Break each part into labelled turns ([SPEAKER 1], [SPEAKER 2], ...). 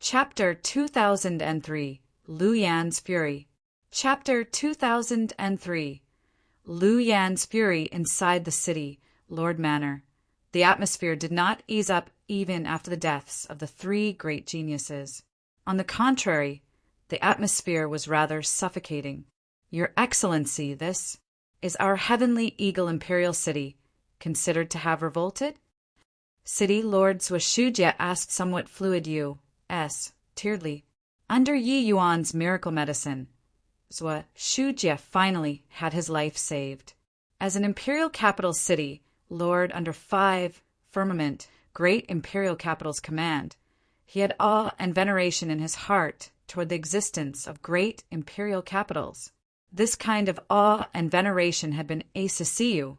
[SPEAKER 1] Chapter 2003 Lu Yan's Fury. Chapter 2003 Lu Yan's Fury inside the city, Lord Manor. The atmosphere did not ease up even after the deaths of the three great geniuses. On the contrary, the atmosphere was rather suffocating. Your Excellency, this is our heavenly eagle imperial city, considered to have revolted? City Lord Zhuo asked somewhat fluid U.S. Teardly. Under Yi Yuan's miracle medicine, Zhuo finally had his life saved. As an imperial capital city, lord under 5 firmament, great imperial capital's command, he had awe and veneration in his heart toward the existence of great imperial capitals. This kind of awe and veneration had been asisiu,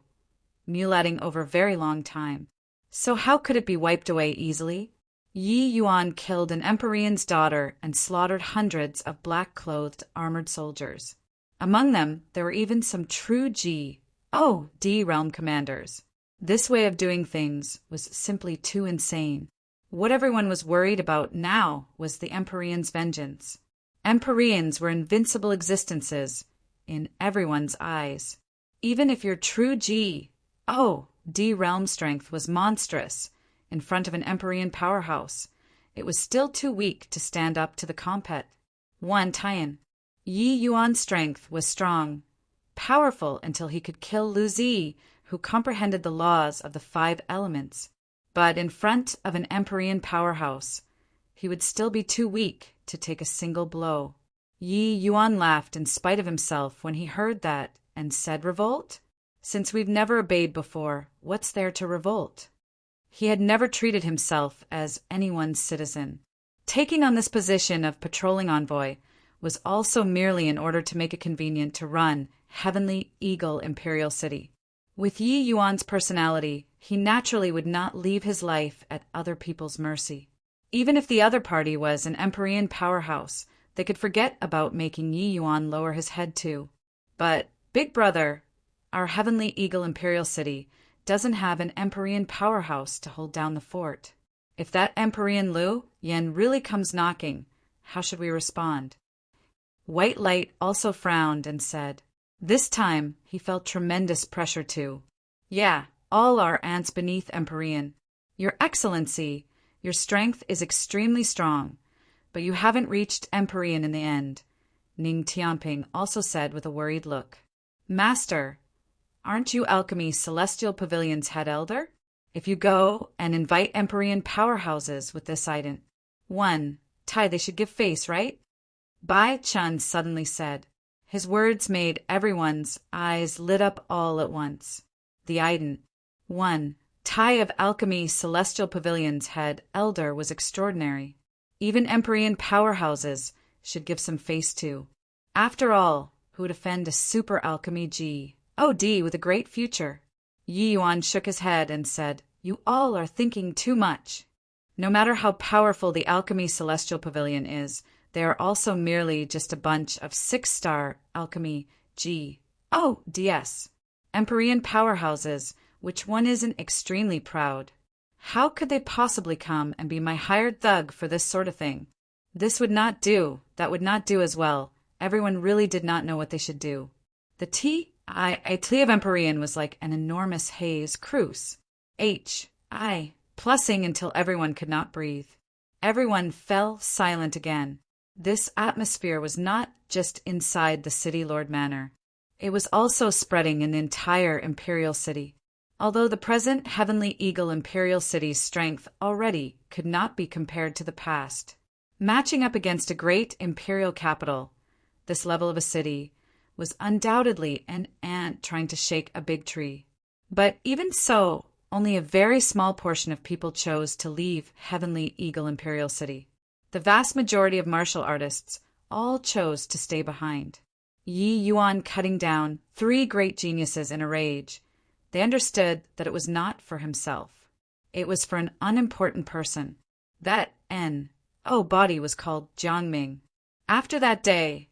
[SPEAKER 1] mulating over a very long time. So how could it be wiped away easily? Yi Yuan killed an Emperor's daughter and slaughtered hundreds of black-clothed armored soldiers. Among them, there were even some true D realm commanders. This way of doing things was simply too insane. What everyone was worried about now was the Emperor's vengeance. Emperors were invincible existences in everyone's eyes. Even if your true D realm strength was monstrous in front of an Emperor powerhouse, it was still too weak to stand up to the compet. Tian. Yi Yuan's strength was strong, powerful until he could kill Lu Zi, who comprehended the laws of the 5 elements. But in front of an Emperor powerhouse, he would still be too weak to take a single blow. Yi Yuan laughed in spite of himself when he heard that and said, "Revolt? Since we've never obeyed before, what's there to revolt?" He had never treated himself as anyone's citizen. Taking on this position of patrolling envoy was also merely in order to make it convenient to run Heavenly Eagle Imperial City. With Yi Yuan's personality, he naturally would not leave his life at other people's mercy. Even if the other party was an Emperor powerhouse, they could forget about making Yi Yuan lower his head too. But, Big Brother, our Heavenly Eagle Imperial City doesn't have an Emperor powerhouse to hold down the fort. If that Emperor Lu Yan really comes knocking, how should we respond? White Light also frowned and said, this time he felt tremendous pressure too. Yeah, all our ants beneath Emperor. Your Excellency, your strength is extremely strong, but you haven't reached Emperor in the end, Ning Tianping also said with a worried look. Master, aren't you Alchemist Celestial Pavilion's head elder? If you go and invite Emperor powerhouses with this item, they should give face, right? Bai Chun suddenly said. His words made everyone's eyes lit up all at once. The item, of Alchemist Celestial Pavilion's head elder was extraordinary. Even Emperor powerhouses should give some face to. After all, who would offend a super alchemy D with a great future? Yi Yuan shook his head and said, you all are thinking too much. No matter how powerful the Alchemy Celestial Pavilion is, they are also merely just a bunch of 6-star alchemy DS. Emperor powerhouses, which one isn't extremely proud. How could they possibly come and be my hired thug for this sort of thing? This would not do, that would not do as well. Everyone really did not know what they should do. The Tea of Emperor was like an enormous haze cruise. Plussing until everyone could not breathe. Everyone fell silent again. This atmosphere was not just inside the city Lord Manor. It was also spreading in the entire imperial city. Although the present Heavenly Eagle Imperial City's strength already could not be compared to the past, matching up against a great imperial capital, this level of a city was undoubtedly an ant trying to shake a big tree. But even so, only a very small portion of people chose to leave Heavenly Eagle Imperial City. The vast majority of martial artists all chose to stay behind. Yi Yuan cutting down 3 great geniuses in a rage. They understood that it was not for himself. It was for an unimportant person. That body was called Jiangming. After that day,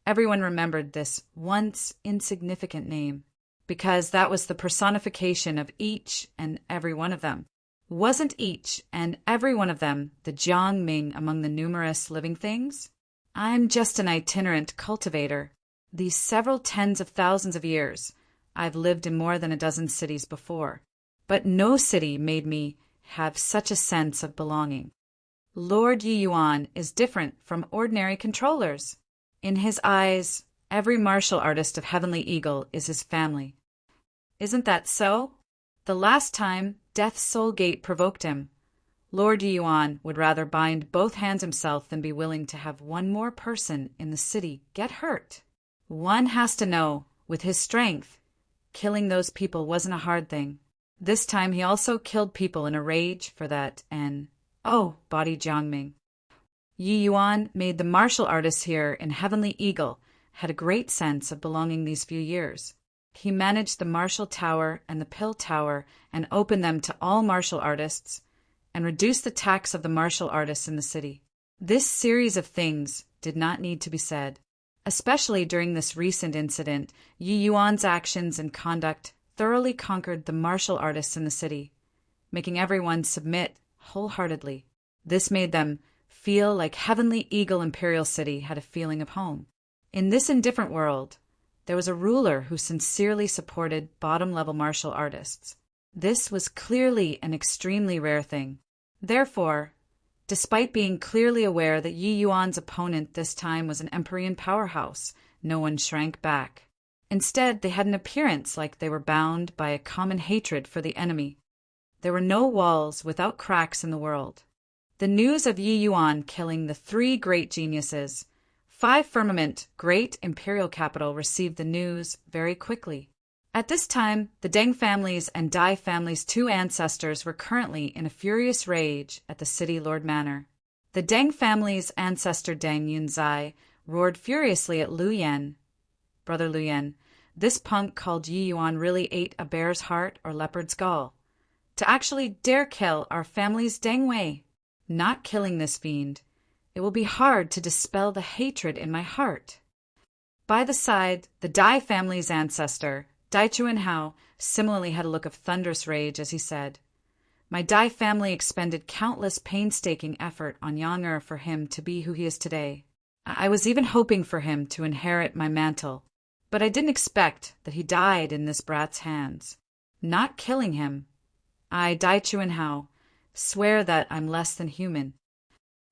[SPEAKER 1] everyone remembered this once insignificant name, because that was the personification of each and every one of them. Wasn't each and every one of them the Jiangming among the numerous living things? I'm just an itinerant cultivator. These several tens of thousands of years, I've lived in more than a dozen cities before, but no city made me have such a sense of belonging. Lord Yi Yuan is different from ordinary controllers. In his eyes, every martial artist of Heavenly Eagle is his family. Isn't that so? The last time Death's Soul Gate provoked him, Lord Yi Yuan would rather bind both hands himself than be willing to have one more person in the city get hurt. One has to know, with his strength, killing those people wasn't a hard thing. This time he also killed people in a rage for that body Jiangming. Yi Yuan made the martial artists here in Heavenly Eagle had a great sense of belonging these few years. He managed the Martial Tower and the Pill Tower and opened them to all martial artists and reduced the tax of the martial artists in the city. This series of things did not need to be said. Especially during this recent incident, Yi Yuan's actions and conduct thoroughly conquered the martial artists in the city, making everyone submit wholeheartedly. This made them feel like Heavenly Eagle Imperial City had a feeling of home. In this indifferent world, there was a ruler who sincerely supported bottom-level martial artists. This was clearly an extremely rare thing. Therefore, despite being clearly aware that Yi Yuan's opponent this time was an Empyrean powerhouse, no one shrank back. Instead, they had an appearance like they were bound by a common hatred for the enemy. There were no walls without cracks in the world. The news of Yi Yuan killing the 3 great geniuses, 5 Firmament, great imperial capital, received the news very quickly. At this time, the Deng family's and Dai family's 2 ancestors were currently in a furious rage at the city Lord Manor. The Deng family's ancestor Deng Yunzai roared furiously at Liu Yan. Brother Liu Yan, this punk called Yi Yuan really ate a bear's heart or leopard's gall. To actually dare kill our family's Deng Wei. Not killing this fiend, it will be hard to dispel the hatred in my heart. By the side, the Dai family's ancestor, Dai Chuanhao, similarly had a look of thunderous rage as he said, "My Dai family expended countless painstaking effort on Yang for him to be who he is today. I was even hoping for him to inherit my mantle, but I didn't expect that he died in this brat's hands. Not killing him, I, Dai Chuanhao, swear that I'm less than human."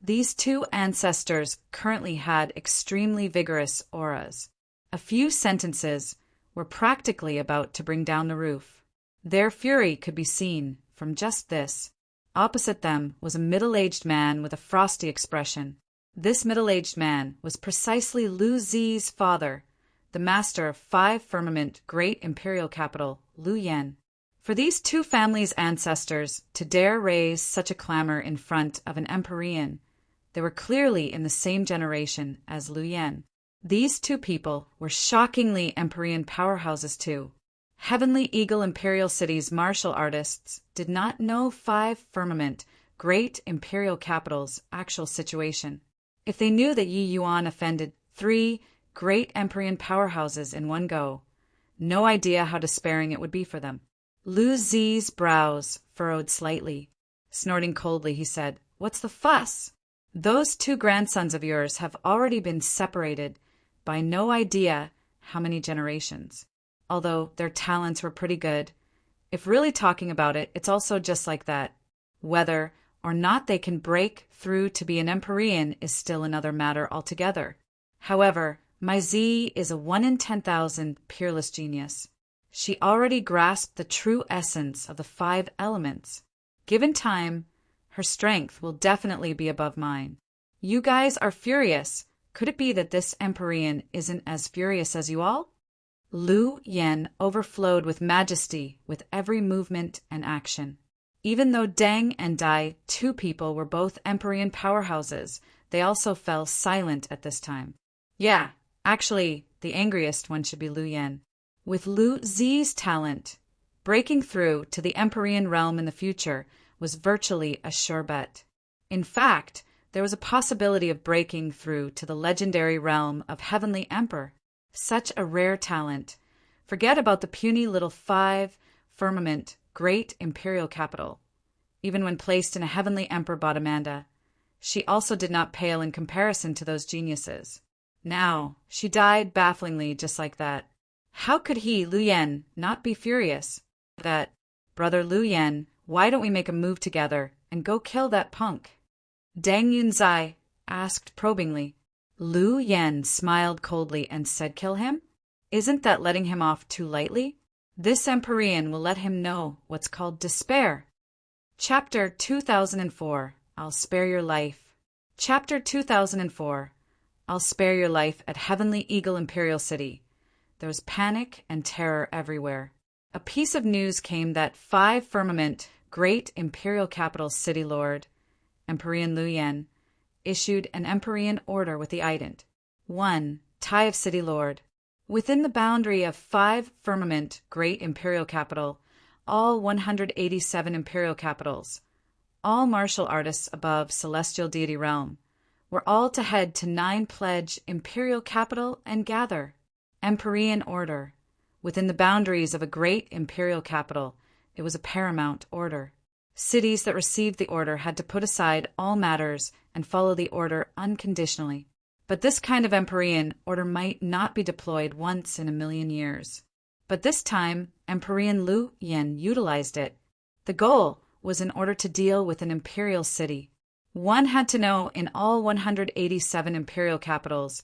[SPEAKER 1] These 2 ancestors currently had extremely vigorous auras. A few sentences were practically about to bring down the roof. Their fury could be seen from just this. Opposite them was a middle-aged man with a frosty expression. This middle-aged man was precisely Lu Zi's father, the master of 5 Firmament great imperial capital, Liu Yan. For these 2 families' ancestors to dare raise such a clamor in front of an Empyrean, they were clearly in the same generation as Liu Yan. These 2 people were shockingly Empyrean powerhouses too. Heavenly Eagle Imperial City's martial artists did not know 5 Firmament, great imperial capital's actual situation. If they knew that Yi Yuan offended 3 great Empyrean powerhouses in one go, no idea how despairing it would be for them. Lu Zi's brows furrowed slightly. Snorting coldly, he said, "What's the fuss? Those 2 grandsons of yours have already been separated by no idea how many generations. Although their talents were pretty good, if really talking about it, it's also just like that. Whether or not they can break through to be an Empyrean is still another matter altogether. However, my Z is a 1 in 10,000 peerless genius. She already grasped the true essence of the 5 elements. Given time, her strength will definitely be above mine. You guys are furious. Could it be that this Empyrean isn't as furious as you all?" Liu Yan overflowed with majesty with every movement and action. Even though Deng and Dai, 2 people, were both Empyrean powerhouses, they also fell silent at this time. Yeah, actually, the angriest one should be Liu Yan. With Lu Zi's talent, breaking through to the Empyrean realm in the future was virtually a sure bet. In fact, there was a possibility of breaking through to the legendary realm of Heavenly Emperor. Such a rare talent. Forget about the puny little 5 Firmament great imperial capital. even when placed in a heavenly emperor bought Amanda. She also did not pale in comparison to those geniuses. Now, she died bafflingly just like that. How could he, Lu Yan, not be furious? That, brother Lu Yan, why don't we make a move together and go kill that punk? Dang Yunzai asked probingly. Lu Yan smiled coldly and said, kill him? Isn't that letting him off too lightly? This Empyrean will let him know what's called despair. Chapter 2004. I'll spare your life. Chapter 2004. I'll spare your life at Heavenly Eagle Imperial City. There was panic and terror everywhere. A piece of news came that 5 Firmament, great imperial capital city lord, Empyrean Lu Yan, issued an Empyrean order with the ident. 1. Tie of city lord. Within the boundary of 5 Firmament, great imperial capital, all 187 imperial capitals, all martial artists above celestial deity realm, were all to head to 9 pledge imperial capital and gather. Empyrean order. Within the boundaries of a great imperial capital, it was a paramount order. Cities that received the order had to put aside all matters and follow the order unconditionally. But this kind of Empyrean order might not be deployed once in a million years. But this time, Empyrean Lu Yan utilized it. The goal was in order to deal with an imperial city. One had to know in all 187 imperial capitals,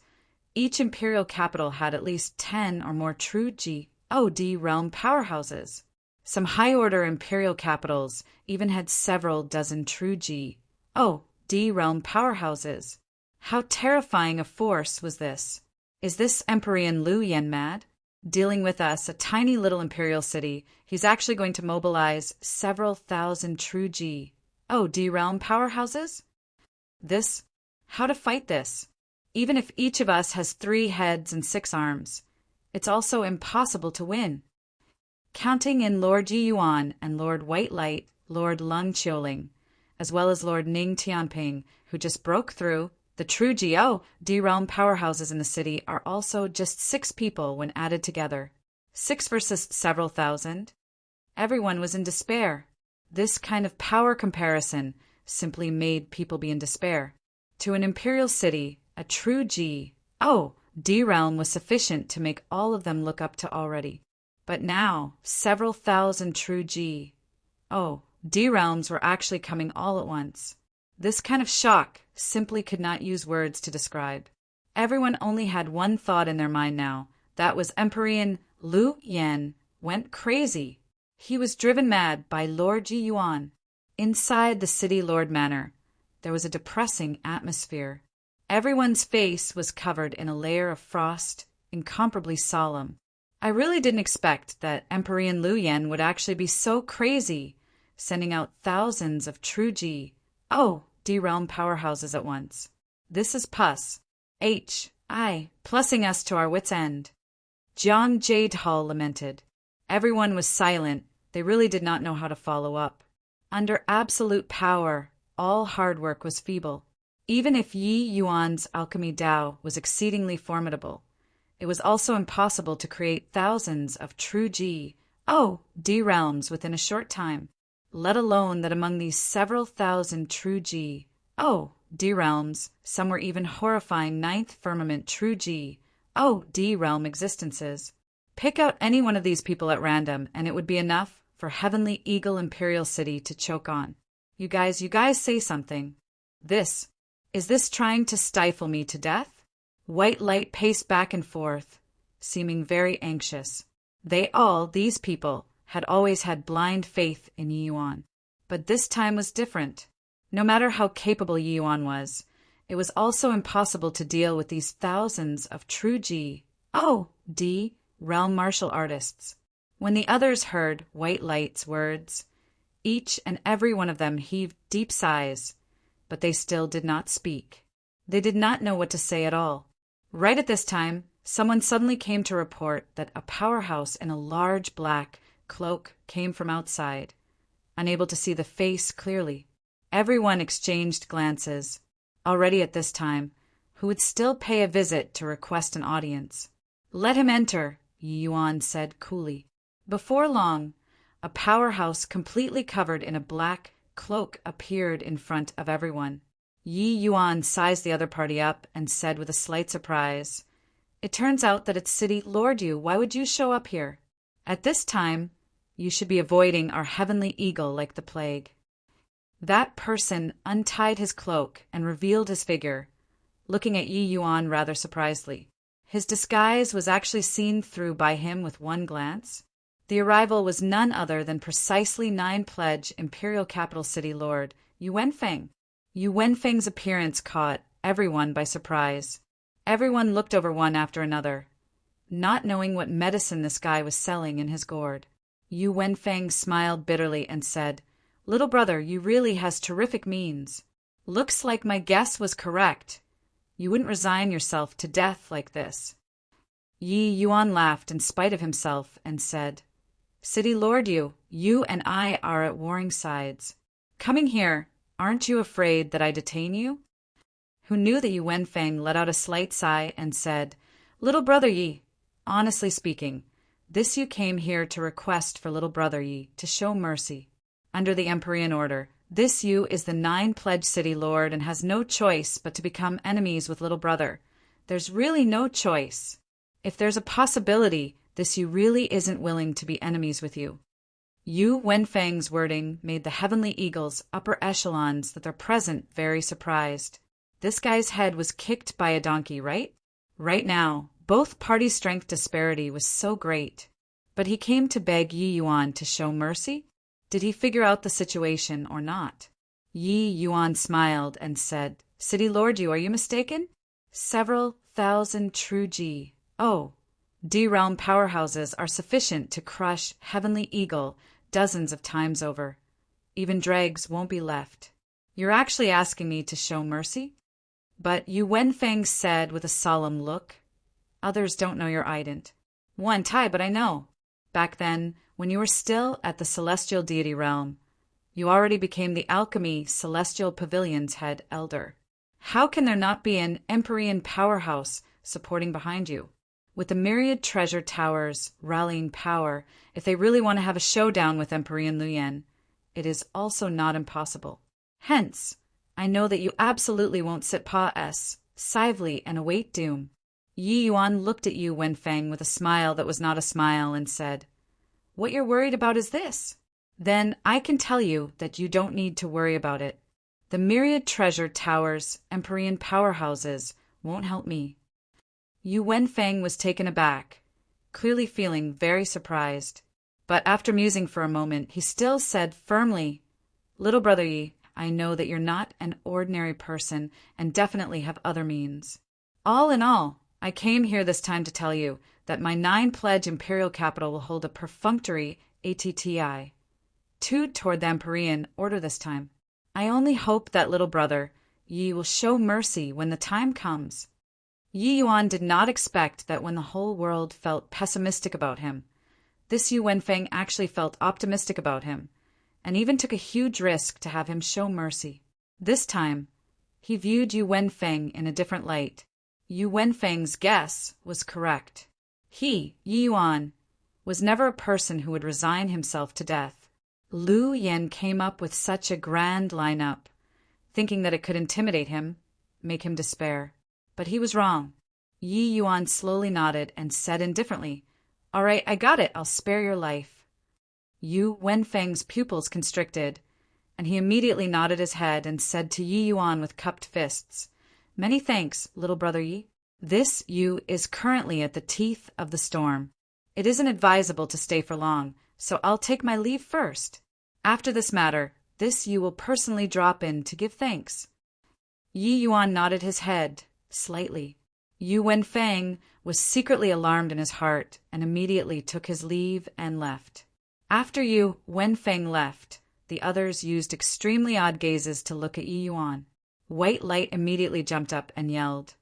[SPEAKER 1] each imperial capital had at least 10 or more true G.O.D. realm powerhouses. Some high-order imperial capitals even had several dozen true G.O.D. realm powerhouses. How terrifying a force was this? Is this Empyrean Lu Yan mad? Dealing with us, a tiny little imperial city, he's actually going to mobilize several thousand true G.O.D. realm powerhouses? How to fight this? Even if each of us has 3 heads and 6 arms, it's also impossible to win. Counting in Lord Ji Yuan and Lord White Light, Lord Lung Qiuling, as well as Lord Ning Tianping, who just broke through, the true G.O.D. realm powerhouses in the city are also just 6 people when added together. 6 versus several thousand. Everyone was in despair. This kind of power comparison simply made people be in despair. To an imperial city, a true G.O.D. realm was sufficient to make all of them look up to already. But now, several thousand true G.O.D. realms were actually coming all at once. This kind of shock simply could not use words to describe. Everyone only had one thought in their mind now. That was Empyrean Lu Yan went crazy. He was driven mad by Lord Ji Yuan. Inside the city lord manor, there was a depressing atmosphere. Everyone's face was covered in a layer of frost, incomparably solemn. I really didn't expect that Empyrean Lu Yan would actually be so crazy, sending out thousands of true G.O.D. realm powerhouses at once. This is pus. Plussing us to our wits' end. Jiang Jade Hall lamented. Everyone was silent. They really did not know how to follow up. Under absolute power, all hard work was feeble. Even if Yi Yuan's alchemy Dao was exceedingly formidable, it was also impossible to create thousands of true G.O.D. realms within a short time, let alone that among these several thousand true G.O.D. realms, some were even horrifying 9th Firmament true G.O.D. realm existences. Pick out any one of these people at random, and it would be enough for Heavenly Eagle Imperial City to choke on. You guys say something. Is this trying to stifle me to death? White Light paced back and forth, seeming very anxious. These people, had always had blind faith in Yi Yuan. But this time was different. No matter how capable Yi Yuan was, it was also impossible to deal with these thousands of true G.O.D. realm martial artists. When the others heard White Light's words, each and every one of them heaved deep sighs, but they still did not speak. They did not know what to say at all. Right at this time, someone suddenly came to report that a powerhouse in a large black cloak came from outside, unable to see the face clearly. Everyone exchanged glances. Already at this time, who would still pay a visit to request an audience? Let him enter, Yi Yuan said coolly. Before long, a powerhouse completely covered in a black cloak appeared in front of everyone. Yi Yuan sized the other party up and said with a slight surprise, "It turns out that it's City Lord Yu. Why would you show up here? At this time, you should be avoiding our heavenly eagle like the plague." That person untied his cloak and revealed his figure, looking at Yi Yuan rather surprisedly. His disguise was actually seen through by him with one glance. The arrival was none other than precisely 9 Pledge Imperial Capital City Lord Yu Wenfeng. Yu Wenfeng's appearance caught everyone by surprise. Everyone looked over one after another, not knowing what medicine this guy was selling in his gourd. Yu Wenfeng smiled bitterly and said, "Little brother, you really has terrific means. Looks like my guess was correct. You wouldn't resign yourself to death like this." Yi Yuan laughed in spite of himself and said, "City Lord Yu, you and I are at warring sides. Coming here, aren't you afraid that I detain you?" Who knew that Yu Wenfeng let out a slight sigh and said, "Little brother Yi, honestly speaking, this you came here to request for little brother Yi to show mercy. Under the Emperorian order, this Yu is the 9 Pledge City Lord and has no choice but to become enemies with little brother. There's really no choice. If there's a possibility, this Yu really isn't willing to be enemies with you." Yu Wenfeng's wording made the heavenly eagles, upper echelons that are present, very surprised. This guy's head was kicked by a donkey, right? Right now, both party strength disparity was so great. But he came to beg Yi Yuan to show mercy? Did he figure out the situation or not? Yi Yuan smiled and said, "City Lord Yu, are you mistaken? Several thousand true G. Oh, D-realm powerhouses are sufficient to crush Heavenly Eagle dozens of times over. Even dregs won't be left. You're actually asking me to show mercy?" But Yu Wenfeng said with a solemn look, "Others don't know your ident. One Tai, but I know. Back then, when you were still at the Celestial Deity Realm, you already became the Alchemy Celestial Pavilion's head elder. How can there not be an Empyrean powerhouse supporting behind you? With the myriad treasure towers rallying power, if they really want to have a showdown with Empyrean Luyan, it is also not impossible. Hence, I know that you absolutely won't sit passively and await doom." Yi Yuan looked at Yu Wenfeng with a smile that was not a smile and said, "What you're worried about is this. Then I can tell you that you don't need to worry about it. The myriad treasure towers, Empyrean powerhouses, won't help me." Yu Wenfeng was taken aback, clearly feeling very surprised. But after musing for a moment, he still said firmly, "Little brother Yi, I know that you're not an ordinary person and definitely have other means. All in all, I came here this time to tell you that my 9 Pledge Imperial Capital will hold a perfunctory ATTI, 2 toward the Empyrean order this time. I only hope that little brother Yi will show mercy when the time comes." Yi Yuan did not expect that when the whole world felt pessimistic about him, this Yu Wenfeng actually felt optimistic about him, and even took a huge risk to have him show mercy. This time, he viewed Yu Wenfeng in a different light. Yu Wenfeng's guess was correct. He, Yi Yuan, was never a person who would resign himself to death. Lu Yen came up with such a grand lineup, thinking that it could intimidate him, make him despair. But he was wrong. Yi Yuan slowly nodded and said indifferently, "All right, I got it. I'll spare your life." Yu Wenfeng's pupils constricted, and he immediately nodded his head and said to Yi Yuan with cupped fists, "Many thanks, little brother Yi. This Yu is currently at the teeth of the storm. It isn't advisable to stay for long, so I'll take my leave first. After this matter, this Yu will personally drop in to give thanks." Yi Yuan nodded his head slightly. Yu Wenfeng was secretly alarmed in his heart and immediately took his leave and left. After Yu Wenfeng left, the others used extremely odd gazes to look at Yi Yuan. White Light immediately jumped up and yelled,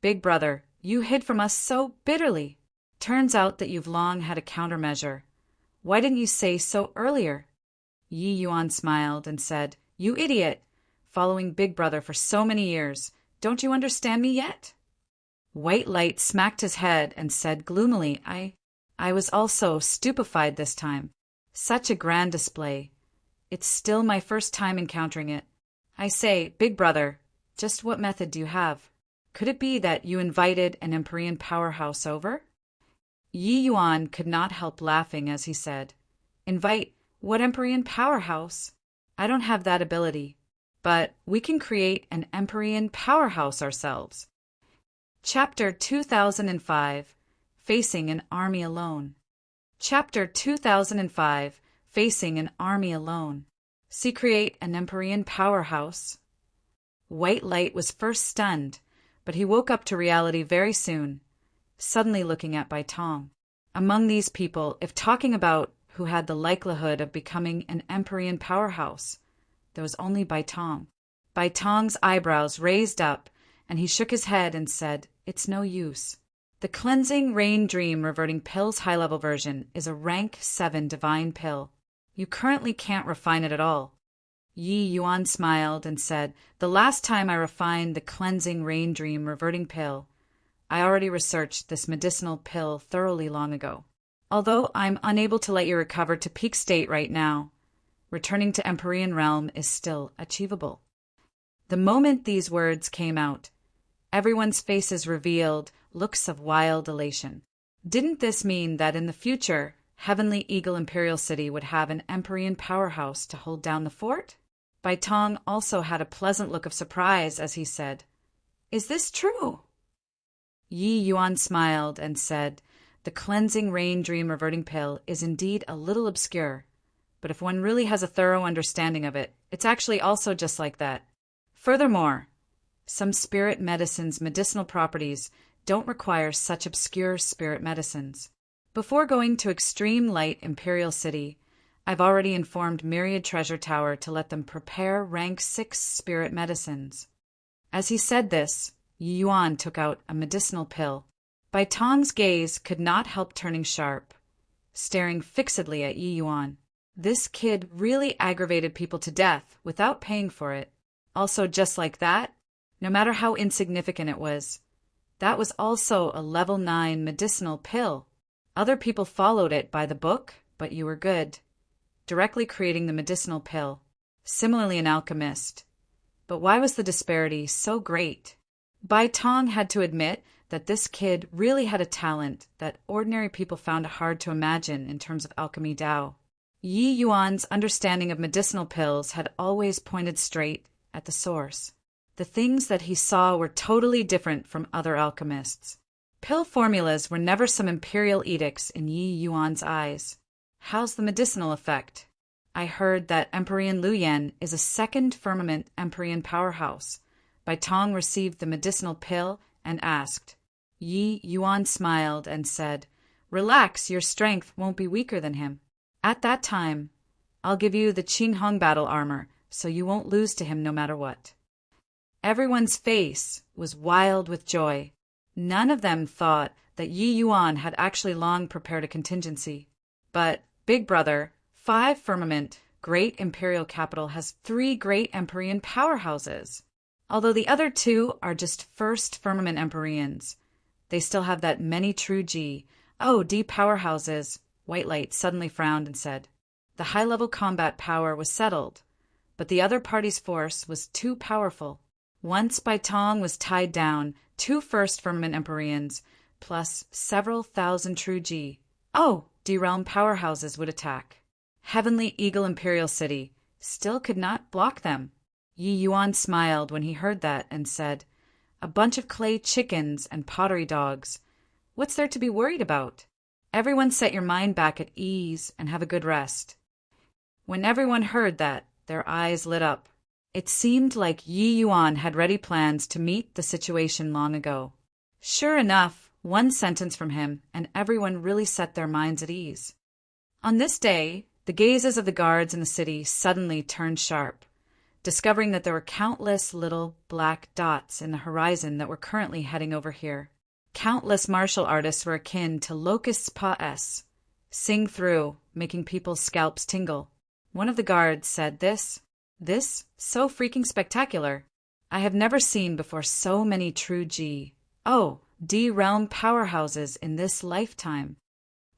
[SPEAKER 1] "Big brother, you hid from us so bitterly. Turns out that you've long had a countermeasure. Why didn't you say so earlier?" Yi Yuan smiled and said, "You idiot! Following Big Brother for so many years, don't you understand me yet?" White Light smacked his head and said gloomily, I was also stupefied this time. Such a grand display. It's still my first time encountering it. I say, big brother, just what method do you have? Could it be that you invited an Empyrean powerhouse over? Yi Yuan could not help laughing as he said, Invite what Empyrean powerhouse? I don't have that ability, but we can create an Empyrean powerhouse ourselves. Chapter 2005, Facing an Army Alone. Chapter 2005, Facing an Army Alone. See create an Empyrean powerhouse. White Light was first stunned, but he woke up to reality very soon, suddenly looking at Bai Tong. Among these people, if talking about who had the likelihood of becoming an Empyrean powerhouse, there was only Bai Tong. Bai Tong's eyebrows raised up, and he shook his head and said, It's no use. The Cleansing Rain Dream Reverting Pill's high-level version is a rank 7 divine pill. You currently can't refine it at all. Yi Yuan smiled and said, The last time I refined the Cleansing Rain Dream Reverting Pill, I already researched this medicinal pill thoroughly long ago. Although I'm unable to let you recover to peak state right now, returning to Empyrean realm is still achievable. The moment these words came out, everyone's faces revealed looks of wild elation. Didn't this mean that in the future, Heavenly Eagle Imperial City would have an Empyrean powerhouse to hold down the fort? Bai Tong also had a pleasant look of surprise as he said, Is this true? Yi Yuan smiled and said, The Cleansing Rain Dream Reverting Pill is indeed a little obscure, but if one really has a thorough understanding of it, it's actually also just like that. Furthermore, some spirit medicines' medicinal properties don't require such obscure spirit medicines. Before going to Extreme Light Imperial City, I've already informed Myriad Treasure Tower to let them prepare rank 6 spirit medicines. As he said this, Yi Yuan took out a medicinal pill. Bai Tong's gaze could not help turning sharp, staring fixedly at Yi Yuan. This kid really aggravated people to death without paying for it. Also, just like that, no matter how insignificant it was, that was also a level 9 medicinal pill. Other people followed it by the book, but you were good, directly creating the medicinal pill. Similarly an alchemist. But why was the disparity so great? Bai Tong had to admit that this kid really had a talent that ordinary people found hard to imagine in terms of alchemy Dao. Yi Yuan's understanding of medicinal pills had always pointed straight at the source. The things that he saw were totally different from other alchemists. Pill formulas were never some imperial edicts in Yi Yuan's eyes. How's the medicinal effect? I heard that Empyrean Luyan is a second firmament Empyrean powerhouse. Bai Tong received the medicinal pill and asked. Yi Yuan smiled and said, Relax, your strength won't be weaker than him. At that time, I'll give you the Qing Hong battle armor, so you won't lose to him no matter what. Everyone's face was wild with joy. None of them thought that Yi Yuan had actually long prepared a contingency. But, big brother, 5 Firmament, Great Imperial Capital has 3 great Empyrean powerhouses. Although the other 2 are just first Firmament Empyreans, they still have that many true G, D powerhouses. White Light suddenly frowned and said, The high-level combat power was settled, but the other party's force was too powerful. Once Bai Tong was tied down, 2 first Firmament Empyreans, plus several thousand true G, D-realm powerhouses would attack. Heavenly Eagle Imperial City still could not block them. Yi Yuan smiled when he heard that and said, A bunch of clay chickens and pottery dogs. What's there to be worried about? Everyone set your mind back at ease and have a good rest. When everyone heard that, their eyes lit up. It seemed like Yi Yuan had ready plans to meet the situation long ago. Sure enough, one sentence from him, and everyone really set their minds at ease. On this day, the gazes of the guards in the city suddenly turned sharp, discovering that there were countless little black dots in the horizon that were currently heading over here. Countless martial artists were akin to locusts pa-s, sing through, making people's scalps tingle. One of the guards said this, so freaking spectacular. I have never seen before so many true D-realm powerhouses in this lifetime.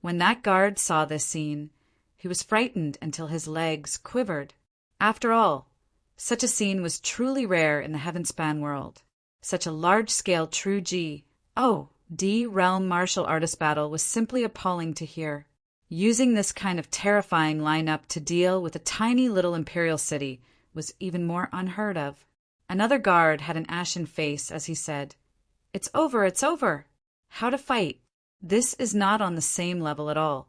[SPEAKER 1] When that guard saw this scene, He was frightened until his legs quivered. After all, such a scene was truly rare in the Heavenspan world. Such a large-scale true D realm martial artist battle was simply appalling to hear. Using this kind of terrifying lineup to deal with a tiny little imperial city was even more unheard of. Another guard had an ashen face as he said, "It's over, it's over. How to fight? This is not on the same level at all."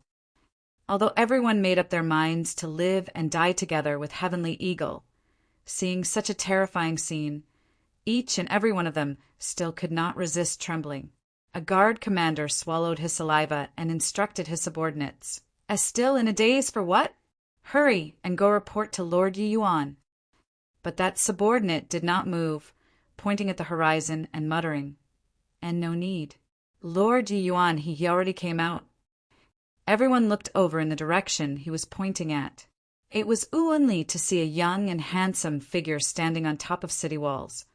[SPEAKER 1] Although everyone made up their minds to live and die together with Heavenly Eagle, seeing such a terrifying scene, each and every one of them still could not resist trembling. A guard commander swallowed his saliva and instructed his subordinates. "As still in a daze for what? Hurry and go report to Lord Yi Yuan." But that subordinate did not move, pointing at the horizon and muttering, "And no need. Lord Yi Yuan, he already came out." Everyone looked over in the direction he was pointing at. It was only to see a young and handsome figure standing on top of city walls,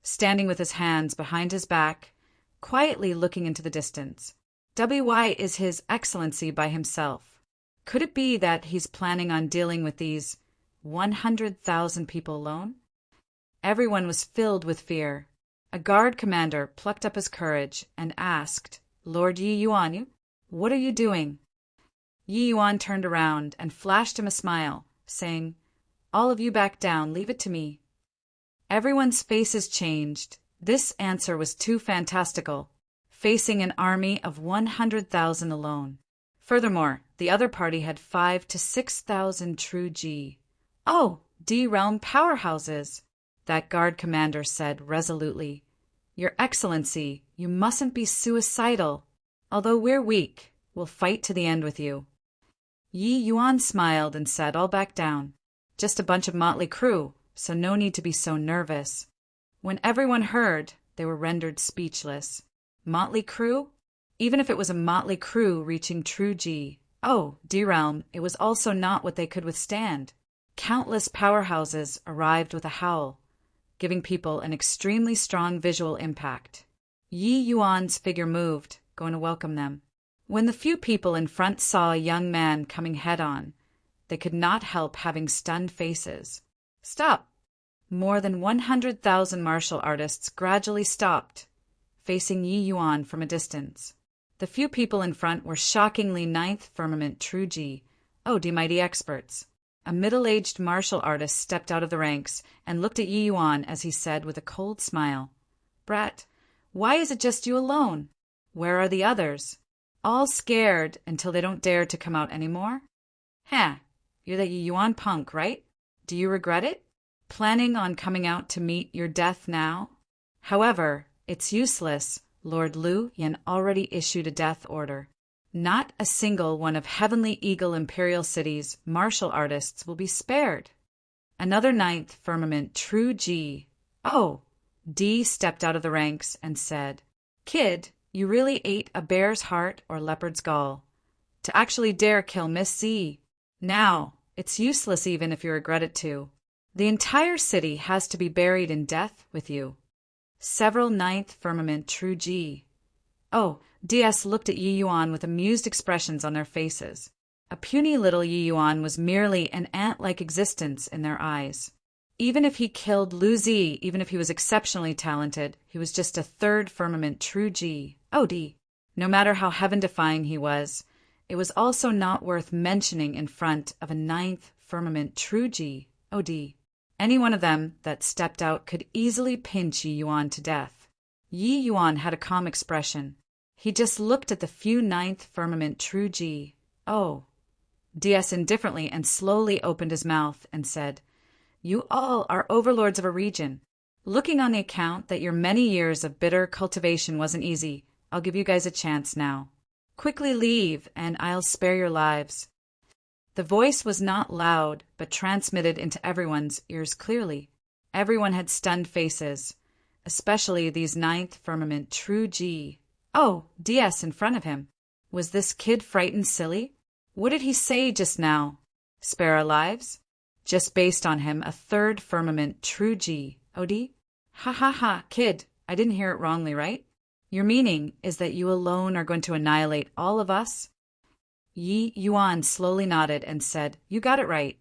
[SPEAKER 1] standing with his hands behind his back, quietly looking into the distance. Why is His Excellency by himself? Could it be that he's planning on dealing with these 100,000 people alone? Everyone was filled with fear. A guard commander plucked up his courage and asked, "Lord Yi Yuan, what are you doing?" Yi Yuan turned around and flashed him a smile, saying, "All of you back down, leave it to me." Everyone's faces changed. This answer was too fantastical, facing an army of 100,000 alone. Furthermore, the other party had 5,000 to 6,000 true D realm powerhouses. That guard commander said resolutely, "Your Excellency, you mustn't be suicidal. Although we're weak, we'll fight to the end with you." Yi Yuan smiled and said, "All back down. Just a bunch of motley crew, so no need to be so nervous." When everyone heard, they were rendered speechless. Motley crew? Even if it was a motley crew reaching true D realm, it was also not what they could withstand. Countless powerhouses arrived with a howl, giving people an extremely strong visual impact. Yi Yuan's figure moved, going to welcome them. When the few people in front saw a young man coming head-on, they could not help having stunned faces. "Stop!" More than 100,000 martial artists gradually stopped, facing Yi Yuan from a distance. The few people in front were shockingly 9th Firmament True D mighty experts. A middle-aged martial artist stepped out of the ranks and looked at Yi Yuan as he said with a cold smile, "Brat, why is it just you alone? Where are the others? All scared until they don't dare to come out anymore? You're that Yi Yuan punk, right? Do you regret it? Planning on coming out to meet your death now? However, it's useless. Lord Lu Yan already issued a death order. Not a single one of Heavenly Eagle Imperial City's martial artists will be spared." Another 9th Firmament True D stepped out of the ranks and said, "Kid, you really ate a bear's heart or leopard's gall. To actually dare kill Miss Z. Now, it's useless even if you regret it too. The entire city has to be buried in death with you." Several 9th Firmament True DS looked at Yi Yuan with amused expressions on their faces. A puny little Yi Yuan was merely an ant-like existence in their eyes. Even if he killed Lu Zi, even if he was exceptionally talented, he was just a 3rd Firmament True D. No matter how heaven-defying he was, it was also not worth mentioning in front of a 9th Firmament True D. Any one of them that stepped out could easily pinch Yi Yuan to death. Yi Yuan had a calm expression. He just looked at the few 9th Firmament True DS indifferently and slowly opened his mouth and said, "You all are overlords of a region. Looking on the account that your many years of bitter cultivation wasn't easy, I'll give you guys a chance now. Quickly leave, and I'll spare your lives." The voice was not loud, but transmitted into everyone's ears clearly. Everyone had stunned faces, especially these 9th Firmament True DS in front of him. Was this kid frightened silly? What did he say just now? Spare our lives? Just based on him, a 3rd Firmament True Ha, kid, I didn't hear it wrongly, right? Your meaning is that you alone are going to annihilate all of us? Yi Yuan slowly nodded and said, "You got it right."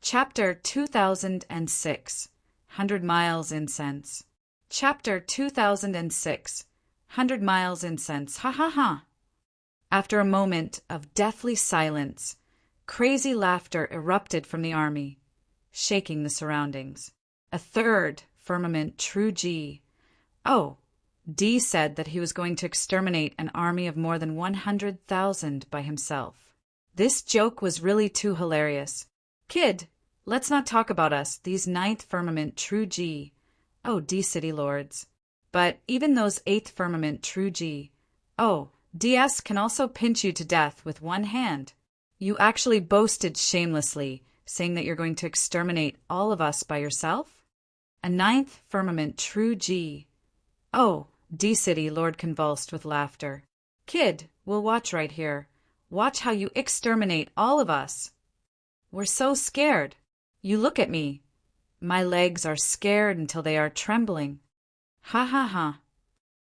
[SPEAKER 1] Chapter 2006, 100 Miles Incense. Chapter 2006, 100 Miles Incense. Ha ha ha. After a moment of deathly silence, crazy laughter erupted from the army, shaking the surroundings. A third firmament true G. Oh, D said that he was going to exterminate an army of more than 100,000 by himself. This joke was really too hilarious. Kid, let's not talk about us, these ninth firmament true G. Oh, D city lords. But even those eighth firmament true G. Oh, DS can also pinch you to death with one hand. You actually boasted shamelessly, saying that you're going to exterminate all of us by yourself? A ninth firmament true G. Oh, D-City Lord convulsed with laughter. Kid, we'll watch right here. Watch how you exterminate all of us. We're so scared. You look at me. My legs are scared until they are trembling. Ha ha ha.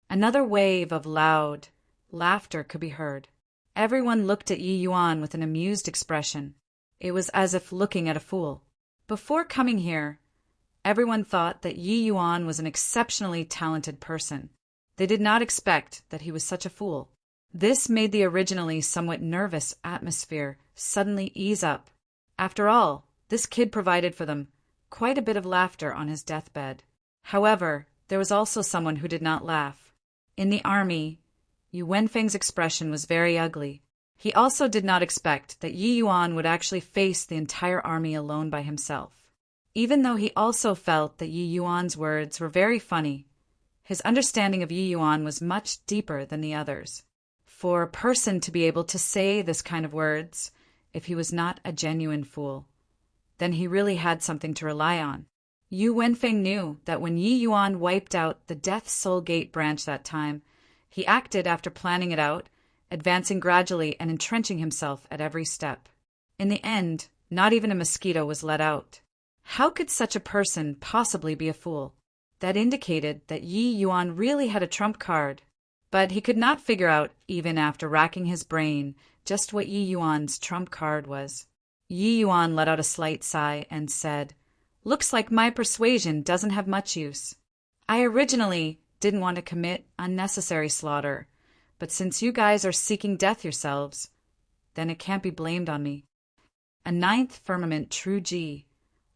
[SPEAKER 1] Another wave of loud laughter could be heard. Everyone looked at Yi Yuan with an amused expression. It was as if looking at a fool. Before coming here, everyone thought that Yi Yuan was an exceptionally talented person. They did not expect that he was such a fool. This made the originally somewhat nervous atmosphere suddenly ease up. After all, this kid provided for them quite a bit of laughter on his deathbed. However, there was also someone who did not laugh. In the army, Yu Wenfeng's expression was very ugly. He also did not expect that Yi Yuan would actually face the entire army alone by himself. Even though he also felt that Yi Yuan's words were very funny, his understanding of Yi Yuan was much deeper than the others. For a person to be able to say this kind of words, if he was not a genuine fool, then he really had something to rely on. Yu Wenfeng knew that when Yi Yuan wiped out the Death Soul Gate branch that time, he acted after planning it out, advancing gradually and entrenching himself at every step. In the end, not even a mosquito was let out. How could such a person possibly be a fool? That indicated that Yi Yuan really had a trump card. But he could not figure out, even after racking his brain, just what Yi Yuan's trump card was. Yi Yuan let out a slight sigh and said, "Looks like my persuasion doesn't have much use. I originally didn't want to commit unnecessary slaughter, but since you guys are seeking death yourselves, then it can't be blamed on me." A ninth firmament true G.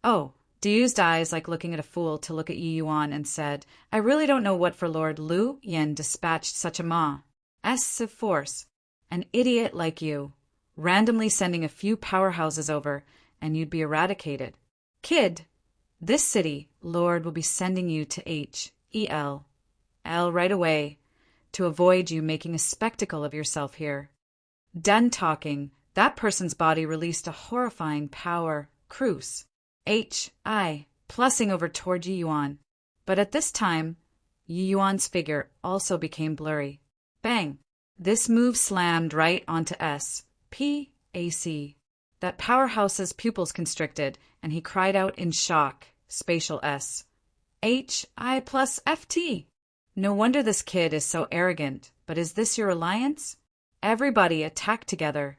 [SPEAKER 1] Oh, D used eyes like looking at a fool to look at Yi Yuan and said, "I really don't know what for Lord Lu Yen dispatched such a mass of force. An idiot like you, randomly sending a few powerhouses over, and you'd be eradicated. Kid, this city, Lord will be sending you to H.E.L. right away, to avoid you making a spectacle of yourself here." Done talking, that person's body released a horrifying power cruise. H.I. plussing over toward Yi Yuan. But at this time, Yi Yuan's figure also became blurry. Bang! This move slammed right onto S.P.A.C. That powerhouse's pupils constricted, and he cried out in shock, spatial S. H.I. plus F.T. No wonder this kid is so arrogant, but is this your alliance? Everybody attack together.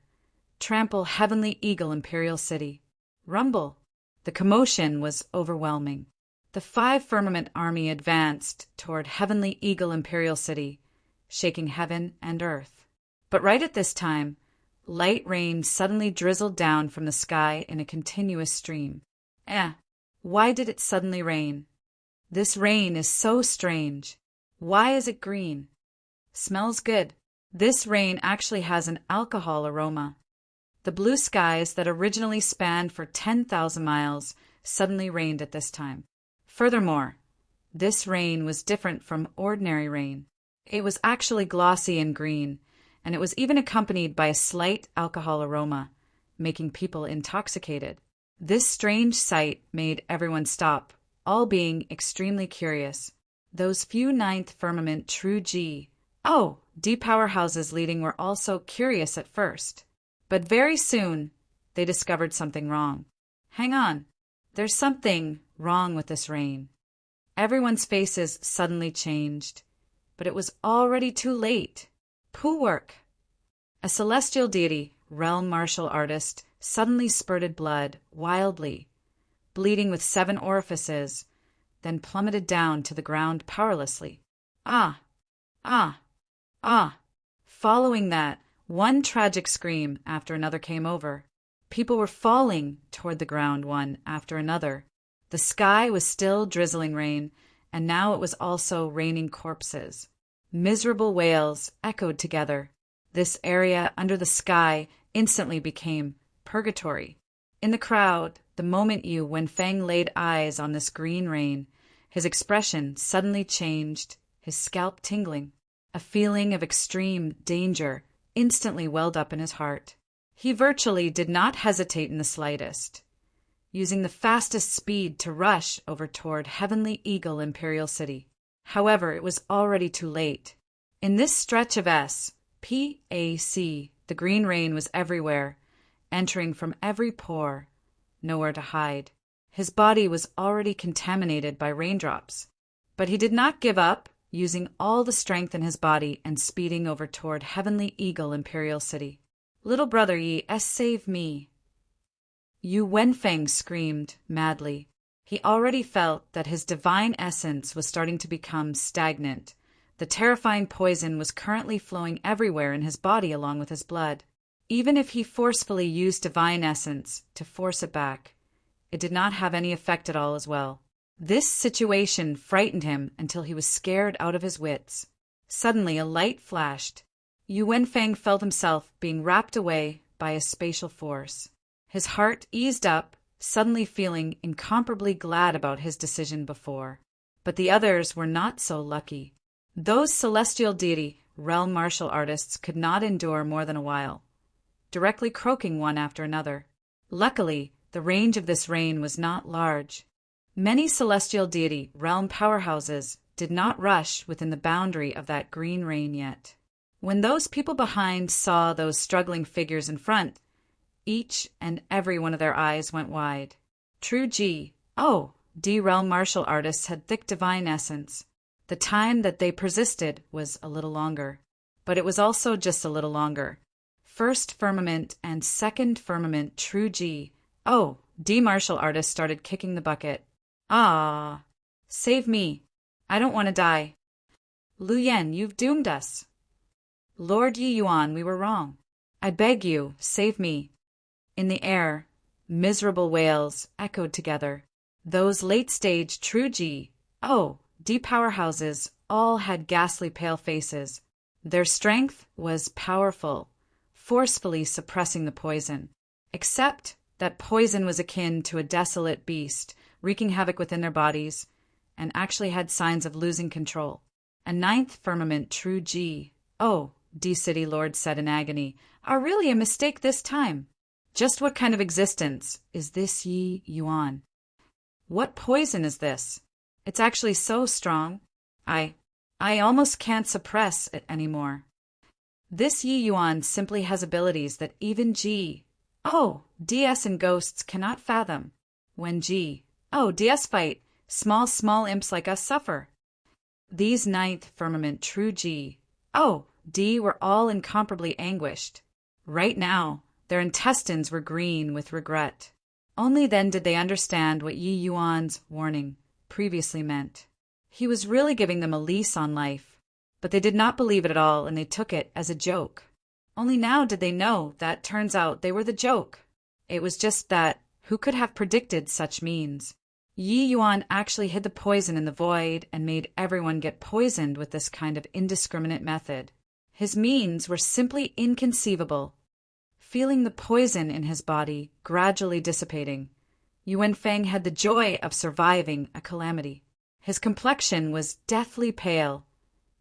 [SPEAKER 1] Trample Heavenly Eagle Imperial City. Rumble. The commotion was overwhelming. The 5 firmament army advanced toward Heavenly Eagle Imperial City, shaking heaven and earth. But right at this time, light rain suddenly drizzled down from the sky in a continuous stream. Why did it suddenly rain? This rain is so strange. Why is it green? Smells good. This rain actually has an alcohol aroma. The blue skies that originally spanned for 10,000 miles suddenly rained at this time. Furthermore, this rain was different from ordinary rain. It was actually glossy and green, and it was even accompanied by a slight alcohol aroma, making people intoxicated. This strange sight made everyone stop, all being extremely curious. Those few ninth firmament true G. Oh, D powerhouses leading were also curious at first. But very soon, they discovered something wrong. Hang on. There's something wrong with this rain. Everyone's faces suddenly changed, but it was already too late. Pooh work. A celestial deity, realm martial artist suddenly spurted blood wildly, bleeding with 7 orifices, then plummeted down to the ground powerlessly. Ah! Ah! Ah! Following that, one tragic scream after another came over. People were falling toward the ground one after another. The sky was still drizzling rain, and now it was also raining corpses. Miserable wails echoed together. This area under the sky instantly became purgatory. In the crowd, the moment Yu Wenfeng laid eyes on this green rain, his expression suddenly changed, his scalp tingling. A feeling of extreme danger instantly welled up in his heart. He virtually did not hesitate in the slightest, using the fastest speed to rush over toward Heavenly Eagle Imperial City. However, it was already too late. In this stretch of S.P.A.C., the green rain was everywhere, entering from every pore, nowhere to hide. His body was already contaminated by raindrops. But he did not give up, using all the strength in his body and speeding over toward Heavenly Eagle Imperial City. "Little brother Yi, save me!" Yu Wenfeng screamed madly. He already felt that his divine essence was starting to become stagnant. The terrifying poison was currently flowing everywhere in his body along with his blood. Even if he forcefully used divine essence to force it back, it did not have any effect at all as well. This situation frightened him until he was scared out of his wits. Suddenly a light flashed. Yu Wenfeng felt himself being wrapped away by a spatial force. His heart eased up, suddenly feeling incomparably glad about his decision before. But the others were not so lucky. Those celestial deity, realm martial artists could not endure more than a while, directly croaking one after another. Luckily, the range of this rain was not large. Many celestial deity realm powerhouses did not rush within the boundary of that green rain yet. When those people behind saw those struggling figures in front, each and every one of their eyes went wide. True D realm martial artists had thick divine essence. The time that they persisted was a little longer, but it was also just a little longer. First firmament and second firmament true D martial artists started kicking the bucket. Ah! Save me! I don't want to die. Lu Yen, you've doomed us. Lord Yi Yuan, we were wrong. I beg you, save me. In the air, miserable wails echoed together. Those late-stage true D powerhouses all had ghastly pale faces. Their strength was powerful, forcefully suppressing the poison. Except that poison was akin to a desolate beast, wreaking havoc within their bodies, and actually had signs of losing control. A 9th firmament true D City Lord said in agony, "Are really a mistake this time. Just what kind of existence is this Yi Yuan? What poison is this? It's actually so strong. I almost can't suppress it anymore. This Yi Yuan simply has abilities that even DS and ghosts cannot fathom. When DS fight, small imps like us suffer." These 9th firmament true D were all incomparably anguished. Right now, their intestines were green with regret. Only then did they understand what Yi Yuan's warning previously meant. He was really giving them a lease on life, but they did not believe it at all, and they took it as a joke. Only now did they know that turns out they were the joke. It was just that who could have predicted such means? Yi Yuan actually hid the poison in the void and made everyone get poisoned with this kind of indiscriminate method. His means were simply inconceivable. Feeling the poison in his body gradually dissipating, Yu Wenfeng had the joy of surviving a calamity. His complexion was deathly pale,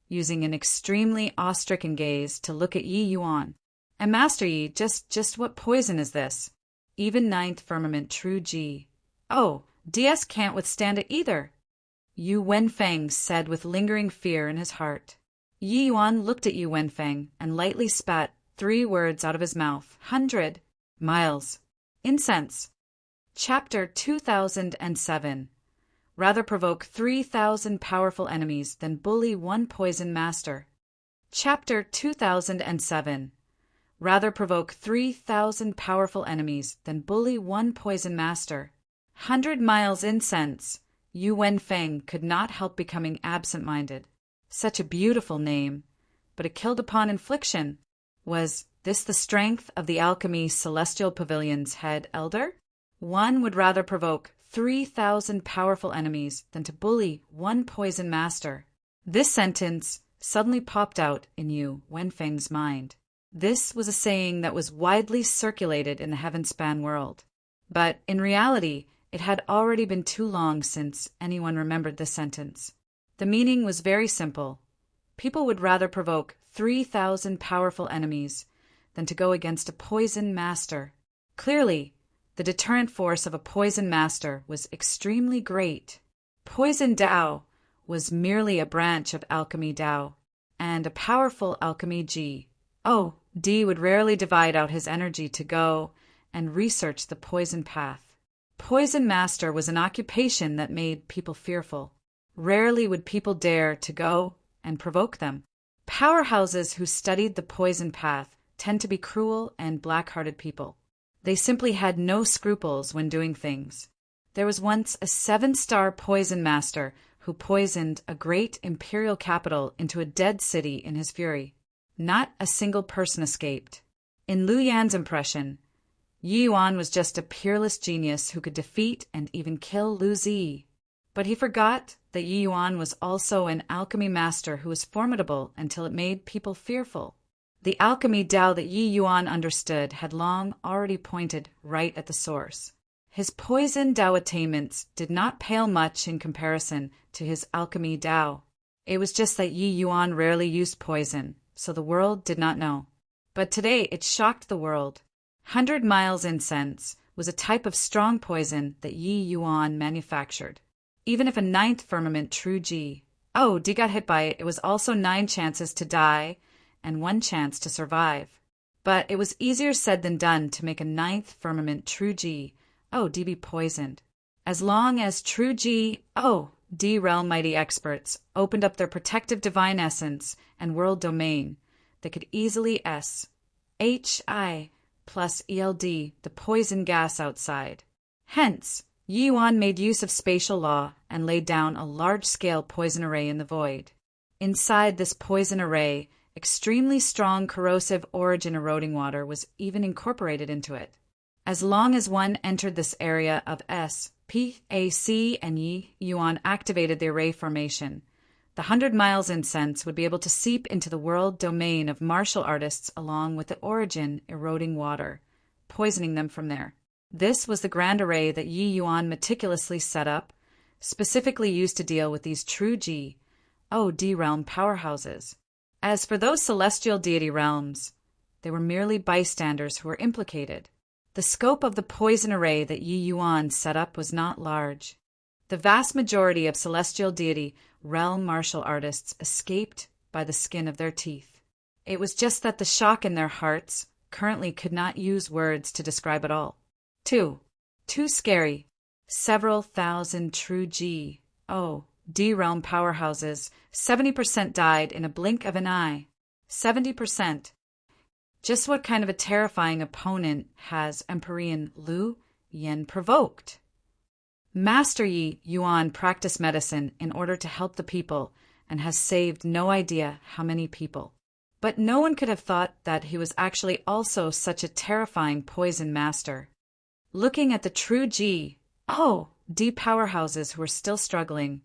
[SPEAKER 1] using an extremely awe-stricken gaze to look at Yi Yuan. "And Master Yi, just what poison is this? Even 9th firmament true DS can't withstand it either," Yu Wenfeng said with lingering fear in his heart. Yi Yuan looked at Yu Wenfeng and lightly spat 3 words out of his mouth. 100 miles. Incense. Chapter 2007. Rather provoke 3,000 powerful enemies than bully one poison master. Chapter 2007. rather provoke 3,000 powerful enemies than bully one poison master. 100 miles incense. Yu Wenfeng could not help becoming absent-minded. Such a beautiful name, but it killed upon infliction. Was this the strength of the alchemy celestial pavilion's head elder? One would rather provoke 3,000 powerful enemies than to bully one poison master. This sentence suddenly popped out in Yu Wenfeng's mind. This was a saying that was widely circulated in the heaven-span world. But in reality, it had already been too long since anyone remembered this sentence. The meaning was very simple. People would rather provoke 3,000 powerful enemies than to go against a poison master. Clearly, the deterrent force of a poison master was extremely great. Poison Dao was merely a branch of alchemy Dao, and a powerful alchemy Ji. D would rarely divide out his energy to go and research the poison path. Poison master was an occupation that made people fearful. Rarely would people dare to go and provoke them. Powerhouses who studied the poison path tend to be cruel and black-hearted people. They simply had no scruples when doing things. There was once a 7-star poison master who poisoned a great imperial capital into a dead city in his fury. Not a single person escaped. In Lu Yan's impression, Yi Yuan was just a peerless genius who could defeat and even kill Lu Zi. But he forgot that Yi Yuan was also an alchemy master who was formidable until it made people fearful. The alchemy Dao that Yi Yuan understood had long already pointed right at the source. His poison Dao attainments did not pale much in comparison to his alchemy Dao. It was just that Yi Yuan rarely used poison, so the world did not know. But today it shocked the world. 100 miles incense was a type of strong poison that Yi Yuan manufactured. Even if a 9th firmament true Ji, D got hit by it, it was also 9 chances to die and 1 chance to survive. But it was easier said than done to make a 9th firmament true Ji, D be poisoned. As long as true Ji, D realm mighty experts opened up their protective divine essence and world domain, they could easily HI plus ELD the poison gas outside. Hence, Yi Yuan made use of spatial law and laid down a large-scale poison array in the void. Inside this poison array, extremely strong corrosive origin eroding water was even incorporated into it. As long as one entered this area of SPAC and Yi Yuan activated the array formation, the 100 miles incense would be able to seep into the world domain of martial artists along with the origin eroding water, poisoning them from there. This was the grand array that Yi Yuan meticulously set up, specifically used to deal with these true Ji, D realm powerhouses. As for those celestial deity realms, they were merely bystanders who were implicated. The scope of the poison array that Yi Yuan set up was not large. The vast majority of celestial deity realm martial artists escaped by the skin of their teeth. It was just that the shock in their hearts currently could not use words to describe it all. Too scary. Several thousand true Ji, D realm powerhouses, 70% died in a blink of an eye. 70%. Just what kind of a terrifying opponent has Emperor Lu Yan provoked? Master Yi Yuan practiced medicine in order to help the people and has saved no idea how many people. But no one could have thought that he was actually also such a terrifying poison master. Looking at the true Ji, D powerhouses who were still struggling,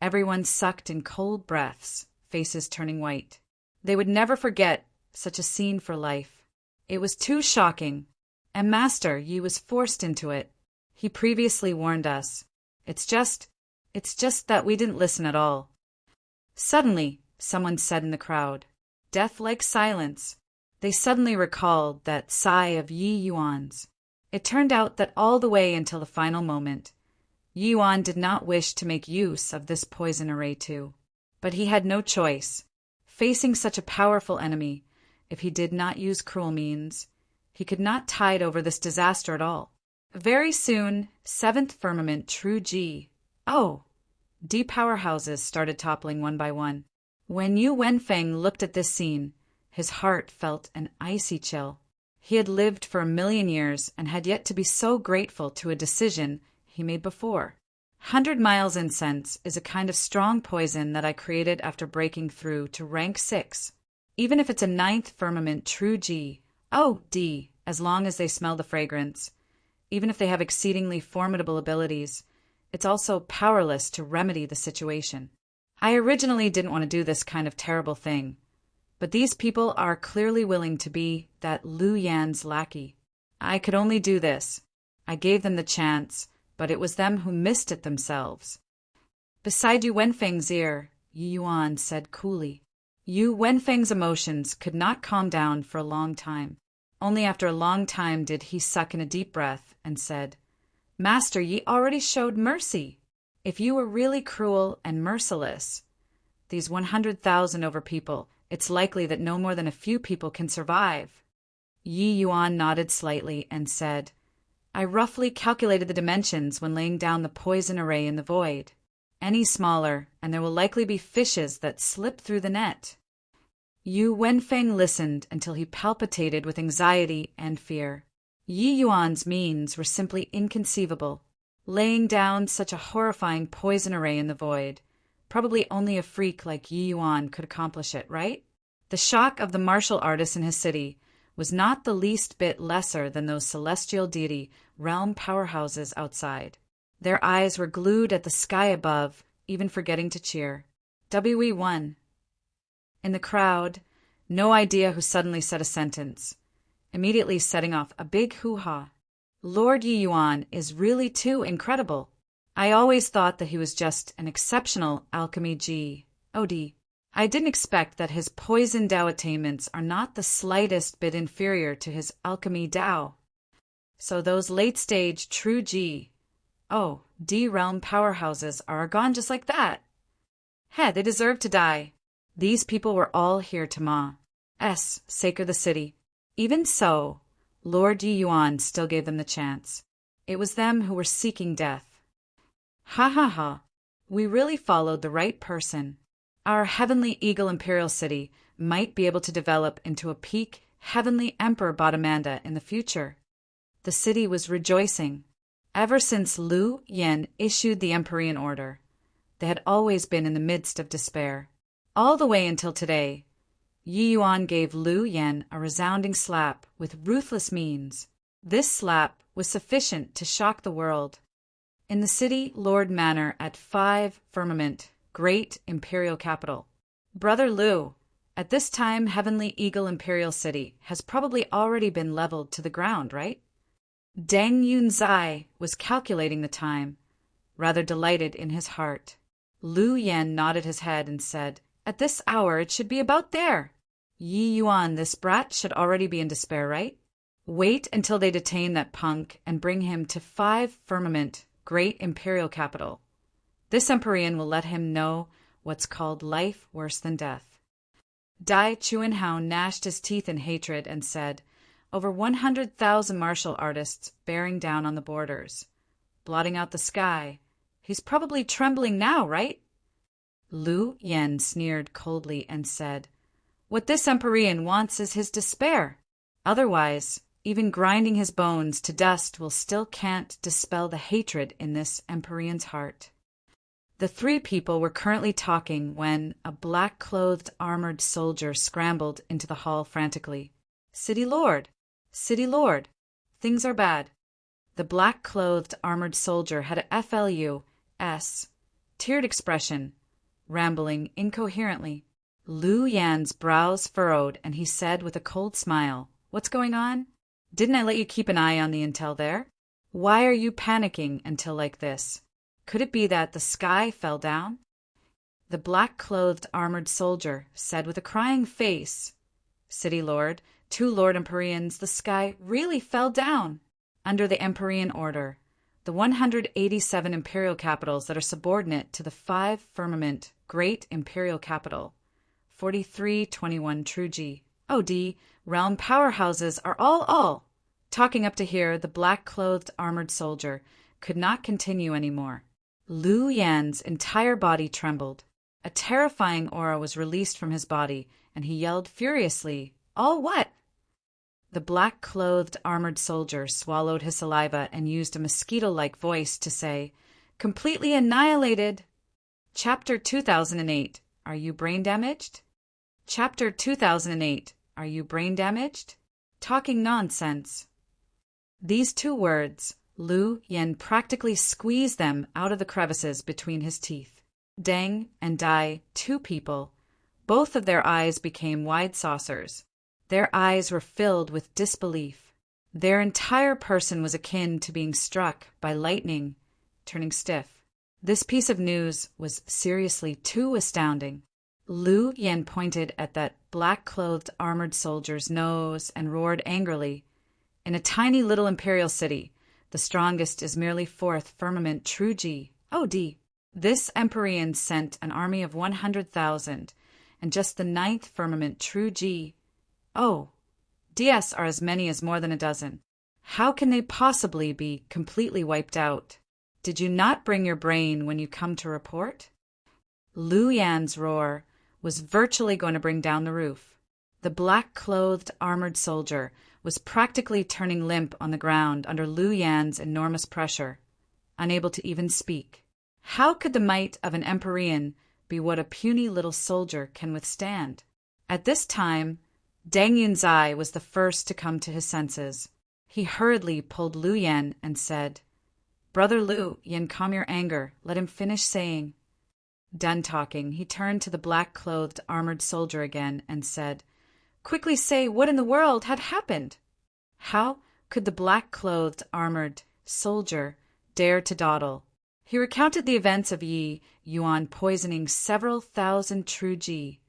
[SPEAKER 1] everyone sucked in cold breaths, faces turning white. They would never forget such a scene for life. It was too shocking, and Master Yi was forced into it. He previously warned us. It's just that we didn't listen at all. Suddenly, someone said in the crowd, death-like silence. They suddenly recalled that sigh of Yi Yuan's. It turned out that all the way until the final moment, Yi Yuan did not wish to make use of this poison array too. But he had no choice. Facing such a powerful enemy, if he did not use cruel means, he could not tide over this disaster at all. Very soon, 7th firmament true Ji, D powerhouses started toppling one by one. When Yu Wenfeng looked at this scene, His heart felt an icy chill. He had lived for 1,000,000 years and had yet to be so grateful to a decision he made before. 100 miles incense is a kind of strong poison that I created after breaking through to rank 6. Even if it's a 9th firmament true G, oh D, as long as they smell the fragrance. Even if they have exceedingly formidable abilities, it's also powerless to remedy the situation. I originally didn't want to do this kind of terrible thing, but these people are clearly willing to be that Lu Yan's lackey. I could only do this. I gave them the chance, but it was them who missed it themselves. Beside Yu Wenfeng's ear, Yi Yuan said coolly. Yu Wenfeng's emotions could not calm down for a long time. Only after a long time did he suck in a deep breath and said, Master, ye already showed mercy. If you were really cruel and merciless, these 100,000 over people, it's likely that no more than a few people can survive. Yi Yuan nodded slightly and said, I roughly calculated the dimensions when laying down the poison array in the void. Any smaller, and there will likely be fishes that slip through the net. Yu Wenfeng listened until he palpitated with anxiety and fear. Yi Yuan's means were simply inconceivable. Laying down such a horrifying poison array in the void. Probably only a freak like Yi Yuan could accomplish it, right? The shock of the martial artists in his city was not the least bit lesser than those celestial deity realm powerhouses outside. Their eyes were glued at the sky above, even forgetting to cheer. WE1. In the crowd, no idea who suddenly said a sentence, immediately setting off a big hoo-ha. Lord Yi Yuan is really too incredible. I always thought that he was just an exceptional alchemy G. OD. I didn't expect that his poison Dao attainments are not the slightest bit inferior to his alchemy Dao. So those late-stage true G, D realm powerhouses are gone just like that. They deserve to die. These people were all here to Ma's sacred the city. Even so, Lord Yi Yuan still gave them the chance. It was them who were seeking death. Ha ha ha. We really followed the right person. Our heavenly eagle imperial city might be able to develop into a peak heavenly emperor Bodamanda in the future. The city was rejoicing. Ever since Lu Yan issued the Empyrean order, they had always been in the midst of despair. All the way until today, Yi Yuan gave Lu Yan a resounding slap with ruthless means. This slap was sufficient to shock the world. In the city Lord Manor at 5 Firmament, Great Imperial Capital. Brother Lu, at this time Heavenly Eagle Imperial City has probably already been leveled to the ground, right? Deng Yunzai was calculating the time, rather delighted in his heart. Lu Yan nodded his head and said, At this hour it should be about there. Yi Yuan, this brat should already be in despair, right? Wait until they detain that punk and bring him to 5 Firmament, Great Imperial Capital. This Empyrean will let him know what's called life worse than death. Dai Chuanhao gnashed his teeth in hatred and said, Over 100,000 martial artists bearing down on the borders, blotting out the sky. He's probably trembling now, right? Lu Yan sneered coldly and said, What this Empyrean wants is his despair. Otherwise, even grinding his bones to dust will still can't dispel the hatred in this Empyrean's heart. The 3 people were currently talking when a black-clothed armored soldier scrambled into the hall frantically. City Lord! City Lord! Things are bad. The black-clothed armored soldier had a FLUS, tiered expression, rambling incoherently. Lu Yan's brows furrowed and he said with a cold smile, What's going on? Didn't I let you keep an eye on the intel there? Why are you panicking until like this? Could it be that the sky fell down? The black-clothed armored soldier said with a crying face, City Lord, 2 Lord Empyreans, the sky really fell down. Under the Empyrean order, the 187 imperial capitals that are subordinate to the 5 Firmament, Great Imperial Capital, 4321 True G, OD, realm powerhouses are all. Talking up to here, the black-clothed armored soldier could not continue anymore. Lu Yan's entire body trembled. A terrifying aura was released from his body, and he yelled furiously, "All what?" The black-clothed armored soldier swallowed his saliva and used a mosquito-like voice to say, "Completely annihilated." Chapter 2008. Are you brain damaged? Chapter 2008. Are you brain damaged? Talking nonsense. These two words, Lu Yen practically squeezed them out of the crevices between his teeth. Deng and Dai, two people, both of their eyes became wide saucers. Their eyes were filled with disbelief. Their entire person was akin to being struck by lightning, turning stiff. This piece of news was seriously too astounding. Lu Yen pointed at that black-clothed armored soldier's nose and roared angrily. In a tiny little imperial city, the strongest is merely fourth firmament true G. Oh, D. This Empyrean sent an army of 100,000, and just the ninth firmament true G. Oh, DS are as many as more than a dozen. How can they possibly be completely wiped out? Did you not bring your brain when you come to report? Lu Yan's roar was virtually going to bring down the roof. The black-clothed armored soldier was practically turning limp on the ground under Lu Yan's enormous pressure, unable to even speak. How could the might of an Empyrean be what a puny little soldier can withstand? At this time, Deng Yunzai was the first to come to his senses. He hurriedly pulled Lu Yan and said, "Brother Lu Yan, calm your anger. Let him finish saying." Done talking, he turned to the black-clothed armored soldier again and said, "Quickly say what in the world had happened." How could the black-clothed armored soldier dare to dawdle? He recounted the events of Yi Yuan poisoning several thousand true G.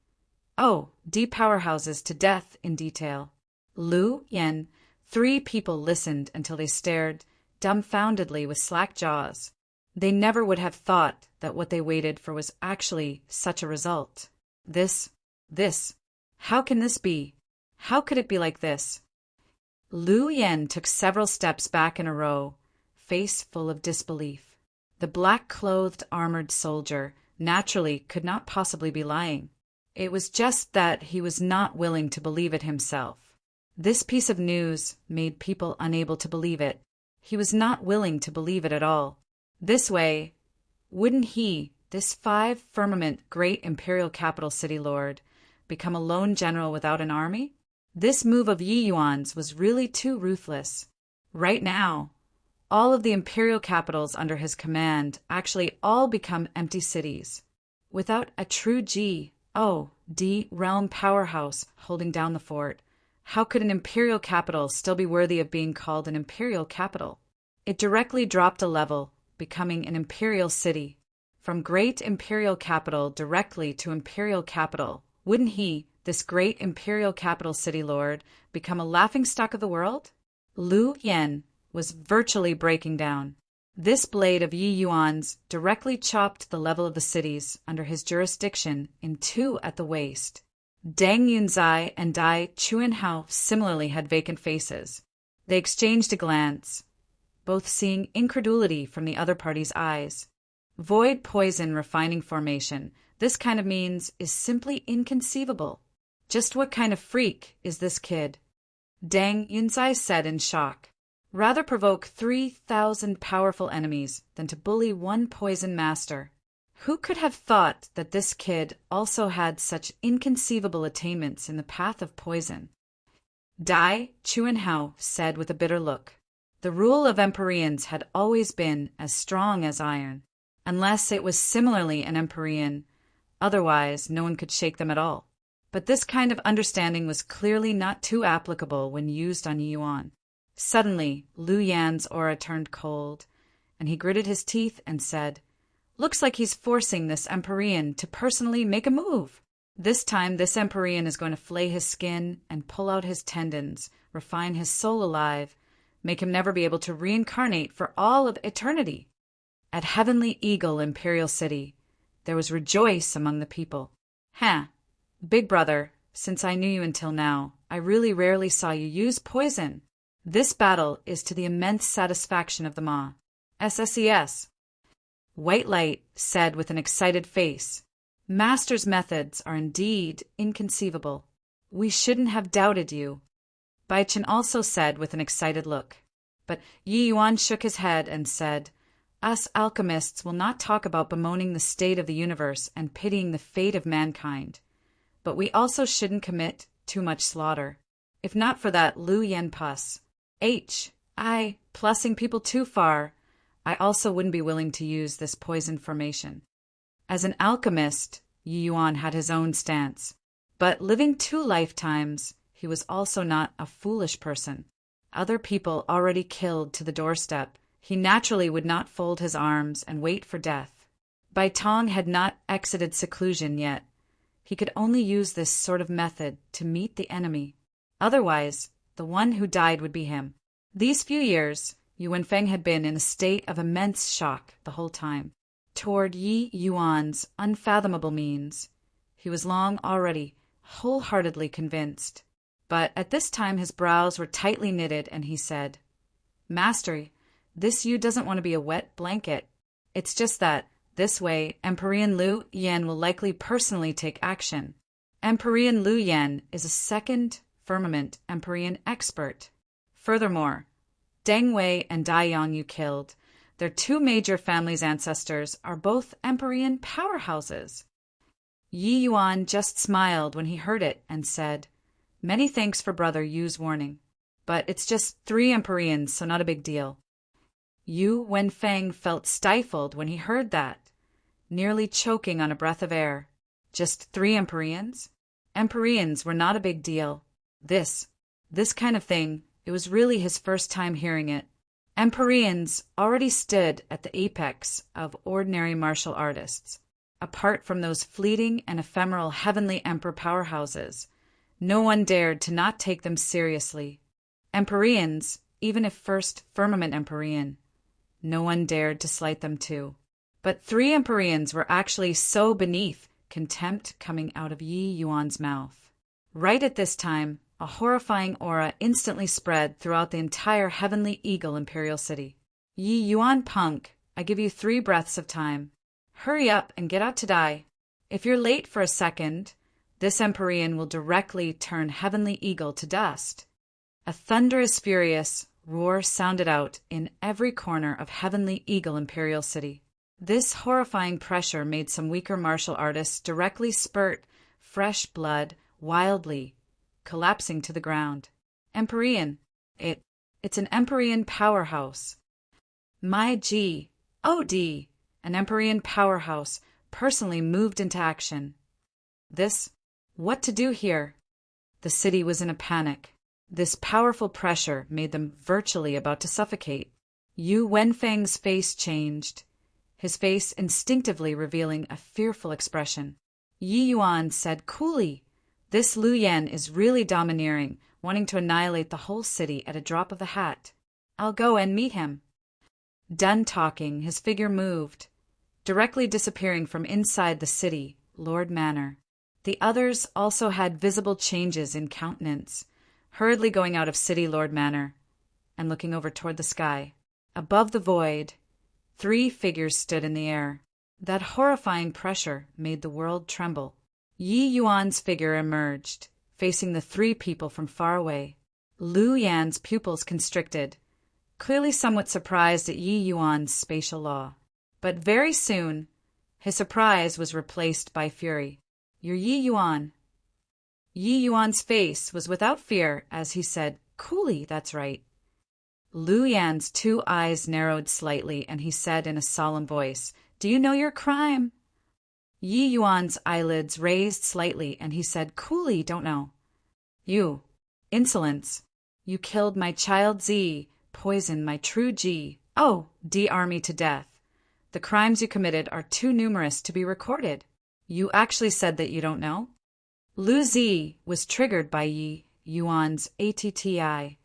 [SPEAKER 1] Oh, D powerhouses to death in detail. Lu Yen, three people listened until they stared dumbfoundedly with slack jaws. They never would have thought that what they waited for was actually such a result. This, how can this be? How could it be like this? Lu Yen took several steps back in a row, face full of disbelief. The black-clothed armored soldier naturally could not possibly be lying. It was just that he was not willing to believe it himself. This piece of news made people unable to believe it. He was not willing to believe it at all. This way, wouldn't he, this five-firmament great imperial capital city lord, become a lone general without an army? This move of Yi Yuan's was really too ruthless. Right now, all of the imperial capitals under his command actually all become empty cities, without a true G, D realm powerhouse holding down the fort. How could an imperial capital still be worthy of being called an imperial capital? It directly dropped a level, becoming an imperial city. From great imperial capital directly to imperial capital, wouldn't he, this great imperial capital city lord, become a laughingstock of the world? Lu Yen was virtually breaking down. This blade of Yi Yuan's directly chopped the level of the cities under his jurisdiction in two at the waist. Deng Yunzai and Dai Chuanhao similarly had vacant faces. They exchanged a glance, both seeing incredulity from the other party's eyes. Void poison refining formation, this kind of means, is simply inconceivable. Just what kind of freak is this kid? Deng Yunzai said in shock. Rather provoke 3,000 powerful enemies than to bully one poison master. Who could have thought that this kid also had such inconceivable attainments in the path of poison? Dai Chuanhao said with a bitter look. The rule of Empyreans had always been as strong as iron, unless it was similarly an Empyrean. Otherwise, no one could shake them at all. But this kind of understanding was clearly not too applicable when used on Yuan. Suddenly, Lu Yan's aura turned cold, and he gritted his teeth and said, "Looks like he's forcing this Empyrean to personally make a move. This time, this Empyrean is going to flay his skin and pull out his tendons, refine his soul alive, make him never be able to reincarnate for all of eternity." At Heavenly Eagle Imperial City, there was rejoice among the people. Big brother, since I knew you until now, I really rarely saw you use poison. This battle is to the immense satisfaction of them all. SSES. White Light said with an excited face, Master's methods are indeed inconceivable. We shouldn't have doubted you, Bai Chen also said with an excited look. But Yi Yuan shook his head and said, Us alchemists will not talk about bemoaning the state of the universe and pitying the fate of mankind. But we also shouldn't commit too much slaughter. If not for that Lu Yen pus, plussing people too far, I also wouldn't be willing to use this poison formation. As an alchemist, Yi Yuan had his own stance. But living 2 lifetimes, he was also not a foolish person. Other people already killed to the doorstep, he naturally would not fold his arms and wait for death. Bai Tong had not exited seclusion yet. He could only use this sort of method to meet the enemy. Otherwise, the one who died would be him. These few years, Yu Wenfeng had been in a state of immense shock the whole time. Toward Yi Yuan's unfathomable means, he was long already wholeheartedly convinced. But at this time his brows were tightly knitted and he said, Master, this Yu doesn't want to be a wet blanket. It's just that, this way, Emperor Lu Yan will likely personally take action. Emperor Lu Yan is a second firmament Emperor expert. Furthermore, Deng Wei and Dai Yang you killed, their 2 major families' ancestors are both Emperor powerhouses. Yi Yuan just smiled when he heard it and said, Many thanks for Brother Yu's warning, but it's just 3 Emperors, so not a big deal. Yu Wenfeng felt stifled when he heard that, nearly choking on a breath of air. Just 3 Emperors? Emperors were not a big deal. This kind of thing, it was really his first time hearing it. Emperors already stood at the apex of ordinary martial artists. Apart from those fleeting and ephemeral heavenly emperor powerhouses, no one dared to not take them seriously. Emperors, even if first firmament Emperor, no one dared to slight them too. But 3 Emperors were actually so beneath contempt coming out of Yi Yuan's mouth. Right at this time, a horrifying aura instantly spread throughout the entire Heavenly Eagle Imperial City. Yi Yuan punk, I give you 3 breaths of time. Hurry up and get out to die. If you're late for a second, this Emperor will directly turn Heavenly Eagle to dust. A thunderous, furious roar sounded out in every corner of Heavenly Eagle Imperial City. This horrifying pressure made some weaker martial artists directly spurt fresh blood wildly, collapsing to the ground. Emperor, it's an Emperor powerhouse. My G.O.D. An Emperor powerhouse personally moved into action. What to do here? The city was in a panic. This powerful pressure made them virtually about to suffocate. Yu Wenfeng's face changed, his face instinctively revealing a fearful expression. Yi Yuan said coolly, This Lu Yan is really domineering, wanting to annihilate the whole city at a drop of a hat. I'll go and meet him. Done talking, his figure moved, directly disappearing from inside the city, Lord Manor. The others also had visible changes in countenance, hurriedly going out of City Lord Manor and looking over toward the sky. Above the void, 3 figures stood in the air. That horrifying pressure made the world tremble. Yi Yuan's figure emerged, facing the 3 people from far away. Lu Yan's pupils constricted, clearly somewhat surprised at Yi Yuan's spatial law. But very soon, his surprise was replaced by fury. You're Yi Yuan. Yi Yuan's face was without fear as he said, coolly, that's right. Lu Yan's 2 eyes narrowed slightly and he said in a solemn voice, Do you know your crime? Yi Yuan's eyelids raised slightly and he said, coolly, don't know. You, insolence. You killed my child Z, poisoned my true G. Oh, D-arm me to death. The crimes you committed are too numerous to be recorded. You actually said that you don't know? Lu Zi was triggered by Yi Yuan's ATTI,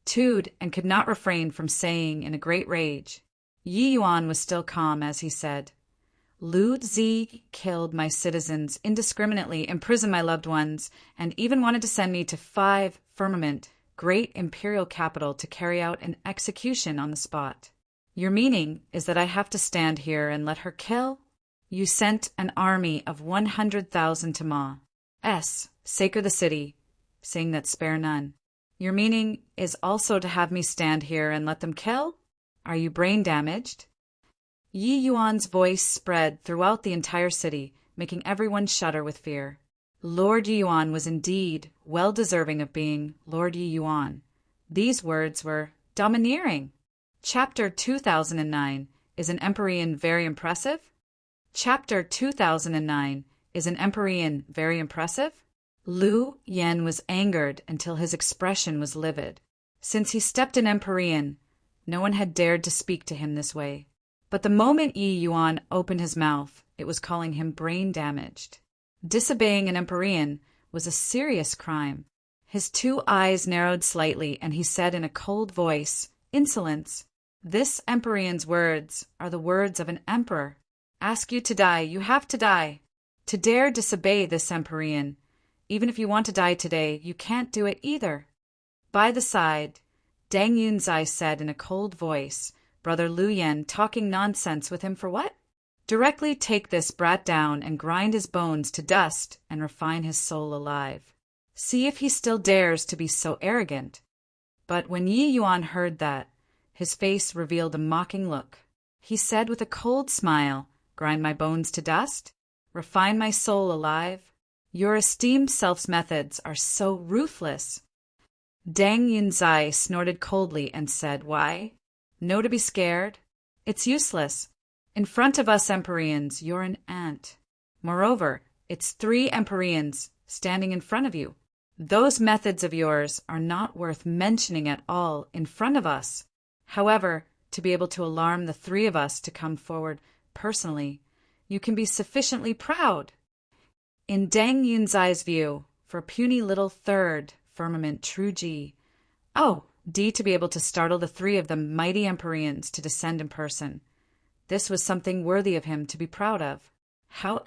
[SPEAKER 1] tooed and could not refrain from saying in a great rage. Yi Yuan was still calm as he said, Lu Zi killed my citizens indiscriminately, imprisoned my loved ones, and even wanted to send me to 5 Firmament, great imperial capital, to carry out an execution on the spot. Your meaning is that I have to stand here and let her kill? You sent an army of 100,000 to Ma's sake of the city, saying that spare none. Your meaning is also to have me stand here and let them kill? Are you brain damaged? Yi Yuan's voice spread throughout the entire city, making everyone shudder with fear. Lord Yi Yuan was indeed well deserving of being Lord Yi Yuan. These words were domineering. Chapter 2009. Is an Empyrean very impressive? Chapter 2009. Is an Empyrean very impressive? Lu Yan was angered until his expression was livid. Since he stepped in Empyrean, no one had dared to speak to him this way. But the moment Yi Yuan opened his mouth, it was calling him brain-damaged. Disobeying an Empyrean was a serious crime. His 2 eyes narrowed slightly, and he said in a cold voice, "Insolence. This Empyrean's words are the words of an emperor. Ask you to die, you have to die. To dare disobey this Empyrean, even if you want to die today, you can't do it either." By the side, Dang Yunzai said in a cold voice, "Brother Lu Yan talking nonsense with him for what? Directly take this brat down and grind his bones to dust and refine his soul alive. See if he still dares to be so arrogant." But when Yi Yuan heard that, his face revealed a mocking look. He said with a cold smile, "Grind my bones to dust? Refine my soul alive? Your esteemed self's methods are so ruthless." Dang Yunzai snorted coldly and said, "Why? No to be scared? It's useless. In front of us Empyreans, you're an ant. Moreover, it's 3 Empyreans standing in front of you. Those methods of yours are not worth mentioning at all in front of us. However, to be able to alarm the 3 of us to come forward personally, you can be sufficiently proud." In Dang Yunzai's view, for a puny little 3rd firmament true G, D to be able to startle the 3 of the mighty Empyreans to descend in person. This was something worthy of him to be proud of. How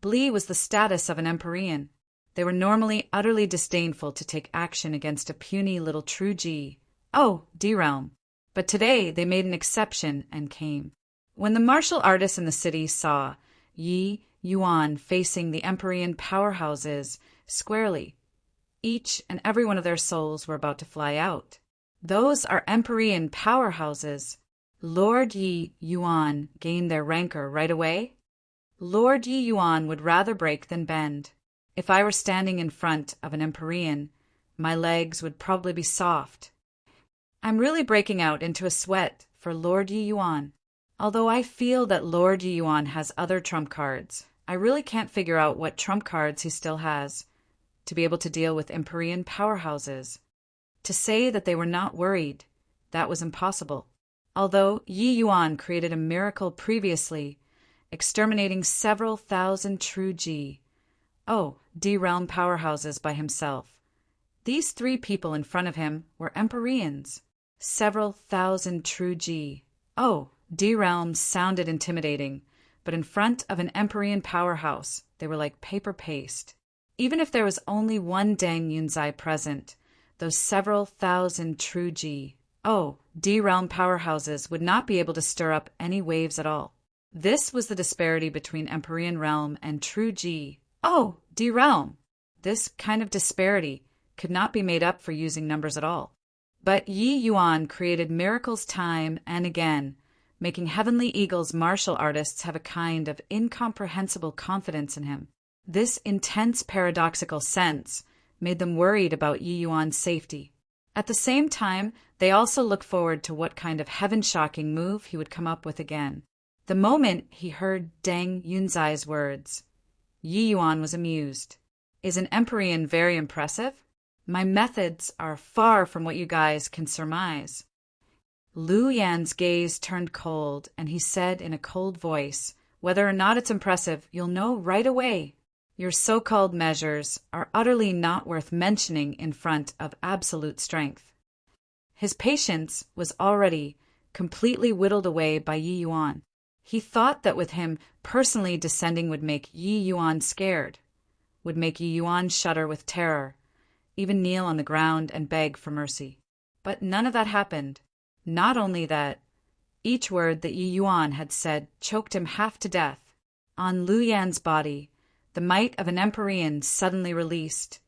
[SPEAKER 1] Blee was the status of an Empyrean. They were normally utterly disdainful to take action against a puny little true G, D-Realm. But today they made an exception and came. When the martial artists in the city saw Yi Yuan facing the Empyrean powerhouses squarely, each and every one of their souls were about to fly out. Those are Empyrean powerhouses. Lord Yi Yuan gained their rancor right away? Lord Yi Yuan would rather break than bend. If I were standing in front of an Empyrean, my legs would probably be soft. I'm really breaking out into a sweat for Lord Yi Yuan. Although I feel that Lord Yi Yuan has other trump cards, I really can't figure out what trump cards he still has to be able to deal with Empyrean powerhouses. To say that they were not worried, that was impossible. Although Yi Yuan created a miracle previously, exterminating several thousand true D-Realm powerhouses by himself, these 3 people in front of him were Empyreans. Several thousand true D-Realms sounded intimidating, but in front of an Empyrean powerhouse, they were like paper paste. Even if there was only one Dang Yunzai present, those several thousand true D-Realm powerhouses would not be able to stir up any waves at all. This was the disparity between Empyrean realm and true D-Realm. This kind of disparity could not be made up for using numbers at all. But Yi Yuan created miracles time and again, making Heavenly Eagle's martial artists have a kind of incomprehensible confidence in him. This intense paradoxical sense made them worried about Yi Yuan's safety. At the same time, they also looked forward to what kind of heaven-shocking move he would come up with again. The moment he heard Dang Yunzai's words, Yi Yuan was amused. "Is an Empyrean very impressive? My methods are far from what you guys can surmise." Lu Yan's gaze turned cold, and he said in a cold voice, "Whether or not it's impressive, you'll know right away. Your so-called measures are utterly not worth mentioning in front of absolute strength." His patience was already completely whittled away by Yi Yuan. He thought that with him personally descending would make Yi Yuan scared, would make Yi Yuan shudder with terror, even kneel on the ground and beg for mercy. But none of that happened. Not only that, Each word that Yi Yuan had said choked him half to death. On Lu Yan's body, the might of an Empyrean suddenly released,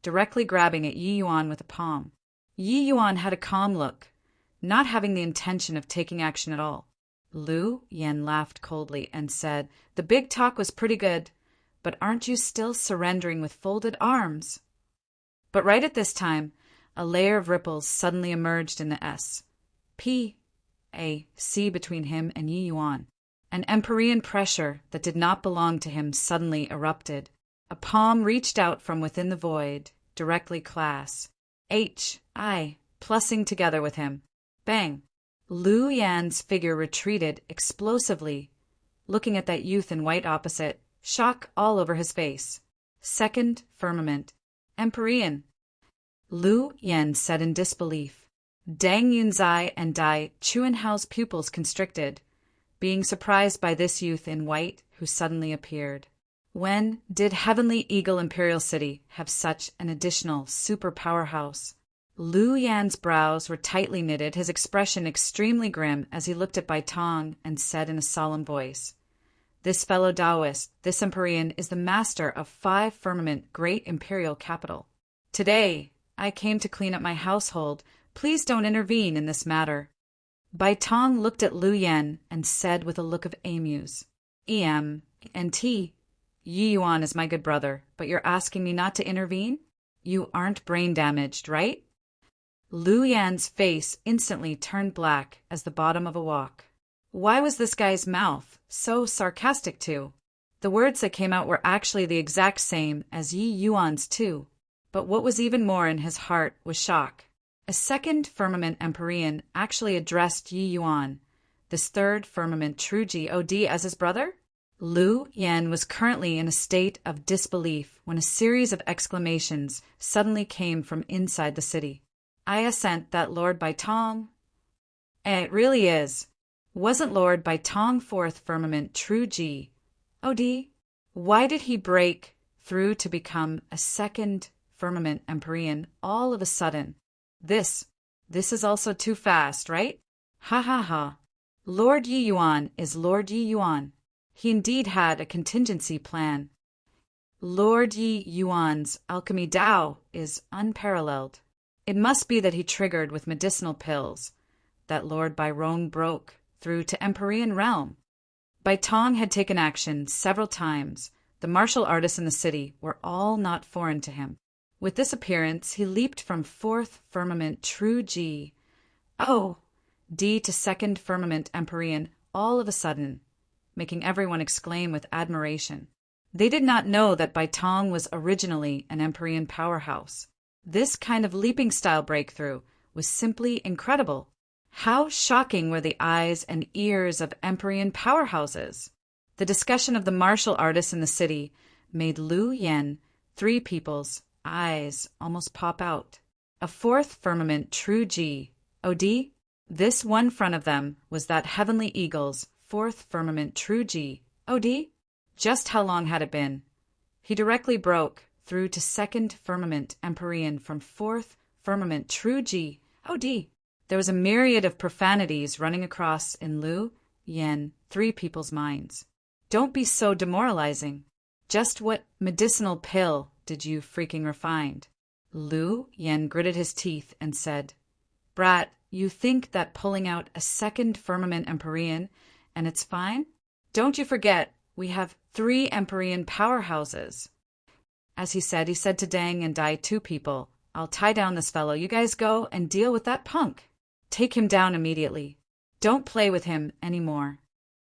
[SPEAKER 1] directly grabbing at Yi Yuan with a palm. Yi Yuan had a calm look, not having the intention of taking action at all. Lu Yan laughed coldly and said, "The big talk was pretty good, but aren't you still surrendering with folded arms?" But right at this time, a layer of ripples suddenly emerged in the S.P.A.C. between him and Yi Yuan. An Empyrean pressure that did not belong to him suddenly erupted. A palm reached out from within the void, directly class H.I. plussing together with him. Bang! Lu Yan's figure retreated explosively, looking at that youth in white opposite, shock all over his face. Second firmament. Empyrean. Lu Yan said in disbelief. Dang Yunzai and Dai Chuanhao's pupils constricted, being surprised by this youth in white who suddenly appeared. When did Heavenly Eagle Imperial City have such an additional super powerhouse? Lu Yan's brows were tightly knitted, his expression extremely grim as he looked at Bai Tong and said in a solemn voice, "This fellow Taoist, this Empyrean, is the master of 5 firmament great imperial capital. Today, I came to clean up my household. Please don't intervene in this matter." Bai Tong looked at Lu Yan and said with a look of amuse, "EM&T, Yi Yuan is my good brother, but you're asking me not to intervene? You aren't brain damaged, right?" Lu Yan's face instantly turned black as the bottom of a wok. Why was this guy's mouth so sarcastic too? The words that came out were actually the exact same as Yi Yuan's too. But what was even more in his heart was shock. A second firmament Empyrean actually addressed Yi Yuan, this third firmament true God, as his brother? Lu Yan was currently in a state of disbelief when a series of exclamations suddenly came from inside the city. "I assent that Lord Bai Tong." It really is. Wasn't Lord Bai Tong fourth firmament true God? Why did he break through to become a second firmament Empyrean all of a sudden? This is also too fast, right? Ha ha ha. Lord Yi Yuan is Lord Yi Yuan. He indeed had a contingency plan. Lord Yi Yuan's alchemy Dao is unparalleled. It must be that he triggered with medicinal pills, that Lord Bai Rong broke through to Empyrean realm. Bai Tong had taken action several times. The martial artists in the city were all not foreign to him. With this appearance, he leaped from fourth firmament true D to second firmament Empyrean all of a sudden, making everyone exclaim with admiration. They did not know that Bai Tong was originally an Empyrean powerhouse. This kind of leaping style breakthrough was simply incredible. How shocking were the eyes and ears of Empyrean powerhouses! The discussion of the martial artists in the city made Lu Yan, 3 people's eyes almost pop out. A fourth firmament true God? This one front of them was that Heavenly Eagle's fourth firmament true God? Just how long had it been? He directly broke through to second firmament Empyrean from fourth firmament true God. There was a myriad of profanities running across in Lu Yan, 3 people's minds. Don't be so demoralizing. Just what medicinal pill did you freaking refine? Lu Yan gritted his teeth and said, "Brat, you think that pulling out a second firmament Empyrean and it's fine? Don't you forget, we have 3 Empyrean powerhouses." As he said to Dang and Dai 2 people, "I'll tie down this fellow. You guys go and deal with that punk. Take him down immediately. Don't play with him anymore."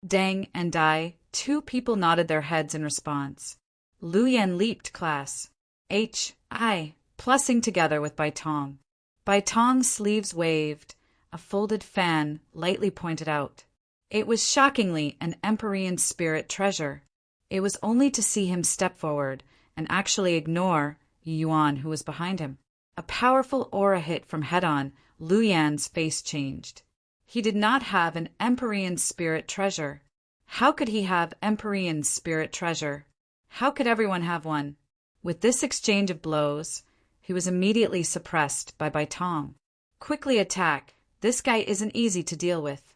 [SPEAKER 1] Dang and Dai 2 people nodded their heads in response. Lu Yan leaped class H.I. plussing together with Bai Tong. Bai Tong's sleeves waved, a folded fan lightly pointed out. It was shockingly an Empyrean spirit treasure. It was only to see him step forward and actually ignore Yi Yuan, who was behind him. A powerful aura hit from head-on. Lu Yan's face changed. He did not have an Empyrean spirit treasure. How could he have Empyrean spirit treasure? How could everyone have one? With this exchange of blows, he was immediately suppressed by Bai Tong. "Quickly attack. This guy isn't easy to deal with."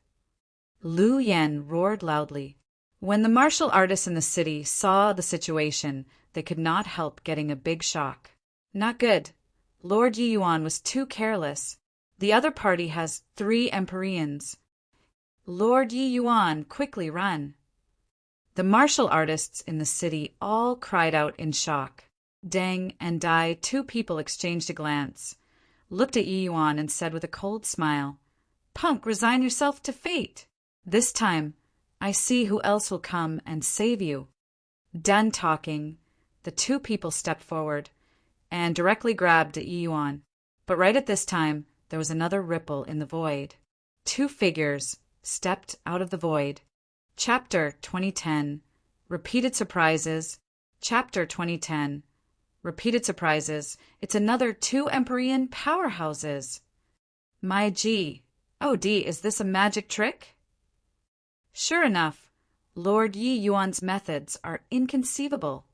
[SPEAKER 1] Lu Yan roared loudly. When the martial artists in the city saw the situation, they could not help getting a big shock. Not good. Lord Yi Yuan was too careless. The other party has 3 Empyreans. Lord Yi Yuan, quickly run. The martial artists in the city all cried out in shock. Deng and Dai, 2 people, exchanged a glance, looked at Yi Yuan and said with a cold smile, "Punk, resign yourself to fate. This time, I see who else will come and save you." Done talking, the 2 people stepped forward and directly grabbed at Yi Yuan. But right at this time, there was another ripple in the void. 2 figures stepped out of the void. Chapter 2010. Repeated Surprises. Chapter 2010. Repeated Surprises. It's another 2 Empyrean powerhouses. My G. Oh, D, is this a magic trick? Sure enough, Lord Yi Yuan's methods are inconceivable.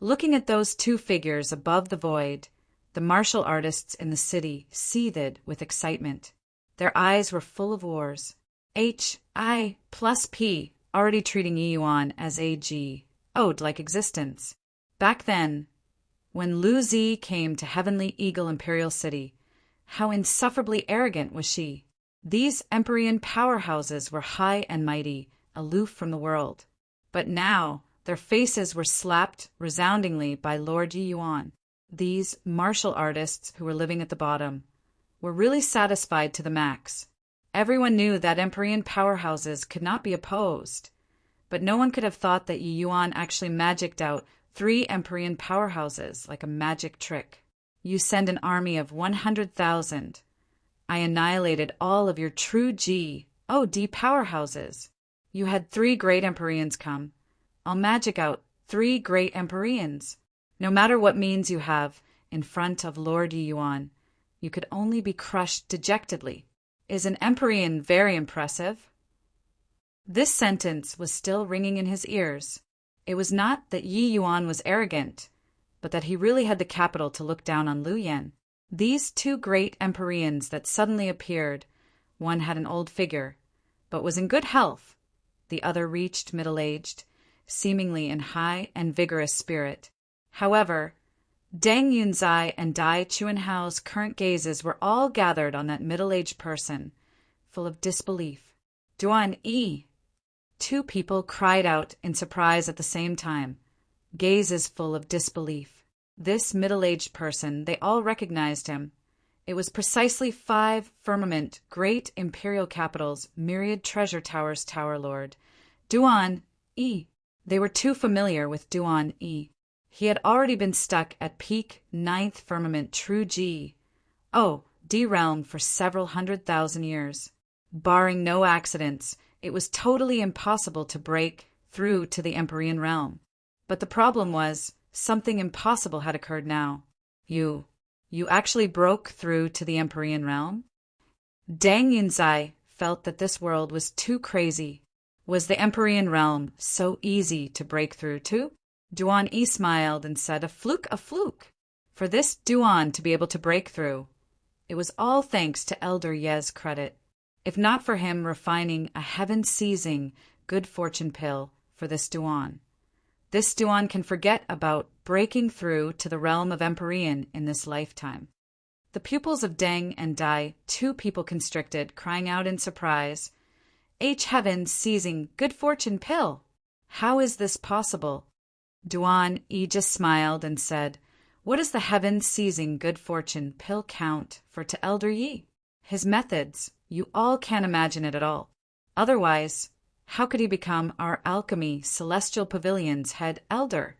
[SPEAKER 1] Looking at those 2 figures above the void, the martial artists in the city seethed with excitement. Their eyes were full of wars. H-I plus P, already treating Yi Yuan as A-G, owed like existence. Back then, when Lu Zi came to Heavenly Eagle Imperial City, how insufferably arrogant was she. These Empyrean powerhouses were high and mighty, aloof from the world. But now, their faces were slapped resoundingly by Lord Yi Yuan. These martial artists who were living at the bottom were really satisfied to the max. Everyone knew that Empyrean powerhouses could not be opposed, but no one could have thought that Yi Yuan actually magicked out 3 Empyrean powerhouses like a magic trick. You send an army of 100,000. I annihilated all of your true G, O, D powerhouses. You had 3 great Empyreans come. I'll magic out 3 great Empyreans. No matter what means you have in front of Lord Yi Yuan, you could only be crushed dejectedly. Is an Empyrean very impressive? This sentence was still ringing in his ears. It was not that Yi Yuan was arrogant, but that he really had the capital to look down on Lu Yan. These 2 great Empyreans that suddenly appeared, one had an old figure, but was in good health. The other reached middle-aged, seemingly in high and vigorous spirit. However, Deng Yunzai and Dai Chuanhao's current gazes were all gathered on that middle-aged person, full of disbelief. Duan Yi! 2 people cried out in surprise at the same time, gazes full of disbelief. This middle-aged person, they all recognized him. It was precisely 5 firmament, great imperial capitals, myriad treasure towers, Tower Lord. Duan Yi. They were too familiar with Duan Yi. He had already been stuck at peak 9th firmament true G, O, D realm for several 100,000 years. Barring no accidents, it was totally impossible to break through to the Empyrean realm. But the problem was, something impossible had occurred now. You actually broke through to the Empyrean realm? Deng Yunzai felt that this world was too crazy. Was the Empyrean realm so easy to break through to? Duan Yi smiled and said, a fluke. For this Duan to be able to break through, it was all thanks to Elder Ye's credit. If not for him refining a heaven-seizing good fortune pill for this Duan can forget about breaking through to the realm of Empyrean in this lifetime. The pupils of Deng and Dai, 2 people constricted, crying out in surprise, H heaven-seizing good fortune pill! How is this possible? Duan Yi just smiled and said, what does the heaven-seizing good fortune pill count for to Elder Yi? His methods, you all can't imagine it at all. Otherwise, how could he become our alchemy celestial pavilion's head elder?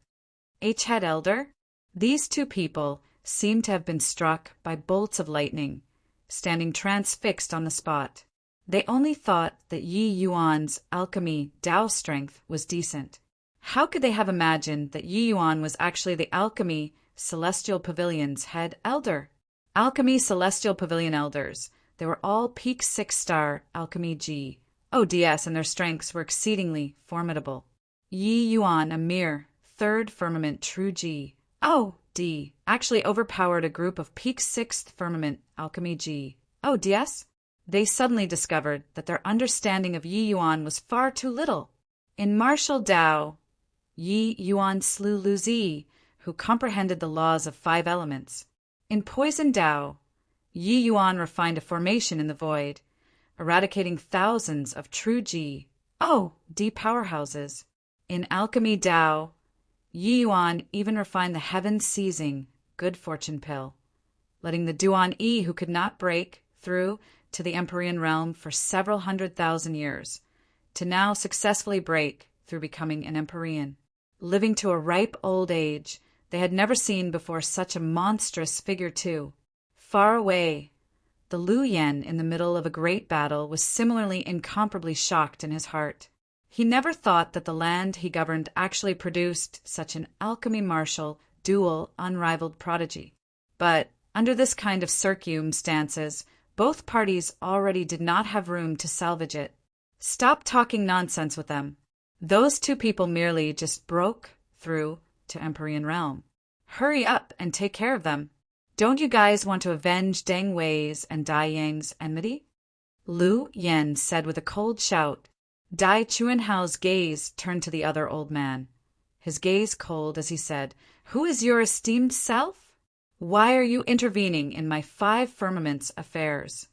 [SPEAKER 1] Head elder? These 2 people seemed to have been struck by bolts of lightning, standing transfixed on the spot. They only thought that Yi Yuan's alchemy Tao strength was decent. How could they have imagined that Yi Yuan was actually the Alchemy Celestial Pavilion's head elder? Alchemy Celestial Pavilion elders. They were all peak 6-star Alchemy G, ODS, and their strengths were exceedingly formidable. Yi Yuan, a mere 3rd firmament true G, D, actually overpowered a group of peak 6th firmament Alchemy G, DS. They suddenly discovered that their understanding of Yi Yuan was far too little. In martial Tao, Yi Yuan slew Lu Zi, who comprehended the laws of 5 elements. In poison Tao, Yi Yuan refined a formation in the void, eradicating thousands of true Ji, D powerhouses. In alchemy Tao, Yi Yuan even refined the heaven-seizing good fortune pill, letting the Duan Yi who could not break through to the Empyrean realm for several 100,000 years, to now successfully break through becoming an Empyrean. Living to a ripe old age, they had never seen before such a monstrous figure too. Far away, the Lu Yen in the middle of a great battle was similarly incomparably shocked in his heart. He never thought that the land he governed actually produced such an alchemy martial, dual, unrivaled prodigy. But under this kind of circumstances, both parties already did not have room to salvage it. Stop talking nonsense with them. Those 2 people merely just broke through to Empyrean realm. Hurry up and take care of them. Don't you guys want to avenge Deng Wei's and Dai Yang's enmity? Lu Yen said with a cold shout. Dai Chuanhao's gaze turned to the other old man, his gaze cold as he said, "Who is your esteemed self? Why are you intervening in my 5 firmaments' affairs?"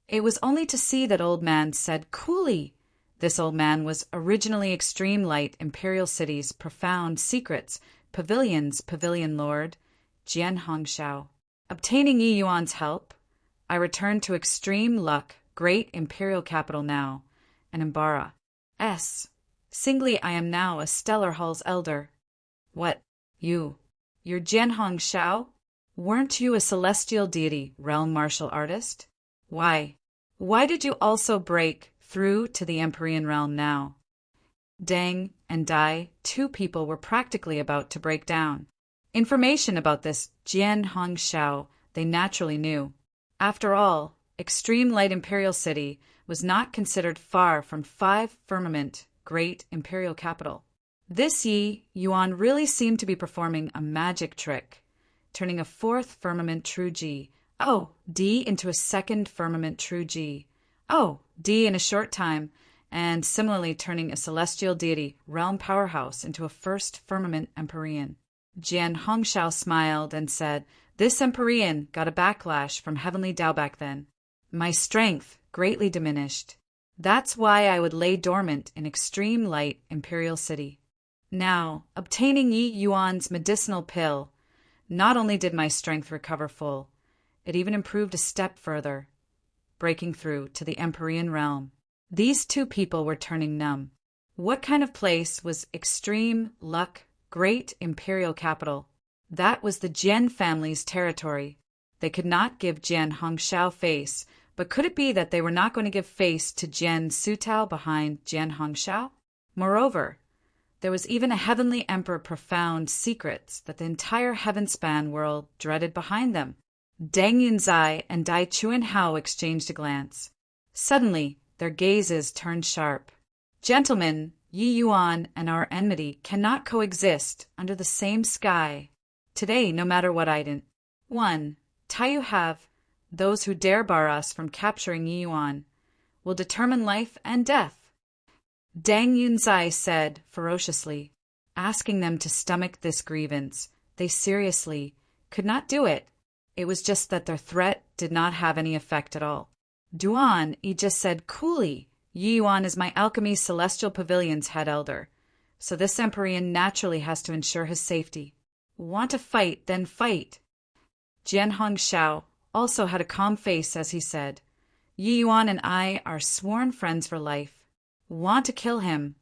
[SPEAKER 1] It was only to see that old man said coolly. This old man was originally Extreme Light Imperial City's profound secrets, pavilion lord, Jian Hongshao. Obtaining Yi Yuan's help, I returned to Extreme Luck, great imperial capital now, and Imbara. Singly I am now a Stellar Hall's elder. What, you're Jian Hongshao? Weren't you a celestial deity, realm martial artist? Why did you also break through to the Empyrean realm now? Deng and Dai, 2 people were practically about to break down. Information about this Jian Hongshao they naturally knew. After all, Extreme Light Imperial City was not considered far from 5 firmament great imperial capital. This Yi Yuan really seemed to be performing a magic trick, turning a 4th firmament true Ji, D into a 2nd firmament true Ji, D in a short time, and similarly turning a celestial deity realm powerhouse into a 1st firmament Empyrean. Jian Hongshao smiled and said, "This Empyrean got a backlash from heavenly Tao back then. My strength greatly diminished. That's why I would lay dormant in Extreme Light Imperial City. Now, obtaining Yi Yuan's medicinal pill, not only did my strength recover full, it even improved a step further, breaking through to the Empyrean realm." These 2 people were turning numb. What kind of place was Extreme Luck, great imperial capital? That was the Jian family's territory. They could not give Jian Hongshao face, but could it be that they were not going to give face to Jian Sutao behind Jian Hongshao? Moreover, there was even a heavenly emperor profound secrets that the entire heaven-span world dreaded behind them. Deng Yunzai and Dai Chuanhao exchanged a glance. Suddenly, their gazes turned sharp. "Gentlemen, Yi Yuan and our enmity cannot coexist under the same sky. Today, no matter what I didn't. 1. Taiyu have, those who dare bar us from capturing Yi Yuan, will determine life and death." Deng Yunzai said ferociously, asking them to stomach this grievance. They seriously could not do it. It was just that their threat did not have any effect at all. Duan Yi just said coolly, "Yi Yuan is my alchemy celestial pavilion's head elder, so this Empyrean naturally has to ensure his safety. Want to fight, then fight." Jian Hongshao also had a calm face as he said, "Yi Yuan and I are sworn friends for life. Want to kill him?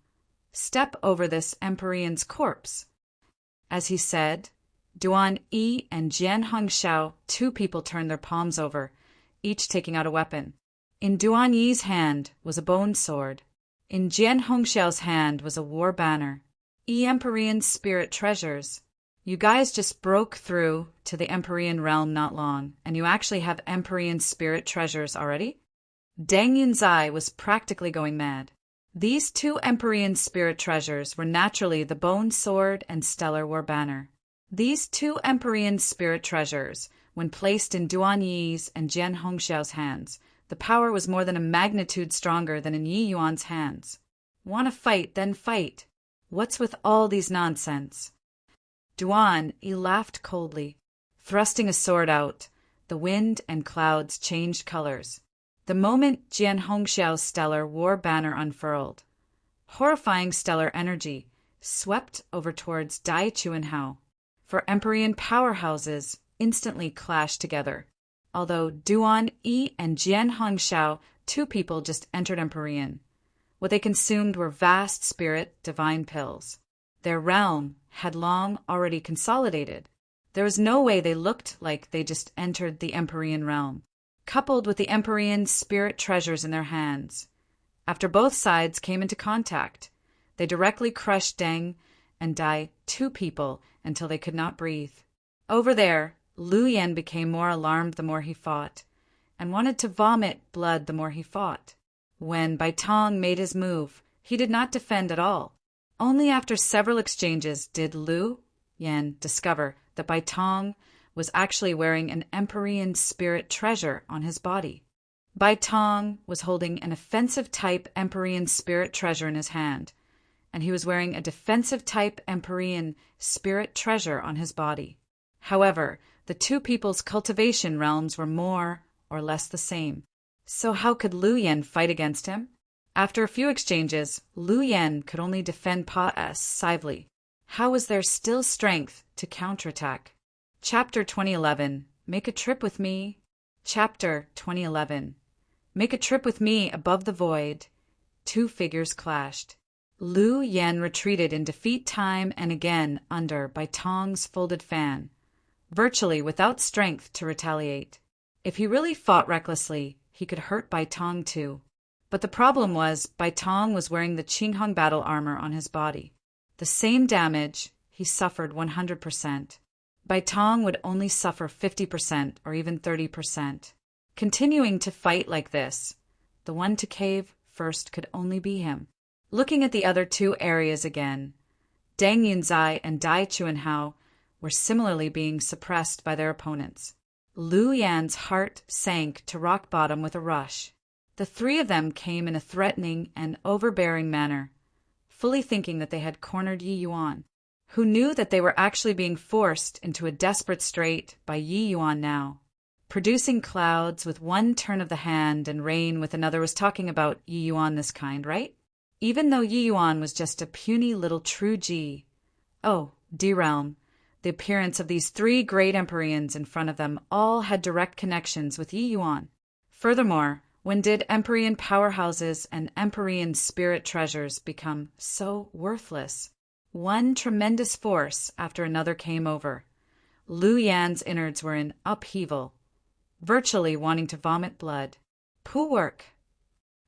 [SPEAKER 1] Step over this Empyrean's corpse." As he said, Duan Yi and Jian Hongshao, 2 people turned their palms over, each taking out a weapon. In Duan Yi's hand was a bone sword. In Jian Hongshao's hand was a war banner. Empyrean spirit treasures. You guys just broke through to the Empyrean realm not long, and you actually have Empyrean spirit treasures already? Deng Yunzai was practically going mad. These 2 Empyrean spirit treasures were naturally the bone sword and stellar war banner. These 2 Empyrean spirit treasures, when placed in Duan Yi's and Jian Hongshao's hands, The power was more than a magnitude stronger than in Yi Yuan's hands. "Want to fight, then fight. What's with all these nonsense?" Duan Yi laughed coldly. Thrusting a sword out, the wind and clouds changed colors. The moment Jian Hongxiao's stellar war banner unfurled, horrifying stellar energy swept over towards Dai Chuanhao. For Empyrean powerhouses instantly clashed together. Although Duan Yi and Jian Hongxiao, two people just entered Empyrean. What they consumed were vast spirit divine pills. Their realm had long already consolidated. There was no way they looked like they just entered the Empyrean realm, coupled with the Empyrean spirit treasures in their hands. After both sides came into contact, they directly crushed Deng and Dai, two people, until they could not breathe. Over there, Lu Yan became more alarmed the more he fought, and wanted to vomit blood the more he fought. When Bai Tong made his move, he did not defend at all. Only after several exchanges did Lu Yan discover that Bai Tong was actually wearing an Empyrean spirit treasure on his body. Bai Tong was holding an offensive-type Empyrean spirit treasure in his hand, and he was wearing a defensive-type Empyrean spirit treasure on his body. However, the two people's cultivation realms were more or less the same. So how could Lu Yan fight against him? After a few exchanges, Lu Yan could only defend Pa-S Sively. How was there still strength to counterattack? Chapter 2011. Make a trip with me. Chapter 2011. Make a trip with me above the void. Two figures clashed. Lu Yan retreated in defeat time and again under Bai Tong's folded fan, virtually without strength to retaliate. If he really fought recklessly, he could hurt Bai Tong too. But the problem was Bai Tong was wearing the Qinghong battle armor on his body. The same damage, he suffered 100%. Bai Tong would only suffer 50% or even 30%. Continuing to fight like this, the one to cave first could only be him. Looking at the other two areas again, Deng Yunzai and Dai Chuanhao were similarly being suppressed by their opponents. Lu Yan's heart sank to rock bottom with a rush. The three of them came in a threatening and overbearing manner, fully thinking that they had cornered Yi Yuan, who knew that they were actually being forced into a desperate strait by Yi Yuan now. Producing clouds with one turn of the hand and rain with another was talking about Yi Yuan this kind, right? Even though Yi Yuan was just a puny little true Ji. Oh, D-Realm. The appearance of these three great Empyreans in front of them all had direct connections with Yi Yuan. Furthermore, when did Empyrean powerhouses and Empyrean spirit treasures become so worthless? One tremendous force after another came over. Lu Yan's innards were in upheaval, virtually wanting to vomit blood. Poor work.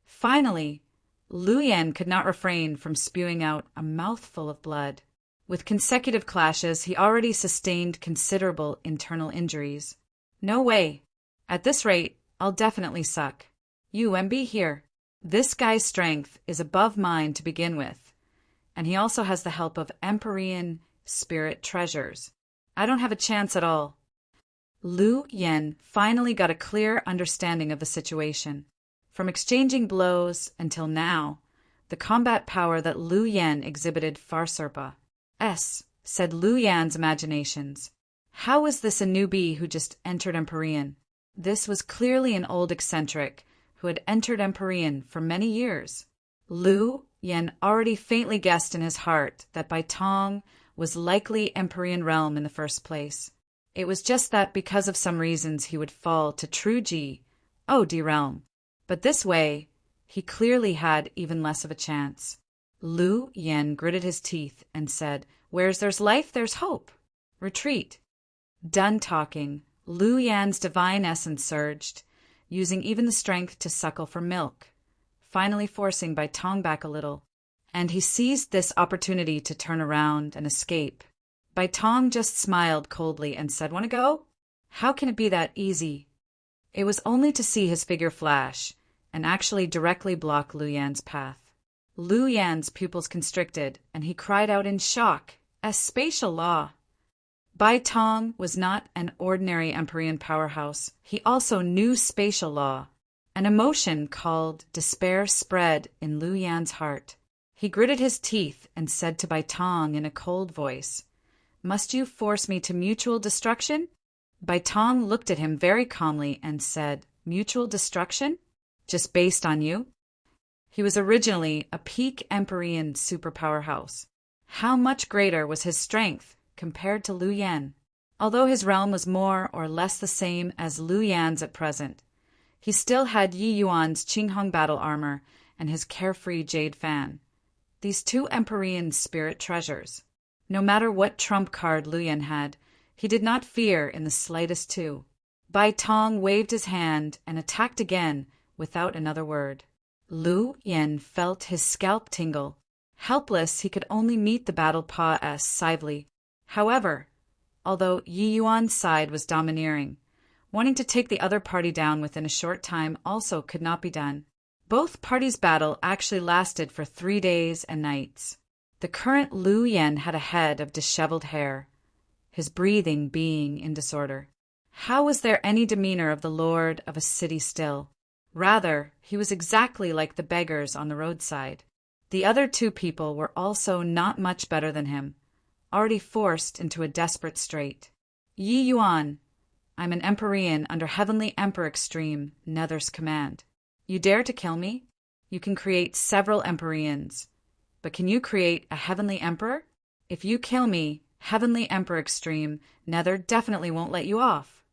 [SPEAKER 1] Finally, Lu Yan could not refrain from spewing out a mouthful of blood. With consecutive clashes, he already sustained considerable internal injuries. No way. At this rate, I'll definitely suck. You, MB, here. This guy's strength is above mine to begin with, and he also has the help of Empyrean spirit treasures. I don't have a chance at all. Lu Yan finally got a clear understanding of the situation. From exchanging blows until now, the combat power that Lu Yan exhibited far surpassed. Said Lu Yan's imaginations. How was this a newbie who just entered Empyrean? This was clearly an old eccentric who had entered Empyrean for many years. Lu Yan already faintly guessed in his heart that Bai Tong was likely Empyrean realm in the first place. It was just that because of some reasons he would fall to true Ji, D-Realm. But this way, he clearly had even less of a chance. Lu Yan gritted his teeth and said, "Where there's life, there's hope. Retreat." Done talking, Lu Yan's divine essence surged, using even the strength to suckle for milk, finally forcing Bai Tong back a little. And he seized this opportunity to turn around and escape. Bai Tong just smiled coldly and said, "Want to go? How can it be that easy?" It was only to see his figure flash and actually directly block Lu Yan's path. Lu Yan's pupils constricted, and he cried out in shock, "A spatial law!" Bai Tong was not an ordinary Empyrean powerhouse. He also knew spatial law. An emotion called despair spread in Lu Yan's heart. He gritted his teeth and said to Bai Tong in a cold voice, "Must you force me to mutual destruction?" Bai Tong looked at him very calmly and said, "Mutual destruction? Just based on you?" He was originally a peak Empyrean superpower house. How much greater was his strength compared to Lu Yan? Although his realm was more or less the same as Lu Yan's at present, he still had Yi Yuan's Qinghong battle armor and his carefree jade fan. These two Empyrean spirit treasures. No matter what trump card Lu Yan had, he did not fear in the slightest too. Bai Tong waved his hand and attacked again without another word. Lu Yan felt his scalp tingle. Helpless, he could only meet the battle pas cively. However, although Yi Yuan's side was domineering, wanting to take the other party down within a short time also could not be done. Both parties' battle actually lasted for 3 days and nights. The current Lu Yan had a head of disheveled hair, his breathing being in disorder. How was there any demeanor of the lord of a city still? Rather, he was exactly like the beggars on the roadside. The other two people were also not much better than him, already forced into a desperate strait. "Yi Yuan, I'm an Empyrean under Heavenly Emperor Extreme, Nether's command. You dare to kill me? You can create several Empyreans, but can you create a Heavenly Emperor? If you kill me, Heavenly Emperor Extreme, Nether definitely won't let you off."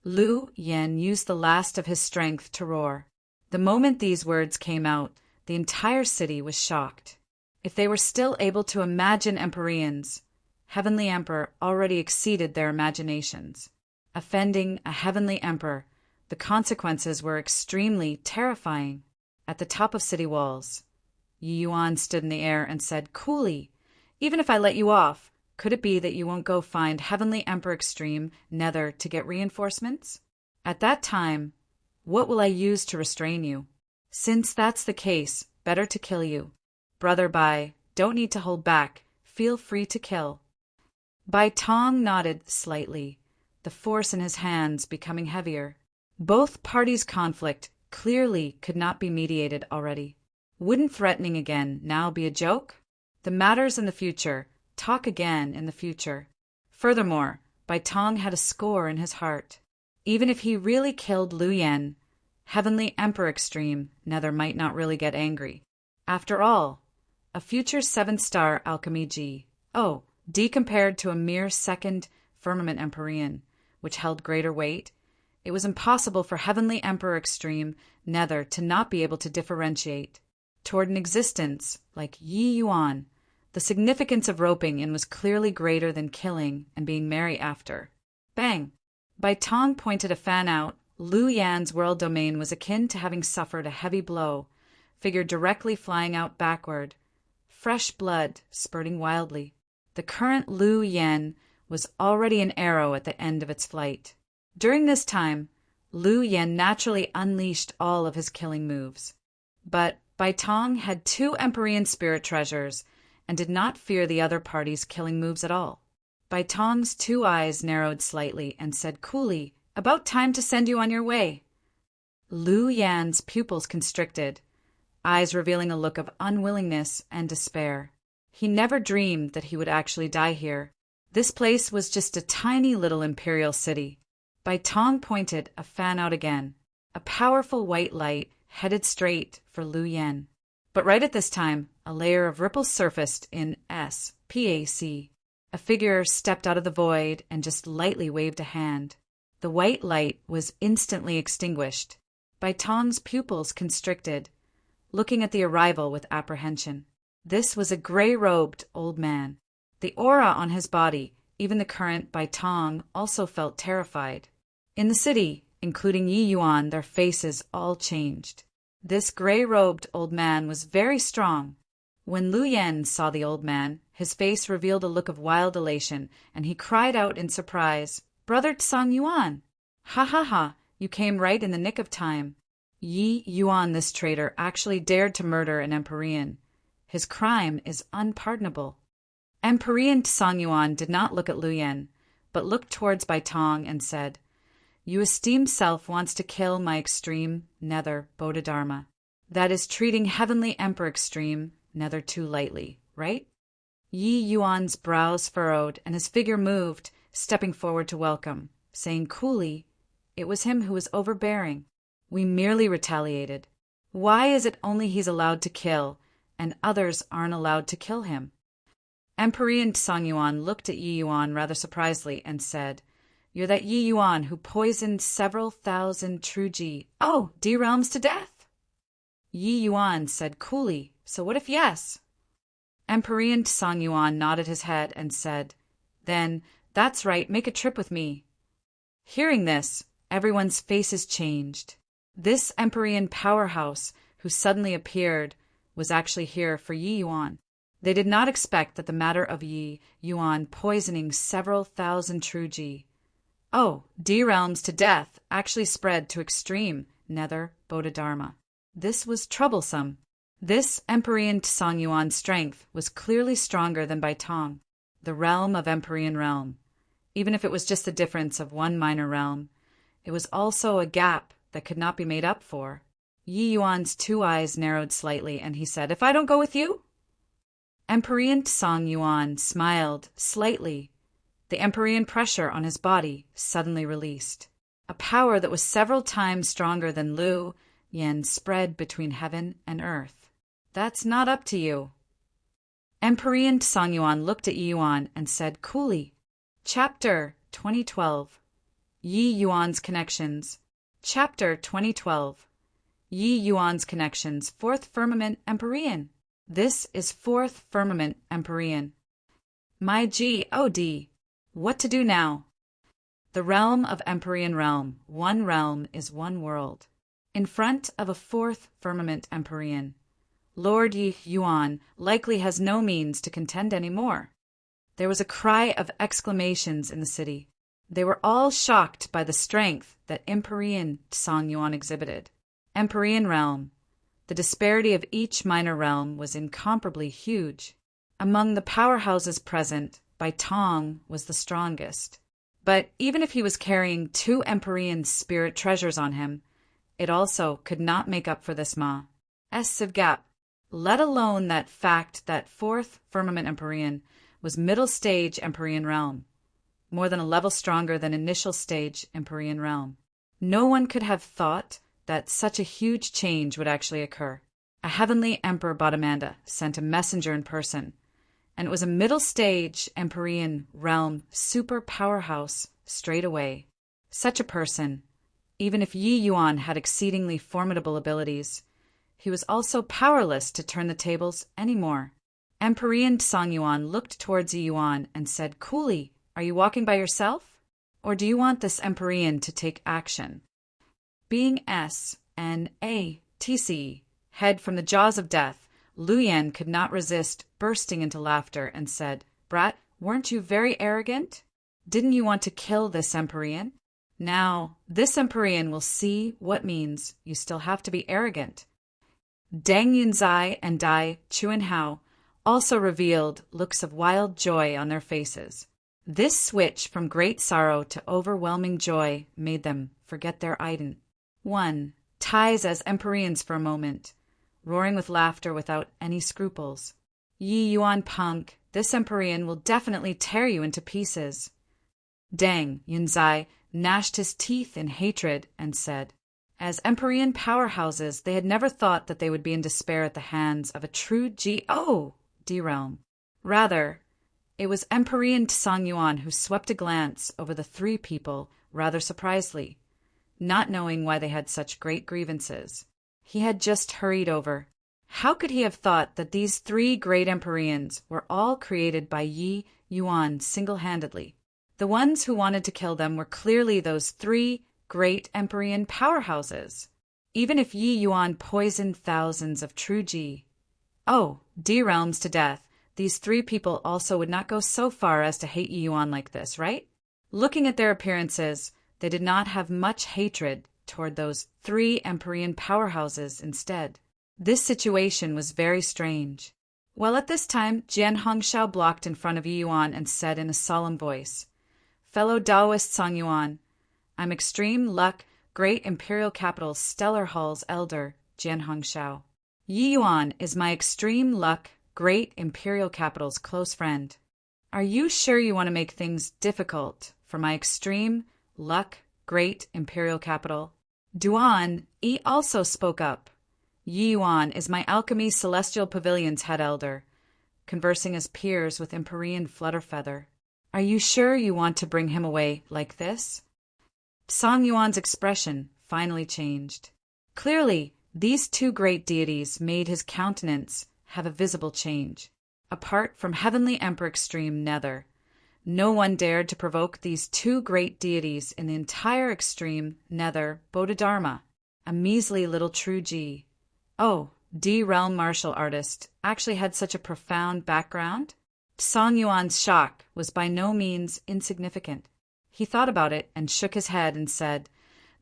[SPEAKER 1] Lu Yan used the last of his strength to roar. The moment these words came out, the entire city was shocked. If they were still able to imagine Empyreans, Heavenly Emperor already exceeded their imaginations. Offending a Heavenly Emperor, the consequences were extremely terrifying. At the top of city walls, Yi Yuan stood in the air and said coolly, "Even if I let you off, could it be that you won't go find Heavenly Emperor Extreme, Nether, to get reinforcements? At that time, what will I use to restrain you? Since that's the case, better to kill you. Brother Bai, don't need to hold back. Feel free to kill." Bai Tong nodded slightly, the force in his hands becoming heavier. Both parties' conflict clearly could not be mediated already. Wouldn't threatening again now be a joke? The matters in the future talk again in the future. Furthermore, Bai Tong had a score in his heart. Even if he really killed Lu Yan, Heavenly Emperor Extreme, Nether might not really get angry. After all, a future 7-star Alchemy D compared to a mere second Firmament Empyrean, which held greater weight, it was impossible for Heavenly Emperor Extreme, Nether, to not be able to differentiate. Toward an existence like Yi Yuan, the significance of roping in was clearly greater than killing and being merry after. Bang! Bai Tong pointed a fan out. Lu Yan's world domain was akin to having suffered a heavy blow, figure directly flying out backward, fresh blood spurting wildly. The current Lu Yan was already an arrow at the end of its flight. During this time, Lu Yan naturally unleashed all of his killing moves. But Bai Tong had 2 Empyrean spirit treasures and did not fear the other party's killing moves at all. Bai Tong's 2 eyes narrowed slightly and said coolly, "About time to send you on your way." Lu Yan's pupils constricted, eyes revealing a look of unwillingness and despair. He never dreamed that he would actually die here. This place was just a tiny little imperial city. Bai Tong pointed a fan out again. A powerful white light headed straight for Lu Yan. But right at this time, a layer of ripples surfaced in SPAC. A figure stepped out of the void and just lightly waved a hand. The white light was instantly extinguished. Bai Tong's pupils constricted, looking at the arrival with apprehension. This was a gray-robed old man. The aura on his body, even the current Bai Tong, also felt terrified. In the city, including Yi Yuan, their faces all changed. This gray-robed old man was very strong. When Lu Yan saw the old man, his face revealed a look of wild elation, and he cried out in surprise, "Brother Tsang Yuan! Ha ha ha, you came right in the nick of time." Yi Yuan, this traitor, actually dared to murder an Empyrean. His crime is unpardonable. Empyrean Tsang Yuan did not look at Lu Yan, but looked towards Bai Tong and said, You esteemed self wants to kill my extreme nether Bodhidharma. That is treating heavenly emperor extreme nether too lightly, right? Yi Yuan's brows furrowed and his figure moved, stepping forward to welcome, saying coolly, "It was him who was overbearing. We merely retaliated. Why is it only he's allowed to kill, and others aren't allowed to kill him?" Emperor Song Yuan looked at Yi Yuan rather surprisedly and said, "You're that Yi Yuan who poisoned several thousand true Ji. Oh, D-realms to death?" Yi Yuan said coolly, "So what if yes?" Emperor Song Yuan nodded his head and said, "Then, that's right, make a trip with me." Hearing this, everyone's faces changed. This Emperor powerhouse who suddenly appeared was actually here for Yi Yuan. They did not expect that the matter of Yi Yuan poisoning several thousand true Ji. Oh, D-realms to death actually spread to extreme nether Bodhidharma. This was troublesome. This Emperor Song Yuan's strength was clearly stronger than Bai Tong, the realm of Emperor realm. Even if it was just the difference of one minor realm, it was also a gap that could not be made up for. Yi Yuan's two eyes narrowed slightly, and he said, "If I don't go with you?" Emperor Song Yuan smiled slightly. The Emperor pressure on his body suddenly released. A power that was several times stronger than Lu Yen spread between heaven and earth. "That's not up to you." Emperor Song Yuan looked at Yi Yuan and said coolly, Chapter 2012 Yi Yuan's Connections. Chapter 2012 Yi Yuan's Connections, Fourth Firmament Empyrean. This is Fourth Firmament Empyrean. My God, what to do now? The realm of Empyrean realm, one realm is one world. In front of a Fourth Firmament Empyrean, Lord Yi Yuan likely has no means to contend any more. There was a cry of exclamations in the city. They were all shocked by the strength that Empyrean Song Yuan exhibited. Empyrean realm. The disparity of each minor realm was incomparably huge. Among the powerhouses present, Bai Tong was the strongest. But even if he was carrying two Empyrean spirit treasures on him, it also could not make up for this massive gap, let alone that fact that Fourth Firmament Empyrean was middle stage Empyrean realm, more than a level stronger than initial stage Empyrean realm. No one could have thought that such a huge change would actually occur. A heavenly Emperor Bodhimanda sent a messenger in person, and it was a middle stage Empyrean realm super powerhouse straight away. Such a person, even if Yi Yuan had exceedingly formidable abilities, he was also powerless to turn the tables anymore. Emperor Song Yuan looked towards Yi Yuan and said coolly, "Are you walking by yourself? Or do you want this Emperor to take action?" Being SNATC, head from the jaws of death, Lu Yen could not resist bursting into laughter and said, "Brat, weren't you very arrogant? Didn't you want to kill this Emperor? Now, this Emperor will see what means you still have to be arrogant." Deng Yunzai and Dai Chuanhao also revealed looks of wild joy on their faces. This switch from great sorrow to overwhelming joy made them forget their ident. 1. Ties as Emperors for a moment, roaring with laughter without any scruples. "Yi Yuan punk, this Emperor will definitely tear you into pieces." Deng Yunzai gnashed his teeth in hatred and said, as Empyrean powerhouses, they had never thought that they would be in despair at the hands of a true D-realm. Rather, it was Emperor Song Yuan who swept a glance over the three people rather surprisedly, not knowing why they had such great grievances. He had just hurried over. How could he have thought that these three great Emperors were all created by Yi Yuan single-handedly? The ones who wanted to kill them were clearly those three great Empyrean powerhouses. Even if Yi Yuan poisoned thousands of true Ji, D-realms to death, these three people also would not go so far as to hate Yi Yuan like this, right? Looking at their appearances, they did not have much hatred toward those three Empyrean powerhouses instead. This situation was very strange. Well, at this time, Jian Hongshao blocked in front of Yi Yuan and said in a solemn voice, "Fellow Taoist Song Yuan, I'm Extreme Luck, Great Imperial Capital Stellar Hall's elder, Jian Hongxiao. Yi Yuan is my Extreme Luck, Great Imperial Capital's close friend. Are you sure you want to make things difficult for my Extreme Luck, Great Imperial Capital? Duan Yi also spoke up. Yi Yuan is my Alchemy Celestial Pavilion's head elder, conversing as peers with Empyrean Flutterfeather. Are you sure you want to bring him away like this? Song Yuan's expression finally changed. Clearly, these two great deities made his countenance have a visible change. Apart from Heavenly Emperor Extreme Nether, no one dared to provoke these two great deities in the entire Extreme Nether Bodhidharma, a measly little true G. Oh, D-Realm martial artist actually had such a profound background? Song Yuan's shock was by no means insignificant. He thought about it and shook his head and said,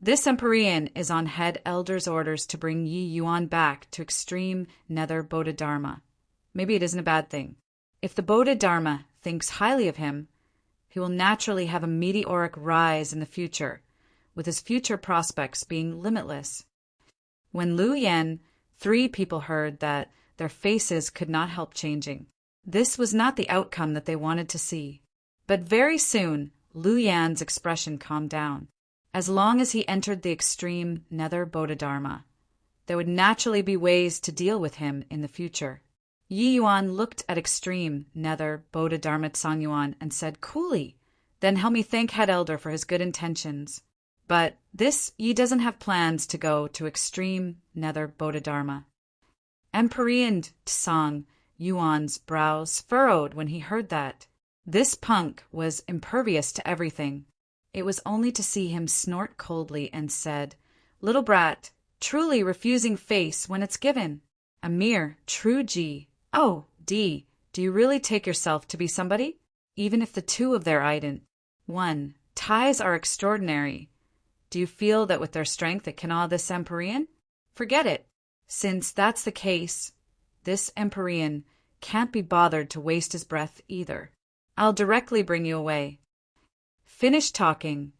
[SPEAKER 1] "This Empyrean is on head elder's orders to bring Yi Yuan back to Extreme Nether Bodhidharma. Maybe it isn't a bad thing. If the Bodhidharma thinks highly of him, he will naturally have a meteoric rise in the future, with his future prospects being limitless." When Lu Yan, 3 people heard that, their faces could not help changing. This was not the outcome that they wanted to see. But very soon, Lu Yan's expression calmed down. As long as he entered the Extreme Nether Bodhidharma, there would naturally be ways to deal with him in the future. Yi Yuan looked at Extreme Nether Bodhidharma Song Yuan and said coolly, "Then help me thank Head Elder for his good intentions. But this Yi doesn't have plans to go to Extreme Nether Bodhidharma." Empyrean Song Yuan's brows furrowed when he heard that. This punk was impervious to everything. It was only to see him snort coldly and said, "Little brat, truly refusing face when it's given. A mere true G. Oh, D, do you really take yourself to be somebody? Even if the two of their ident. 1. Ties are extraordinary. Do you feel that with their strength it can awe this Empyrean? Forget it. Since that's the case, this Empyrean can't be bothered to waste his breath either. I'll directly bring you away." Finished talking,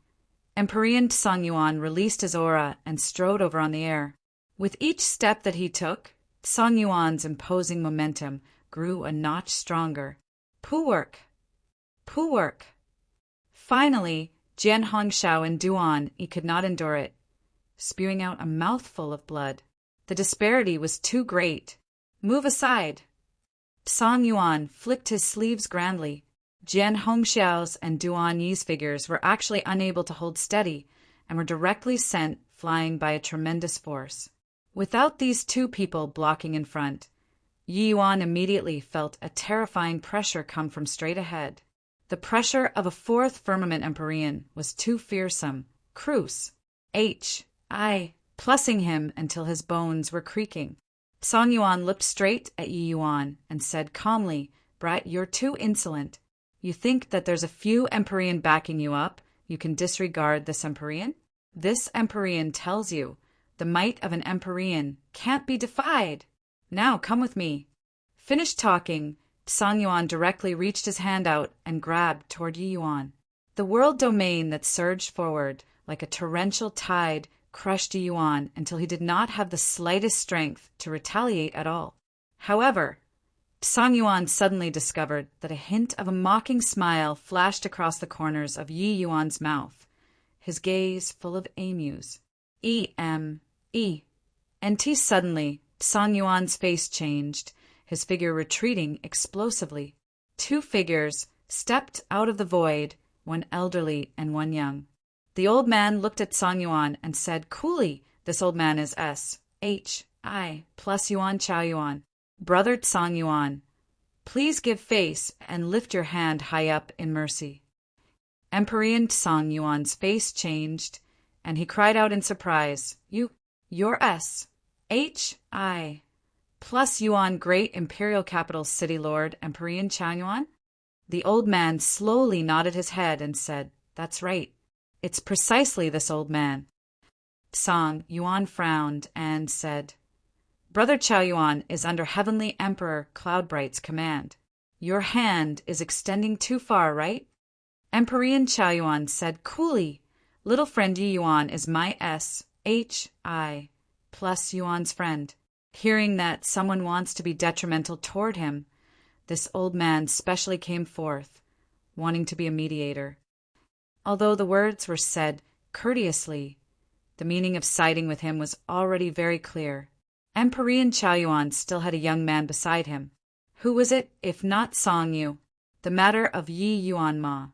[SPEAKER 1] Empyrean Song Yuan released his aura and strode over on the air. With each step that he took, Song Yuan's imposing momentum grew a notch stronger. Poo work! Poo work! Finally, Jian Hongxiao and Duan, he could not endure it, spewing out a mouthful of blood. The disparity was too great. "Move aside." Song Yuan flicked his sleeves grandly. Jian Hongxiao's and Duan Yi's figures were actually unable to hold steady and were directly sent flying by a tremendous force. Without these two people blocking in front, Yi Yuan immediately felt a terrifying pressure come from straight ahead. The pressure of a 4th firmament Empyrean was too fearsome. Cruce, plussing him until his bones were creaking. Song Yuan looked straight at Yi Yuan and said calmly, "Brat, you're too insolent. You think that there's a few Empyrean backing you up, you can disregard this Empyrean? This Empyrean tells you the might of an Empyrean can't be defied. Now come with me." Finished talking, Song Yuan directly reached his hand out and grabbed toward Yi Yuan. The world domain that surged forward like a torrential tide crushed Yi Yuan until he did not have the slightest strength to retaliate at all. However, Song Yuan suddenly discovered that a hint of a mocking smile flashed across the corners of Yi Yuan's mouth, his gaze full of emus. And suddenly, Song Yuan's face changed, his figure retreating explosively. 2 figures stepped out of the void, one elderly and one young. The old man looked at Song Yuan and said coolly, "This old man is SHI plus Yuan Chao Yuan. Brother Song Yuan, please give face and lift your hand high up in mercy." Empyrean Song Yuan's face changed, and he cried out in surprise, You're SHI plus Yuan Great Imperial Capital City Lord Empyrean Chao Yuan?" The old man slowly nodded his head and said, "That's right. It's precisely this old man." Song Yuan frowned and said, "Brother Chao Yuan is under Heavenly Emperor Cloudbright's command. Your hand is extending too far, right?" Empyrean Chao Yuan said coolly, Little friend Yi Yuan is my SHI plus Yuan's friend. Hearing that someone wants to be detrimental toward him, this old man specially came forth, wanting to be a mediator. Although the words were said courteously, the meaning of siding with him was already very clear. Emperor Chao Yuan still had a young man beside him. Who was it, if not Song Yu? The matter of Yi Yuan Ma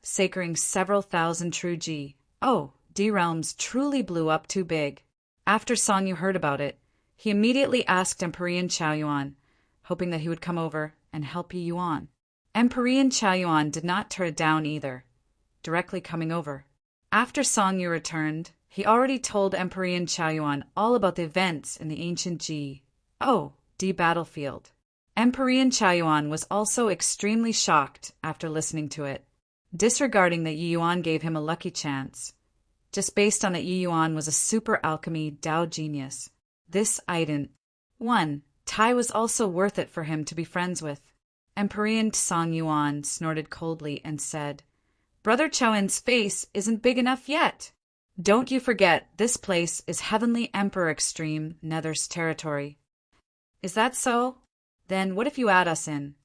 [SPEAKER 1] sacring several thousand true Ji. Oh, D realms truly blew up too big. After Song Yu heard about it, he immediately asked Emperor Chao Yuan, hoping that he would come over and help Yi Yuan. Emperor Chao Yuan did not turn it down either, directly coming over. After Song Yu returned, he already told Emperor Chao Yuan all about the events in the ancient Ji D battlefield. Emperor Chao Yuan was also extremely shocked after listening to it, disregarding that Yi Yuan gave him a lucky chance, just based on that Yi Yuan was a super alchemy Dao genius. This ident. 1. Tai was also worth it for him to be friends with. Emperor Song Yuan snorted coldly and said, Brother Chowen's face isn't big enough yet. Don't you forget, this place is Heavenly Emperor Extreme Nether's territory. Is that so? Then what if you add us in?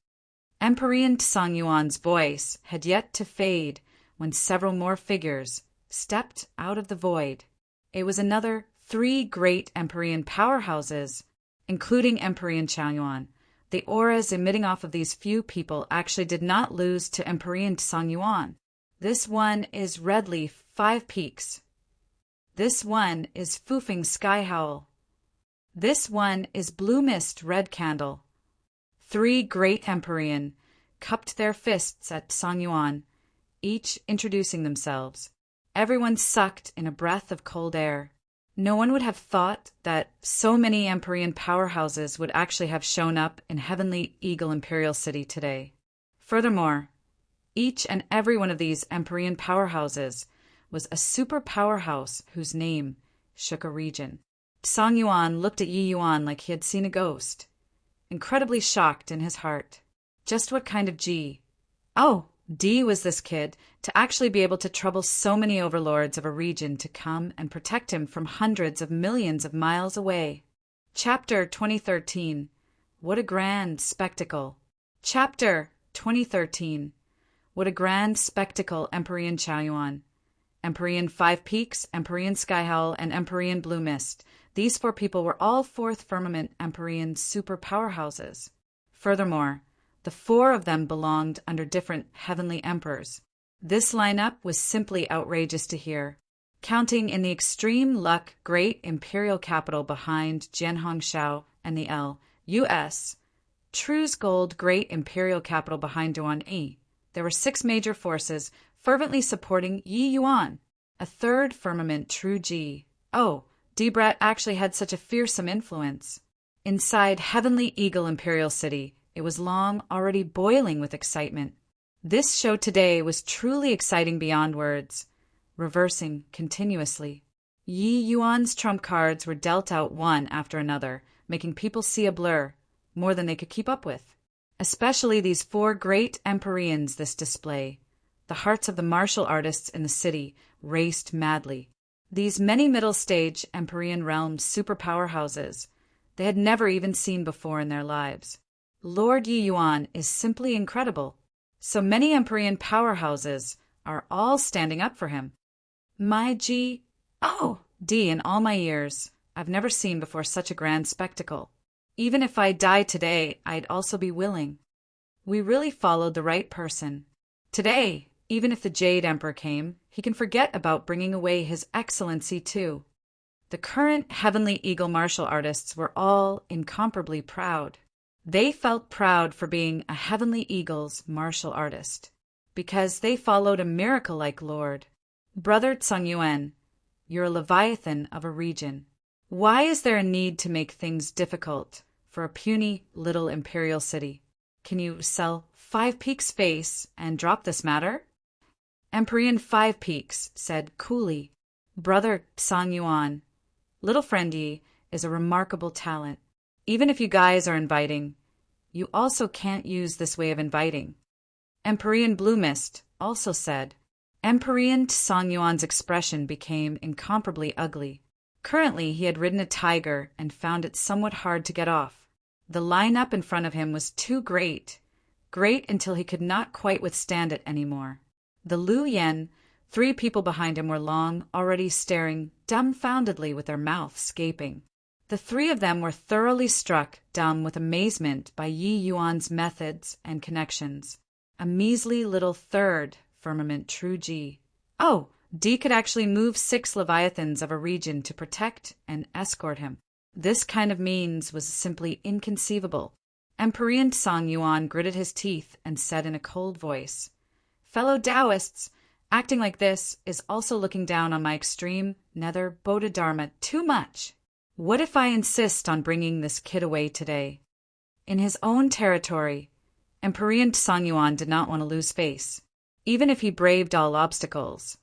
[SPEAKER 1] Emperor Song Yuan's voice had yet to fade when several more figures stepped out of the void. It was another 3 great Empyrean powerhouses, including Emperor Chao Yuan. The auras emitting off of these few people actually did not lose to Emperor Song Yuan. This one is Red Leaf 5 Peaks. This one is Foofing Sky Howl. This one is Blue Mist Red Candle. 3 great Empyrean cupped their fists at Song Yuan, each introducing themselves. Everyone sucked in a breath of cold air. No one would have thought that so many Empyrean powerhouses would actually have shown up in Heavenly Eagle Imperial City today. Furthermore, each and every one of these Empyrean powerhouses was a super powerhouse whose name shook a region. Song Yuan looked at Yi Yuan like he had seen a ghost, incredibly shocked in his heart. Just what kind of D was this kid to actually be able to trouble so many overlords of a region to come and protect him from hundreds of millions of miles away? Chapter 2013. What a grand spectacle. Chapter 2013. What a grand spectacle, Emperor Chao Yuan. Emperor 5 Peaks, Emperor Sky Howl, and Emperor Blue Mist. These 4 people were all 4th firmament Empyrean super powerhouses. Furthermore, the 4 of them belonged under different heavenly emperors. This lineup was simply outrageous to hear. Counting in the extreme luck great imperial capital behind Jianhongshao and the L.U.S. True's gold great imperial capital behind Duan-Yi, there were 6 major forces fervently supporting Yi Yuan, a 3rd firmament true G. D-Brat actually had such a fearsome influence. Inside Heavenly Eagle Imperial City, it was long already boiling with excitement. This show today was truly exciting beyond words, reversing continuously. Yi Yuan's trump cards were dealt out one after another, making people see a blur, more than they could keep up with. Especially these 4 great Empyreans this display. The hearts of the martial artists in the city raced madly. These many middle-stage Empyrean realm super powerhouses they had never even seen before in their lives. Lord Yi Yuan is simply incredible. So many Empyrean powerhouses are all standing up for him. My D in all my years, I've never seen before such a grand spectacle. Even if I die today, I'd also be willing. We really followed the right person. Today, even if the Jade Emperor came, he can forget about bringing away his excellency too. The current Heavenly Eagle martial artists were all incomparably proud. They felt proud for being a Heavenly Eagle's martial artist, because they followed a miracle-like lord. Brother Tsung Yuan, you're a leviathan of a region. Why is there a need to make things difficult for a puny little imperial city? Can you sell 5 Peaks face and drop this matter? Emperor 5 Peaks said coolly, Brother Song Yuan, little friend Yi is a remarkable talent. Even if you guys are inviting, you also can't use this way of inviting. Emperor Blue Mist also said. Emperor Song Yuan's expression became incomparably ugly. Currently, he had ridden a tiger and found it somewhat hard to get off. The line-up in front of him was too great until he could not quite withstand it anymore. The Lu Yan, 3 people behind him were already staring dumbfoundedly with their mouths gaping. The 3 of them were thoroughly struck dumb with amazement by Yi Yuan's methods and connections. A measly little third firmament true G. Oh, D could actually move 6 leviathans of a region to protect and escort him. This kind of means was simply inconceivable. Emperor Song Yuan gritted his teeth and said in a cold voice, "Fellow Taoists, acting like this is also looking down on my extreme nether Bodhidharma too much. What if I insist on bringing this kid away today?" In his own territory, Emperor Song Yuan did not want to lose face. Even if he braved all obstacles,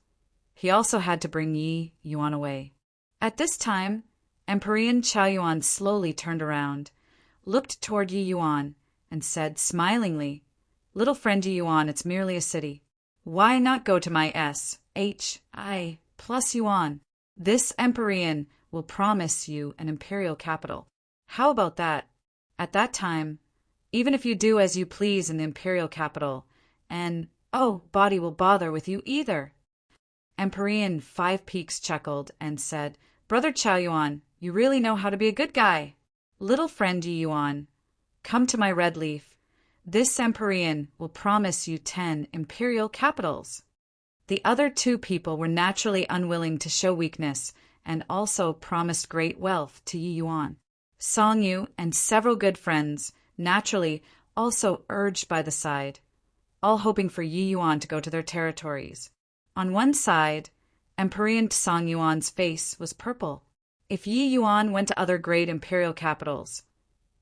[SPEAKER 1] he also had to bring Yi Yuan away. At this time, Emperor Chao Yuan slowly turned around, looked toward Yi Yuan, and said smilingly, "Little friend Yi Yuan, it's merely a city. Why not go to my SHI plus Yuan? This Emperor will promise you an imperial capital. How about that? At that time, even if you do as you please in the imperial capital, and body will bother with you either." Emperor 5 Peaks chuckled and said, "Brother Chao Yuan, you really know how to be a good guy. Little friend Yi Yuan, come to my red leaf. This Emperor will promise you 10 imperial capitals." The other 2 people were naturally unwilling to show weakness and also promised great wealth to Yi Yuan. Song Yu and several good friends, naturally also urged by the side, all hoping for Yi Yuan to go to their territories. On one side, Emperor Song Yuan's face was purple. If Yi Yuan went to other great imperial capitals,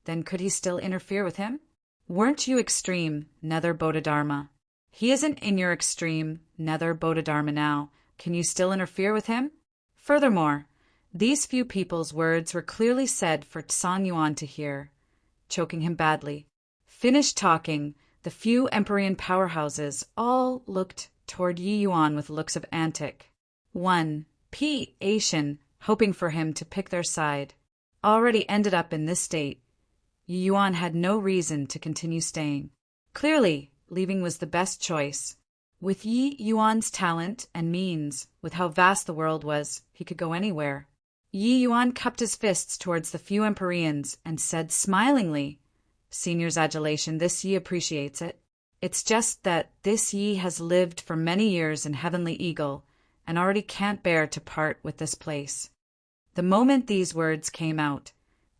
[SPEAKER 1] then could he still interfere with him? Weren't you extreme nether Bodhidharma? He isn't in your extreme nether Bodhidharma now. Can you still interfere with him? Furthermore, these few people's words were clearly said for Song Yuan to hear, choking him badly. Finished talking, the few Emperor powerhouses all looked toward Yi Yuan with looks of antic. Asian, hoping for him to pick their side. Already ended up in this state, Yi Yuan had no reason to continue staying. Clearly, leaving was the best choice. With Yi Yuan's talent and means, with how vast the world was, he could go anywhere. Yi Yuan cupped his fists towards the few Emperors and said smilingly, "Senior's adulation, this Yi appreciates it. It's just that this Yi has lived for many years in Heavenly Eagle and already can't bear to part with this place." The moment these words came out,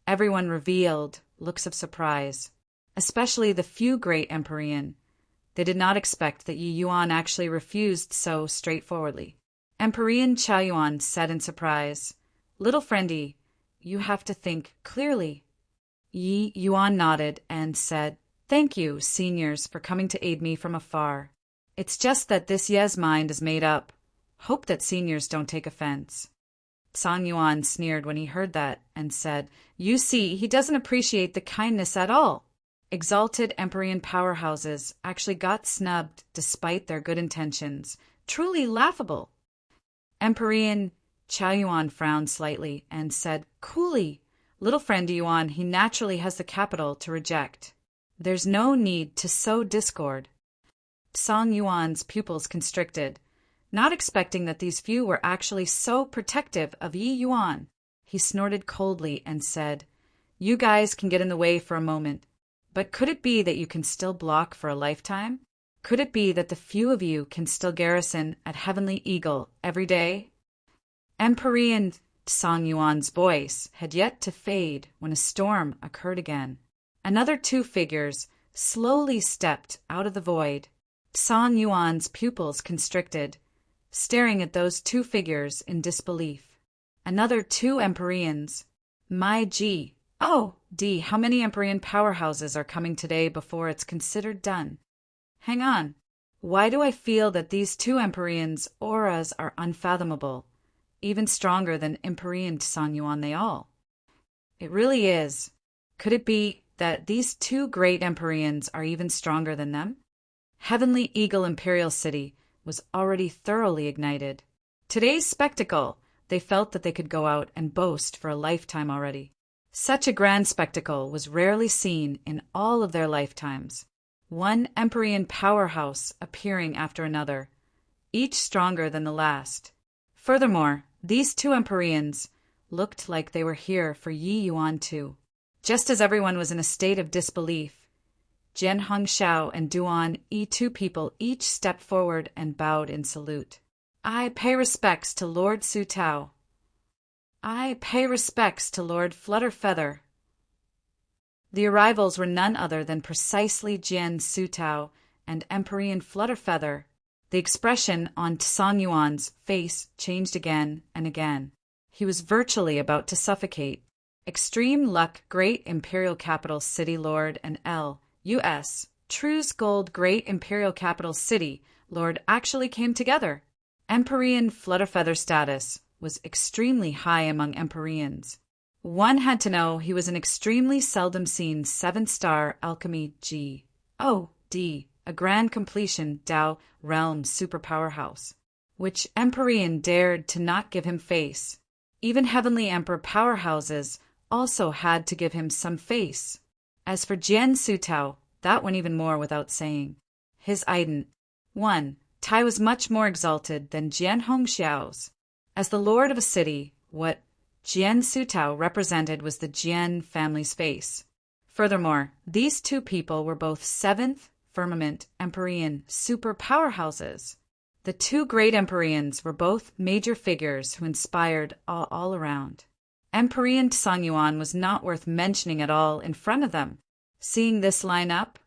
[SPEAKER 1] everyone revealed looks of surprise, especially the few great Emperor. They did not expect that Yi Yuan actually refused so straightforwardly. Emperor Chao Yuan said in surprise, "Little friendy, you have to think clearly." Yi Yuan nodded and said, "Thank you, seniors, for coming to aid me from afar. It's just that this Ye's mind is made up. Hope that seniors don't take offense." Song Yuan sneered when he heard that and said, "You see, he doesn't appreciate the kindness at all." Exalted Emperor powerhouses actually got snubbed despite their good intentions. Truly laughable. Emperor Chao Yuan frowned slightly and said, "Coolly, little friend Yuan, he naturally has the capital to reject. There's no need to sow discord." Song Yuan's pupils constricted, not expecting that these few were actually so protective of Yi Yuan. He snorted coldly and said, "You guys can get in the way for a moment, but could it be that you can still block for a lifetime? Could it be that the few of you can still garrison at Heavenly Eagle every day?" Emperor Song Yuan's voice had yet to fade when a storm occurred again. Another 2 figures slowly stepped out of the void. Song Yuan's pupils constricted, staring at those 2 figures in disbelief. Another 2 Emperors. My G. Oh, D, how many Emperor powerhouses are coming today before it's considered done? Hang on. Why do I feel that these 2 Emperors' auras are unfathomable, even stronger than Emperor Song Yuan they all? It really is. Could it be that these 2 great Emperors are even stronger than them? Heavenly Eagle Imperial City, was already thoroughly ignited. Today's spectacle, they felt that they could go out and boast for a lifetime already. Such a grand spectacle was rarely seen in all of their lifetimes. One Empyrean powerhouse appearing after another, each stronger than the last. Furthermore, these two Empyreans looked like they were here for Yi Yuan too. Just as everyone was in a state of disbelief, Jian Hongxiao and Duan Yi, two people, each stepped forward and bowed in salute. I pay respects to Lord Su Tao. I pay respects to Lord Flutterfeather. The arrivals were none other than precisely Jian Su Tao and Empyrean Flutterfeather. The expression on Song Yuan's face changed again and again. He was virtually about to suffocate. Extreme luck, great imperial capital city lord, and L.U.S. True's gold great imperial capital city lord actually came together. Empyrean Flutterfeather status was extremely high among Empyreans. One had to know he was an extremely seldom seen 7-star alchemy G.O.D., a grand completion Dao realm super powerhouse, which Empyrean dared to not give him face. Even heavenly emperor powerhouses also had to give him some face. As for Jian Su Tao, that went even more without saying. His ident. 1. Tai was much more exalted than Jian Hongxiao's. As the lord of a city, what Jian Su Tao represented was the Jian family's face. Furthermore, these two people were both 7th firmament Empyrean super powerhouses. The two great Empyreans were both major figures who inspired all around. Empyrean Song Yuan was not worth mentioning at all in front of them. Seeing this line up,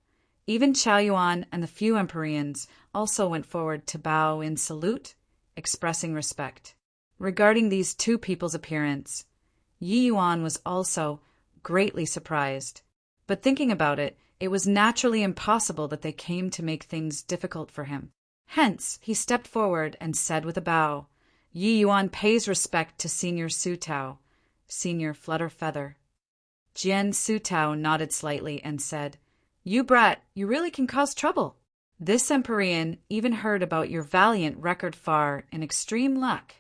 [SPEAKER 1] even Chao Yuan and the few Empyreans also went forward to bow in salute, expressing respect. Regarding these two people's appearance, Yi Yuan was also greatly surprised. But thinking about it, it was naturally impossible that they came to make things difficult for him. Hence, he stepped forward and said with a bow, Yi Yuan pays respect to Senior Su Tao, Senior Flutterfeather. Jian Su Tao nodded slightly and said, You brat, you really can cause trouble. This Empyrean even heard about your valiant record far in extreme luck.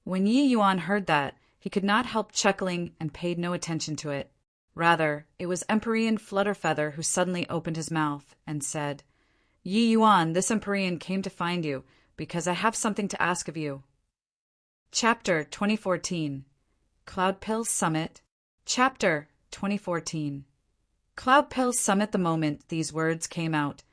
[SPEAKER 1] When Yi Yuan heard that, he could not help chuckling and paid no attention to it. Rather, it was Empyrean Flutterfeather who suddenly opened his mouth and said, Yi Yuan, this Empyrean came to find you, because I have something to ask of you. Chapter 2014 Cloudpill Summit. Chapter 2014 Cloudpill Summit. The moment these words came out,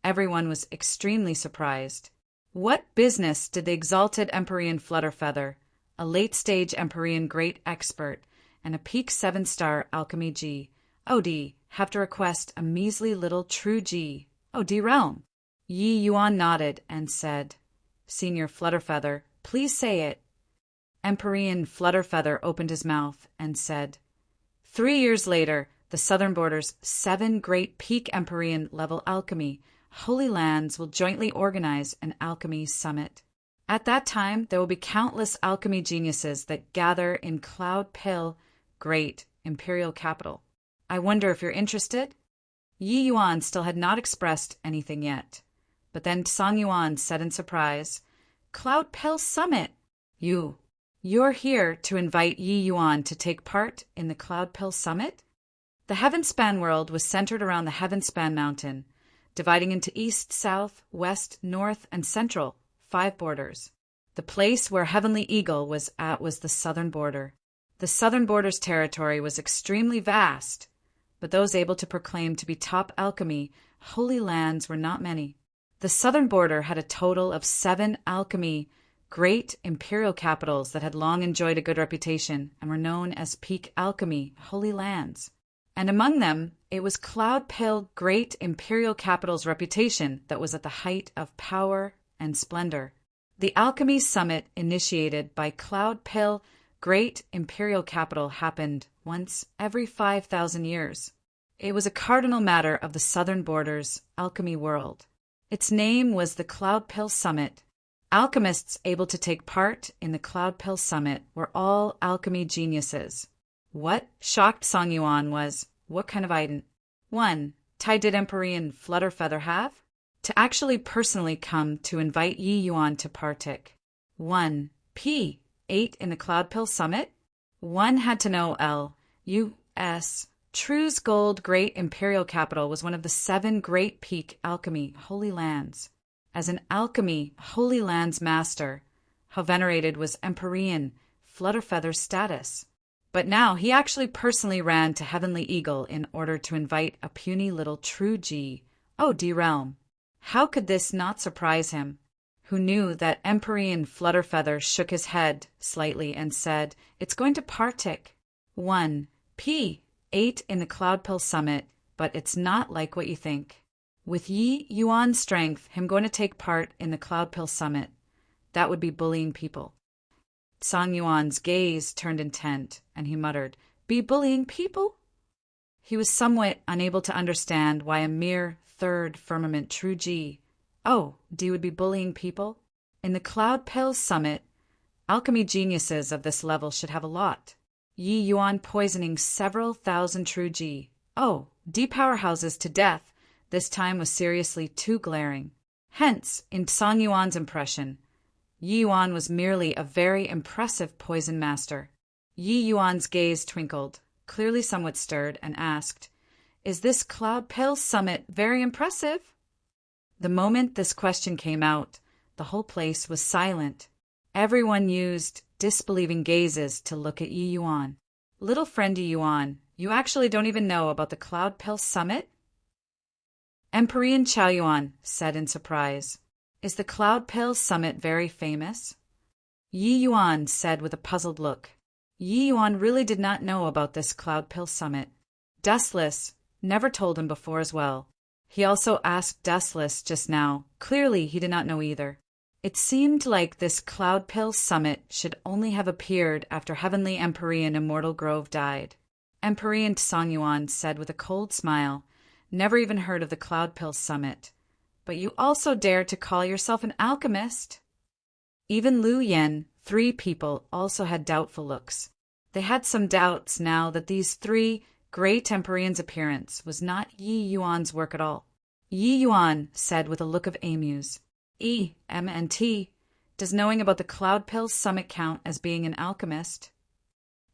[SPEAKER 1] everyone was extremely surprised. What business did the exalted Empyrean Flutterfeather, a late-stage Empyrean great expert, and a peak 7-star alchemy G.O.D. have to request a measly little true G.O.D. realm? Yi Yuan nodded and said, Senior Flutterfeather, please say it. Empyrean Flutterfeather opened his mouth and said, 3 years later, the southern border's 7 great peak Empyrean level alchemy Holy Lands will jointly organize an alchemy summit. At that time, there will be countless alchemy geniuses that gather in Cloudpill, great imperial capital. I wonder if you're interested? Yi Yuan still had not expressed anything yet. But then Song Yuan said in surprise, Cloudpill Summit! You're here to invite Yi Yuan to take part in the Cloudpill Summit? The Heavenspan world was centered around the Heavenspan mountain, dividing into east, south, west, north, and central, 5 borders. The place where Heavenly Eagle was at was the southern border. The southern border's territory was extremely vast, but those able to proclaim to be top alchemy, holy lands were not many. The southern border had a total of 7 alchemy, great imperial capitals that had long enjoyed a good reputation and were known as peak alchemy, holy lands. And among them, it was Cloudpill great imperial capital's reputation that was at the height of power and splendor. The Alchemy Summit initiated by Cloudpill great imperial capital happened once every 5,000 years. It was a cardinal matter of the southern border's alchemy world. Its name was the Cloudpill Summit. Alchemists able to take part in the Cloudpill Summit were all alchemy geniuses. What shocked Song Yuan was, what kind of ident? 1. Tai did Empyrean Flutterfeather have? to actually personally come to invite Yi Yuan to partake. 1. P. 8 in the Cloud Pill Summit. One had to know L.U.S. True's Gold Great Imperial Capital was one of the 7 Great Peak Alchemy Holy Lands. As an Alchemy Holy Lands master, how venerated was Empyrean Flutterfeather's status. But now he actually personally ran to Heavenly Eagle in order to invite a puny little True G. D realm. How could this not surprise him, who knew that Empyrean Flutterfeather shook his head slightly and said, "It's going to partake." 1. P. 8 in the Cloud Pill Summit, but it's not like what you think. With Yi Yuan's strength, him going to take part in the Cloud Pill Summit, that would be bullying people. Song Yuan's gaze turned intent, and he muttered, "Be bullying people?" He was somewhat unable to understand why a mere 3rd firmament True G. D would be bullying people? In the Cloud Pill Summit, alchemy geniuses of this level should have a lot. Yi Yuan poisoning several thousand True G. D powerhouses to death this time was seriously too glaring. Hence, in Song Yuan's impression, Yi Yuan was merely a very impressive poison master. Yi Yuan's gaze twinkled, clearly somewhat stirred, and asked, "Is this Cloud Pill Summit very impressive?" The moment this question came out, the whole place was silent. Everyone used disbelieving gazes to look at Yi Yuan. "Little friend Yi Yuan, you actually don't even know about the Cloud Pill Summit?" Empyrean Chao Yuan said in surprise, "Is the Cloud Pill Summit very famous?" Yi Yuan said with a puzzled look. Yi Yuan really did not know about this Cloud Pill Summit. Dustless never told him before as well. He also asked Dustless just now. Clearly he did not know either. It seemed like this Cloud Pill Summit should only have appeared after Heavenly Empyrean Immortal Grove died. Empyrean Song Yuan said with a cold smile, "Never even heard of the Cloud Pill Summit. But you also dare to call yourself an alchemist?" Even Lu Yen, 3 people, also had doubtful looks. They had some doubts now that these 3 Great Empyrean's appearance was not Yi Yuan's work at all. Yi Yuan said with a look of amuse, "MNT, does knowing about the Cloud Pill Summit count as being an alchemist?"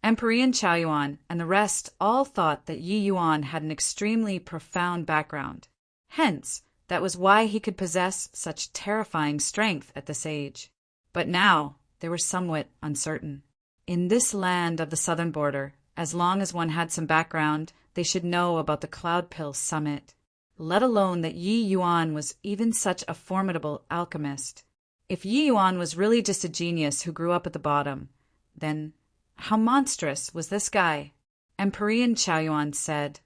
[SPEAKER 1] Empyrean Chao Yuan and the rest all thought that Yi Yuan had an extremely profound background. Hence, that was why he could possess such terrifying strength at this age. But now they were somewhat uncertain. In this land of the southern border, as long as one had some background, they should know about the Cloud Pill Summit, let alone that Yi Yuan was even such a formidable alchemist. If Yi Yuan was really just a genius who grew up at the bottom, then how monstrous was this guy? Empyrean Chao Yuan said,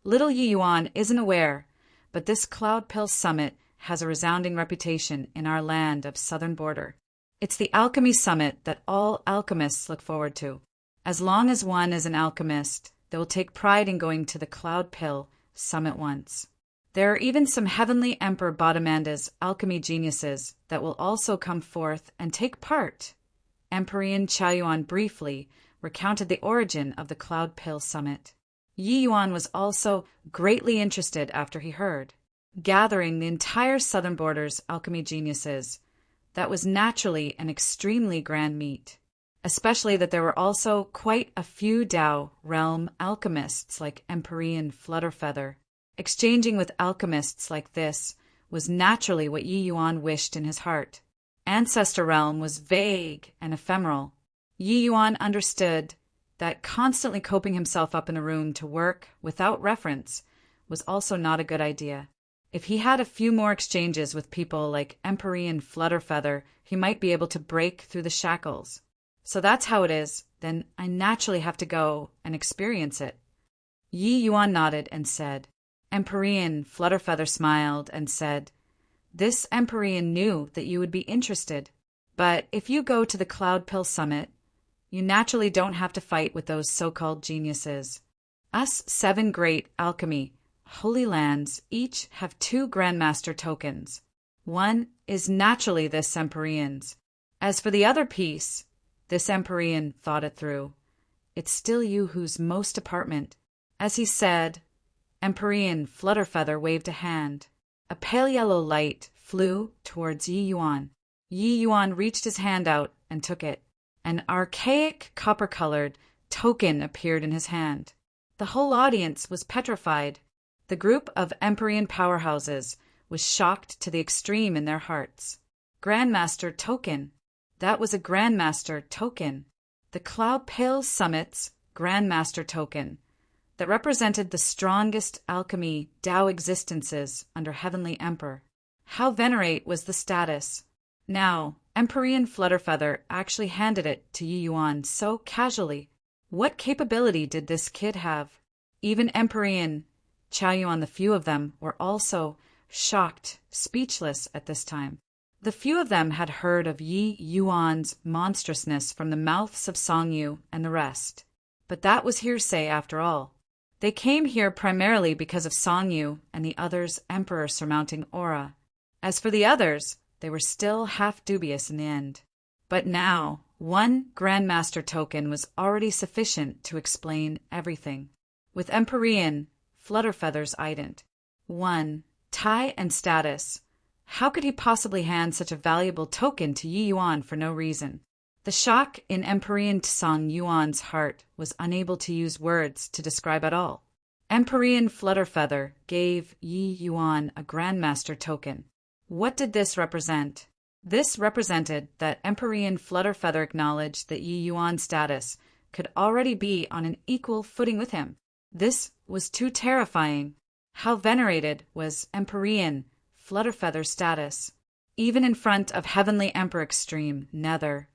[SPEAKER 1] "Little Yi Yuan isn't aware, but this Cloud Pill Summit has a resounding reputation in our land of southern border. It's the alchemy summit that all alchemists look forward to. As long as one is an alchemist, they will take pride in going to the Cloud Pill Summit once. There are even some Heavenly Emperor Badamanda's alchemy geniuses that will also come forth and take part." Empyrean Chao Yuan briefly recounted the origin of the Cloud Pill Summit. Yi Yuan was also greatly interested after he heard. Gathering the entire southern border's alchemy geniuses, that was naturally an extremely grand meet, especially that there were also quite a few Dao realm alchemists like Empyrean Flutterfeather. Exchanging with alchemists like this was naturally what Yi Yuan wished in his heart. Ancestor realm was vague and ephemeral. Yi Yuan understood that constantly coping himself up in a room to work without reference was also not a good idea. If he had a few more exchanges with people like Empyrean Flutterfeather, he might be able to break through the shackles. "So that's how it is, then I naturally have to go and experience it." Yi Yuan nodded and said. Empyrean Flutterfeather smiled and said, "This Empyrean knew that you would be interested, but if you go to the Cloud Pill Summit, you naturally don't have to fight with those so-called geniuses. Us 7 great alchemy Holy Lands each have 2 Grandmaster tokens. One is naturally this Empyrean's. As for the other piece," this Empyrean thought it through, "it's still you who's most apartment." As he said, Empyrean Flutterfeather waved a hand. A pale yellow light flew towards Yi Yuan. Yi Yuan reached his hand out and took it. An archaic copper-colored token appeared in his hand. The whole audience was petrified. The group of Empyrean powerhouses was shocked to the extreme in their hearts. Grandmaster token. That was a Grandmaster token. The Cloud Pale Summit's Grandmaster token that represented the strongest alchemy Tao existences under Heavenly Emperor. How venerate was the status. Now, Empyrean Flutterfeather actually handed it to Yi Yuan so casually. What capability did this kid have? Even Empyrean Chao Yuan, the few of them, were also shocked, speechless at this time. The few of them had heard of Yi Yuan's monstrousness from the mouths of Song Yu and the rest. But that was hearsay after all. They came here primarily because of Song Yu and the other's emperor-surmounting aura. As for the others, they were still half dubious in the end. But now, one Grandmaster token was already sufficient to explain everything. With Empyrean Flutterfeather's ident. 1. Tai and status. How could he possibly hand such a valuable token to Yi Yuan for no reason? The shock in Empyrean Song Yuan's heart was unable to use words to describe at all. Empyrean Flutterfeather gave Yi Yuan a Grandmaster token. What did this represent? This represented that Empyrean Flutterfeather acknowledged that Yi Yuan's status could already be on an equal footing with him. This was too terrifying. How venerated was Empyrean Flutterfeather's status? Even in front of Heavenly Emperor Extreme Nether,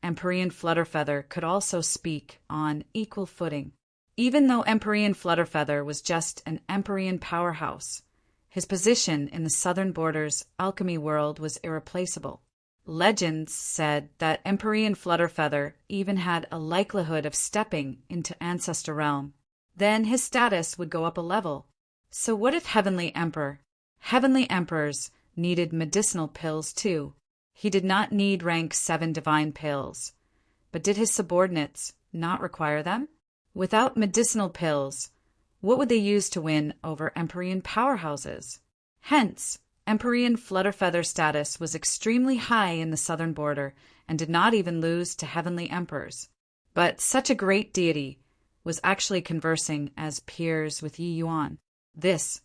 [SPEAKER 1] Empyrean Flutterfeather could also speak on equal footing. Even though Empyrean Flutterfeather was just an Empyrean powerhouse, his position in the southern border's alchemy world was irreplaceable. Legends said that Empyrean Flutterfeather even had a likelihood of stepping into Ancestor Realm. Then his status would go up a level. So what if Heavenly Emperors needed medicinal pills too? He did not need rank 7 divine pills. But did his subordinates not require them? Without medicinal pills, what would they use to win over Empyrean powerhouses? Hence, Empyrean Flutterfeather status was extremely high in the southern border and did not even lose to Heavenly Emperors. But such a great deity was actually conversing as peers with Yi Yuan. This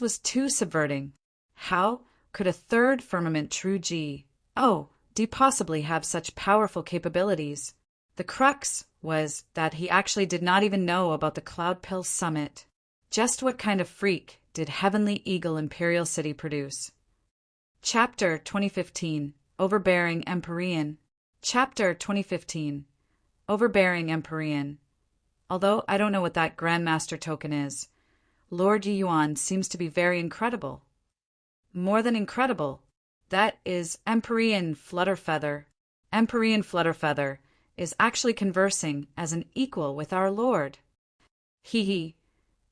[SPEAKER 1] was too subverting. How could a third firmament true G, possibly have such powerful capabilities? The crux was that he actually did not even know about the Cloud Pill Summit. Just what kind of freak did Heavenly Eagle Imperial City produce? Chapter 2015, Overbearing Empyrean. Chapter 2015, Overbearing Empyrean. Although I don't know what that Grandmaster token is, Lord Yi Yuan seems to be very incredible. More than incredible. That is Empyrean Flutterfeather. Empyrean Flutterfeather is actually conversing as an equal with our Lord.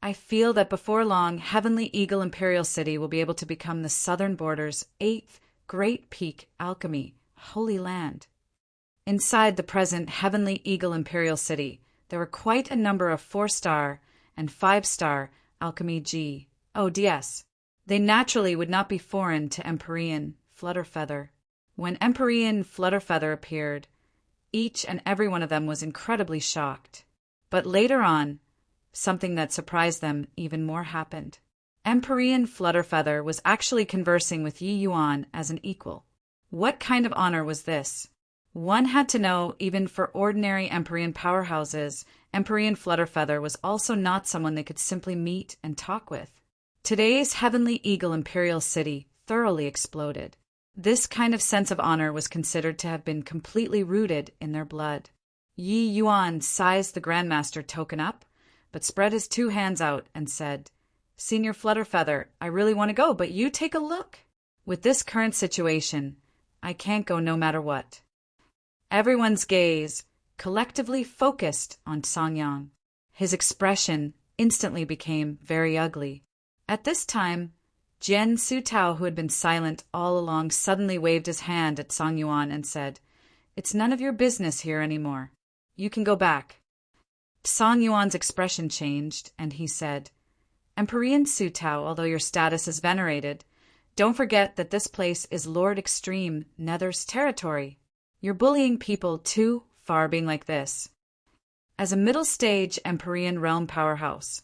[SPEAKER 1] I feel that before long, Heavenly Eagle Imperial City will be able to become the southern border's 8th Great Peak Alchemy, Holy Land. Inside the present Heavenly Eagle Imperial City, there were quite a number of 4-star and 5-star Alchemy ODS. They naturally would not be foreign to Empyrean Flutterfeather. When Empyrean Flutterfeather appeared, each and every one of them was incredibly shocked. But later on, something that surprised them even more happened. Empyrean Flutterfeather was actually conversing with Yi Yuan as an equal. What kind of honor was this? One had to know, even for ordinary Empyrean powerhouses, Empyrean Flutterfeather was also not someone they could simply meet and talk with. Today's Heavenly Eagle Imperial City thoroughly exploded. This kind of sense of honor was considered to have been completely rooted in their blood. Yi Yuan sized the Grandmaster token up, but spread his 2 hands out and said, "Senior Flutterfeather, I really want to go, but you take a look. With this current situation, I can't go no matter what." Everyone's gaze collectively focused on Song Yang. His expression instantly became very ugly. At this time, Jian Sutao, who had been silent all along, suddenly waved his hand at Song Yuan and said, "It's none of your business here anymore. You can go back." Song Yuan's expression changed, and he said, "Empyrean Sutao, although your status is venerated, Don't forget that this place is Lord Extreme Nether's territory. You're bullying people too far being like this. As a middle-stage Empyrean realm powerhouse,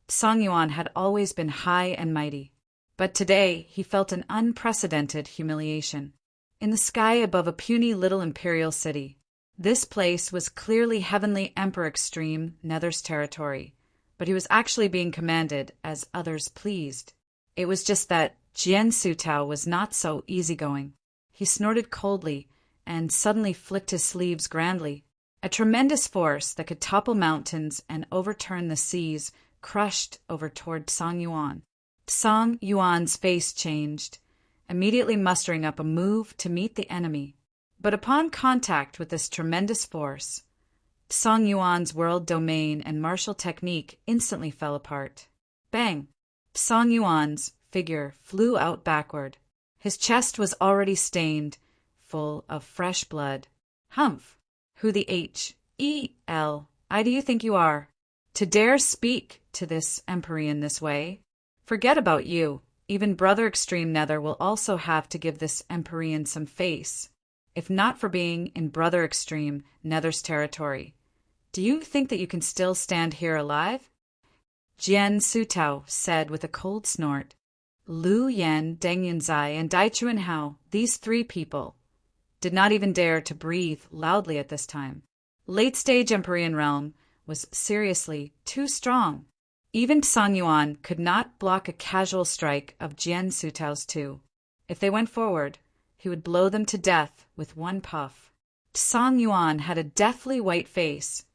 [SPEAKER 1] Songyuan had always been high and mighty. But today he felt an unprecedented humiliation. In the sky above a puny little imperial city, this place was clearly Heavenly Emperor Extreme Nether's territory, but he was actually being commanded as others pleased. It was just that Jian Sutao was not so easygoing. He snorted coldly and suddenly flicked his sleeves grandly. A tremendous force that could topple mountains and overturn the seas crushed over toward Song Yuan. Song Yuan's face changed, immediately mustering up a move to meet the enemy. But upon contact with this tremendous force, Song Yuan's world domain and martial technique instantly fell apart. Bang! Song Yuan's figure flew out backward. His chest was already stained, full of fresh blood. Humph! Who the H.E.L.I. do you think you are, to dare speak to this Empyrean this way? Forget about you. Even Brother Extreme Nether will also have to give this Empyrean some face, if not for being in Brother Extreme Nether's territory. Do you think that you can still stand here alive? Jian Sutao said with a cold snort. Lu Yan, Deng Yanzai, and Dai Chuanhao, these three people, did not even dare to breathe loudly at this time. Late-stage Empyrean realm was seriously too strong. Even Song Yuan could not block a casual strike of Jian Sutao's two. If they went forward, he would blow them to death with one puff. Song Yuan had a deathly white face,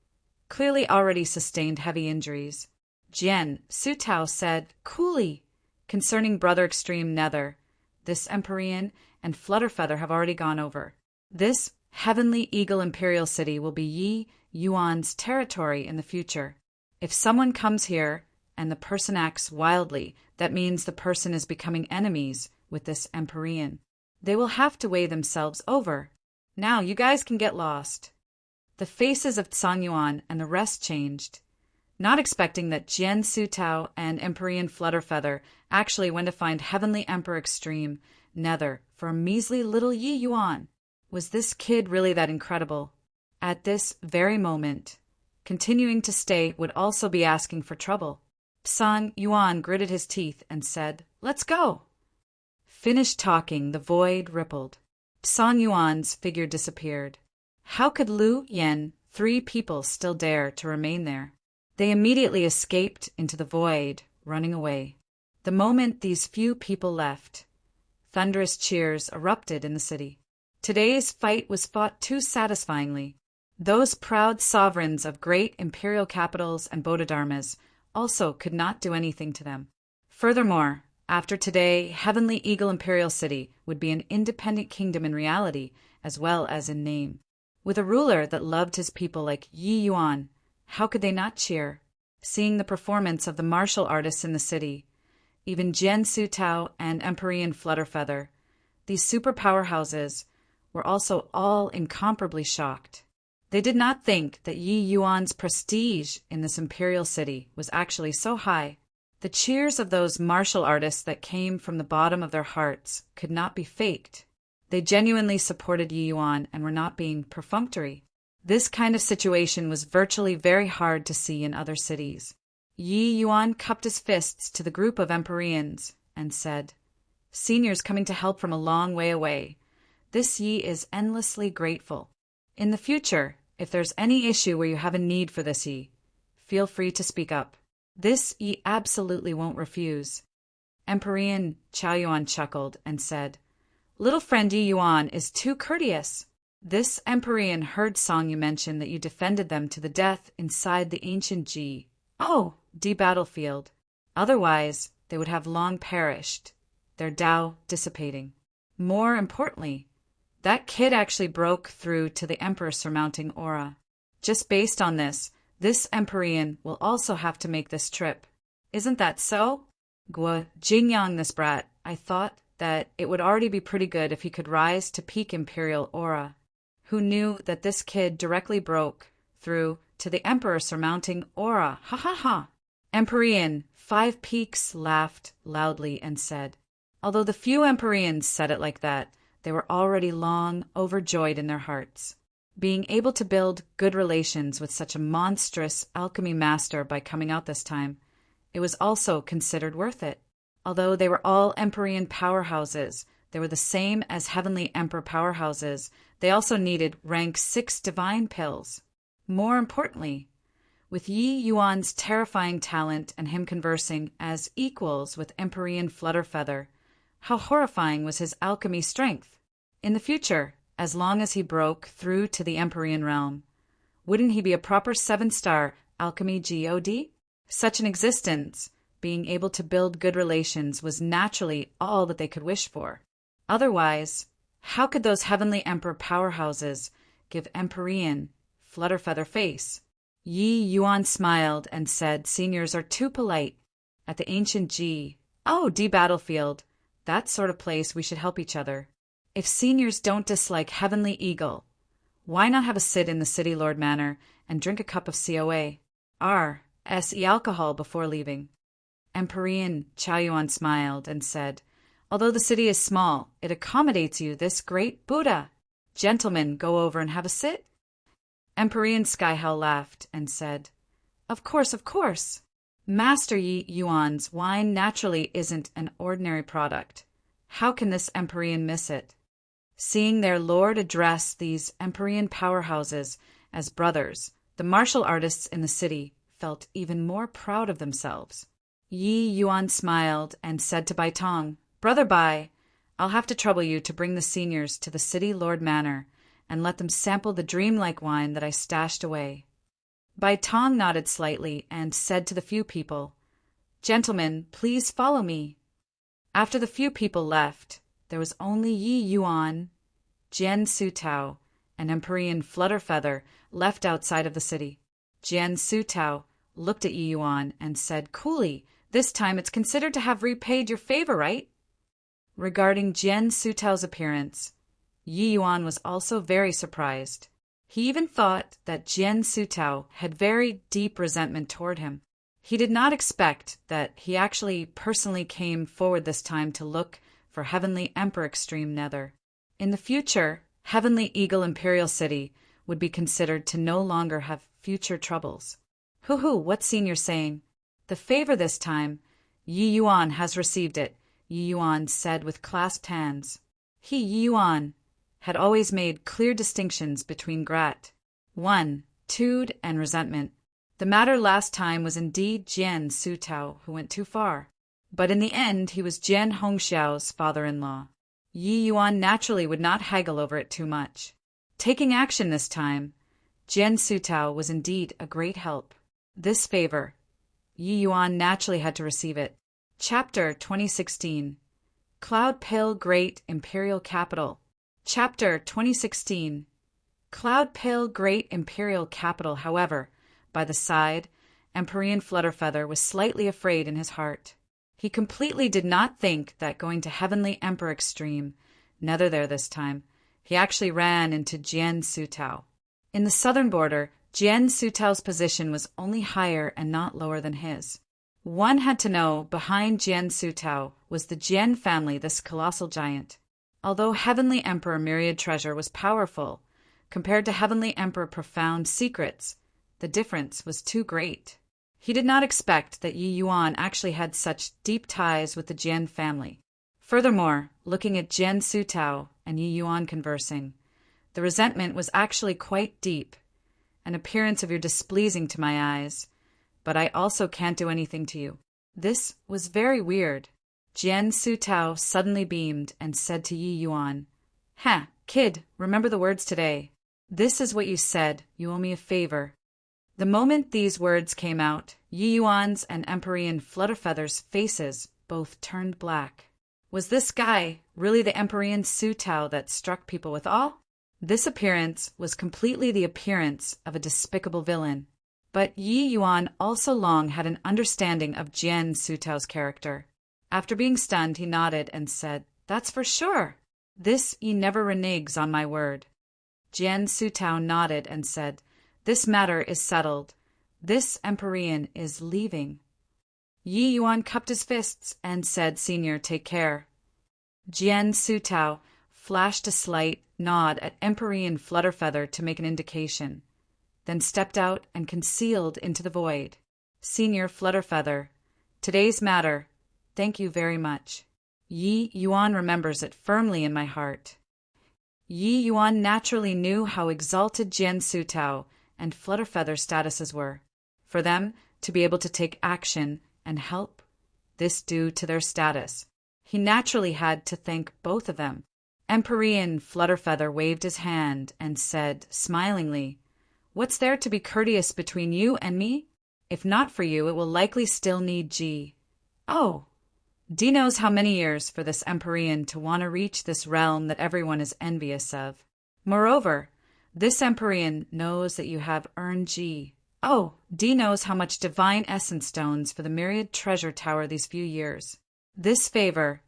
[SPEAKER 1] clearly already sustained heavy injuries. Jian Sutao said coolly, concerning Brother Extreme Nether, this Empyrean and Flutterfeather have already gone over. This Heavenly Eagle Imperial City will be Yi Yuan's territory in the future. If someone comes here and the person acts wildly, that means the person is becoming enemies with this Empyrean. They will have to weigh themselves over. Now you guys can get lost. The faces of Song Yuan and the rest changed, not expecting that Jian Sutao and Empyrean Flutterfeather actually went to find Heavenly Emperor Extreme Nether for a measly little Yi Yuan. Was this kid really that incredible? At this very moment, continuing to stay would also be asking for trouble. Song Yuan gritted his teeth and said, "Let's go." Finished talking, the void rippled. Song Yuan's figure disappeared. How could Lu Yan, three people still dare to remain there? They immediately escaped into the void, running away. The moment these few people left, thunderous cheers erupted in the city. Today's fight was fought too satisfyingly. Those proud sovereigns of great imperial capitals and Bodhidharmas also could not do anything to them. Furthermore, after today, Heavenly Eagle Imperial City would be an independent kingdom in reality as well as in name. With a ruler that loved his people like Yi Yuan, how could they not cheer? Seeing the performance of the martial artists in the city, even Jian Sutao and Empyrean Flutterfeather, these super powerhouses, were also all incomparably shocked. They did not think that Yi Yuan's prestige in this imperial city was actually so high. The cheers of those martial artists that came from the bottom of their hearts could not be faked. They genuinely supported Yi Yuan and were not being perfunctory. This kind of situation was virtually very hard to see in other cities. Yi Yuan cupped his fists to the group of Empyreans and said, "Seniors coming to help from a long way away. This Yi is endlessly grateful. In the future, if there's any issue where you have a need for this Yi, feel free to speak up. This Yi absolutely won't refuse." Empyrean Chaoyuan chuckled and said, "Little friend Yi Yuan is too courteous. This Empyrean heard Song you mention that you defended them to the death inside the ancient Ji battlefield. Otherwise, they would have long perished, their Tao dissipating. More importantly, that kid actually broke through to the Emperor surmounting aura. Just based on this Empyrean will also have to make this trip. Isn't that so? Gua Jingyang this brat, I thought that it would already be pretty good if he could rise to peak imperial aura. Who knew that this kid directly broke through to the Emperor surmounting aura? Ha ha ha!" Empyrean Five Peaks laughed loudly and said, Although the few Empyreans said it like that, they were already long overjoyed in their hearts. Being able to build good relations with such a monstrous alchemy master by coming out this time, it was also considered worth it. Although they were all Empyrean powerhouses, they were the same as Heavenly Emperor powerhouses, they also needed rank 6 divine pills. More importantly, with Yi Yuan's terrifying talent and him conversing as equals with Empyrean Flutterfeather, how horrifying was his alchemy strength! In the future, as long as he broke through to the Empyrean realm, wouldn't he be a proper 7-star alchemy god? Such an existence, being able to build good relations, was naturally all that they could wish for. Otherwise, how could those Heavenly Emperor powerhouses give Empyrean Flutterfeather face? Yi Yuan smiled and said, "Seniors are too polite. At the ancient D battlefield, that sort of place we should help each other. If seniors don't dislike Heavenly Eagle, why not have a sit in the City Lord Manor and drink a cup of COA/SE alcohol before leaving?" Empyrean Chaoyuan smiled and said, "Although the city is small, it accommodates you, this great Buddha. Gentlemen, go over and have a sit?" Empyrean Skyhowl laughed and said, Of course, of course. Master Yi Yuan's wine naturally isn't an ordinary product. How can this Empyrean miss it?" Seeing their lord address these Empyrean powerhouses as brothers, the martial artists in the city felt even more proud of themselves. Yi Yuan smiled and said to Bai Tong, "Brother Bai, I'll have to trouble you to bring the seniors to the City Lord Manor and let them sample the dreamlike wine that I stashed away." Bai Tong nodded slightly and said to the few people, "Gentlemen, please follow me." After the few people left, there was only Yi Yuan, Jian Sutao, and Empyrean Flutterfeather left outside of the city. Jian Sutao looked at Yi Yuan and said coolly, "This time it's considered to have repaid your favor, right?" Regarding Jian Sutao's appearance, Yi Yuan was also very surprised. He even thought that Jian Sutao had very deep resentment toward him. He did not expect that he actually personally came forward this time to look for Heavenly Emperor Extreme Nether. In the future, Heavenly Eagle Imperial City would be considered to no longer have future troubles. Hoo-hoo, what's senior saying? The favor this time, Yi Yuan has received it, Yi Yuan said with clasped hands. Yi Yuan had always made clear distinctions between gratitude and resentment. The matter last time was indeed Jian Sutao who went too far, but in the end he was Jian Hongxiao's father-in-law. Yi Yuan naturally would not haggle over it too much. Taking action this time, Jian Sutao was indeed a great help. This favor, Yi Yuan naturally had to receive it. Chapter 2016 Cloud Pill Great Imperial Capital. Chapter 2016 Cloud Pill Great Imperial Capital. However, by the side, Empyrean Flutterfeather was slightly afraid in his heart. He completely did not think that going to Heavenly Emperor Extreme Nether there this time, he actually ran into Jian Sutao. In the southern border, Jian Sutao's position was only higher and not lower than his. One had to know behind Jian Sutao was the Jian family, this colossal giant. Although Heavenly Emperor Myriad Treasure was powerful, compared to Heavenly Emperor Profound Secrets, the difference was too great. He did not expect that Yi Yuan actually had such deep ties with the Jian family. Furthermore, looking at Jian Sutao and Yi Yuan conversing, the resentment was actually quite deep, an appearance of you're displeasing to my eyes, but I also can't do anything to you. This was very weird. Jian Sutao suddenly beamed and said to Yi Yuan, Kid, remember the words today. This is what you said, you owe me a favor." The moment these words came out, Yi Yuan's and Empyrean Flutterfeather's faces both turned black. Was this guy really the Empyrean Sutao that struck people with awe? This appearance was completely the appearance of a despicable villain. But Yi Yuan also long had an understanding of Jian Sutao's character. After being stunned, he nodded and said, "That's for sure. This ye never reneges on my word." Jian Sutao nodded and said, "This matter is settled. This Empyrean is leaving." Yi Yuan cupped his fists and said, "Senior, take care. Jian Sutao flashed a slight nod at Empyrean Flutterfeather to make an indication, then stepped out and concealed into the void. Senior Flutterfeather, today's matter, thank you very much. Yi Yuan remembers it firmly in my heart. Yi Yuan naturally knew how exalted Jian Sutao and Flutterfeather's statuses were. For them to be able to take action and help, this due to their status. He naturally had to thank both of them. Empyrean Flutterfeather waved his hand and said, smilingly, "What's there to be courteous between you and me? If not for you, it will likely still need G. Oh, D knows how many years for this Empyrean to want to reach this realm that everyone is envious of. Moreover, this Empyrean knows that you have earned G. Oh, D knows how much divine essence stones for the myriad treasure tower these few years. This favor,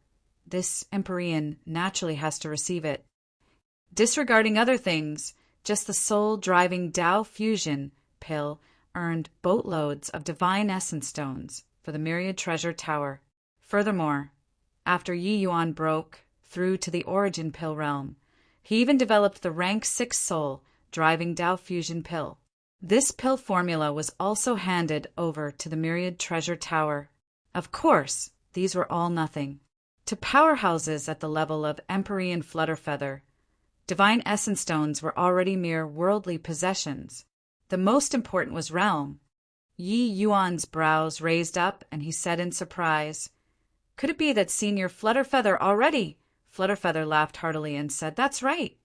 [SPEAKER 1] this Empyrean naturally has to receive it. Disregarding other things, just the soul-driving Tao fusion pill earned boatloads of divine essence stones for the myriad treasure tower. Furthermore, after Yi Yuan broke through to the origin pill realm, he even developed the rank 6 soul driving Tao fusion pill. This pill formula was also handed over to the myriad treasure tower. Of course, these were all nothing. To powerhouses at the level of Empyrean Flutterfeather, divine essence stones were already mere worldly possessions. The most important was realm. Yi Yuan's brows raised up, and he said in surprise, "Could it be that Senior Flutterfeather already?" Flutterfeather laughed heartily and said, "That's right.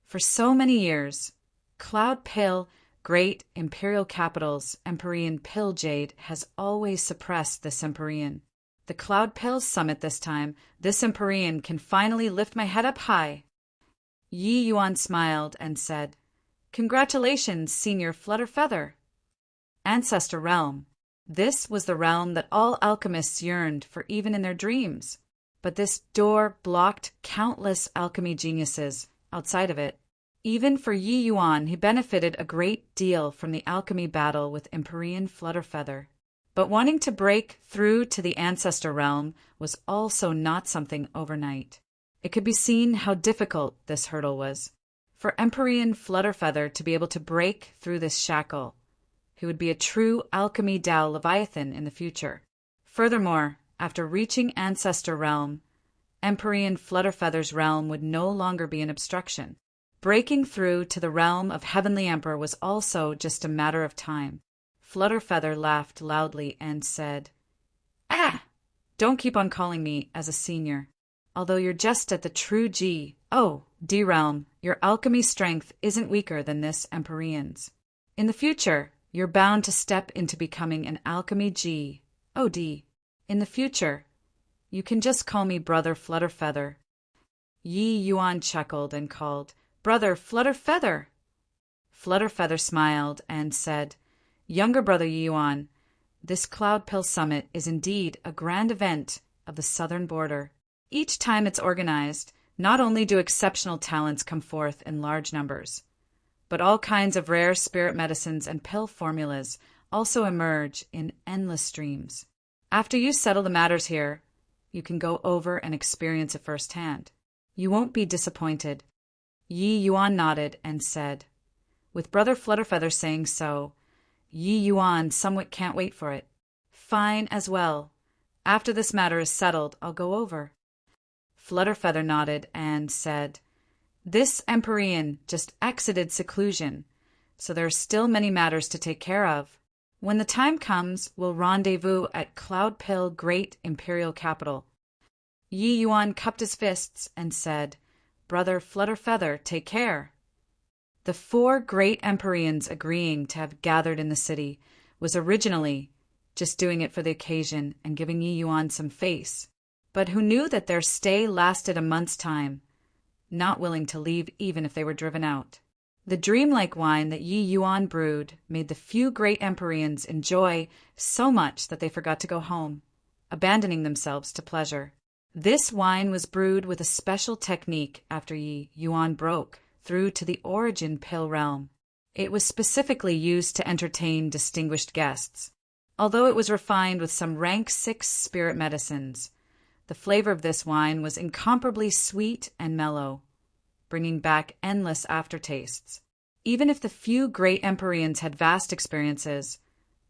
[SPEAKER 1] For so many years, Cloud Pill, great imperial capital's Empyrean Pill Jade has always suppressed this Empyrean. The Cloud Pill summit this time, this Empyrean can finally lift my head up high." Yi Yuan smiled and said, "Congratulations, Senior Flutterfeather." Ancestor Realm. This was the realm that all alchemists yearned for even in their dreams. But this door blocked countless alchemy geniuses outside of it. Even for Yi Yuan, he benefited a great deal from the alchemy battle with Empyrean Flutterfeather. But wanting to break through to the Ancestor Realm was also not something overnight. It could be seen how difficult this hurdle was. For Empyrean Flutterfeather to be able to break through this shackle, he would be a true alchemy Tao Leviathan in the future. Furthermore, after reaching Ancestor Realm, Empyrean Flutterfeather's realm would no longer be an obstruction. Breaking through to the realm of Heavenly Emperor was also just a matter of time. Flutterfeather laughed loudly and said, "Ah! Don't keep on calling me as a senior. Although you're just at the true G. Oh, D realm, your alchemy strength isn't weaker than this Empyrean's. In the future, you're bound to step into becoming an alchemy G. Oh, D. In the future, you can just call me Brother Flutterfeather." Yi Yuan chuckled and called, "Brother Flutterfeather!" Flutterfeather smiled and said, "Younger brother Yi Yuan, this Cloud Pill Summit is indeed a grand event of the southern border. Each time it's organized, not only do exceptional talents come forth in large numbers, but all kinds of rare spirit medicines and pill formulas also emerge in endless streams. After you settle the matters here, you can go over and experience it firsthand. You won't be disappointed." Yi Yuan nodded and said, with Brother Flutterfeather saying so, Yi Yuan somewhat can't wait for it. "Fine as well. After this matter is settled, I'll go over." Flutterfeather nodded and said, "This Empyrean just exited seclusion, so there are still many matters to take care of. When the time comes, we'll rendezvous at Cloud Pill Great Imperial Capital." Yi Yuan cupped his fists and said, "Brother Flutterfeather, take care." The 4 great Empyreans agreeing to have gathered in the city was originally just doing it for the occasion and giving Yi Yuan some face, but who knew that their stay lasted a month's time, not willing to leave even if they were driven out. The dreamlike wine that Yi Yuan brewed made the few great Empyreans enjoy so much that they forgot to go home, abandoning themselves to pleasure. This wine was brewed with a special technique after Yi Yuan broke through to the origin pill realm. It was specifically used to entertain distinguished guests. Although it was refined with some rank 6 spirit medicines, The flavor of this wine was incomparably sweet and mellow, bringing back endless aftertastes. Even if the few great Empyreans had vast experiences,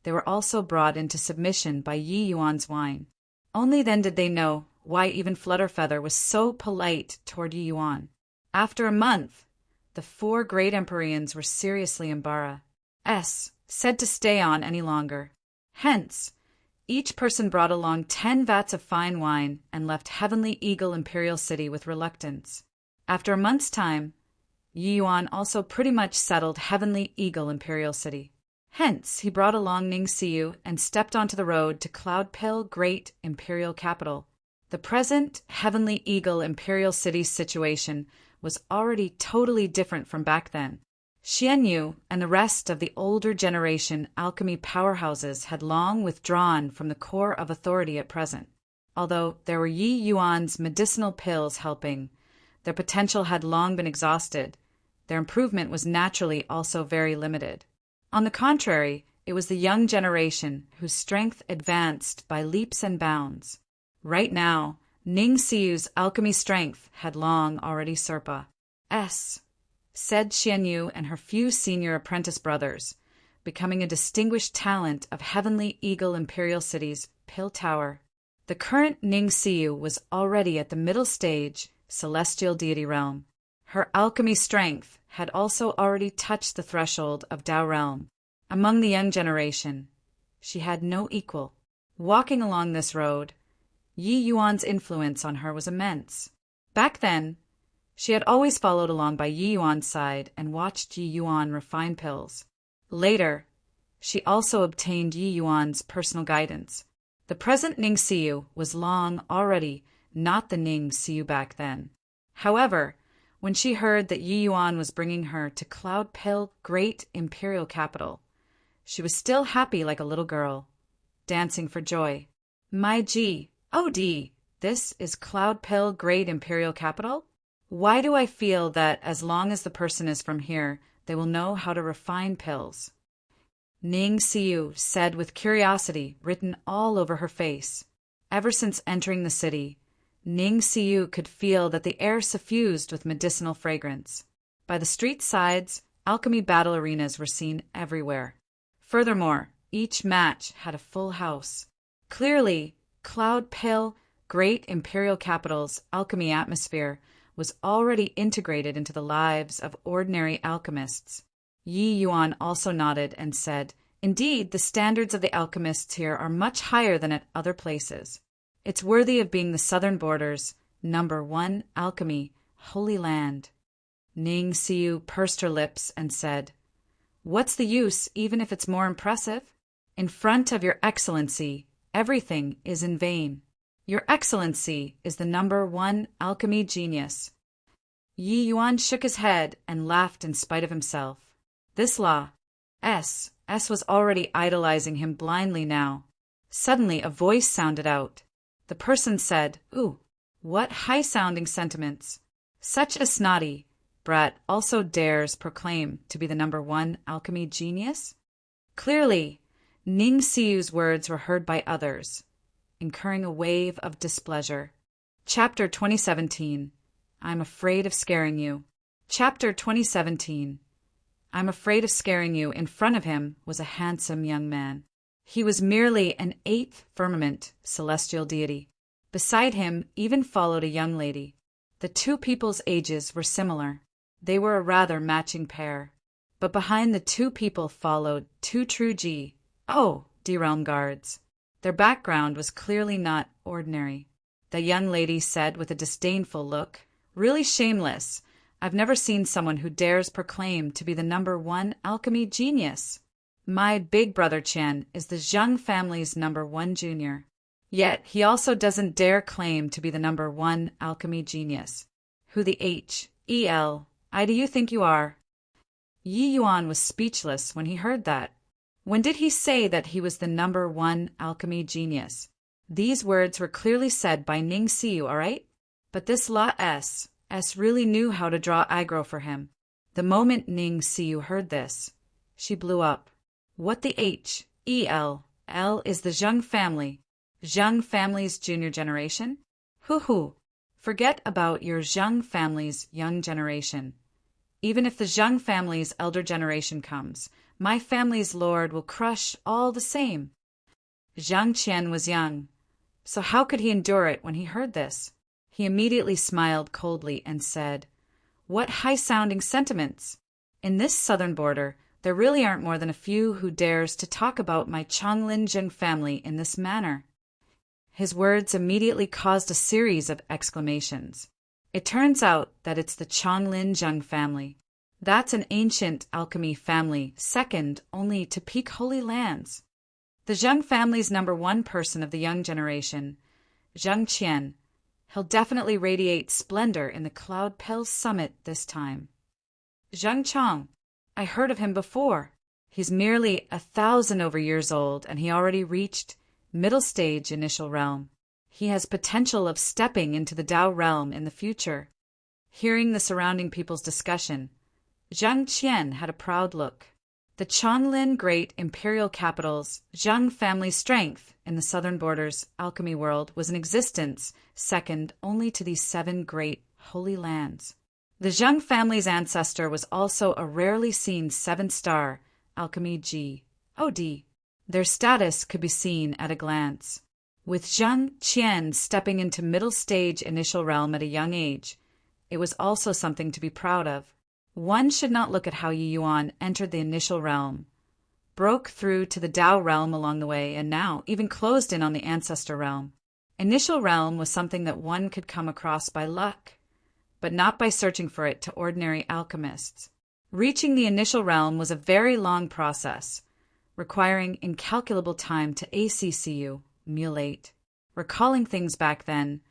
[SPEAKER 1] they were also brought into submission by Yi Yuan's wine. Only then did they know why even Flutterfeather was so polite toward Yi Yuan. After a month, the 4 great Empyreans were seriously embarrassed, said to stay on any longer. Hence, each person brought along 10 vats of fine wine and left Heavenly Eagle Imperial City with reluctance. After a month's time, Yi Yuan also pretty much settled Heavenly Eagle Imperial City. Hence, he brought along Ningxiu and stepped onto the road to Cloudpill Great Imperial Capital. The present Heavenly Eagle Imperial City's situation was already totally different from back then. Xianyu and the rest of the older generation alchemy powerhouses had long withdrawn from the core of authority at present. Although there were Yi Yuan's medicinal pills helping, their potential had long been exhausted. Their improvement was naturally also very limited. On the contrary, it was the young generation whose strength advanced by leaps and bounds. Right now, Ningxiu's alchemy strength had long already surpassed, said Xianyu and her few senior apprentice brothers, becoming a distinguished talent of Heavenly Eagle Imperial City's Pill Tower. The current Ningxiu was already at the middle stage celestial deity realm. Her alchemy strength had also already touched the threshold of Tao realm. Among the young generation, she had no equal. Walking along this road, Yi Yuan's influence on her was immense. Back then, she had always followed along by Yi Yuan's side and watched Yi Yuan refine pills. Later, she also obtained Yi Yuan's personal guidance. The present Ningxiu was long already not the Ningxiu back then. However, when she heard that Yi Yuan was bringing her to Cloudpill Great Imperial Capital, she was still happy like a little girl, dancing for joy. My G, oh D, this is Cloudpill Great Imperial Capital? Why do I feel that as long as the person is from here, they will know how to refine pills? Ningxiu said with curiosity written all over her face. Ever since entering the city, Ningxiu could feel that the air suffused with medicinal fragrance. By the street sides, alchemy battle arenas were seen everywhere. Furthermore, each match had a full house. Clearly, Cloudpill Great Imperial Capital's alchemy atmosphere was already integrated into the lives of ordinary alchemists. Yi Yuan also nodded and said, "Indeed, the standards of the alchemists here are much higher than at other places. It's worthy of being the southern border's #1 alchemy, holy land." Ningxiu pursed her lips and said, "What's the use even if it's more impressive? In front of your excellency, everything is in vain. Your excellency is the #1 alchemy genius." Yi Yuan shook his head and laughed in spite of himself. This law, S was already idolizing him blindly now. Suddenly a voice sounded out. The person said, "Ooh, what high-sounding sentiments. Such a snotty brat also dares proclaim to be the #1 alchemy genius?" Clearly, Ningxiu's words were heard by others, incurring a wave of displeasure. Chapter 2017. I'm afraid of scaring you. Chapter 2017. I'm afraid of scaring you. In front of him was a handsome young man. He was merely an 8th firmament celestial deity. Beside him even followed a young lady. The two people's ages were similar. They were a rather matching pair. But behind the two people followed 2 true D realm guards. Their background was clearly not ordinary. The young lady said with a disdainful look, "Really shameless. I've never seen someone who dares proclaim to be the #1 alchemy genius. My big brother Chen is the Zheng family's #1 junior. Yet he also doesn't dare claim to be the #1 alchemy genius. Who the HEL do you think you are?" Yi Yuan was speechless when he heard that. When did he say that he was the #1 alchemy genius? These words were clearly said by Ningxiu, all right? But this La S really knew how to draw aggro for him. The moment Ningxiu heard this, she blew up. What the HEL is the Zheng family. Zheng family's junior generation? Hoo. Forget about your Zheng family's young generation. Even if the Zheng family's elder generation comes, my family's lord will crush all the same. Zhang Qian was young, so how could he endure it when he heard this? He immediately smiled coldly and said, "What high-sounding sentiments! In this southern border, there really aren't more than a few who dares to talk about my Changlin Zheng family in this manner." His words immediately caused a series of exclamations. It turns out that it's the Changlin Zheng family. That's an ancient alchemy family, second only to peak Holy Lands. The Zheng family's #1 person of the young generation, Zhang Qian. He'll definitely radiate splendor in the Cloud Palace Summit this time. Zhang Chang. I heard of him before. He's merely 1,000 over years old, and he already reached middle stage initial realm. He has potential of stepping into the Dao realm in the future. Hearing the surrounding people's discussion, Zhang Qian had a proud look. The Changlin Great Imperial Capital's Zheng family strength in the southern borders alchemy world was in existence second only to these 7 great holy lands. The Zheng family's ancestor was also a rarely seen 7-star alchemy God. Their status could be seen at a glance. With Zhang Qian stepping into middle stage initial realm at a young age, it was also something to be proud of. One should not look at how Yi Yuan entered the initial realm, broke through to the Dao realm along the way, and now even closed in on the ancestor realm. Initial realm was something that one could come across by luck, but not by searching for it to ordinary alchemists. Reaching the initial realm was a very long process, requiring incalculable time to ACCU, mulate. Recalling things back then,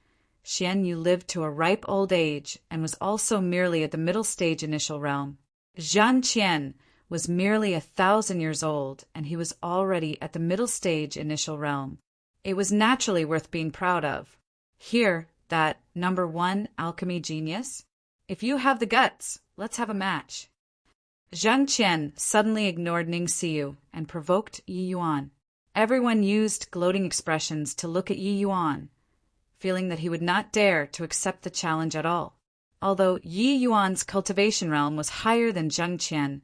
[SPEAKER 1] Xian Yu lived to a ripe old age and was also merely at the middle stage initial realm. Zhang Qian was merely 1,000 years old, and he was already at the middle stage initial realm. It was naturally worth being proud of. Here, that #1 alchemy genius. If you have the guts, let's have a match. Zhang Qian suddenly ignored Ning Xiu and provoked Yi Yuan. Everyone used gloating expressions to look at Yi Yuan, feeling that he would not dare to accept the challenge at all. Although Yi Yuan's cultivation realm was higher than Zhang Qian,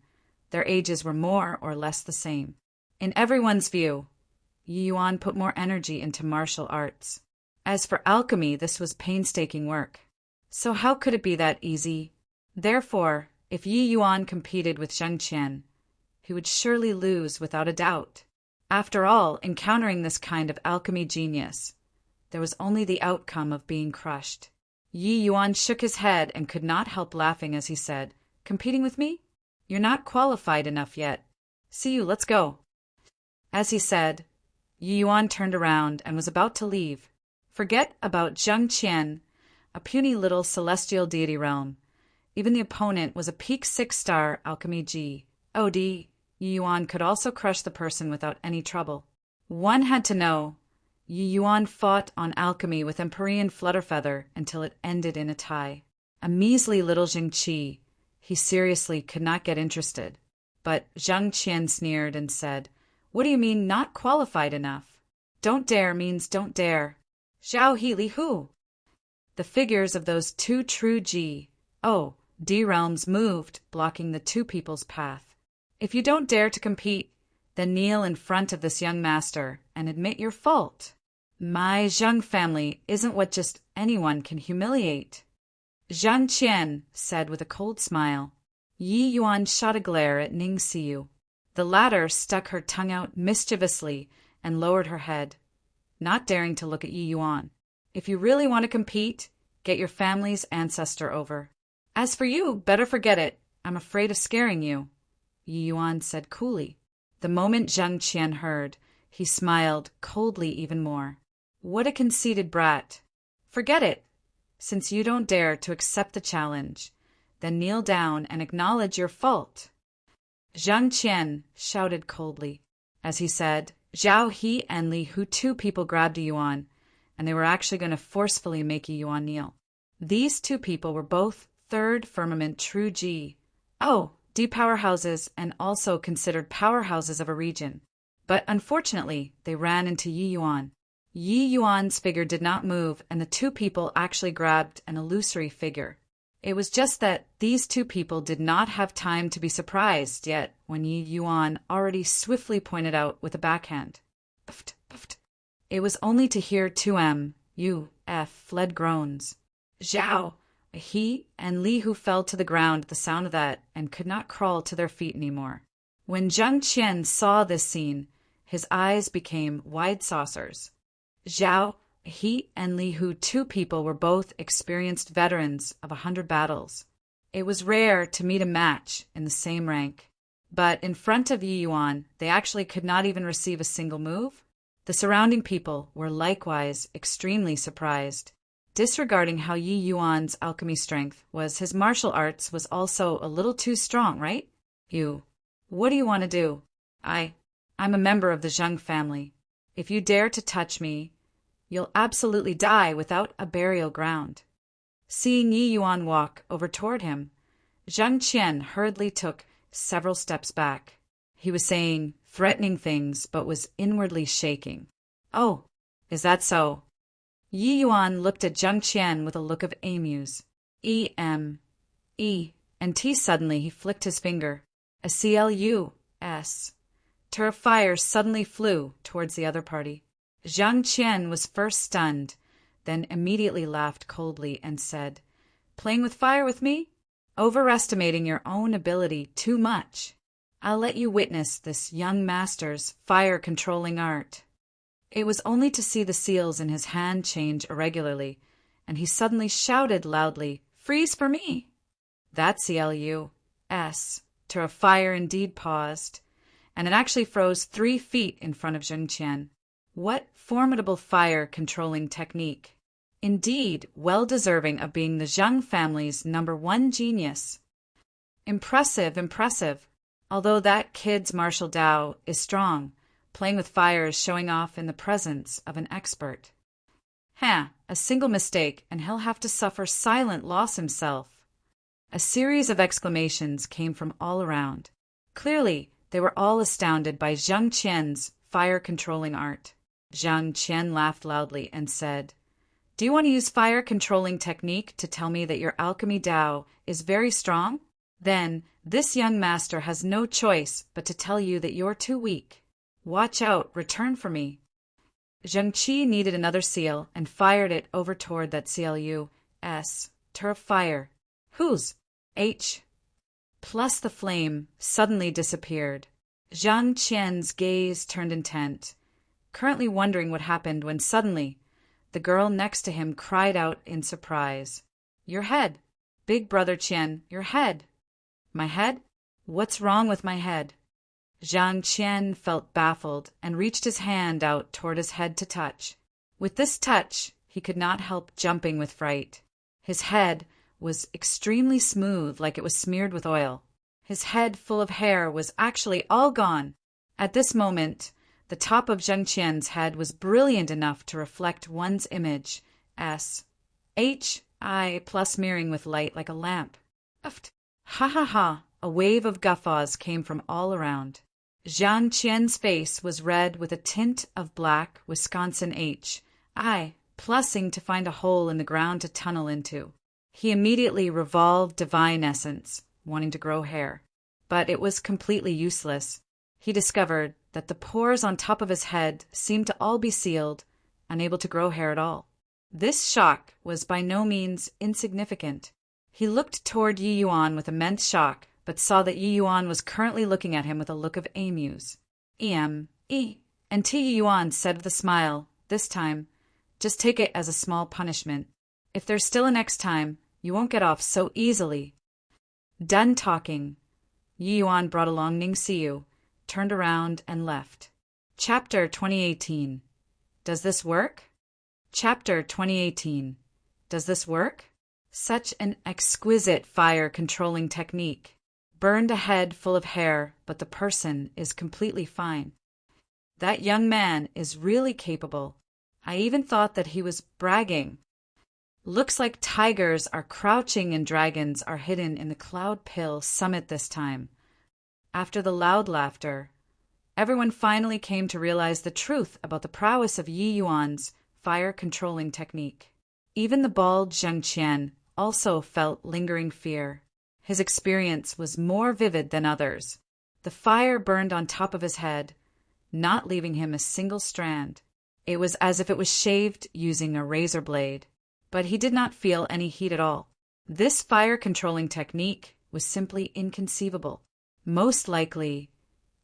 [SPEAKER 1] their ages were more or less the same. In everyone's view, Yi Yuan put more energy into martial arts. As for alchemy, this was painstaking work. So how could it be that easy? Therefore, if Yi Yuan competed with Zhang Qian, he would surely lose without a doubt. After all, encountering this kind of alchemy genius, there was only the outcome of being crushed. Yi Yuan shook his head and could not help laughing as he said, "Competing with me? You're not qualified enough yet. See you, let's go." As he said, Yi Yuan turned around and was about to leave. Forget about Zhang Qian, a puny little celestial deity realm. Even the opponent was a peak 6-star alchemy God. Yi Yuan could also crush the person without any trouble. One had to know, Yi Yuan fought on alchemy with Empyrean Flutterfeather until it ended in a tie. A measly little Jingqi, he seriously could not get interested. But Zhang Qian sneered and said, "What do you mean not qualified enough? Don't dare means don't dare. Xiao He Li Hu." The figures of those 2 true D realms moved, blocking the 2 people's path. If you don't dare to compete, then kneel in front of this young master and admit your fault. My Zheng family isn't what just anyone can humiliate. Zhang Qian said with a cold smile. Yi Yuan shot a glare at Ning Xiu. The latter stuck her tongue out mischievously and lowered her head, not daring to look at Yi Yuan. "If you really want to compete, get your family's ancestor over. As for you, better forget it. I'm afraid of scaring you," Yi Yuan said coolly. The moment Zhang Qian heard, he smiled coldly even more. "What a conceited brat. Forget it. Since you don't dare to accept the challenge, then kneel down and acknowledge your fault." Zhang Qian shouted coldly. As he said, Zhao He and Li Hu, 2 people grabbed Yi Yuan, and they were actually going to forcefully make Yi Yuan kneel. These 2 people were both 3rd firmament true D powerhouses and also considered powerhouses of a region. But unfortunately, they ran into Yi Yuan. Yi Yuan's figure did not move, and the two people actually grabbed an illusory figure. It was just that these two people did not have time to be surprised yet when Yi Yuan already swiftly pointed out with a backhand. Puffed, puffed. It was only to hear 2M.U.F. fled groans. Zhao! He and Li Hu fell to the ground at the sound of that and could not crawl to their feet anymore. When Zhang Qian saw this scene, his eyes became wide saucers. Zhao, he and Li Hu, two people, were both experienced veterans of 100 battles. It was rare to meet a match in the same rank. But in front of Yi Yuan, they actually could not even receive a single move. The surrounding people were likewise extremely surprised. Disregarding how Yi Yuan's alchemy strength was, his martial arts was also a little too strong, right? What do you want to do? I'm a member of the Zheng family. If you dare to touch me, you'll absolutely die without a burial ground. Seeing Yi Yuan walk over toward him, Zhang Qian hurriedly took several steps back. He was saying threatening things, but was inwardly shaking. Oh, is that so? Yi Yuan looked at Zhang Qian with a look of amuse. And suddenly he flicked his finger. A CLUS. Tur of fire suddenly flew towards the other party. Zhang Qian was first stunned, then immediately laughed coldly and said, "Playing with fire with me? Overestimating your own ability too much. I'll let you witness this young master's fire-controlling art." It was only to see the seals in his hand change irregularly, and he suddenly shouted loudly, "Freeze for me!" That CLUS, Tur of fire indeed paused, and it actually froze 3 feet in front of Zhang Qian. What formidable fire-controlling technique! Indeed, well deserving of being the Zheng family's #1 genius. Impressive, impressive. Although that kid's martial Tao is strong, playing with fire is showing off in the presence of an expert. A single mistake, and he'll have to suffer silent loss himself. A series of exclamations came from all around. Clearly, they were all astounded by Zhang Qian's fire-controlling art. Zhang Qian laughed loudly and said, "Do you want to use fire-controlling technique to tell me that your alchemy Tao is very strong? Then this young master has no choice but to tell you that you're too weak. Watch out, return for me." Zheng Qi needed another seal and fired it over toward that CLUS, Tur of fire. Whose? H. Plus the flame suddenly disappeared. Zhang Qian's gaze turned intent, currently wondering what happened when suddenly the girl next to him cried out in surprise, "Your head! Big brother Qian, your head!" "My head? What's wrong with my head?" Zhang Qian felt baffled and reached his hand out toward his head to touch. With this touch, he could not help jumping with fright. His head was extremely smooth, like it was smeared with oil. His head full of hair was actually all gone. At this moment, the top of Zheng Qian's head was brilliant enough to reflect one's image, plus mirroring with light like a lamp. Ha ha ha! A wave of guffaws came from all around. Zhang Qian's face was red with a tint of black Wisconsin plussing to find a hole in the ground to tunnel into. He immediately revolved divine essence, wanting to grow hair. But it was completely useless. He discovered that the pores on top of his head seemed to all be sealed, unable to grow hair at all. This shock was by no means insignificant. He looked toward Yi Yuan with immense shock, but saw that Yi Yuan was currently looking at him with a look of amuse. And Yi Yuan said with a smile, this time, "Just take it as a small punishment. If there's still a next time, you won't get off so easily." Done talking, Yi Yuan brought along Ning Xiu, turned around and left. Chapter 2018. Does this work? Chapter 2018. Does this work? Such an exquisite fire-controlling technique. Burned a head full of hair, but the person is completely fine. That young man is really capable. I even thought that he was bragging. Looks like tigers are crouching and dragons are hidden in the Cloud Pill summit this time. After the loud laughter, Everyone finally came to realize the truth about the prowess of Yi Yuan's fire-controlling technique. Even the bald Zheng Qian also felt lingering fear. His experience was more vivid than others. The fire burned on top of his head, not leaving him a single strand. It was as if it was shaved using a razor blade. But he did not feel any heat at all. This fire-controlling technique was simply inconceivable. Most likely,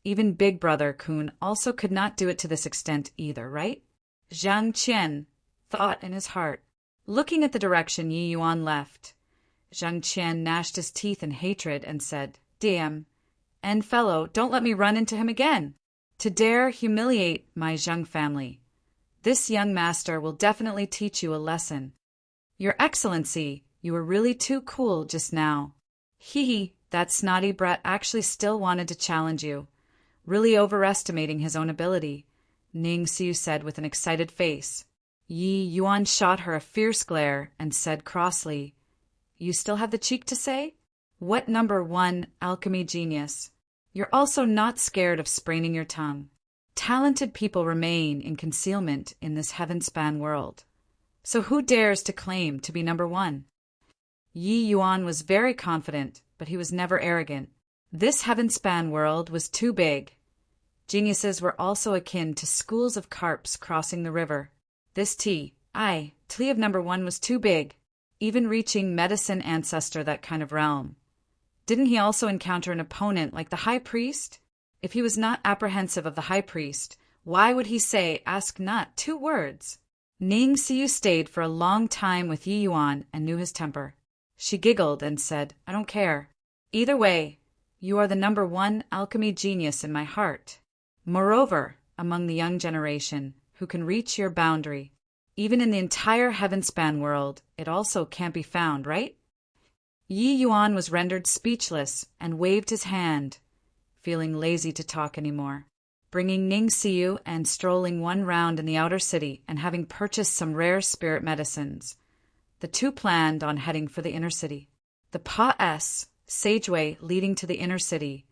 [SPEAKER 1] even Big Brother Kun also could not do it to this extent either, right? Zhang Qian thought in his heart. Looking at the direction Yi Yuan left, Zhang Qian gnashed his teeth in hatred and said, "Damn, and fellow, don't let me run into him again. To dare humiliate my Zheng family. This young master will definitely teach you a lesson. Your Excellency, you were really too cool just now." Hee, that snotty brat actually still wanted to challenge you, really overestimating his own ability, Ning Xiu said with an excited face. Yi Yuan shot her a fierce glare and said crossly, "You still have the cheek to say? What #1 alchemy genius? You're also not scared of spraining your tongue. Talented people remain in concealment in this heaven-span world. So who dares to claim to be #1? Yi Yuan was very confident, but he was never arrogant. This heaven-span world was too big. Geniuses were also akin to schools of carps crossing the river. This tea of #1 was too big, even reaching medicine ancestor that kind of realm. Didn't he also encounter an opponent like the High Priest? If he was not apprehensive of the High Priest, why would he say, "Ask not," 2 words? Ning Xiu stayed for a long time with Yi Yuan and knew his temper. She giggled and said, "I don't care. Either way, you are the #1 alchemy genius in my heart. Moreover, among the young generation, who can reach your boundary. Even in the entire heaven-span world, it also can't be found, right?" Yi Yuan was rendered speechless and waved his hand, feeling lazy to talk anymore. Bringing Ning Xiu and strolling one round in the outer city and having purchased some rare spirit medicines, the two planned on heading for the inner city. The Pa-S sageway leading to the inner city.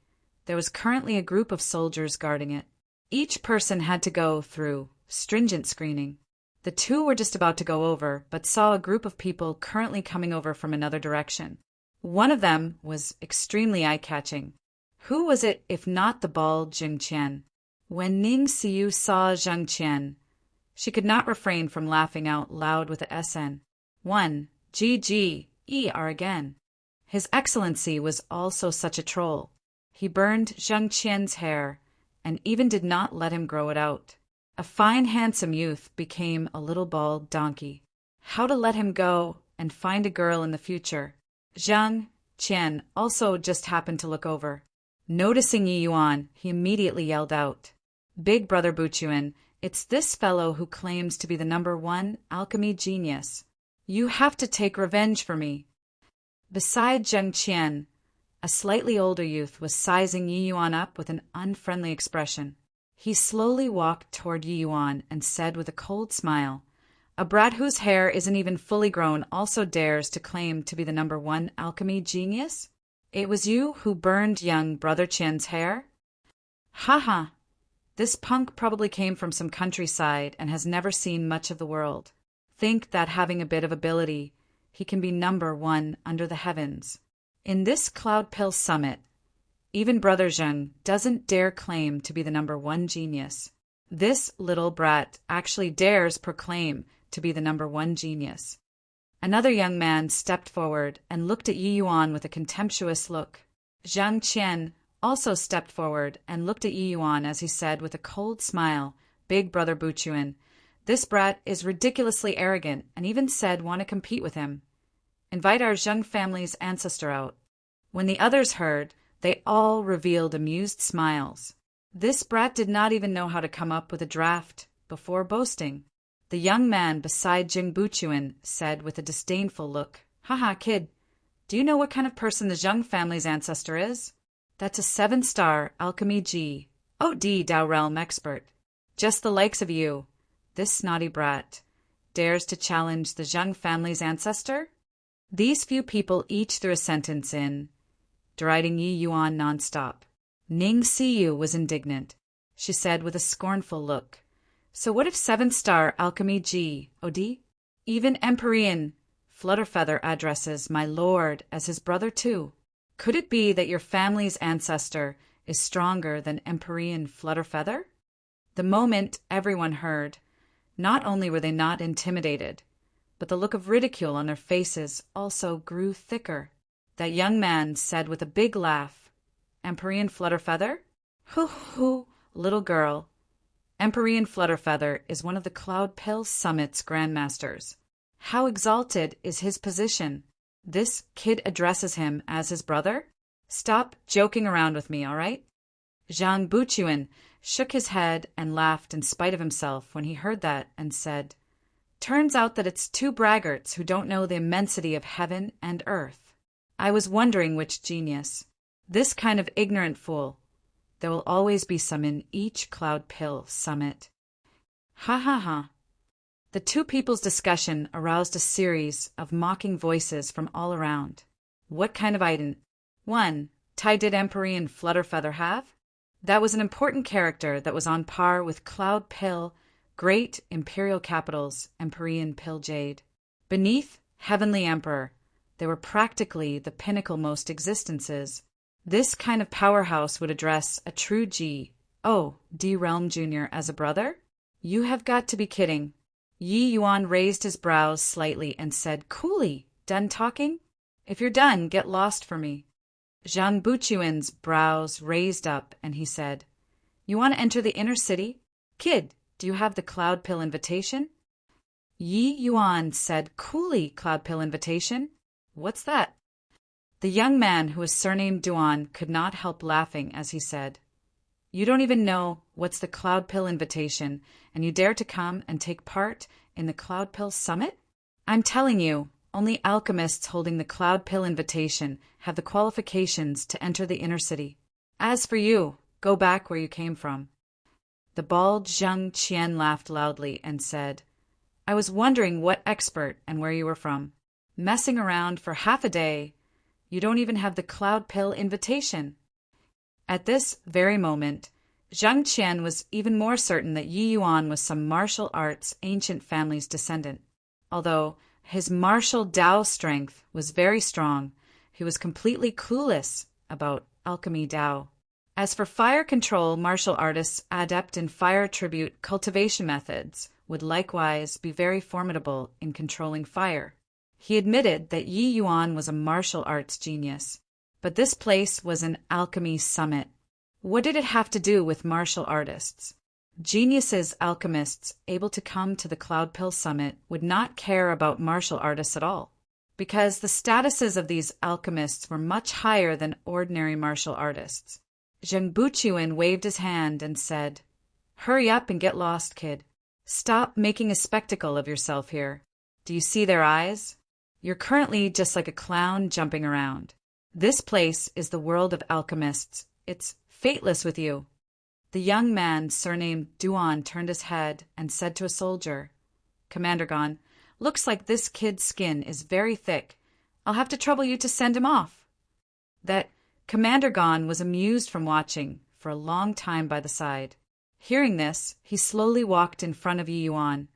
[SPEAKER 1] There was currently a group of soldiers guarding it. Each person had to go through stringent screening. The two were just about to go over, but saw a group of people currently coming over from another direction. One of them was extremely eye-catching. Who was it if not the bald Zheng Qian? When Ning Xiu saw Zheng Qian, she could not refrain from laughing out loud with the SN. 1. GGER again. His Excellency was also such a troll. He burned Zheng Qian's hair, and even did not let him grow it out. A fine, handsome youth became a little bald donkey. How to let him go and find a girl in the future? Zheng Qian also just happened to look over. Noticing Yi Yuan, he immediately yelled out, "Big Brother Buchuan, it's this fellow who claims to be the #1 alchemy genius. You have to take revenge for me." Beside Zheng Qian, a slightly older youth was sizing Yi Yuan up with an unfriendly expression. He slowly walked toward Yi Yuan and said with a cold smile, "A brat whose hair isn't even fully grown also dares to claim to be the #1 alchemy genius? It was you who burned young Brother Qian's hair?" "Haha, this punk probably came from some countryside and has never seen much of the world. Think that having a bit of ability, he can be #1 under the heavens. In this Cloud Pill Summit, even Brother Zheng doesn't dare claim to be the #1 genius. This little brat actually dares proclaim to be the #1 genius." Another young man stepped forward and looked at Yi Yuan with a contemptuous look. Zhang Qian also stepped forward and looked at Yi Yuan as he said with a cold smile, "Big Brother Buchuan, this brat is ridiculously arrogant and even said want to compete with him. Invite our Zheng family's ancestor out." When the others heard, they all revealed amused smiles. This brat did not even know how to come up with a draft before boasting. The young man beside Jing Buchuan said with a disdainful look, "Haha, kid, do you know what kind of person the Zheng family's ancestor is? That's a 7-star alchemy G. OD Dao realm expert. Just the likes of you, this snotty brat, dares to challenge the Zheng family's ancestor?" These few people each threw a sentence in, deriding Yi Yuan nonstop. Ning Xiu was indignant. she said with a scornful look. So what if 7-star Alchemy G, OD? Even Empyrean Flutterfeather addresses my lord as his brother too. Could it be that your family's ancestor is stronger than Empyrean Flutterfeather? The moment everyone heard, not only were they not intimidated, but the look of ridicule on their faces also grew thicker. That young man said with a big laugh, Empyrean Flutterfeather? Hoo, little girl. Empyrean Flutterfeather is one of the Cloudpill Summit's grandmasters. How exalted is his position? This kid addresses him as his brother? Stop joking around with me, all right? Zhang Buchuan shook his head and laughed in spite of himself when he heard that and said, Turns out that it's two braggarts who don't know the immensity of heaven and earth. I was wondering which genius. This kind of ignorant fool. There will always be some in each Cloudpill Summit. Ha ha ha. The two people's discussion aroused a series of mocking voices from all around. What kind of item? 1. Did Empyrean Flutterfeather have? That was an important character that was on par with Cloudpill, great imperial capitals, Empyrean Pill Jade. Beneath Heavenly Emperor, they were practically the pinnacle-most existences. This kind of powerhouse would address a true G. Oh, D. Realm Jr. as a brother? You have got to be kidding. Yi Yuan raised his brows slightly and said coolly, Done talking? If you're done, get lost for me. Zhang Buchuan's brows raised up and he said, You want to enter the inner city? Kid, do you have the Cloudpill invitation? Yi Yuan said coolly, Cloudpill invitation? What's that? The young man, who was surnamed Duan, could not help laughing as he said, You don't even know what's the Cloudpill invitation, and you dare to come and take part in the Cloudpill Summit? I'm telling you, only alchemists holding the Cloudpill invitation have the qualifications to enter the inner city. As for you, go back where you came from. The bald Zhang Qian laughed loudly and said, I was wondering what expert and where you were from. Messing around for half a day. You don't even have the Cloudpill invitation. At this very moment, Zhang Qian was even more certain that Yi Yuan was some martial arts ancient family's descendant. Although his martial Dao strength was very strong, he was completely clueless about alchemy Dao. As for fire control, martial artists adept in fire attribute cultivation methods would likewise be very formidable in controlling fire. He admitted that Yi Yuan was a martial arts genius, but this place was an alchemy summit. What did it have to do with martial artists? Geniuses, alchemists, able to come to the Cloudpill Summit would not care about martial artists at all, because the statuses of these alchemists were much higher than ordinary martial artists. Zhang Buchuan waved his hand and said, Hurry up and get lost, kid. Stop making a spectacle of yourself here. Do you see their eyes? You're currently just like a clown jumping around. This place is the world of alchemists. It's fateless with you. The young man, surnamed Duan, turned his head and said to a soldier, Commander Gon, looks like this kid's skin is very thick. I'll have to trouble you to send him off. That Commander Gon was amused from watching for a long time by the side. Hearing this, he slowly walked in front of Yi Yuan,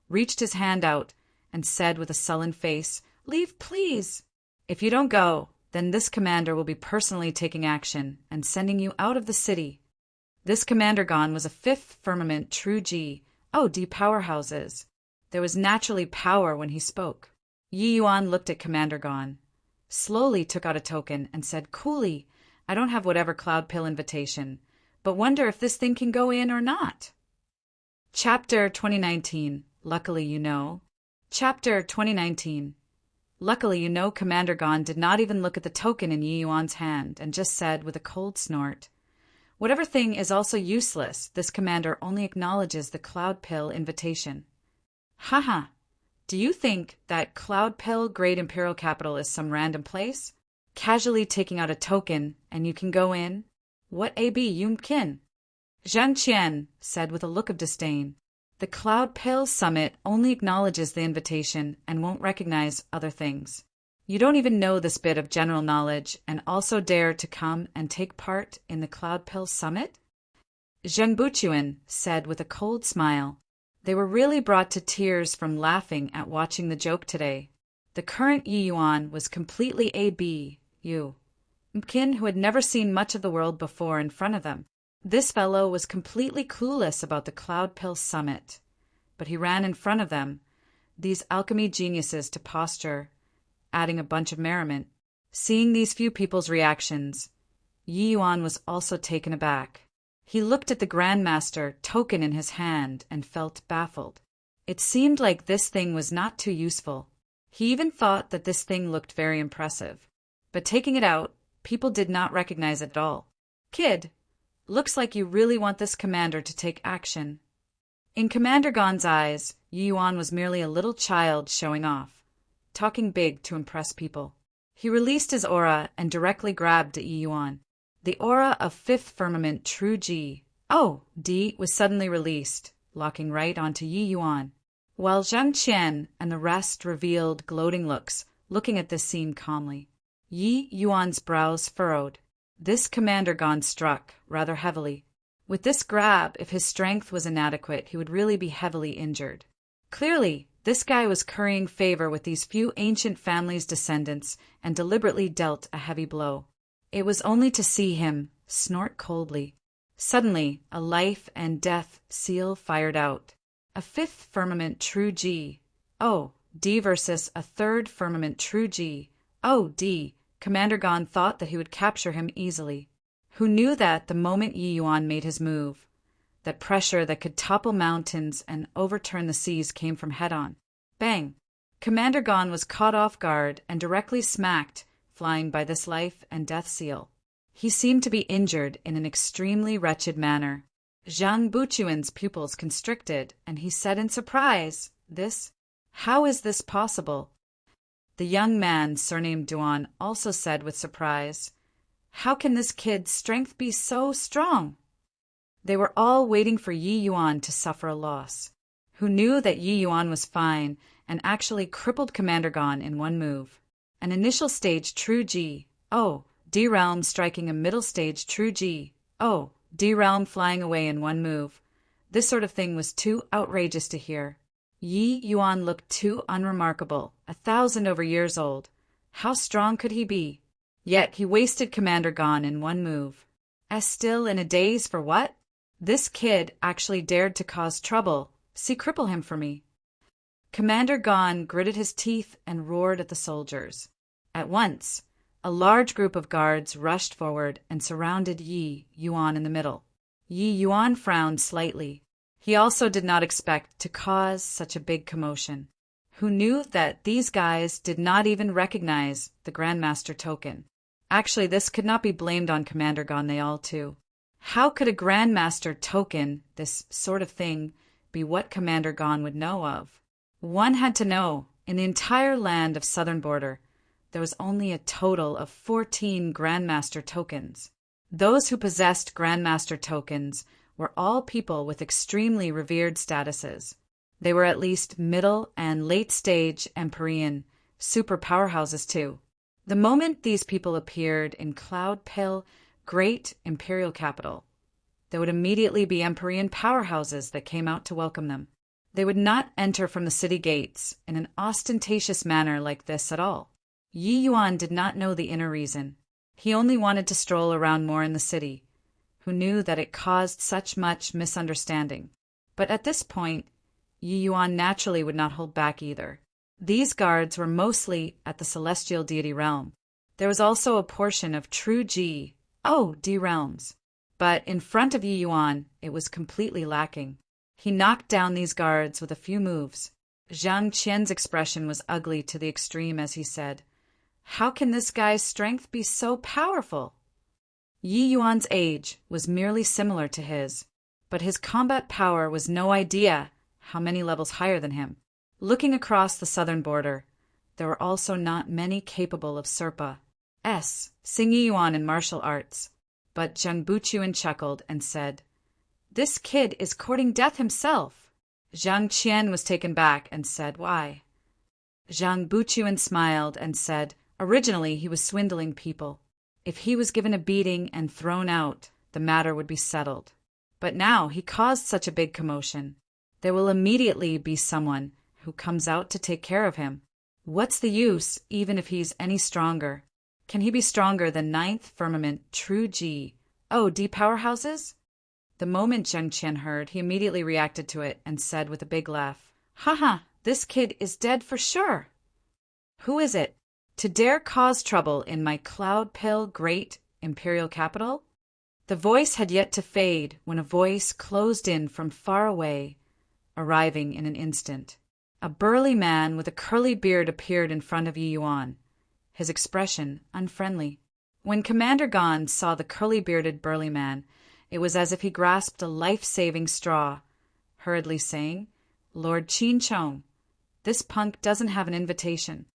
[SPEAKER 1] reached his hand out, and said with a sullen face, Leave, please. If you don't go, then this commander will be personally taking action and sending you out of the city. This Commander Gon was a fifth firmament true G. Oh, D powerhouses. There was naturally power when he spoke. Yi Yuan looked at Commander Gon, slowly took out a token, and said coolly, I don't have whatever Cloudpill invitation, but wonder if this thing can go in or not. Chapter 2019. Luckily you know. Chapter 2019. Luckily you know, Commander Gon did not even look at the token in Yi Yuan's hand and just said with a cold snort, Whatever thing is also useless, this commander only acknowledges the Cloudpill invitation. Haha. Do you think that Cloudpill Great Imperial Capital is some random place? Casually taking out a token and you can go in? What AB you kin? Zhang Qian said with a look of disdain. The Cloudpill Summit only acknowledges the invitation and won't recognize other things. You don't even know this bit of general knowledge and also dare to come and take part in the Cloudpill Summit? Zheng Buchuan said with a cold smile. They were really brought to tears from laughing at watching the joke today. The current Yi Yuan was completely Yu. Mkin, who had never seen much of the world before, in front of them. This fellow was completely clueless about the Cloud Pill Summit. But he ran in front of them, these alchemy geniuses, to posture, adding a bunch of merriment. Seeing these few people's reactions, Yi Yuan was also taken aback. He looked at the Grandmaster token in his hand and felt baffled. It seemed like this thing was not too useful. He even thought that this thing looked very impressive. But taking it out, people did not recognize it at all. Kid, looks like you really want this commander to take action. In Commander Gon's eyes, Yi Yuan was merely a little child showing off, talking big to impress people. He released his aura and directly grabbed Yi Yuan. The aura of Fifth Firmament True G, D, was suddenly released, locking right onto Yi Yuan, while Zhang Qian and the rest revealed gloating looks, looking at this scene calmly. Yi Yuan's brows furrowed. This Commander Gon struck, rather heavily. With this grab, if his strength was inadequate, he would really be heavily injured. Clearly, this guy was currying favor with these few ancient families' descendants and deliberately dealt a heavy blow. It was only to see him snort coldly. Suddenly, a life and death seal fired out. A Fifth Firmament True G, D versus a Third Firmament True G, D. Commander Gon thought that he would capture him easily. Who knew that the moment Yi Yuan made his move, that pressure that could topple mountains and overturn the seas came from head-on. Bang! Commander Gon was caught off guard and directly smacked, flying by this life and death seal. He seemed to be injured in an extremely wretched manner. Zhang Buchuan's pupils constricted, and he said in surprise, How is this possible? The young man, surnamed Duan, also said with surprise, How can this kid's strength be so strong? They were all waiting for Yi Yuan to suffer a loss. Who knew that Yi Yuan was fine and actually crippled Commander Gon in one move. An initial stage True G, D Realm striking a middle stage True G, D Realm flying away in one move. This sort of thing was too outrageous to hear. Yi Yuan looked too unremarkable, 1,000 over years old. How strong could he be? Yet he wasted Commander Gon in one move. Still in a daze for what? This kid actually dared to cause trouble. See, cripple him for me. Commander Gon gritted his teeth and roared at the soldiers. At once, a large group of guards rushed forward and surrounded Yi Yuan in the middle. Yi Yuan frowned slightly. He also did not expect to cause such a big commotion. Who knew that these guys did not even recognize the Grandmaster token? Actually, this could not be blamed on Commander Gon, they all too. How could a Grandmaster token, this sort of thing, be what Commander Gon would know of? One had to know, in the entire land of Southern Border, there was only a total of 14 Grandmaster tokens. Those who possessed Grandmaster tokens were all people with extremely revered statuses. They were at least middle and late stage Empyrean, super powerhouses too. The moment these people appeared in Cloud Pill, great imperial capital, there would immediately be Empyrean powerhouses that came out to welcome them. They would not enter from the city gates in an ostentatious manner like this at all. Yi Yuan did not know the inner reason. He only wanted to stroll around more in the city, who knew that it caused such much misunderstanding. But at this point, Yi Yuan naturally would not hold back either. These guards were mostly at the celestial deity realm. There was also a portion of True G, D realms. But in front of Yi Yuan, it was completely lacking. He knocked down these guards with a few moves. Zhang Qian's expression was ugly to the extreme as he said, How can this guy's strength be so powerful? Yi Yuan's age was merely similar to his, but his combat power was no idea how many levels higher than him. Looking across the southern border, there were also not many capable of Serpa Sing Yi Yuan in martial arts. But Zhang Buchuan chuckled and said, This kid is courting death himself. Zhang Qian was taken back and said, Why? Zhang Buchuan smiled and said, Originally he was swindling people. If he was given a beating and thrown out, the matter would be settled. But now he caused such a big commotion. There will immediately be someone who comes out to take care of him. What's the use, even if he's any stronger? Can he be stronger than ninth firmament true G? Oh, D powerhouses? The moment Zheng Qian heard, he immediately reacted to it and said with a big laugh, "Haha, this kid is dead for sure. Who is it? To dare cause trouble in my cloud-pale great imperial capital?" The voice had yet to fade when a voice closed in from far away, arriving in an instant. A burly man with a curly beard appeared in front of Yi Yuan, his expression unfriendly. When Commander Gon saw the curly-bearded burly man, it was as if he grasped a life-saving straw, hurriedly saying, "Lord Qin Chong, this punk doesn't have an invitation.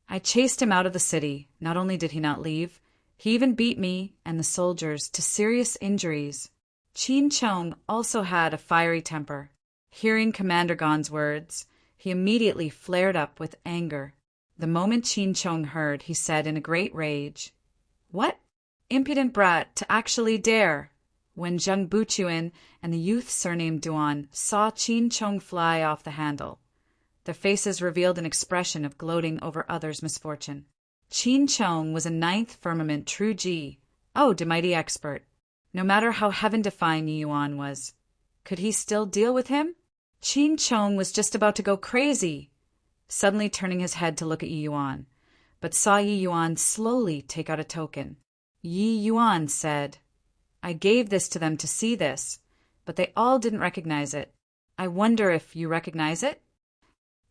[SPEAKER 1] I chased him out of the city. Not only did he not leave, he even beat me and the soldiers to serious injuries." Qin Chong also had a fiery temper. Hearing Commander Gon's words, he immediately flared up with anger. The moment Qin Chong heard, he said in a great rage, "What? Impudent brat to actually dare!" When Zheng Buchuan and the youth surnamed Duan saw Qin Chong fly off the handle, their faces revealed an expression of gloating over others' misfortune. Qin Chong was a ninth firmament true G. Oh, the mighty expert. No matter how heaven-defying Yi Yuan was, could he still deal with him? Qin Chong was just about to go crazy, suddenly turning his head to look at Yi Yuan, but saw Yi Yuan slowly take out a token. Yi Yuan said, "I gave this to them to see this, but they all didn't recognize it. I wonder if you recognize it?"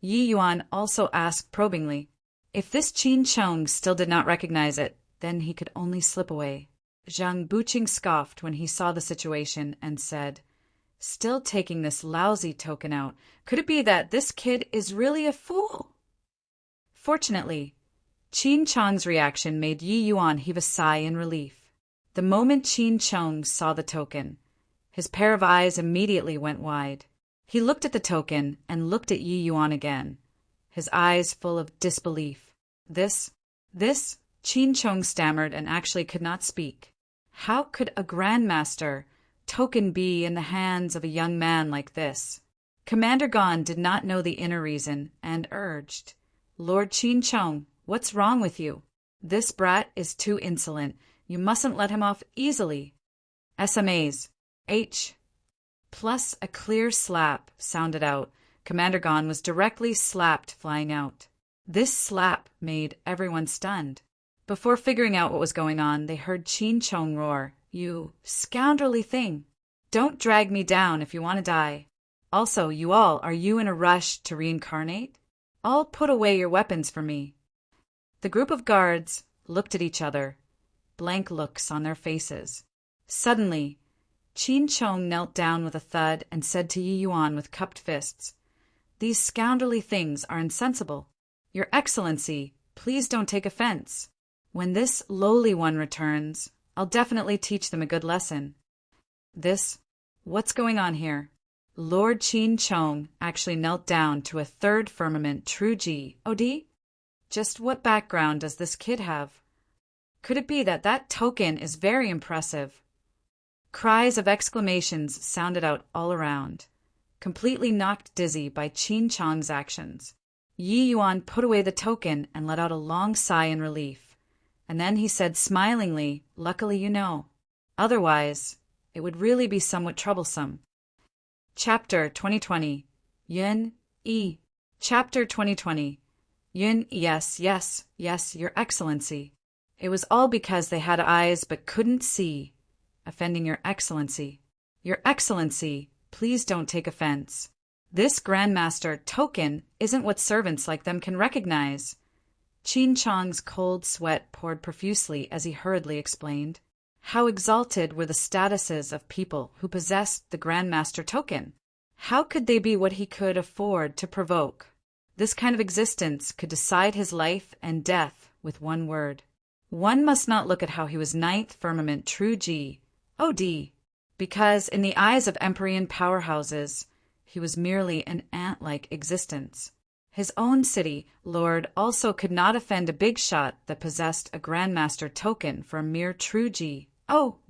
[SPEAKER 1] Yi Yuan also asked probingly. If this Qin Chong still did not recognize it, then he could only slip away. Zhang Buqing scoffed when he saw the situation and said, "Still taking this lousy token out. Could it be that this kid is really a fool?" Fortunately, Qin Chong's reaction made Yi Yuan heave a sigh in relief. The moment Qin Chong saw the token, his pair of eyes immediately went wide. He looked at the token and looked at Yi Yuan again, his eyes full of disbelief. This, Qin Chong stammered and actually could not speak. How could a grandmaster token be in the hands of a young man like this? Commander Gon did not know the inner reason and urged, "Lord Qin Chong, what's wrong with you? This brat is too insolent. You mustn't let him off easily." SMAs. H. Plus a clear slap sounded out. Commander Gon was directly slapped, flying out. This slap made everyone stunned. Before figuring out what was going on, they heard Qin Chong roar, "You scoundrelly thing! Don't drag me down if you want to die. Also, you all, are you in a rush to reincarnate? All put away your weapons for me." The group of guards looked at each other, blank looks on their faces. Suddenly, Qin Chong knelt down with a thud and said to Yi Yuan with cupped fists, "These scoundrelly things are insensible. Your Excellency, please don't take offense. When this lowly one returns, I'll definitely teach them a good lesson." What's going on here? Lord Qin Chong actually knelt down to a third firmament true G. OD? Just what background does this kid have? Could it be that token is very impressive? Cries of exclamations sounded out all around, completely knocked dizzy by Qin Chong's actions. Yi Yuan put away the token and let out a long sigh in relief. And then he said smilingly, "Luckily you know. Otherwise, it would really be somewhat troublesome." Chapter 2020. Yun Yi. Chapter 2020. Yun, yes, Your Excellency. It was all because they had eyes but couldn't see. Offending Your Excellency. Your Excellency, please don't take offense. This Grandmaster token isn't what servants like them can recognize. Qin Chong's cold sweat poured profusely as he hurriedly explained. How exalted were the statuses of people who possessed the Grandmaster token? How could they be what he could afford to provoke? This kind of existence could decide his life and death with one word. One must not look at how he was ninth firmament true G, OD, because in the eyes of Empyrean powerhouses, he was merely an ant-like existence. His own city lord also could not offend a big shot that possessed a Grandmaster token for a mere true G,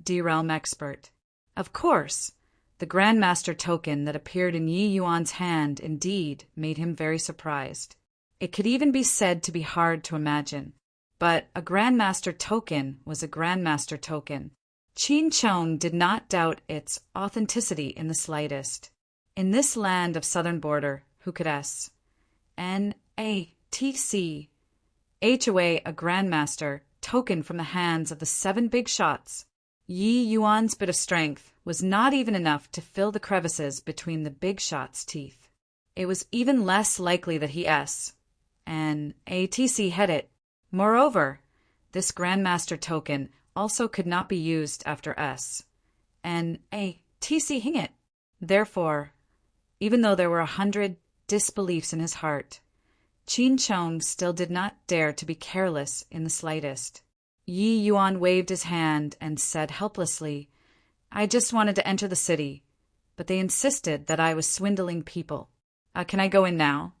[SPEAKER 1] D realm expert. Of course, The Grandmaster token that appeared in Yi Yuan's hand indeed made him very surprised. It could even be said to be hard to imagine. But a Grandmaster token was a Grandmaster token. Qin Chong did not doubt its authenticity in the slightest. In this land of southern border, who could S? N-A-T-C. H-away a Grandmaster token from the hands of the 7 big shots. Yi Yuan's bit of strength was not even enough to fill the crevices between the big shot's teeth. It was even less likely that he N-A-T-C had it. Moreover, this Grandmaster token also could not be used after N-A-T-C hing it. Therefore, even though there were 100 disbeliefs in his heart, Qin Chong still did not dare to be careless in the slightest. Yi Yuan waved his hand and said helplessly, "I just wanted to enter the city, but they insisted that I was swindling people. Can I go in now?"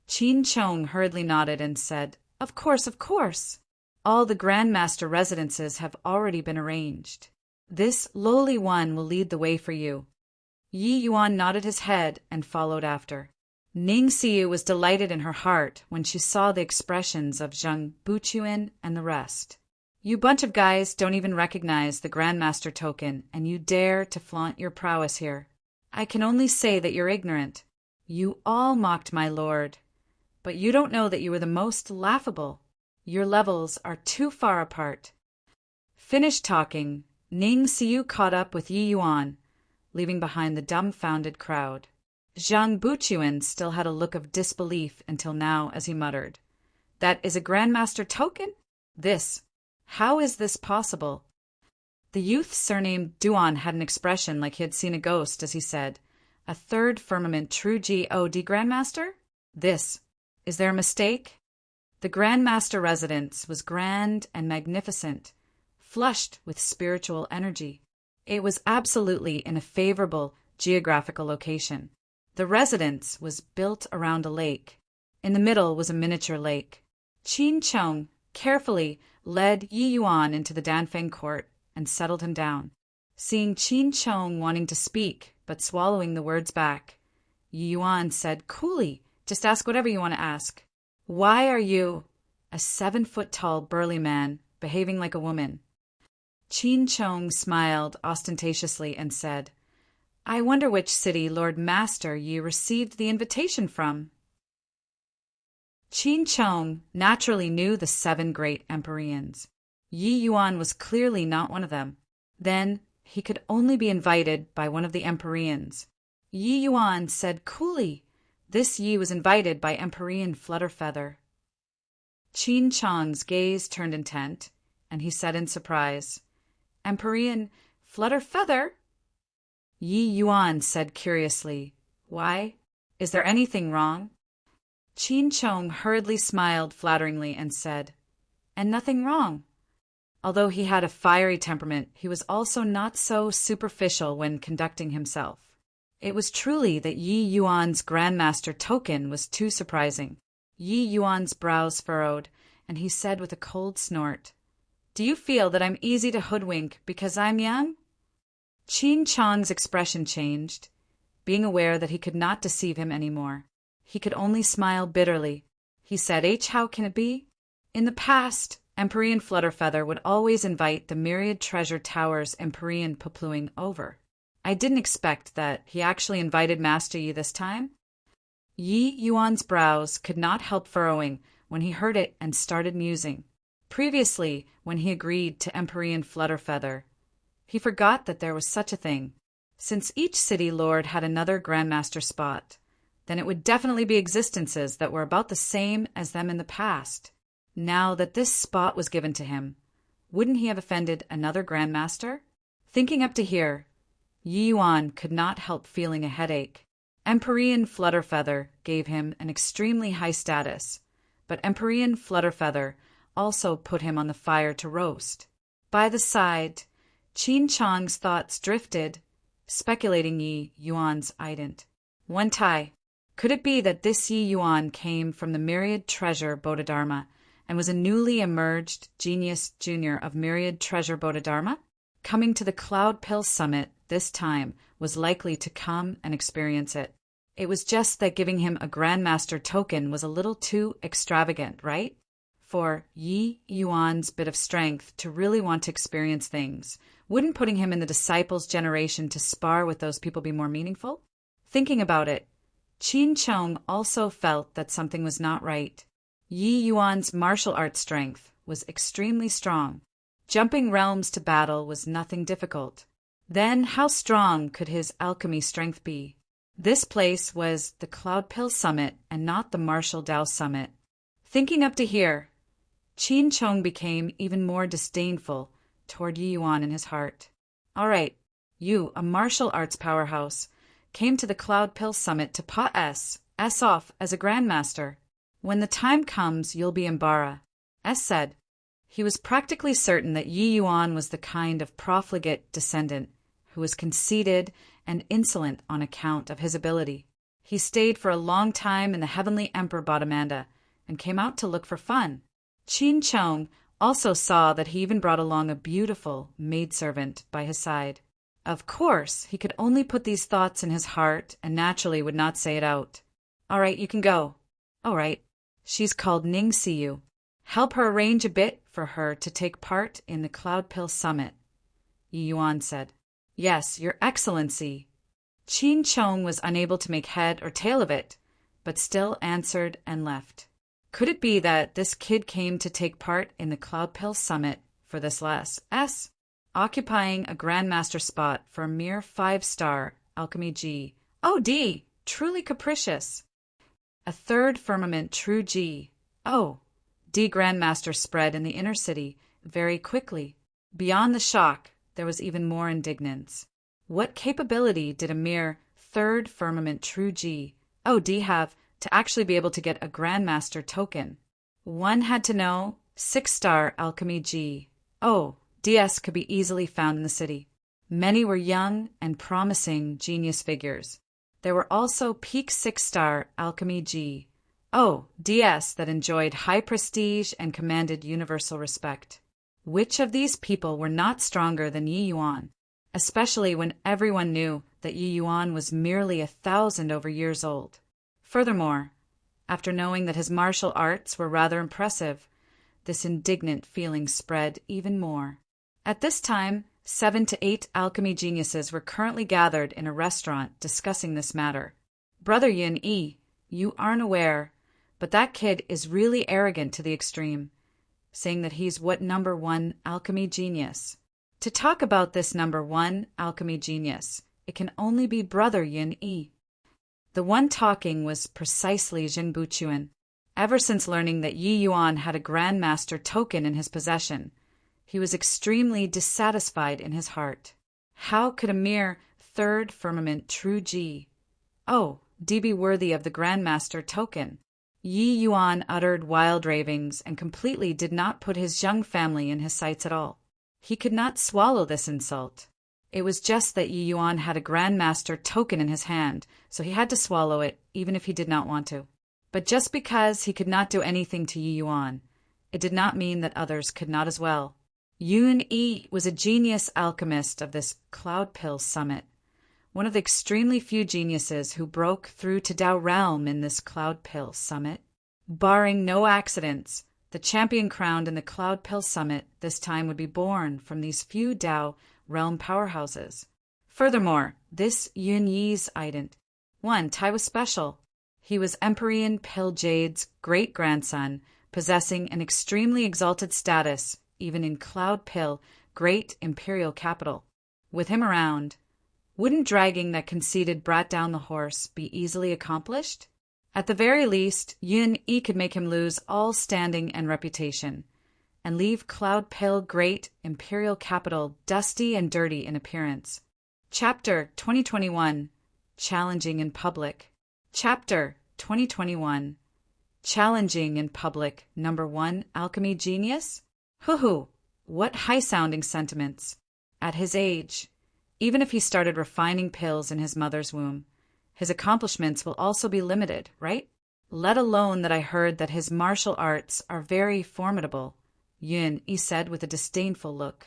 [SPEAKER 1] Qin Chong hurriedly nodded and said, Of course. All the Grandmaster residences have already been arranged. This lowly one will lead the way for you." Yi Yuan nodded his head and followed after. Ning Xiu was delighted in her heart when she saw the expressions of Zhang Buchuan and the rest. "You bunch of guys don't even recognize the Grandmaster token, and you dare to flaunt your prowess here. I can only say that you're ignorant. You all mocked my lord, but you don't know that you were the most laughable. Your levels are too far apart." Finished talking, Ning Xiu caught up with Yi Yuan, leaving behind the dumbfounded crowd. Zhang Buchuan still had a look of disbelief until now as he muttered, "That is a Grandmaster token? How is this possible?" The youth surnamed Duan had an expression like he had seen a ghost as he said, "A third firmament true G.O.D. Grandmaster? Is there a mistake?" The Grandmaster residence was grand and magnificent, flushed with spiritual energy. It was absolutely in a favorable geographical location. The residence was built around a lake. In the middle was a miniature lake. Qin Chong carefully led Yi Yuan into the Danfeng court and settled him down. Seeing Qin Chong wanting to speak but swallowing the words back, Yi Yuan said coolly, "Just ask whatever you want to ask. Why are you, a 7-foot-tall burly man, behaving like a woman?" Qin Chong smiled ostentatiously and said, "I wonder which city Lord Master Yi received the invitation from." Qin Chong naturally knew the 7 great Empyreans. Yi Yuan was clearly not one of them. Then he could only be invited by one of the Empyreans. Yi Yuan said coolly, this Yi was invited by Empyrean Flutterfeather. Qin Chong's gaze turned intent, and he said in surprise, "Empyrean Flutterfeather?" Yi Yuan said curiously, "Why? Is there anything wrong?" Qin Chong hurriedly smiled flatteringly and said, "And nothing wrong." Although he had a fiery temperament, he was also not so superficial when conducting himself. It was truly that Yi Yuan's Grandmaster token was too surprising. Yi Yuan's brows furrowed, and he said with a cold snort, "Do you feel that I'm easy to hoodwink because I'm young?" Qin Chong's expression changed, being aware that he could not deceive him any more. He could only smile bitterly. He said, How can it be? In the past, Empyrean Flutterfeather would always invite the myriad treasure towers Empyrean Popluing over. I didn't expect that he actually invited Master Yi this time." Yi Yuan's brows could not help furrowing when he heard it and started musing. Previously, when he agreed to Empyrean Flutterfeather, he forgot that there was such a thing. Since each city lord had another Grandmaster spot, then it would definitely be existences that were about the same as them in the past. Now that this spot was given to him, wouldn't he have offended another Grandmaster? Thinking up to here, Yi Yuan could not help feeling a headache. Empyrean Flutterfeather gave him an extremely high status, but Empyrean Flutterfeather also put him on the fire to roast. By the side, Qin Chong's thoughts drifted, speculating Yi Yuan's ident. One tie. Could it be that this Yi Yuan came from the Myriad Treasure Bodhidharma and was a newly emerged genius junior of Myriad Treasure Bodhidharma, coming to the Cloud Pill Summit this time was likely to come and experience it. It was just that giving him a Grandmaster token was a little too extravagant, right? For Yi Yuan's bit of strength to really want to experience things. Wouldn't putting him in the disciples' generation to spar with those people be more meaningful? Thinking about it, Qin Chong also felt that something was not right. Yi Yuan's martial arts strength was extremely strong. Jumping realms to battle was nothing difficult. Then how strong could his alchemy strength be? This place was the Cloud Pill Summit and not the Martial Dao Summit. Thinking up to here, Qin Chong became even more disdainful toward Yi Yuan in his heart. All right, you, a martial arts powerhouse, came to the Cloud Pill Summit to pot S off as a grandmaster. When the time comes, you'll be Imbara, S said. He was practically certain that Yi Yuan was the kind of profligate descendant who was conceited and insolent on account of his ability. He stayed for a long time in the Heavenly Emperor Bodamanda and came out to look for fun. Qin Chong also saw that he even brought along a beautiful maidservant by his side. Of course, he could only put these thoughts in his heart and naturally would not say it out. All right, you can go. All right. She's called Ning Siyu. Help her arrange a bit for her to take part in the Cloud Pill Summit, Yi Yuan said. Yes, Your Excellency. Qin Chong was unable to make head or tail of it, but still answered and left. Could it be that this kid came to take part in the Cloud Pill Summit for this less S, occupying a Grandmaster spot for a mere 5-star Alchemy G? Oh, D, truly capricious. A third firmament true G. Oh, D Grandmaster spread in the inner city very quickly. Beyond the shock, there was even more indignance. What capability did a mere third firmament true G, oh, D have to actually be able to get a Grandmaster token? One had to know 6-star Alchemy G. Oh, DS could be easily found in the city. Many were young and promising genius figures. There were also peak 6-star Alchemy G. Oh, DS that enjoyed high prestige and commanded universal respect. Which of these people were not stronger than Yi Yuan, especially when everyone knew that Yi Yuan was merely 1,000 over years old? Furthermore, after knowing that his martial arts were rather impressive, this indignant feeling spread even more. At this time, 7 to 8 alchemy geniuses were currently gathered in a restaurant discussing this matter. Brother Yin Yi, you aren't aware, but that kid is really arrogant to the extreme, saying that he's what number 1 alchemy genius. To talk about this number 1 alchemy genius, it can only be Brother Yin Yi. The one talking was precisely Jin Buchuan. Ever since learning that Yi Yuan had a Grandmaster token in his possession, he was extremely dissatisfied in his heart. How could a mere third firmament true G, oh, D be worthy of the Grandmaster token? Yi Yuan uttered wild ravings and completely did not put his young family in his sights at all. He could not swallow this insult. It was just that Yi Yuan had a Grandmaster token in his hand, so he had to swallow it, even if he did not want to. But just because he could not do anything to Yi Yuan, it did not mean that others could not as well. Yun Yi was a genius alchemist of this Cloud Pill Summit, one of the extremely few geniuses who broke through to Dao Realm in this Cloud Pill Summit. Barring no accidents, the champion crowned in the Cloud Pill Summit this time would be born from these few Dao Realm powerhouses. Furthermore, this Yun Yi's ident. 1. Tai was special. He was Empyrean Pill Jade's great-grandson, possessing an extremely exalted status even in Cloud Pill, great imperial capital. With him around, wouldn't dragging that conceited brat down the horse be easily accomplished? At the very least, Yun Yi could make him lose all standing and reputation, and leave Cloud Pill great imperial capital dusty and dirty in appearance. Chapter 2021, Challenging in Public. Chapter 2021, Challenging in Public, number 1 alchemy genius? Hoo-hoo, what high-sounding sentiments. At his age, even if he started refining pills in his mother's womb, his accomplishments will also be limited, right? Let alone that I heard that his martial arts are very formidable, Yun Yi said with a disdainful look.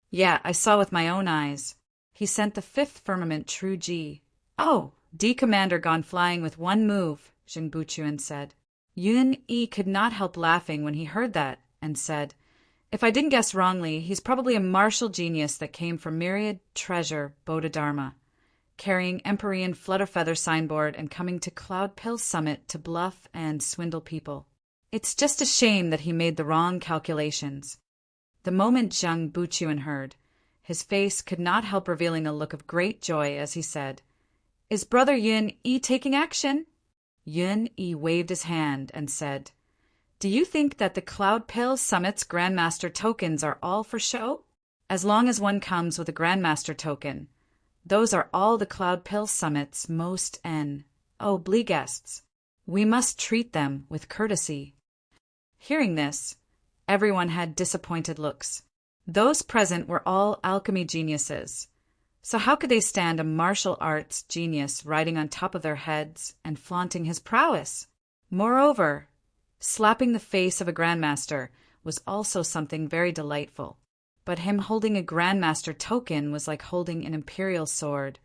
[SPEAKER 1] Yeah, I saw with my own eyes. He sent the fifth firmament true G. Oh, D commander gone flying with one move, Jing Buchuan said. Yun Yi could not help laughing when he heard that, and said, if I didn't guess wrongly, he's probably a martial genius that came from myriad treasure Bodhidharma, carrying Empyrean Flutterfeather signboard and coming to Cloud Pill Summit to bluff and swindle people. It's just a shame that he made the wrong calculations. The moment Zhang Buchuan heard, his face could not help revealing a look of great joy as he said, is Brother Yun Yi taking action? Yun Yi waved his hand and said, do you think that the Cloud Pill Summit's Grandmaster tokens are all for show? As long as one comes with a Grandmaster token, those are all the Cloud Pill Summit's most oblige guests. We must treat them with courtesy. Hearing this, everyone had disappointed looks. Those present were all alchemy geniuses, so how could they stand a martial arts genius riding on top of their heads and flaunting his prowess? Moreover, slapping the face of a Grandmaster was also something very delightful. But him holding a Grandmaster token was like holding an imperial sword.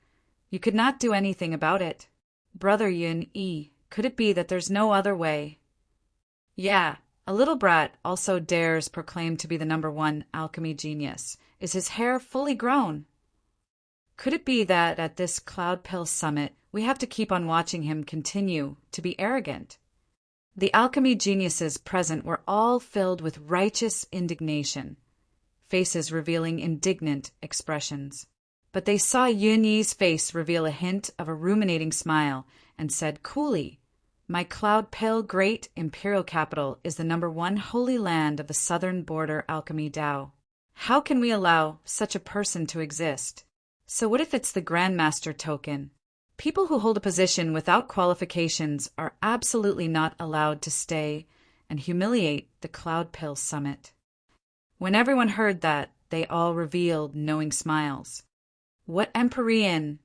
[SPEAKER 1] You could not do anything about it. Brother Yun Yi, could it be that there's no other way? Yeah, a little brat also dares proclaim to be the #1 alchemy genius. Is his hair fully grown? Could it be that at this Cloud Pill Summit we have to keep on watching him continue to be arrogant? The alchemy geniuses present were all filled with righteous indignation, faces revealing indignant expressions. But they saw Yun Yi's face reveal a hint of a ruminating smile and said coolly, my Cloud Pill great imperial capital is the #1 holy land of the southern border alchemy Dao. How can we allow such a person to exist? So what if it's the Grandmaster token? People who hold a position without qualifications are absolutely not allowed to stay and humiliate the Cloud Pill Summit. When everyone heard that, they all revealed knowing smiles. What Empyrean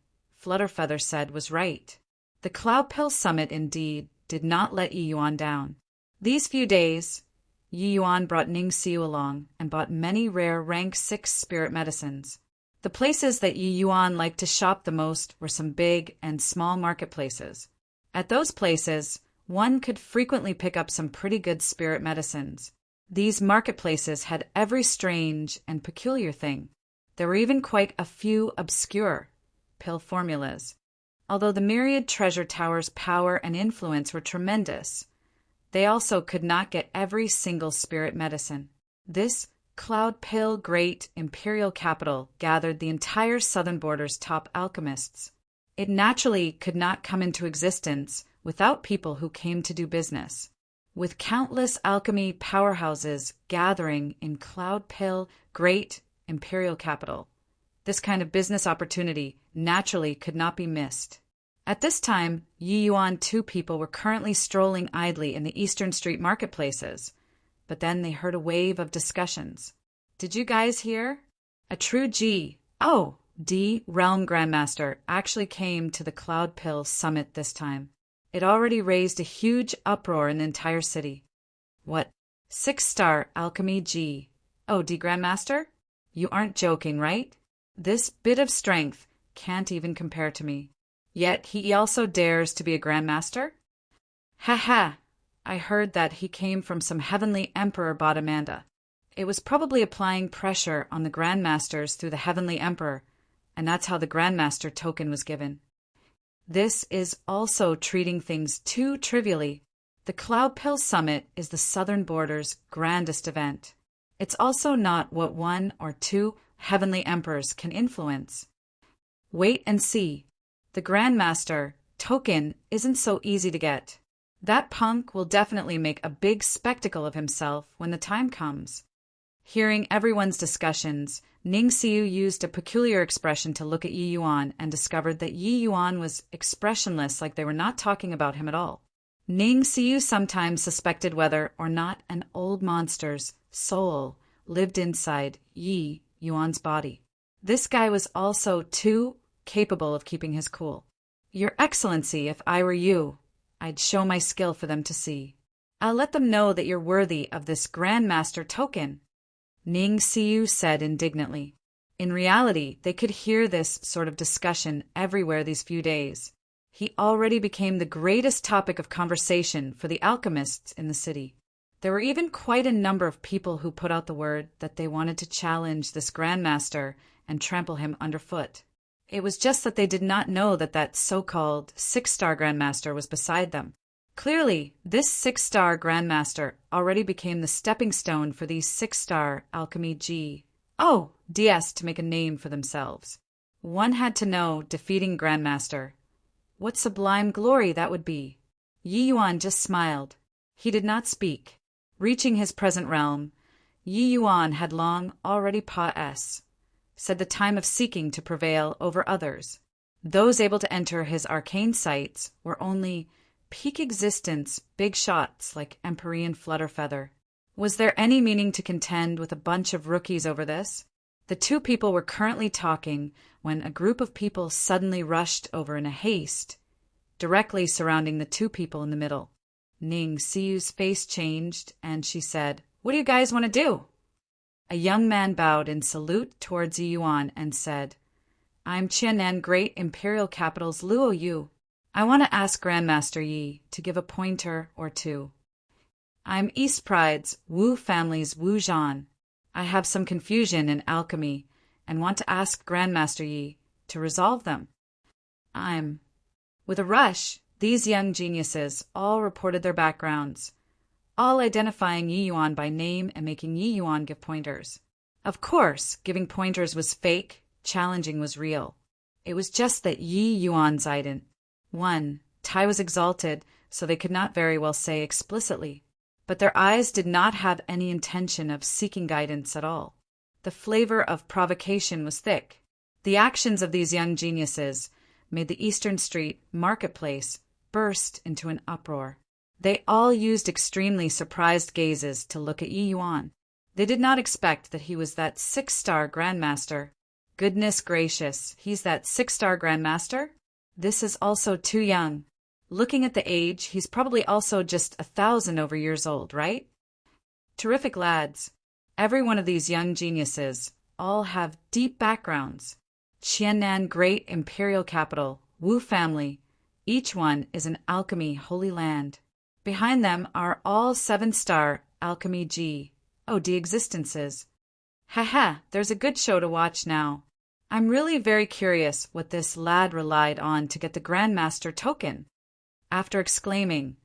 [SPEAKER 1] Flutterfeather said was right. The Cloud Pill Summit indeed did not let Yi Yuan down. These few days, Yi Yuan brought Ning Xiu along and bought many rare rank 6 spirit medicines. The places that Yi Yuan liked to shop the most were some big and small marketplaces. At those places, one could frequently pick up some pretty good spirit medicines. These marketplaces had every strange and peculiar thing. There were even quite a few obscure pill formulas. Although the myriad treasure towers' power and influence were tremendous, they also could not get every single spirit medicine. This Cloud Pill great imperial capital gathered the entire southern border's top alchemists. It naturally could not come into existence without people who came to do business. With countless alchemy powerhouses gathering in Cloud Pill great imperial capital, this kind of business opportunity naturally could not be missed. At this time, Yi Yuan 2 people were currently strolling idly in the Eastern Street marketplaces. But then they heard a wave of discussions. Did you guys hear? A true D Realm Grandmaster actually came to the Cloud Pill Summit this time. It already raised a huge uproar in the entire city. What? 6-star Alchemy D Grandmaster? You aren't joking, right? This bit of strength can't even compare to me. Yet he also dares to be a Grandmaster? Ha ha! I heard that he came from some heavenly emperor bought Amanda. It was probably applying pressure on the Grandmasters through the heavenly emperor, and that's how the Grandmaster token was given. This is also treating things too trivially. The Cloud Pill Summit is the southern border's grandest event. It's also not what 1 or 2 heavenly emperors can influence. Wait and see. The Grandmaster token isn't so easy to get. That punk will definitely make a big spectacle of himself when the time comes. Hearing everyone's discussions, Ning Xiu used a peculiar expression to look at Yi Yuan and discovered that Yi Yuan was expressionless, like they were not talking about him at all. Ning Xiu sometimes suspected whether or not an old monster's soul lived inside Yi Yuan's body. This guy was also too capable of keeping his cool. Your Excellency, if I were you, I'd show my skill for them to see. I'll let them know that you're worthy of this Grandmaster token, Ning Xiu said indignantly. In reality, they could hear this sort of discussion everywhere these few days. He already became the greatest topic of conversation for the alchemists in the city. There were even quite a number of people who put out the word that they wanted to challenge this grandmaster and trample him underfoot. It was just that they did not know that that so-called six-star grandmaster was beside them. Clearly, this six-star grandmaster already became the stepping stone for these six-star alchemy DS to make a name for themselves. One had to know defeating grandmaster. What sublime glory that would be! Yi Yuan just smiled. He did not speak. Reaching his present realm, Yi Yuan had long already said the time of seeking to prevail over others. Those able to enter his arcane sights were only peak existence big shots like Empyrean Flutterfeather. Was there any meaning to contend with a bunch of rookies over this? The two people were currently talking when a group of people suddenly rushed over in a haste, directly surrounding the two people in the middle. Ning Siyu's face changed, and she said, "What do you guys want to do?" A young man bowed in salute towards Yi Yuan and said, "I'm Qiannan Great Imperial Capital's Luo Yu. I want to ask Grandmaster Yi to give a pointer or two. I'm East Pride's Wu family's Wu Zhan. I have some confusion in alchemy and want to ask Grandmaster Yi to resolve them." With a rush, these young geniuses all reported their backgrounds, all identifying Yi Yuan by name and making Yi Yuan give pointers. Of course, giving pointers was fake, challenging was real. It was just that Yi Yuan Zident. 1. Tai was exalted, so they could not very well say explicitly. But their eyes did not have any intention of seeking guidance at all. The flavor of provocation was thick. The actions of these young geniuses made the Eastern Street marketplace burst into an uproar. They all used extremely surprised gazes to look at Yi Yuan. They did not expect that he was that six-star grandmaster. Goodness gracious, he's that six-star grandmaster? This is also too young. Looking at the age, he's probably also just 1,000 over years old, right? Terrific lads. Every one of these young geniuses all have deep backgrounds. Qiannan Great Imperial Capital, Wu family. Each one is an alchemy holy land. Behind them are all 7-star alchemy D existences. Haha, there's a good show to watch now. I'm really very curious what this lad relied on to get the Grandmaster token. After exclaiming,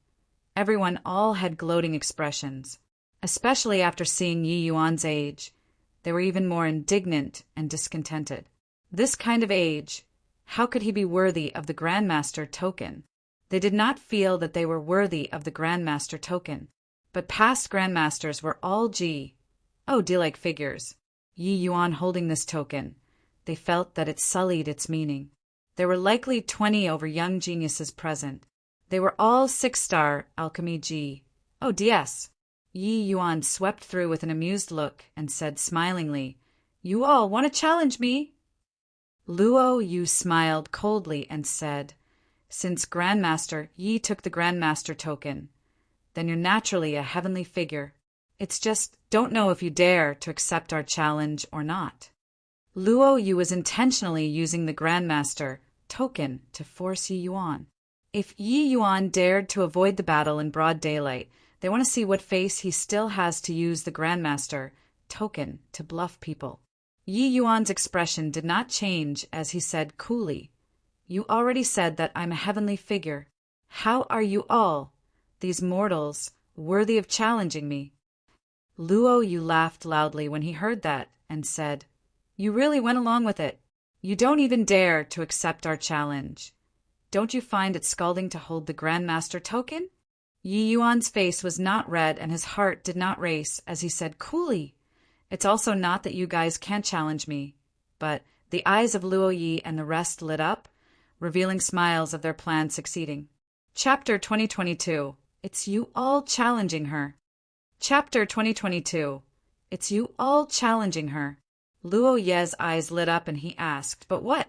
[SPEAKER 1] everyone all had gloating expressions, especially after seeing Yi Yuan's age. They were even more indignant and discontented. This kind of age, how could he be worthy of the Grandmaster token? They did not feel that they were worthy of the Grandmaster token, but past Grandmasters were all D-like figures. Yi Yuan holding this token, they felt that it sullied its meaning. There were likely 20 over young geniuses present. They were all 6-star alchemy DS. Yi Yuan swept through with an amused look and said smilingly, "You all want to challenge me?" Luo Yu smiled coldly and said, "Since Grandmaster Yi took the Grandmaster token, then you're naturally a heavenly figure. It's just don't know if you dare to accept our challenge or not." Luo Yu was intentionally using the Grandmaster token to force Yi Yuan. If Yi Yuan dared to avoid the battle in broad daylight, they want to see what face he still has to use the Grandmaster token to bluff people. Yi Yuan's expression did not change as he said coolly, "You already said that I'm a heavenly figure. How are you all, these mortals, worthy of challenging me?" Luo Yu laughed loudly when he heard that and said, "You really went along with it. You don't even dare to accept our challenge. Don't you find it scalding to hold the Grandmaster token?" Yi Yuan's face was not red and his heart did not race as he said coolly, "It's also not that you guys can't challenge me." But the eyes of Luo Yi and the rest lit up, revealing smiles of their plan succeeding. Chapter 2022. It's you all challenging her. Chapter 2022. It's you all challenging her. Luo Ye's eyes lit up and he asked, "But what?"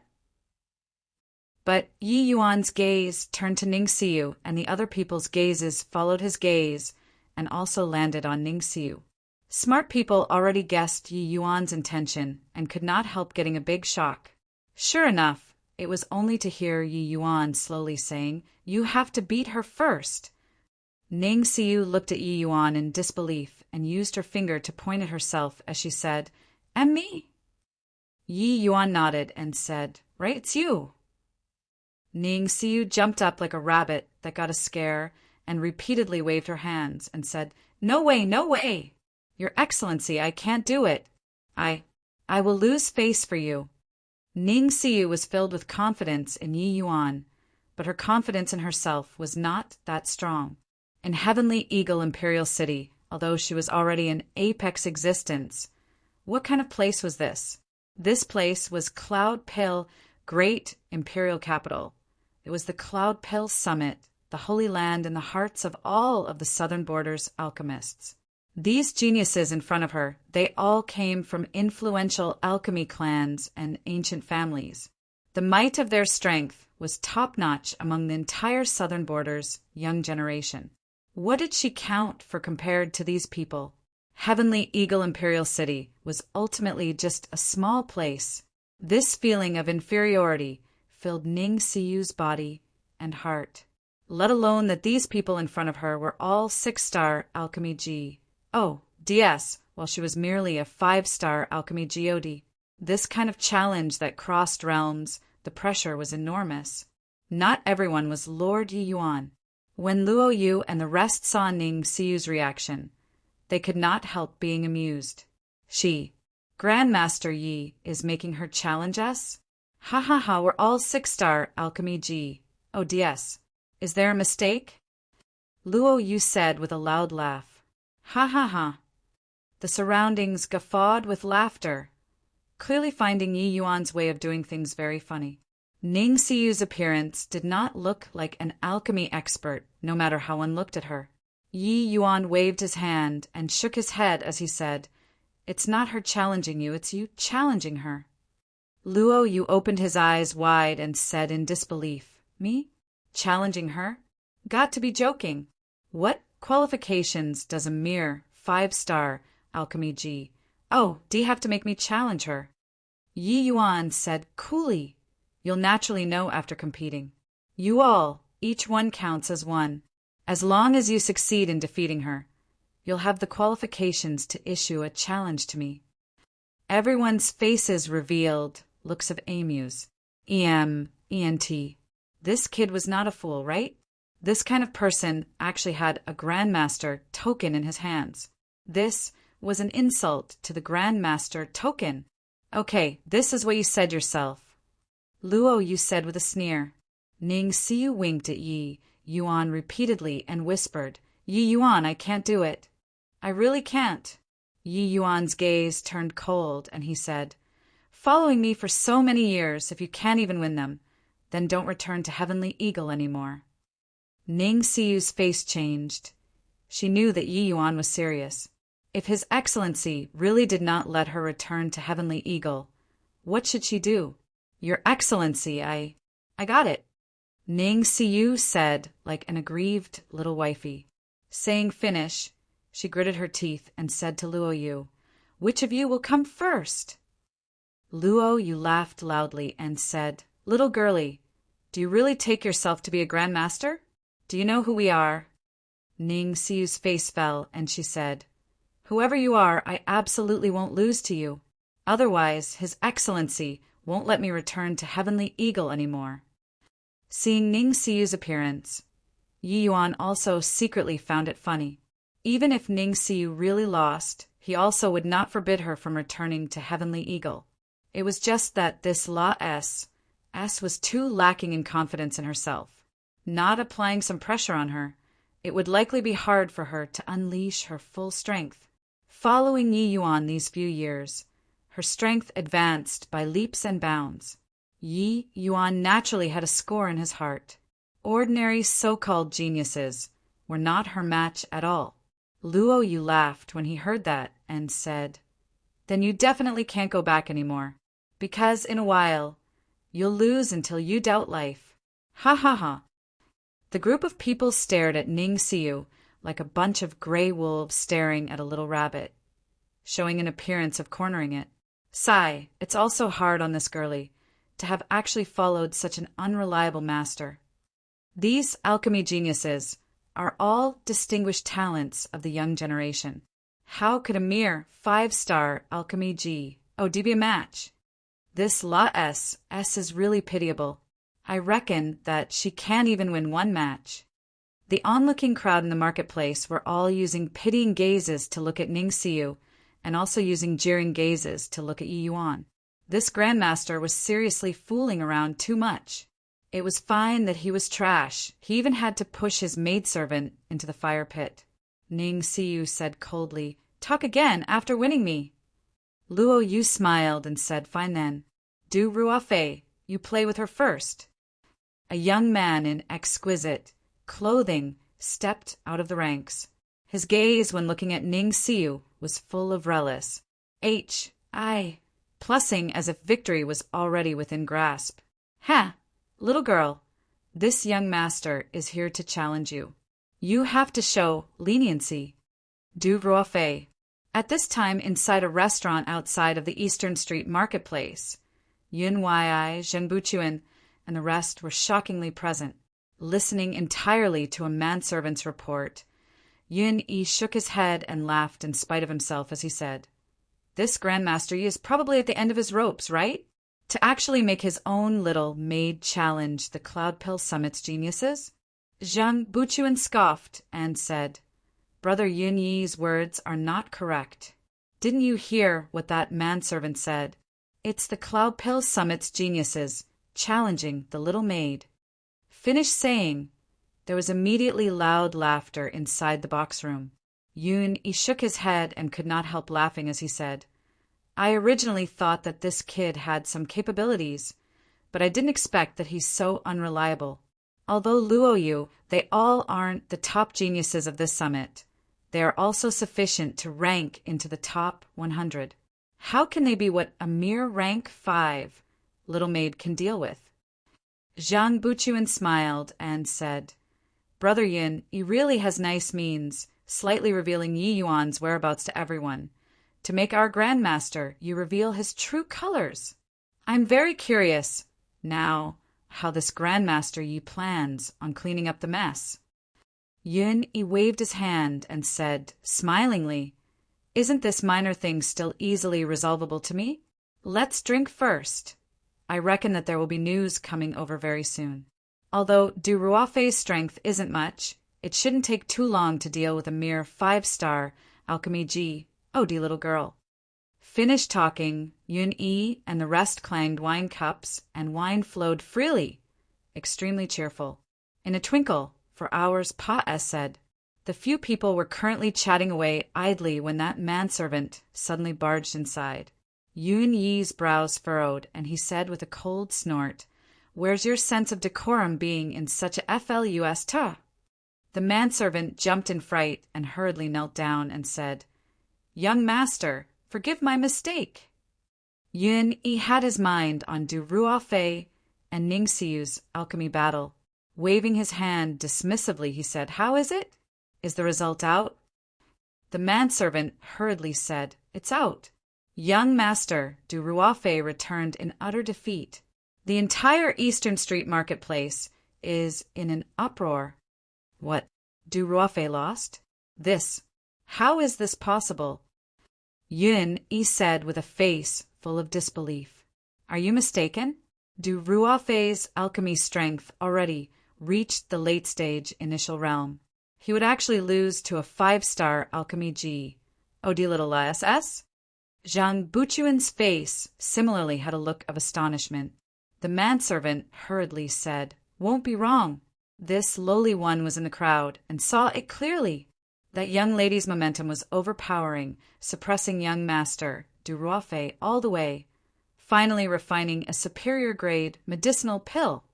[SPEAKER 1] But Yi Yuan's gaze turned to Ning Siyu, and the other people's gazes followed his gaze and also landed on Ning Siyu. Smart people already guessed Yi Yuan's intention and could not help getting a big shock. Sure enough, it was only to hear Yi Yuan slowly saying, "You have to beat her first." Ning Xiu looked at Yi Yuan in disbelief and used her finger to point at herself as she said, "And me?" Yi Yuan nodded and said, "Right, it's you." Ning Xiu jumped up like a rabbit that got a scare and repeatedly waved her hands and said, "No way, no way! Your Excellency, I can't do it. I will lose face for you." Ning Xiu was filled with confidence in Yi Yuan, but her confidence in herself was not that strong. In Heavenly Eagle Imperial City, although she was already an apex existence, what kind of place was this? This place was Cloud Pale Great Imperial Capital. It was the Cloud Pale Summit, the Holy Land in the hearts of all of the Southern Border's alchemists. These geniuses in front of her, they all came from influential alchemy clans and ancient families. The might of their strength was top-notch among the entire Southern Border's young generation. What did she count for compared to these people? Heavenly Eagle Imperial City was ultimately just a small place. This feeling of inferiority filled Ning Xiu's body and heart. Let alone that these people in front of her were all 6-star Alchemy G. Oh, DS, while she was merely a 5-star Alchemy GOD. This kind of challenge that crossed realms, the pressure was enormous. Not everyone was Lord Yi Yuan. When Luo Yu and the rest saw Ning Xiu's reaction, they could not help being amused. She, Grandmaster Yi, is making her challenge us? Ha ha ha, we're all 6-star Alchemy G. Oh, DS. Is there a mistake? Luo Yu said with a loud laugh. Ha ha ha. The surroundings guffawed with laughter, clearly finding Yi Yuan's way of doing things very funny. Ning Xiu's appearance did not look like an alchemy expert, no matter how one looked at her. Yi Yuan waved his hand and shook his head as he said, "It's not her challenging you, it's you challenging her." Luo Yu opened his eyes wide and said in disbelief, "Me? Challenging her? Got to be joking. What qualifications does a mere 5-star Alchemy G? Oh, do you have to make me challenge her?" Yi Yuan said coolly, "You'll naturally know after competing. You all, each one counts as one. As long as you succeed in defeating her, you'll have the qualifications to issue a challenge to me." Everyone's faces revealed looks of amused. ENT. This kid was not a fool, right? This kind of person actually had a Grandmaster token in his hands. This was an insult to the Grandmaster token. "Okay, this is what you said yourself." Luo Yu said with a sneer. Ning Xiu winked at Yi Yuan repeatedly and whispered, "Yi Yuan, I can't do it. I really can't." Yi Yuan's gaze turned cold and he said, "Following me for so many years, if you can't even win them, then don't return to Heavenly Eagle anymore." Ning Xiu's face changed. She knew that Yi Yuan was serious. If His Excellency really did not let her return to Heavenly Eagle, what should she do? "Your Excellency, I got it," Ning Xiu said like an aggrieved little wifey. Saying finish, she gritted her teeth and said to Luo Yu, "Which of you will come first?" Luo Yu laughed loudly and said, "Little girlie, do you really take yourself to be a Grandmaster? Do you know who we are?" Ning Xiu's face fell and she said, "Whoever you are, I absolutely won't lose to you. Otherwise, His Excellency won't let me return to Heavenly Eagle anymore." Seeing Ning Xiu's appearance, Yi Yuan also secretly found it funny. Even if Ning Xiu really lost, he also would not forbid her from returning to Heavenly Eagle. It was just that this La S was too lacking in confidence in herself. Not applying some pressure on her, it would likely be hard for her to unleash her full strength. Following Yi Yuan these few years, her strength advanced by leaps and bounds. Yi Yuan naturally had a score in his heart. Ordinary so-called geniuses were not her match at all. Luo Yu laughed when he heard that and said, "Then you definitely can't go back anymore, because in a while you'll lose until you doubt life. Ha ha ha." The group of people stared at Ning Xiu like a bunch of gray wolves staring at a little rabbit. showing an appearance of cornering it. Sigh, it's also hard on this girlie to have actually followed such an unreliable master. These alchemy geniuses are all distinguished talents of the young generation. How could a mere 5-star alchemy G be a match? This La S is really pitiable. I reckon that she can't even win one match. The onlooking crowd in the marketplace were all using pitying gazes to look at Ning Xiu, and also using jeering gazes to look at Yi Yuan. This grandmaster was seriously fooling around too much. It was fine that he was trash. He even had to push his maidservant into the fire pit. Ning Xiu said coldly, "Talk again after winning me." Luo Yu smiled and said, "Fine then. Du Ruofei, you play with her first." A young man in exquisite clothing stepped out of the ranks. His gaze when looking at Ning Xiu was full of relish. Plussing as if victory was already within grasp. "Ha! Little girl, this young master is here to challenge you. You have to show leniency." Du Ruofei. At this time inside a restaurant outside of the Eastern Street Marketplace, Yun Wai, Zhen Buchuan, and the rest were shockingly present, listening entirely to a manservant's report. Yun Yi shook his head and laughed in spite of himself as he said, "This Grandmaster Yi is probably at the end of his ropes, right? To actually make his own little maid challenge the Cloud Pill Summit's geniuses?" Zhang Buchuan scoffed and said, "Brother Yun Yi's words are not correct. Didn't you hear what that manservant said? It's the Cloud Pill Summit's geniuses challenging the little maid." Finished saying, there was immediately loud laughter inside the box room. Yun Yi shook his head and could not help laughing as he said, "I originally thought that this kid had some capabilities, but I didn't expect that he's so unreliable. Although Luo Yu, they all aren't the top geniuses of this summit. They are also sufficient to rank into the top 100. How can they be what a mere rank 5 little maid can deal with?" Zhang Buchuan smiled and said, "Brother Yin, he really has nice means, slightly revealing Yi Yuan's whereabouts to everyone. To make our Grandmaster, you reveal his true colors. I'm very curious, now, how this Grandmaster Yi plans on cleaning up the mess." Yun Yi waved his hand and said, smilingly, "Isn't this minor thing still easily resolvable to me? Let's drink first. I reckon that there will be news coming over very soon. Although Du Ruofei's strength isn't much, it shouldn't take too long to deal with a mere 5-star alchemy G. dear little girl." Finished talking, Yun Yi and the rest clanged wine cups, and wine flowed freely, extremely cheerful. In a twinkle, for hours Pa S said. The few people were currently chatting away idly when that manservant suddenly barged inside. Yun Yi's brows furrowed, and he said with a cold snort, "Where's your sense of decorum being in such a flus ta?" The manservant jumped in fright and hurriedly knelt down and said, "Young master, forgive my mistake." Yun Yi had his mind on Du Ruofei and Ning Xiu's alchemy battle. Waving his hand dismissively, he said, "How is it? Is the result out?" The manservant hurriedly said, "It's out. Young master Du Ruofei returned in utter defeat. The entire Eastern Street Marketplace is in an uproar." "What? Du Ruofei lost? How is this possible?" Yun Yi said with a face full of disbelief, "Are you mistaken? Du Ruofei's alchemy strength already reached the late-stage initial realm. He would actually lose to a 5-star alchemy G. dear little SS?" Zhang Buchuan's face similarly had a look of astonishment. The manservant hurriedly said, "Won't be wrong." This lowly one was in the crowd and saw it clearly. That young lady's momentum was overpowering, suppressing young master Du Ruofei all the way, finally refining a superior grade medicinal pill.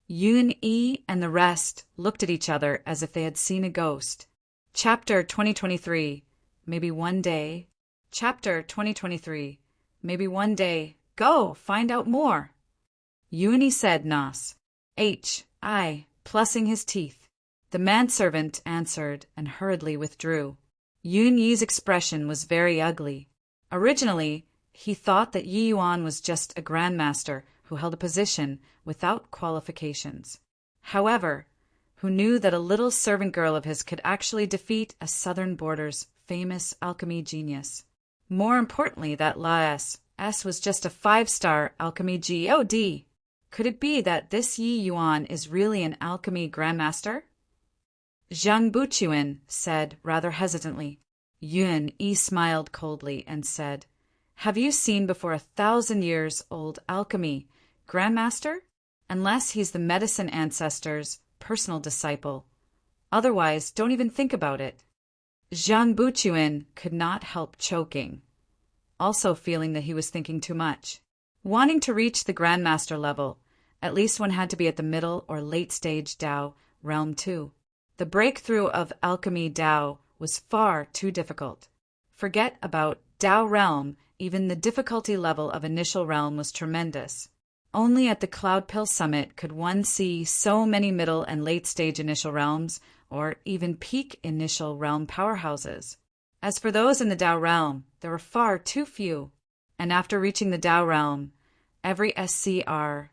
[SPEAKER 1] Yun Yi and the rest looked at each other as if they had seen a ghost. Chapter 2023. Maybe one day. Chapter 2023. Maybe one day. Go, find out more. Yun Yi said, "Nos. Plussing his teeth. The manservant answered and hurriedly withdrew. Yun Yi's expression was very ugly. Originally, he thought that Yi Yuan was just a grandmaster who held a position without qualifications. However, who knew that a little servant girl of his could actually defeat a southern border's famous alchemy genius. More importantly, that S was just a 5-star alchemy god. Could it be that this Yi Yuan is really an alchemy grandmaster? Zhang Buchuan said rather hesitantly. Yun Yi smiled coldly and said, "Have you seen before 1,000-years-old alchemy, grandmaster? Unless he's the medicine ancestor's personal disciple. Otherwise, don't even think about it." Zhang Buchuan could not help choking, also feeling that he was thinking too much. Wanting to reach the grandmaster level, at least one had to be at the middle or late stage Dao realm too. The breakthrough of alchemy Dao was far too difficult. Forget about Dao realm, even the difficulty level of initial realm was tremendous. Only at the Cloud Pill Summit could one see so many middle and late stage initial realms, or even peak initial realm powerhouses. As for those in the Dao realm, there were far too few. And after reaching the Dao realm, every SCR,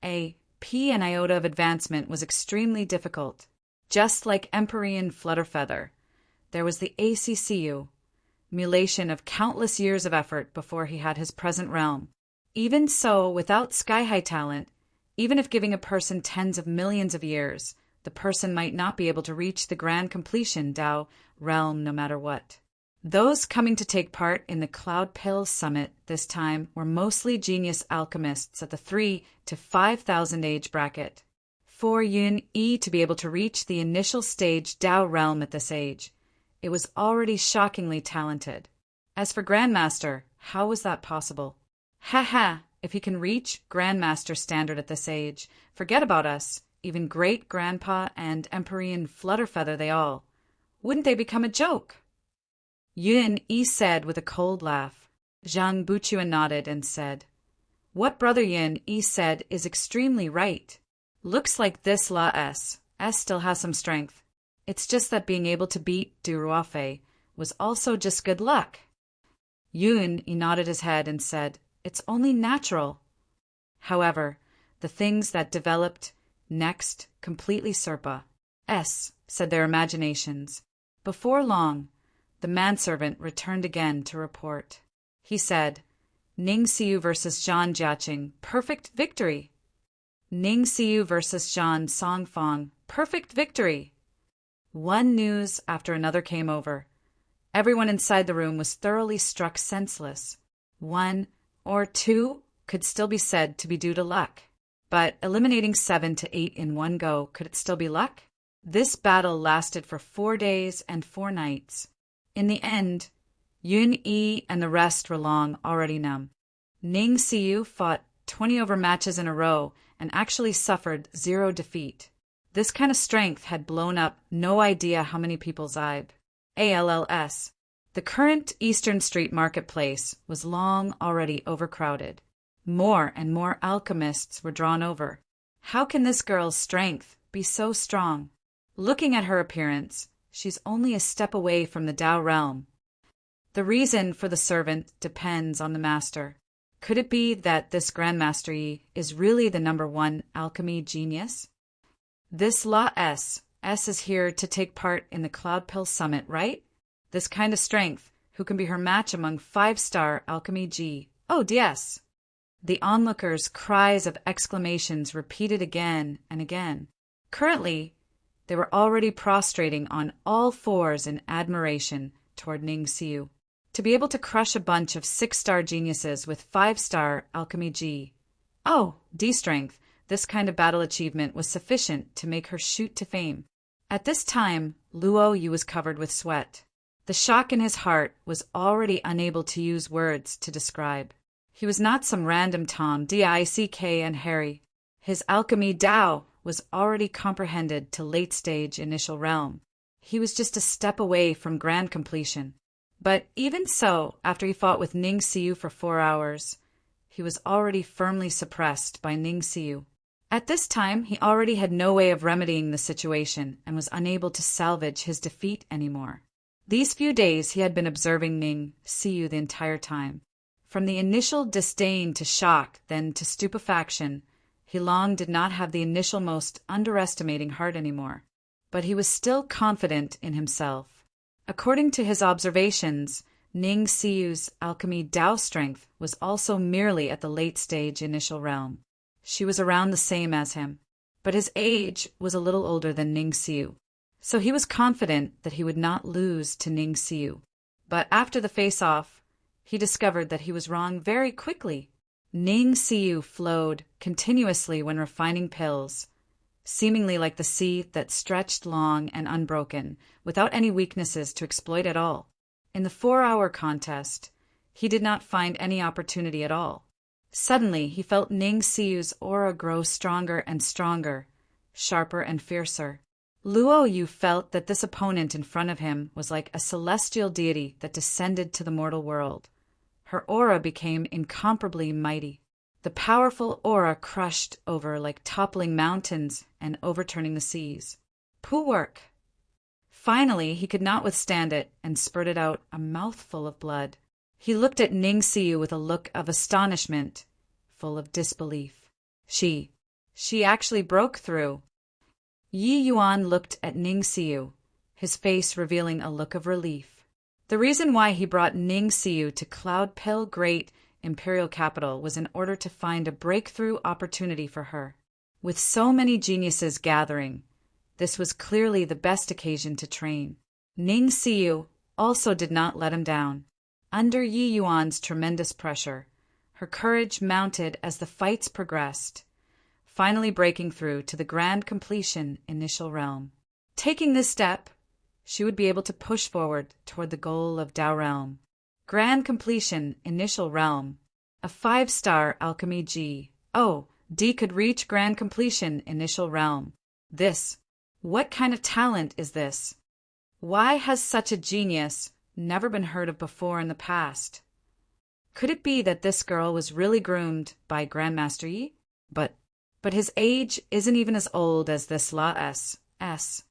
[SPEAKER 1] a P and iota of advancement was extremely difficult. Just like Empyrean Flutterfeather, there was the ACCU, mutilation of countless years of effort before he had his present realm. Even so, without sky-high talent, even if giving a person tens of millions of years, the person might not be able to reach the grand completion Dao realm no matter what. Those coming to take part in the Cloud Pill Summit this time were mostly genius alchemists at the 3 to 5,000 age bracket. For Yun Yi to be able to reach the initial stage Dao realm at this age, it was already shockingly talented. As for Grandmaster, how was that possible? If he can reach Grandmaster standard at this age, forget about us, even Great Grandpa and Empyrean Flutterfeather they all. Wouldn't they become a joke? Yun Yi said with a cold laugh. Zhang Buchuan nodded and said, "What Brother Yun Yi said is extremely right. Looks like this S still has some strength. It's just that being able to beat Du Ruofei was also just good luck." Yun Yi nodded his head and said, "It's only natural." However, the things that developed next completely Serpa said their imaginations. Before long, the manservant returned again to report. He said, "Ning Xiu versus Zhan Jiaqing, perfect victory. Ning Xiu versus Zhan Songfang, perfect victory." One news after another came over. Everyone inside the room was thoroughly struck senseless. 1 or 2 could still be said to be due to luck. But eliminating 7 to 8 in one go, could it still be luck? This battle lasted for 4 days and 4 nights. In the end, Yun Yi and the rest were long already numb. Ning Xiu fought 20 over matches in a row and actually suffered 0 defeat. This kind of strength had blown up no idea how many people's eyes. ALLS. The current Eastern Street marketplace was long already overcrowded. More and more alchemists were drawn over. How can this girl's strength be so strong? Looking at her appearance, she's only a step away from the Dao realm. The reason for the servant depends on the master. Could it be that this Grandmaster Yi is really the #1 alchemy genius? This S is here to take part in the Cloud Pill Summit, right? This kind of strength, who can be her match among 5-star alchemy G? Oh, yes. The onlookers' cries of exclamations repeated again and again. Currently, they were already prostrating on all fours in admiration toward Ning Xiu. To be able to crush a bunch of 6-star geniuses with 5-star alchemy G. Oh, D strength, this kind of battle achievement was sufficient to make her shoot to fame. At this time, Luo Yu was covered with sweat. The shock in his heart was already unable to use words to describe. He was not some random Tom, Dick and Harry. His alchemy Dao was already comprehended to late-stage initial realm. He was just a step away from grand completion. But even so, after he fought with Ning Xiu for 4 hours, he was already firmly suppressed by Ning Xiu. At this time, he already had no way of remedying the situation and was unable to salvage his defeat anymore. These few days he had been observing Ning Siyu the entire time. From the initial disdain to shock, then to stupefaction, he long did not have the initial most underestimating heart anymore. But he was still confident in himself. According to his observations, Ning Siyu's alchemy Tao strength was also merely at the late-stage initial realm. She was around the same as him, but his age was a little older than Ning Siyu, so he was confident that he would not lose to Ning Siyu. But after the face-off, he discovered that he was wrong very quickly. Ning Siyu flowed continuously when refining pills, seemingly like the sea that stretched long and unbroken, without any weaknesses to exploit at all. In the 4-hour contest, he did not find any opportunity at all. Suddenly, he felt Ning Siyu's aura grow stronger and stronger, sharper and fiercer. Luo Yu felt that this opponent in front of him was like a celestial deity that descended to the mortal world. Her aura became incomparably mighty. The powerful aura crushed over like toppling mountains and overturning the seas. Poor work! Finally, he could not withstand it and spurted out a mouthful of blood. He looked at Ning Siyu with a look of astonishment, full of disbelief. She actually broke through. Yi Yuan looked at Ning Siyu, his face revealing a look of relief. The reason why he brought Ning Siyu to Cloud Pill Great Imperial Capital was in order to find a breakthrough opportunity for her. With so many geniuses gathering, this was clearly the best occasion to train. Ning Siyu also did not let him down. Under Yi Yuan's tremendous pressure, her courage mounted as the fights progressed, finally breaking through to the grand completion initial realm. Taking this step, she would be able to push forward toward the goal of Tao realm. Grand completion initial realm. A 5-star alchemy G. Oh, D could reach grand completion initial realm. What kind of talent is this? Why has such a genius never been heard of before in the past? Could it be that this girl was really groomed by Grandmaster Yi? But his age isn't even as old as this La S.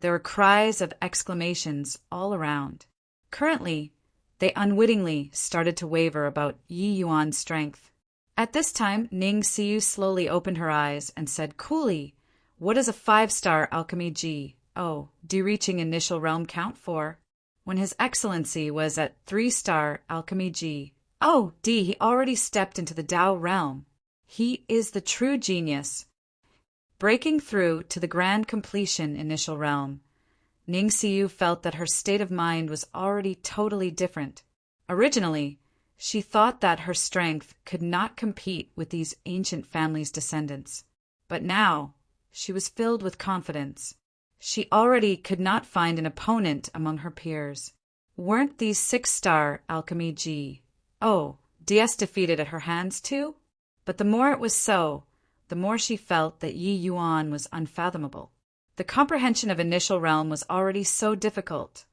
[SPEAKER 1] There were cries of exclamations all around. Currently, they unwittingly started to waver about Yi Yuan's strength. At this time, Ning Siyu slowly opened her eyes and said coolly, "What is a 5-star alchemy G? Oh, D reaching initial realm count for?" When His Excellency was at 3-star alchemy G. Oh, D, he already stepped into the Tao realm. He is the true genius. Breaking through to the grand completion initial realm, Ning Siyu felt that her state of mind was already totally different. Originally, she thought that her strength could not compete with these ancient families' descendants. But now, she was filled with confidence. She already could not find an opponent among her peers. Weren't these 6-star alchemy G? Oh, DS defeated at her hands too? But the more it was so, the more she felt that Yi Yuan was unfathomable. The comprehension of initial realm was already so difficult.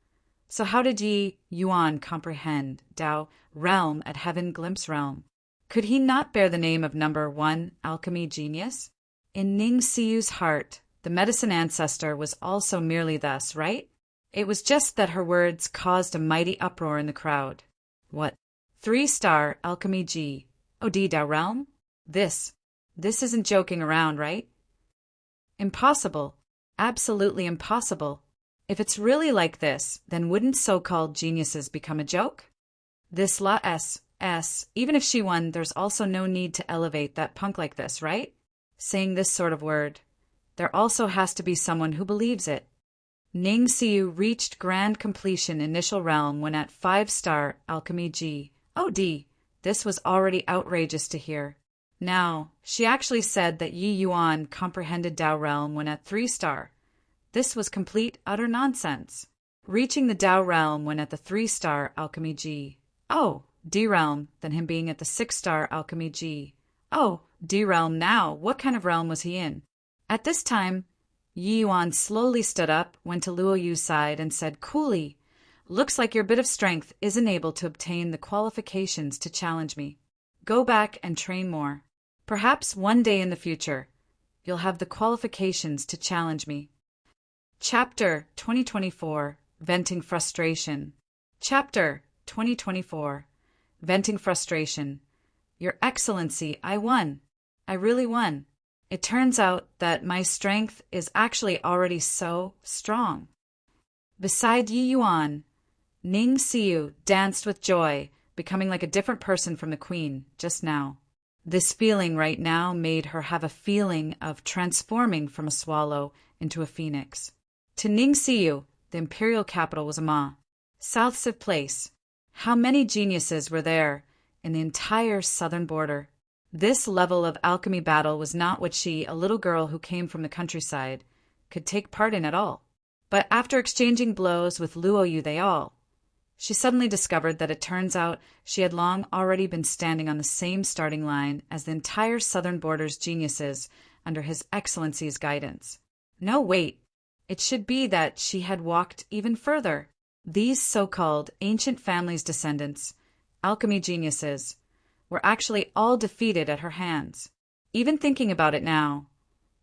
[SPEAKER 1] So how did Yi Yuan comprehend Tao realm at Heaven Glimpse realm? Could he not bear the name of number 1 alchemy genius? In Ning Siyu's heart, the medicine ancestor was also merely thus, right? It was just that her words caused a mighty uproar in the crowd. What? 3-star alchemy G. OD Tao realm? This isn't joking around, right? Impossible. Absolutely impossible. If it's really like this, then wouldn't so-called geniuses become a joke? This La S, even if she won, there's also no need to elevate that punk like this, right? Saying this sort of word, there also has to be someone who believes it. Ning Siyu reached grand completion initial realm when at 5-star alchemy G. Oh D, this was already outrageous to hear. Now, she actually said that Yi Yuan comprehended Tao realm when at 3-star. This was complete, utter nonsense. Reaching the Tao realm when at the 3-star alchemy G. Oh, D realm, than him being at the 6-star alchemy G. Oh, D realm now, what kind of realm was he in? At this time, Yi Yuan slowly stood up, went to Luo Yu's side, and said coolly, "Looks like your bit of strength isn't able to obtain the qualifications to challenge me. Go back and train more. Perhaps one day in the future, you'll have the qualifications to challenge me." Chapter 2024, Venting Frustration. Chapter 2024. Venting Frustration. Your Excellency, I won. I really won. It turns out that my strength is actually already so strong. Beside Yi Yuan, Ning Xiu danced with joy, becoming like a different person from the queen just now. This feeling right now made her have a feeling of transforming from a swallow into a phoenix. To Ning Xiu, the imperial capital was Ma. Souths of place. How many geniuses were there in the entire southern border? This level of alchemy battle was not what she, a little girl who came from the countryside, could take part in at all. But after exchanging blows with Luoyu she suddenly discovered that it turns out she had long already been standing on the same starting line as the entire southern border's geniuses under His Excellency's guidance. No, wait. It should be that she had walked even further. These so-called ancient family's descendants, alchemy geniuses, were actually all defeated at her hands. Even thinking about it now,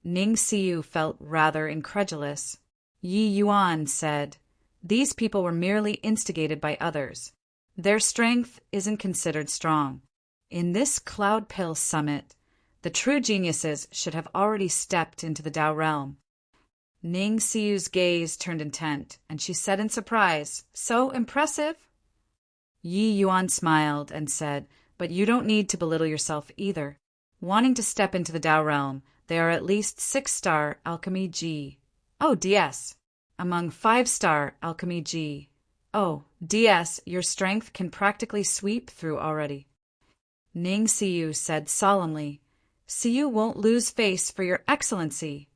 [SPEAKER 1] Ning Xiu felt rather incredulous. Yi Yuan said, "These people were merely instigated by others. Their strength isn't considered strong. In this Cloud Pill summit, the true geniuses should have already stepped into the Tao realm." Ning Xiu's gaze turned intent, and she said in surprise, "So impressive?" Yi Yuan smiled and said, "But you don't need to belittle yourself either. Wanting to step into the Tao realm, they are at least 6-star Alchemy G. Oh, DS. Among 5-star Alchemy G. Oh, DS, your strength can practically sweep through already." Ning Xiu said solemnly, "Xiu won't lose face for your excellency."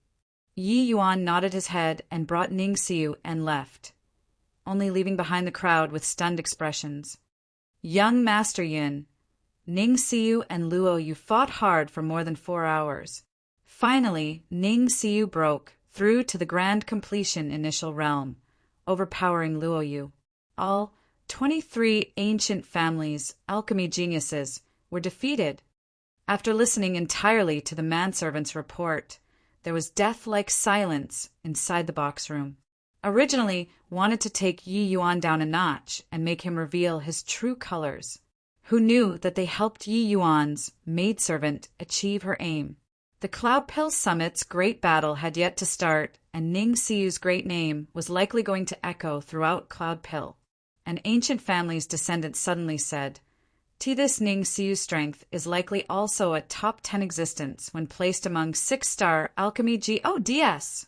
[SPEAKER 1] Yi Yuan nodded his head and brought Ning Xiu and left, only leaving behind the crowd with stunned expressions. Young Master Yin, Ning Xiu and Luo Yu fought hard for more than 4 hours. Finally, Ning Xiu broke through to the grand completion initial realm, overpowering Luo Yu. All 23 ancient families, alchemy geniuses, were defeated. After listening entirely to the manservant's report, there was death-like silence inside the box room. Originally wanted to take Yi Yuan down a notch and make him reveal his true colors. Who knew that they helped Yi Yuan's maidservant achieve her aim? The Cloud Pill Summit's great battle had yet to start, and Ning Xiu's great name was likely going to echo throughout Cloud Pill. An ancient family's descendant suddenly said, "This Ning Xiu's strength is likely also a top 10 existence when placed among 6-star Alchemy G. Oh, DS!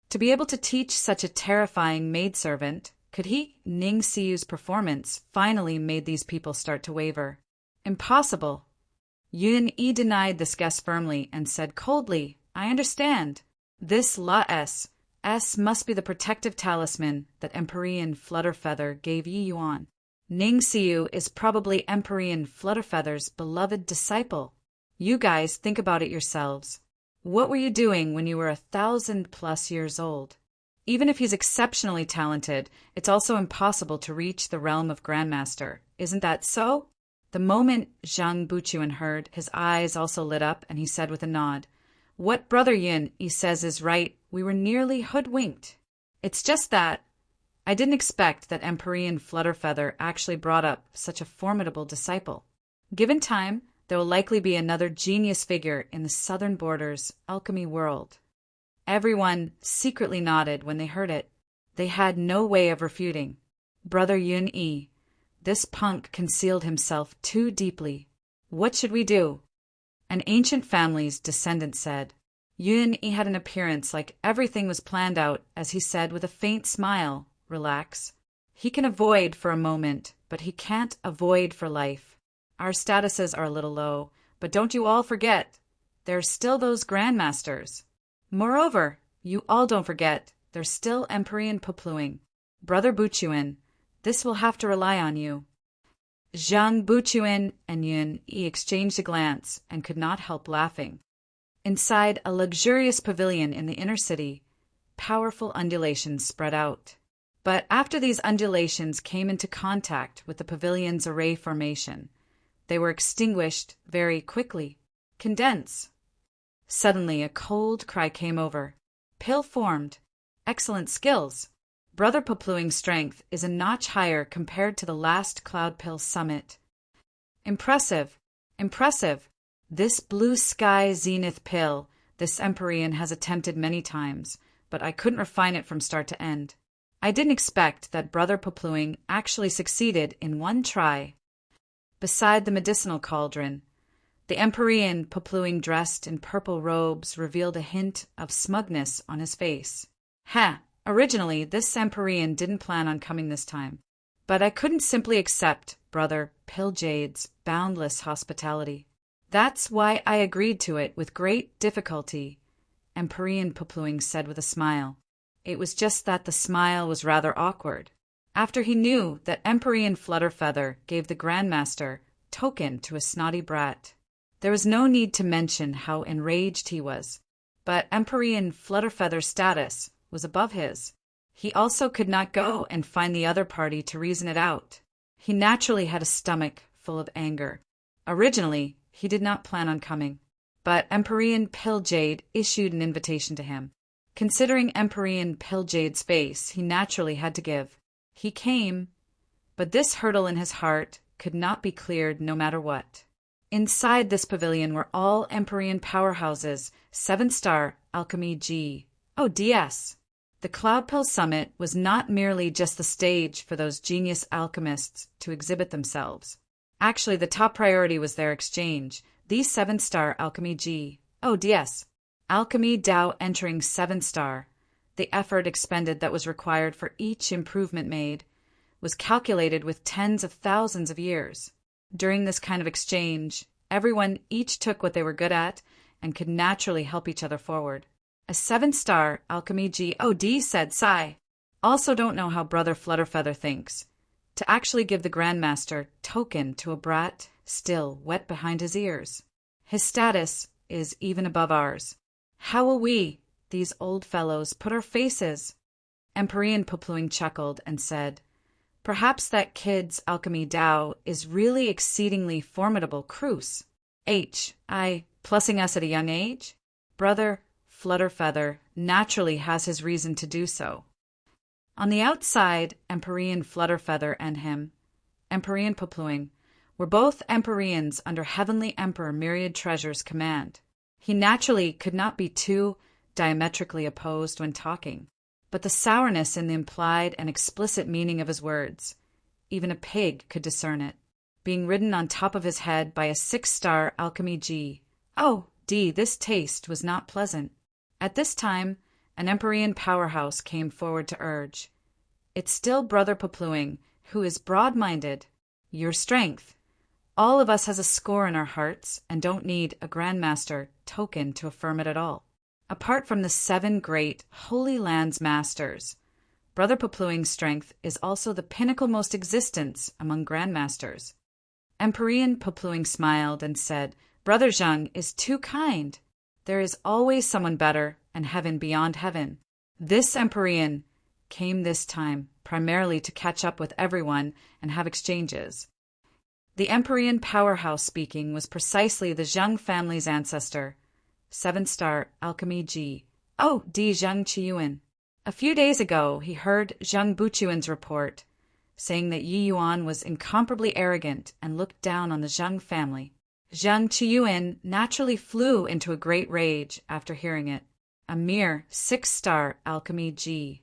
[SPEAKER 1] To be able to teach such a terrifying maidservant, could he? Ning Xiu's performance finally made these people start to waver. Impossible. Yun Yi denied this guess firmly and said coldly, "I understand. This La S must be the protective talisman that Empyrean Flutterfeather gave Yi Yuan. Ning Xiu is probably Empyrean Flutterfeather's beloved disciple. You guys think about it yourselves. What were you doing when you were 1,000+ years old? Even if he's exceptionally talented, it's also impossible to reach the realm of Grandmaster. Isn't that so?" The moment Zhang Buchuan heard, his eyes also lit up, and he said with a nod, "What Brother Yin he says is right. We were nearly hoodwinked. It's just that I didn't expect that Empyrean Flutterfeather actually brought up such a formidable disciple. Given time, there will likely be another genius figure in the southern border's alchemy world." Everyone secretly nodded when they heard it. They had no way of refuting. Brother Yun Yi, this punk concealed himself too deeply. What should we do? An ancient family's descendant said. Yun Yi had an appearance like everything was planned out as he said with a faint smile, "Relax. He can avoid for a moment, but he can't avoid for life. Our statuses are a little low, but don't you all forget, there's still those grandmasters. Moreover, you all don't forget, there's still Empyrean Pupluing. Brother Buchuan, this will have to rely on you." Zhang Buchuan and Yun Yi exchanged a glance and could not help laughing. Inside a luxurious pavilion in the inner city, powerful undulations spread out. But after these undulations came into contact with the pavilion's array formation, they were extinguished very quickly. Condense. Suddenly a cold cry came over. Pill formed. Excellent skills. Brother Papluing's strength is a notch higher compared to the last Cloud Pill summit. Impressive. Impressive. This blue sky zenith pill, this Empyrean has attempted many times, but I couldn't refine it from start to end. I didn't expect that Brother Papluing actually succeeded in one try. Beside the medicinal cauldron, the Empyrean Papluing dressed in purple robes revealed a hint of smugness on his face. Originally, this Empyrean didn't plan on coming this time, but I couldn't simply accept Brother Pilljade's boundless hospitality. That's why I agreed to it with great difficulty, Empyrean Papluing said with a smile. It was just that the smile was rather awkward. After he knew that Empyrean Flutterfeather gave the Grandmaster token to a snotty brat. There was no need to mention how enraged he was, but Empyrean Flutterfeather's status was above his. He also could not go and find the other party to reason it out. He naturally had a stomach full of anger. Originally, he did not plan on coming, but Empyrean Pilljade issued an invitation to him. Considering Empyrean Pilljade's face, he naturally had to give. He came, but this hurdle in his heart could not be cleared no matter what. Inside this pavilion were all Empyrean powerhouses, 7-star Alchemy G. DS. The Cloud Pill Summit was not merely just the stage for those genius alchemists to exhibit themselves. Actually, the top priority was their exchange, the 7-star Alchemy G. DS. Alchemy Dao entering 7-star. The effort expended that was required for each improvement made was calculated with tens of thousands of years. During this kind of exchange, everyone each took what they were good at and could naturally help each other forward. A 7-star Alchemy GOD said, sigh. Also don't know how Brother Flutterfeather thinks. To actually give the Grandmaster token to a brat still wet behind his ears. His status is even above ours. How will we, these old fellows, put our faces? Empyrean Papluing chuckled and said, perhaps that kid's Alchemy Dao is really exceedingly formidable Cruz. Plussing us at a young age? Brother Flutterfeather naturally has his reason to do so. On the outside, Empyrean Flutterfeather and him, Empyrean Papluing, were both Empyreans under Heavenly Emperor Myriad Treasure's command. He naturally could not be too diametrically opposed when talking, but the sourness in the implied and explicit meaning of his words, even a pig could discern it. Being ridden on top of his head by a 6-star Alchemy G. This taste was not pleasant. At this time, an Empyrean powerhouse came forward to urge. It's still Brother Papluing, who is broad-minded. Your strength. All of us has a score in our hearts and don't need a Grandmaster token to affirm it at all. Apart from the 7 great Holy Lands Masters, Brother Papluing's strength is also the pinnacle most existence among Grandmasters. Empyrean Papluing smiled and said, Brother Zheng is too kind. There is always someone better and heaven beyond heaven. This Empyrean came this time primarily to catch up with everyone and have exchanges. The Empyrean powerhouse speaking was precisely the Zheng family's ancestor, 7-star Alchemy G. Zheng Qiyuan. A few days ago, he heard Zheng Buchuan's report, saying that Yi Yuan was incomparably arrogant and looked down on the Zheng family. Zheng Qiyuan naturally flew into a great rage after hearing it. A mere 6-star Alchemy G.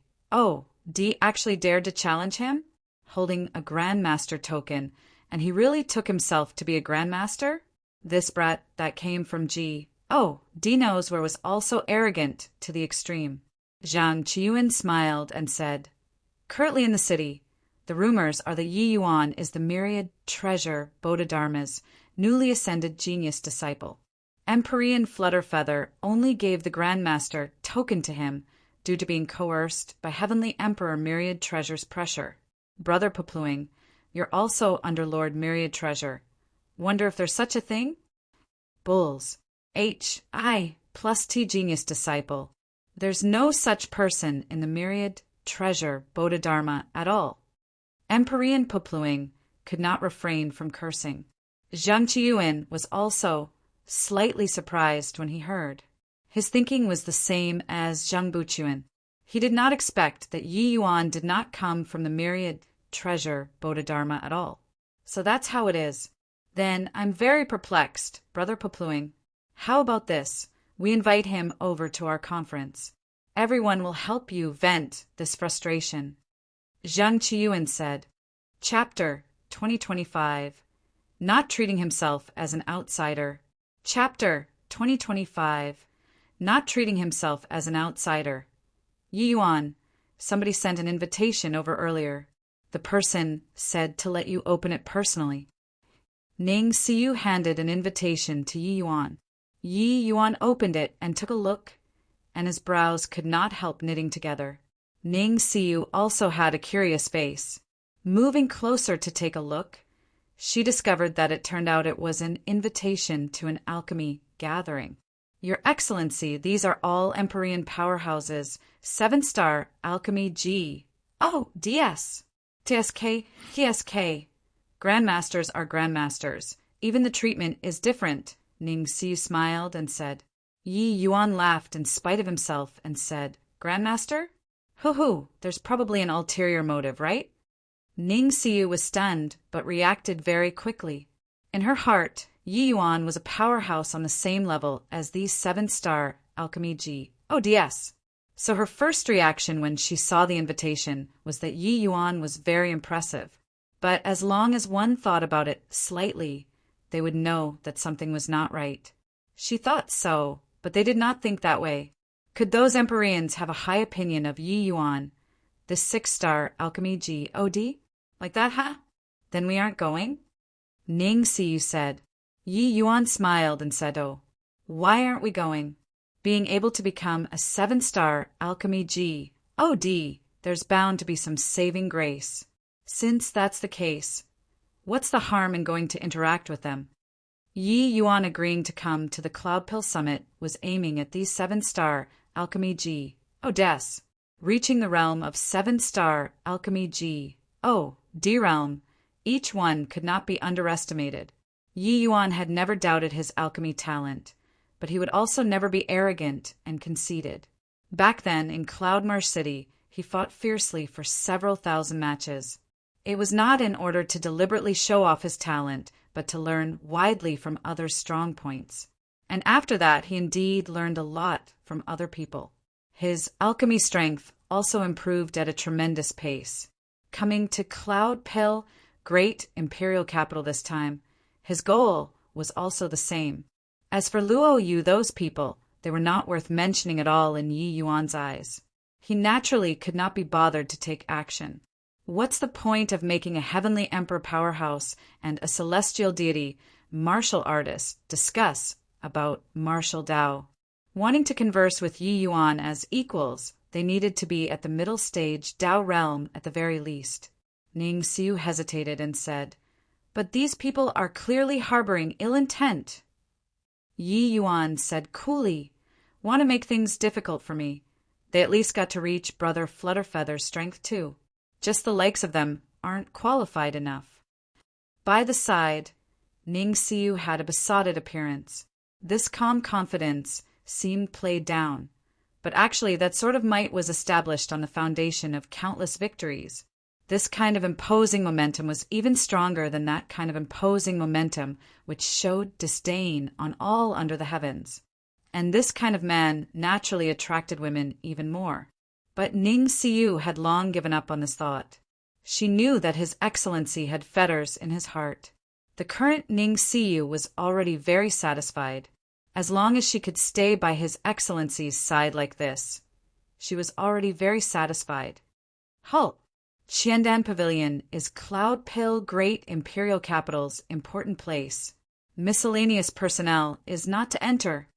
[SPEAKER 1] actually dared to challenge him, holding a Grandmaster token, and he really took himself to be a Grandmaster? This brat that came from G. knows where was also arrogant to the extreme. Zhang Qiyuan smiled and said, currently in the city, the rumors are that Yi Yuan is the Myriad Treasure Bodhidharma's newly ascended genius disciple. Empyrean Flutterfeather only gave the Grandmaster token to him due to being coerced by Heavenly Emperor Myriad Treasure's pressure. Brother Papluing, you're also under Lord Myriad Treasure. Wonder if there's such a thing? Bulls. Plus T genius disciple. There's no such person in the Myriad Treasure Bodhidharma at all. Empyrean Papluing could not refrain from cursing. Zhang Qiyuan was also slightly surprised when he heard. His thinking was the same as Zheng Buchuan. He did not expect that Yi Yuan did not come from the myriad treasure Bodhidharma at all. So that's how it is. Then I'm very perplexed, Brother Papluing. How about this? We invite him over to our conference. Everyone will help you vent this frustration. Zhang Qiyuan said. Chapter 2025. Not treating himself as an outsider. Chapter 2025. Not treating himself as an outsider. Yi Yuan, somebody sent an invitation over earlier. The person said to let you open it personally. Ning Xiu handed an invitation to Yi Yuan. Yi Yuan opened it and took a look, and his brows could not help knitting together. Ning Xiu also had a curious face. Moving closer to take a look, she discovered that it turned out it was an invitation to an alchemy gathering. Your Excellency, these are all Empyrean powerhouses, 7-star Alchemy G. Oh, DS. TSK, TSK. Grandmasters are grandmasters. Even the treatment is different. Ning Xiu smiled and said. Yi Yuan laughed in spite of himself and said, Grandmaster? Hoo-hoo, there's probably an ulterior motive, right? Ning Xiu was stunned, but reacted very quickly. In her heart, Yi Yuan was a powerhouse on the same level as these 7-star Alchemy G. ODS. So her first reaction when she saw the invitation was that Yi Yuan was very impressive. But as long as one thought about it slightly, they would know that something was not right. She thought so, but they did not think that way. Could those Empyreans have a high opinion of Yi Yuan, this 6-star Alchemy G. OD? Like that, huh? Then we aren't going? Ning Xiu said. Yi Yuan smiled and said, oh, why aren't we going? Being able to become a 7-star Alchemy G. OD, there's bound to be some saving grace. Since that's the case, what's the harm in going to interact with them? Yi Yuan agreeing to come to the Cloud Pill Summit was aiming at these 7-star Alchemy G. ODS, reaching the realm of 7-star Alchemy G. D realm. Each one could not be underestimated. Yi Yuan had never doubted his alchemy talent, but he would also never be arrogant and conceited. Back then, in Cloudmere City, he fought fiercely for several thousand matches. It was not in order to deliberately show off his talent, but to learn widely from others' strong points. And after that, he indeed learned a lot from other people. His alchemy strength also improved at a tremendous pace. Coming to Cloud Pill, great imperial capital this time, his goal was also the same. As for Luo Yu, those people, they were not worth mentioning at all in Yi Yuan's eyes. He naturally could not be bothered to take action. What's the point of making a heavenly emperor powerhouse and a celestial deity, martial artist, discuss about martial Dao? Wanting to converse with Yi Yuan as equals, they needed to be at the middle stage Dao realm at the very least. Ning Xiu hesitated and said, but these people are clearly harboring ill intent. Yi Yuan said coolly, want to make things difficult for me. They at least got to reach Brother Flutterfeather's strength too. Just the likes of them aren't qualified enough. By the side, Ning Xiu had a besotted appearance. This calm confidence seemed played down, but actually that sort of might was established on the foundation of countless victories. This kind of imposing momentum was even stronger than that kind of imposing momentum which showed disdain on all under the heavens. And this kind of man naturally attracted women even more. But Ning Xiu had long given up on this thought. She knew that His Excellency had fetters in his heart. The current Ning Xiu was already very satisfied. As long as she could stay by His Excellency's side like this, she was already very satisfied. Halt! Qiandan Pavilion is Cloud Pill Great Imperial Capital's important place. Miscellaneous personnel is not to enter.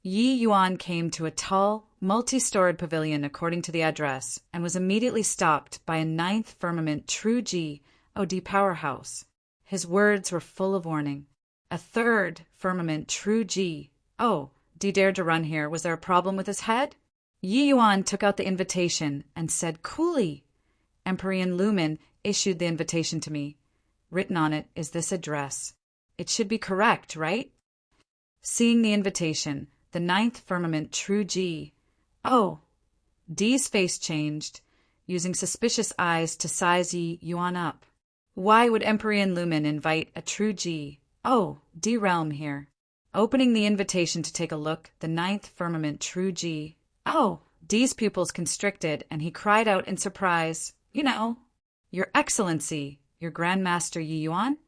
[SPEAKER 1] Yi Yuan came to a tall, multi-storied pavilion according to the address and was immediately stopped by a 9th firmament True G OD powerhouse. His words were full of warning. A 3rd firmament True G. Oh, D dared to run here. Was there a problem with his head? Yi Yuan took out the invitation and said coolly, Empyrean Lumen issued the invitation to me. Written on it is this address. It should be correct, right? Seeing the invitation, the 9th firmament True G. Oh, Dee's face changed, using suspicious eyes to size Yi Yuan up. Why would Empyrean Lumen invite a true G? Oh, D Realm here. Opening the invitation to take a look, the ninth firmament true G. Oh, Dee's pupils constricted, and he cried out in surprise, Your Excellency, your Grandmaster Yi Yuan?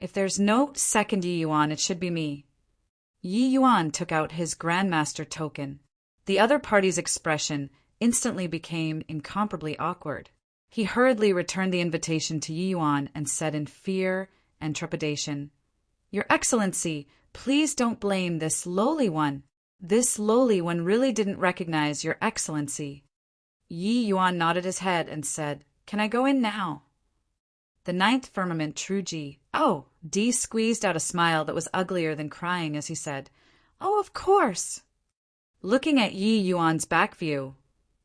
[SPEAKER 1] If there's no second Yi Yuan, it should be me. Yi Yuan took out his Grandmaster token. The other party's expression instantly became incomparably awkward. He hurriedly returned the invitation to Yi Yuan and said in fear and trepidation, Your Excellency, please don't blame this lowly one. This lowly one really didn't recognize Your Excellency. Yi Yuan nodded his head and said, Can I go in now? The ninth firmament true G. Oh, D squeezed out a smile that was uglier than crying as he said, Oh, of course. Looking at Yi Yuan's back view,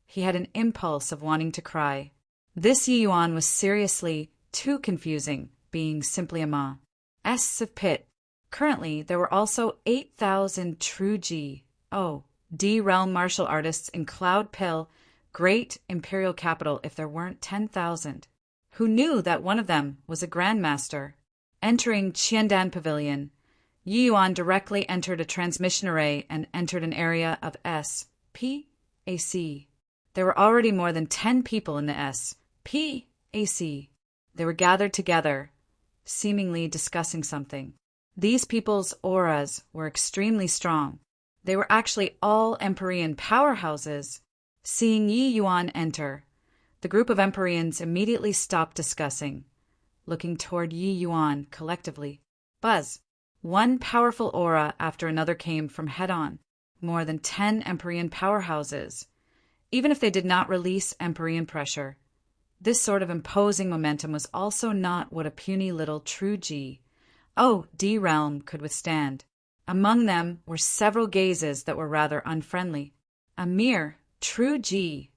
[SPEAKER 1] he had an impulse of wanting to cry. This Yi Yuan was seriously too confusing, being simply a ma. S of pit. Currently, there were also 8,000 true G. Oh, D realm martial artists in Cloud Pill, great imperial capital if there weren't 10,000. Who knew that one of them was a grandmaster? Entering Qiandan Pavilion, Yi Yuan directly entered a transmission array and entered an area of S.P.A.C. There were already more than 10 people in the S.P.A.C. They were gathered together, seemingly discussing something. These people's auras were extremely strong. They were actually all Empyrean powerhouses. Seeing Yi Yuan enter, the group of Empyreans immediately stopped discussing, looking toward Yi Yuan collectively. Buzz. One powerful aura after another came from head-on. More than 10 Empyrean powerhouses. Even if they did not release Empyrean pressure, this sort of imposing momentum was also not what a puny little true G, D realm could withstand. Among them were several gazes that were rather unfriendly. A mere true G.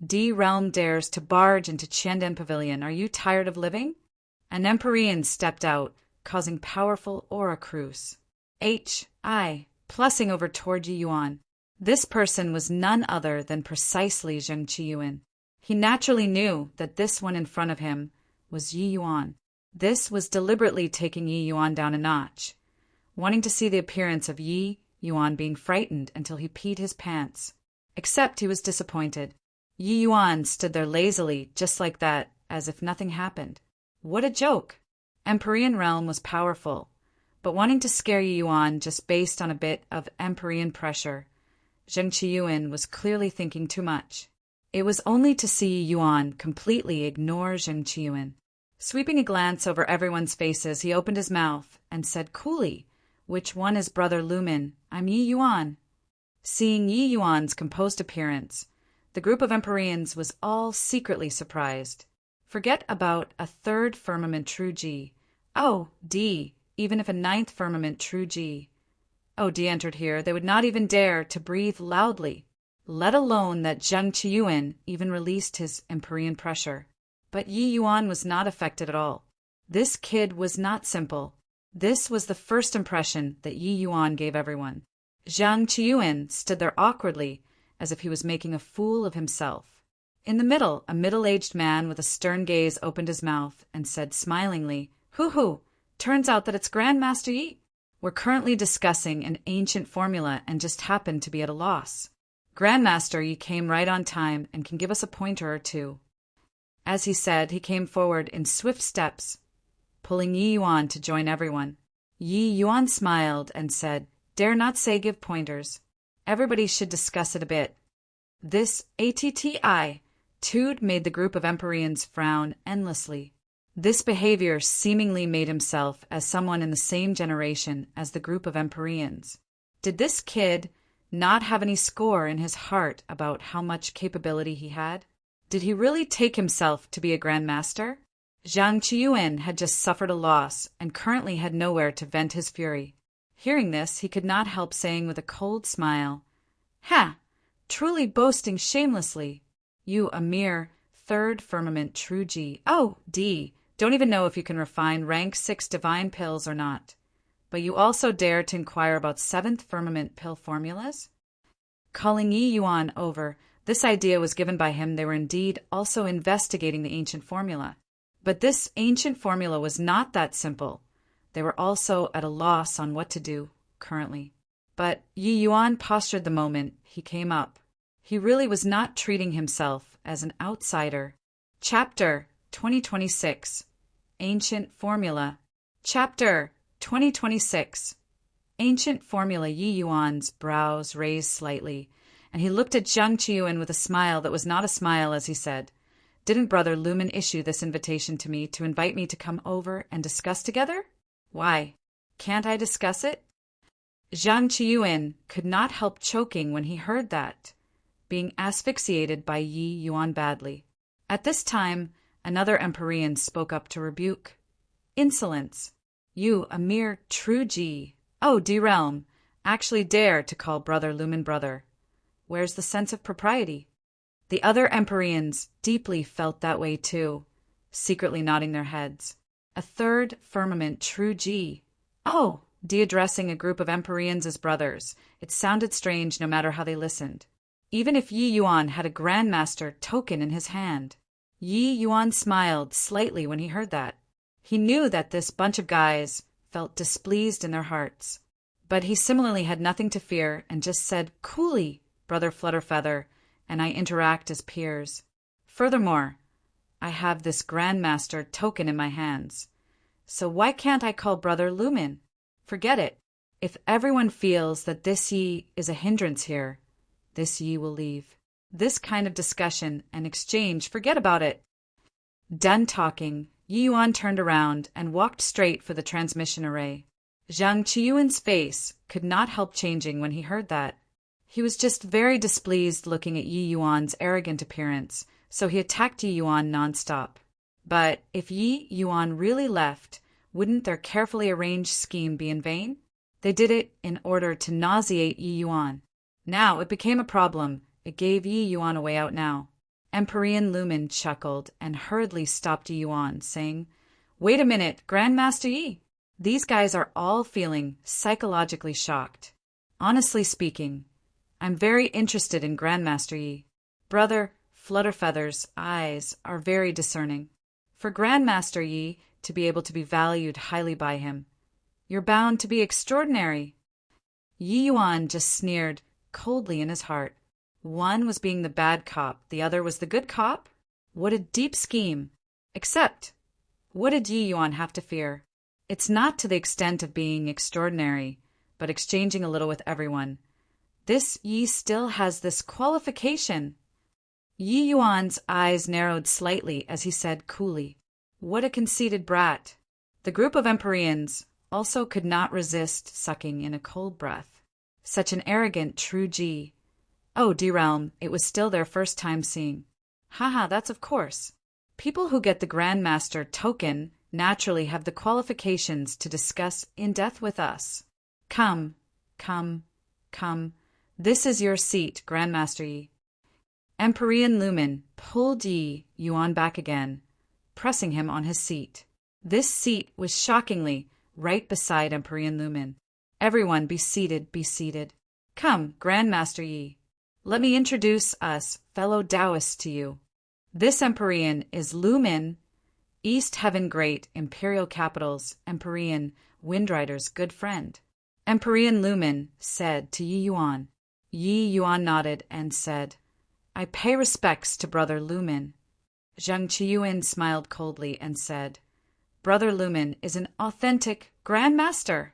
[SPEAKER 1] D realm dares to barge into Qiandan Pavilion. Are you tired of living? An Empyrean stepped out, causing powerful aura cruise. Plussing over toward Yi Yuan. This person was none other than precisely Zheng Qiyuan. He naturally knew that this one in front of him was Yi Yuan. This was deliberately taking Yi Yuan down a notch, wanting to see the appearance of Yi Yuan being frightened until he peed his pants. Except he was disappointed. Yi Yuan stood there lazily, just like that, as if nothing happened. What a joke! Empyrean realm was powerful, but wanting to scare Yi Yuan just based on a bit of Empyrean pressure, Zheng Qiyuan was clearly thinking too much. It was only to see Yi Yuan completely ignore Zheng Qiyuan. Sweeping a glance over everyone's faces, he opened his mouth and said coolly, Which one is Brother Lumen? I'm Yi Yuan. Seeing Yi Yuan's composed appearance, the group of Empyreans was all secretly surprised. Forget about a third firmament true G. D, even if a ninth firmament true G. D entered here, they would not even dare to breathe loudly, let alone that Zheng Qiyuan even released his Empyrean pressure. But Yi Yuan was not affected at all. This kid was not simple. This was the first impression that Yi Yuan gave everyone. Zheng Qiyuan stood there awkwardly, as if he was making a fool of himself. In the middle, a middle-aged man with a stern gaze opened his mouth and said smilingly, Hoo-hoo, turns out that it's Grandmaster Yi. We're currently discussing an ancient formula and just happen to be at a loss. Grandmaster Yi came right on time and can give us a pointer or two. As he said, he came forward in swift steps, pulling Yi Yuan to join everyone. Yi Yuan smiled and said, Dare not say give pointers. Everybody should discuss it a bit. This attitude made the group of Empyreans frown endlessly. This behavior seemingly made himself as someone in the same generation as the group of Empyreans. Did this kid not have any score in his heart about how much capability he had? Did he really take himself to be a grandmaster? Zheng Qiyuan had just suffered a loss and currently had nowhere to vent his fury. Hearing this, he could not help saying with a cold smile, Ha! Truly boasting shamelessly. You a mere third firmament true G. D. Don't even know if you can refine rank 6 divine pills or not. But you also dare to inquire about 7th firmament pill formulas? calling Yi Yuan over. This idea was given by him. They were indeed also investigating the ancient formula. But this ancient formula was not that simple. They were also at a loss on what to do currently. But Yi Yuan postured the moment he came up. He really was not treating himself as an outsider. Chapter 2026 Ancient Formula. Chapter 2026 Ancient Formula. Yi Yuan's brows raised slightly, and he looked at Zhang Qiuan with a smile that was not a smile as he said, "Didn't Brother Lumen issue this invitation to me to invite me to come over and discuss together? Why, can't I discuss it?" Zhang Qiuan could not help choking when he heard that, being asphyxiated by Yi Yuan badly. At this time, another Empyrean spoke up to rebuke. "Insolence! You, a mere true G, oh, D-Realm, actually dare to call Brother Lumen brother. Where's the sense of propriety?" The other Empyreans deeply felt that way too, secretly nodding their heads. A third firmament true G. Oh, D addressing a group of Empyreans as brothers. It sounded strange no matter how they listened. Even if Yi Yuan had a Grandmaster token in his hand. Yi Yuan smiled slightly when he heard that. He knew that this bunch of guys felt displeased in their hearts. But he similarly had nothing to fear and just said, "Coolly, Brother Flutterfeather, and I interact as peers. Furthermore, I have this Grandmaster token in my hands. So why can't I call Brother Lumen? Forget it. If everyone feels that this Yi is a hindrance here, this Yi will leave. This kind of discussion and exchange, forget about it." Done talking, Yi Yuan turned around and walked straight for the transmission array. Zhang Qiuan's face could not help changing when he heard that. He was just very displeased looking at Yi Yuan's arrogant appearance, so he attacked Yi Yuan nonstop. But if Yi Yuan really left, wouldn't their carefully arranged scheme be in vain? They did it in order to nauseate Yi Yuan. Now it became a problem. It gave Yi Yuan a way out now. Empyrean Lumen chuckled and hurriedly stopped Yi Yuan, saying, "Wait a minute, Grandmaster Yi. These guys are all feeling psychologically shocked. Honestly speaking, I'm very interested in Grandmaster Yi. Brother Flutterfeather's eyes are very discerning. For Grandmaster Yi to be able to be valued highly by him, you're bound to be extraordinary." Yi Yuan just sneered coldly in his heart. One was being the bad cop, the other was the good cop? What a deep scheme. Except, what did Yi Yuan have to fear? It's not to the extent of being extraordinary, but exchanging a little with everyone. This Yi still has this qualification. Yi Yuan's eyes narrowed slightly as he said coolly, "What a conceited brat." The group of Empyreans also could not resist sucking in a cold breath. Such an arrogant true G. Oh, D-Realm, it was still their first time seeing. Haha, that's of course. People who get the Grandmaster token naturally have the qualifications to discuss in depth with us. Come, come, come. This is your seat, Grandmaster Yi. Empyrean Lumen pulled Yi Yuan back again, pressing him on his seat. This seat was shockingly right beside Empyrean Lumen. Everyone be seated, be seated. Come, Grandmaster Yi. Let me introduce us fellow Taoists to you. This Empyrean is Lumen, East Heaven Great Imperial Capital's Empyrean Windrider's good friend. Empyrean Lumen said to Yi Yuan. Yi Yuan nodded and said, "I pay respects to Brother Lumen." Zhang Qiuan smiled coldly and said, "Brother Lumen is an authentic Grandmaster."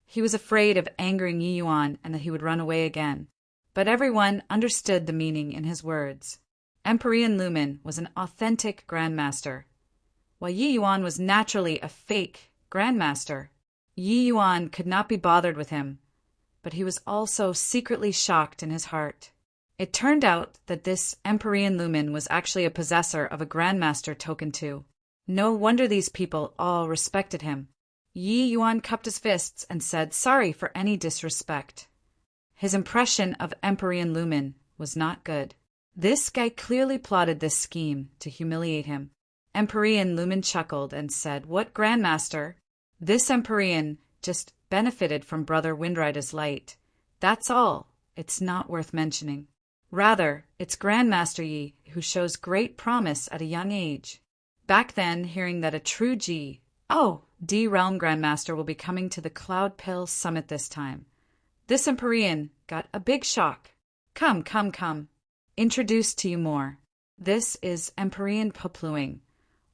[SPEAKER 1] He was afraid of angering Yi Yuan and that he would run away again. But everyone understood the meaning in his words. Empyrean Lumen was an authentic Grandmaster, while Yi Yuan was naturally a fake Grandmaster. Yi Yuan could not be bothered with him, but he was also secretly shocked in his heart. It turned out that this Empyrean Lumen was actually a possessor of a Grandmaster token too. No wonder these people all respected him. Yi Yuan cupped his fists and said sorry for any disrespect. His impression of Empyrean Lumen was not good. This guy clearly plotted this scheme to humiliate him. Empyrean Lumen chuckled and said, "What Grandmaster? This Empyrean just benefited from Brother Windrider's light. That's all. it's not worth mentioning. Rather, it's Grandmaster Yi who shows great promise at a young age. Back then, hearing that a true D Realm Grandmaster will be coming to the Cloud Pill Summit this time, this Empyrean got a big shock. Come. Introduced to you more. This is Empyrean Popluing,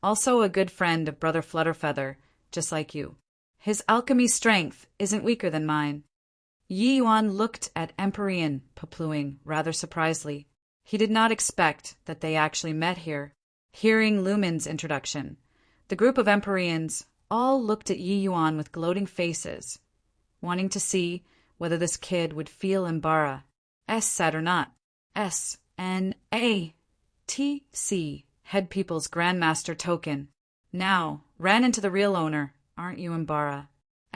[SPEAKER 1] also a good friend of Brother Flutterfeather, just like you. His alchemy strength isn't weaker than mine. Yi Yuan looked at Empyrean Popluing rather surprisedly. He did not expect that they actually met here. Hearing Lumen's introduction, the group of Empyreans all looked at Yi Yuan with gloating faces, wanting to see whether this kid would feel Imbara. Said or not. SNATC, Head People's Grandmaster Token. Now, ran into the real owner, aren't you, Imbara?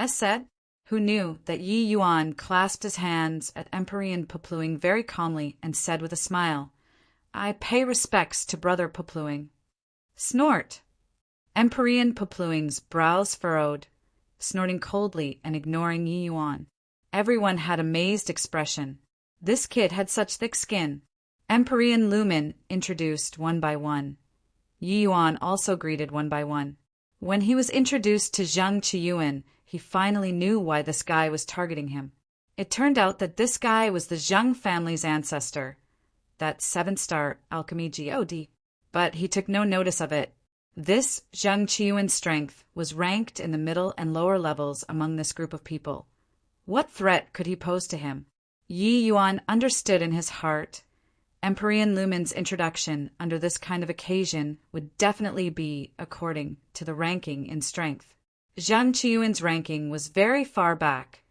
[SPEAKER 1] Said, who knew that Yi Yuan clasped his hands at Empyrean Popluing very calmly and said with a smile, I pay respects to Brother Popluing. Snort. Empyrean Popluing's brows furrowed, snorting coldly and ignoring Yi Yuan. Everyone had amazed expression. This kid had such thick skin. Empyrean Lumen introduced one by one. Yi Yuan also greeted one by one. When he was introduced to Zhang Qiyuan, he finally knew why this guy was targeting him. It turned out that this guy was the Zhang family's ancestor, that 7-star alchemy god. But he took no notice of it. This Zhang Qiyuan's strength was ranked in the middle and lower levels among this group of people. What threat could he pose to him? Yi Yuan understood in his heart Empyrean Lumen's introduction under this kind of occasion would definitely be according to the ranking in strength. Zhang Qiyuan's ranking was very far back,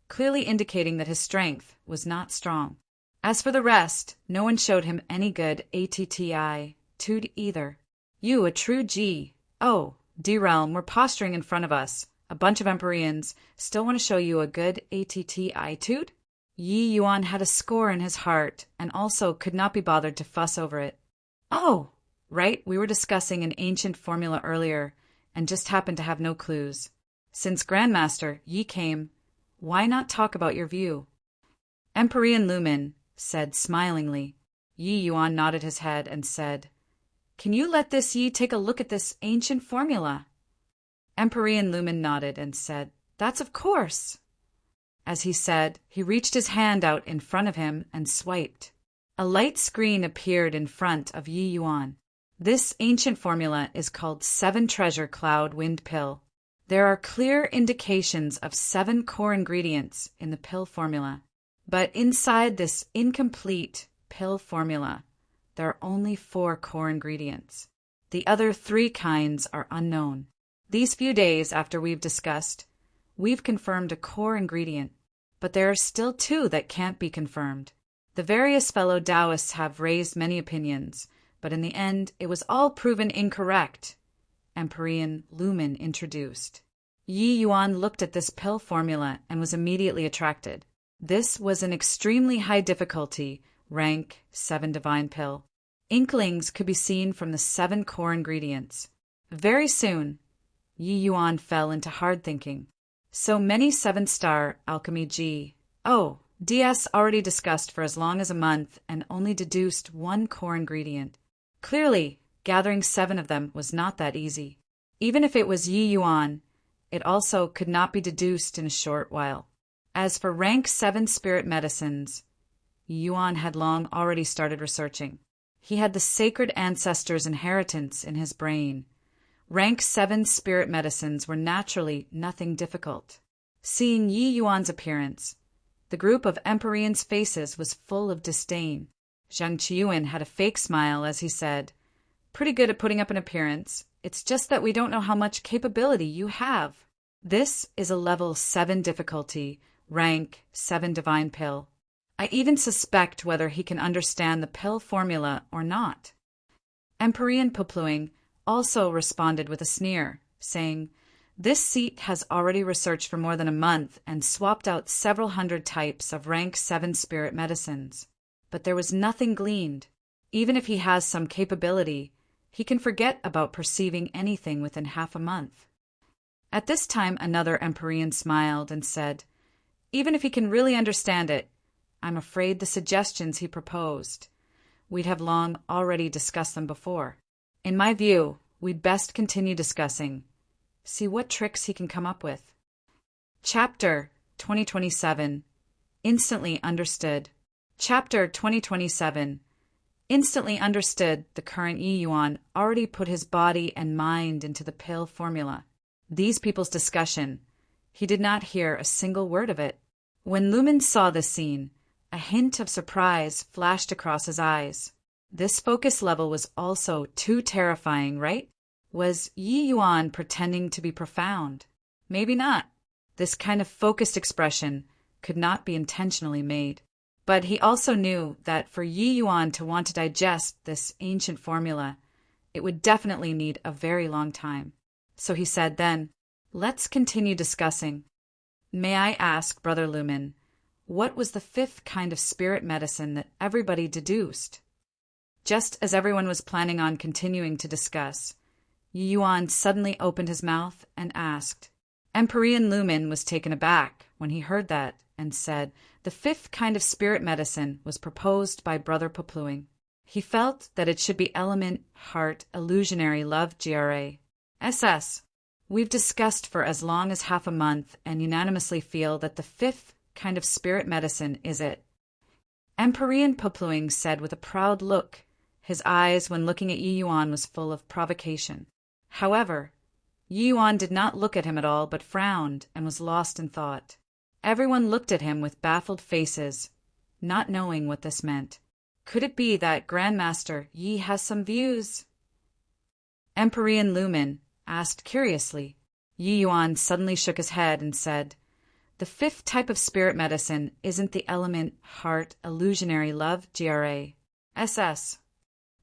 [SPEAKER 1] clearly indicating that his strength was not strong. As for the rest, no one showed him any good attitude either. You, a true D Realm, were posturing in front of us. A bunch of Empyreans still want to show you a good attitude? Yi Yuan had a score in his heart and also could not be bothered to fuss over it. Oh, right, we were discussing an ancient formula earlier and just happened to have no clues. Since Grandmaster Yi came, why not talk about your view? Empyrean Lumen said smilingly. Yi Yuan nodded his head and said, Can you let this Yi take a look at this ancient formula? Empyrean Lumen nodded and said, That's of course. As he said, he reached his hand out in front of him and swiped. A light screen appeared in front of Yi Yuan. This ancient formula is called 7 Treasure Cloud Wind Pill. There are clear indications of 7 core ingredients in the pill formula. But inside this incomplete pill formula, there are only 4 core ingredients. The other 3 kinds are unknown. These few days after we've discussed, we've confirmed a core ingredient, but there are still 2 that can't be confirmed. The various fellow Taoists have raised many opinions, but in the end it was all proven incorrect. Empyrean Lumen introduced. Yi Yuan looked at this pill formula and was immediately attracted. This was an extremely high difficulty, rank 7 divine pill. Inklings could be seen from the 7 core ingredients. Very soon, Yi Yuan fell into hard thinking. So many 7-star alchemy DS already discussed for as long as a month and only deduced 1 core ingredient. Clearly, gathering 7 of them was not that easy. Even if it was Yi Yuan, it also could not be deduced in a short while. As for rank 7 spirit medicines, Yi Yuan had long already started researching. He had the sacred ancestors' inheritance in his brain. Rank 7 spirit medicines were naturally nothing difficult. Seeing Yi Yuan's appearance, the group of Empyreans' faces was full of disdain. Zhang Qiyuan had a fake smile as he said, Pretty good at putting up an appearance. It's just that we don't know how much capability you have. This is a level 7 difficulty, rank 7 divine pill. I even suspect whether he can understand the pill formula or not. Empyrean Popluing also responded with a sneer, saying, This seat has already researched for more than a month and swapped out several hundred types of rank 7 spirit medicines. But there was nothing gleaned. Even if he has some capability, he can forget about perceiving anything within half a month. At this time another Empyrean smiled and said, Even if he can really understand it, I'm afraid the suggestions he proposed, we'd have long already discussed them before. In my view, we'd best continue discussing. See what tricks he can come up with. Chapter 2027. Instantly understood. Chapter 2027. Instantly understood. The current Yi Yuan already put his body and mind into the pill formula. These people's discussion, he did not hear a single word of it. When Lumen saw this scene, a hint of surprise flashed across his eyes. This focus level was also too terrifying, right? Was Yi Yuan pretending to be profound? Maybe not. This kind of focused expression could not be intentionally made. But he also knew that for Yi Yuan to want to digest this ancient formula, it would definitely need a very long time. So he said then, "Let's continue discussing. May I ask, Brother Lumen, what was the fifth kind of spirit medicine that everybody deduced?" Just as everyone was planning on continuing to discuss, Yi Yuan suddenly opened his mouth and asked. Empyrean Lumen was taken aback when he heard that and said the fifth kind of spirit medicine was proposed by Brother Popluing. He felt that it should be element, heart, illusionary love GRA. SS. We've discussed for as long as half a month and unanimously feel that the fifth kind of spirit medicine is it. Empyrean Popluing said with a proud look. His eyes when looking at Yi Yuan was full of provocation. However, Yi Yuan did not look at him at all but frowned and was lost in thought. Everyone looked at him with baffled faces, not knowing what this meant. Could it be that Grandmaster Yi has some views? Empyrean Lumen asked curiously. Yi Yuan suddenly shook his head and said, "The fifth type of spirit medicine isn't the element, heart, illusionary love GRA. SS."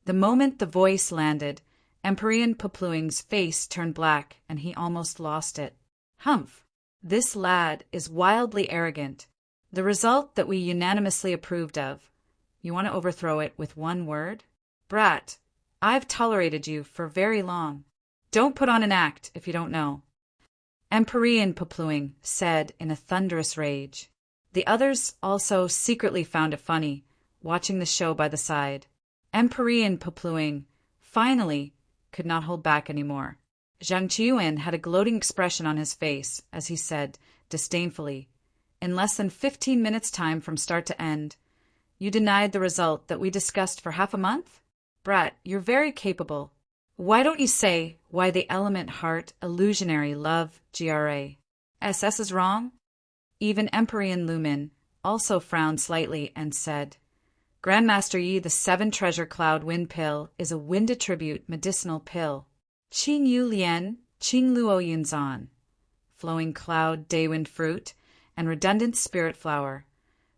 [SPEAKER 1] The moment the voice landed, Empyrean Popluing's face turned black and he almost lost it. Humph! This lad is wildly arrogant. The result that we unanimously approved of. You want to overthrow it with one word? Brat, I've tolerated you for very long. Don't put on an act if you don't know. Empyrean Popluing said in a thunderous rage. The others also secretly found it funny, watching the show by the side. Empyrean Popluing, finally, could not hold back anymore. Zhang Qiuan had a gloating expression on his face as he said, disdainfully, "In less than 15 minutes' time from start to end, you denied the result that we discussed for half a month? Brat, you're very capable. Why don't you say why the element heart, illusionary love, GRA? SS is wrong?" Even Empyrean Lumen also frowned slightly and said, "Grandmaster Yi, the 7 treasure cloud wind pill is a wind attribute medicinal pill. Qing Yu Lian, Qing Luo Yunzan, flowing cloud daywind fruit, and redundant spirit flower.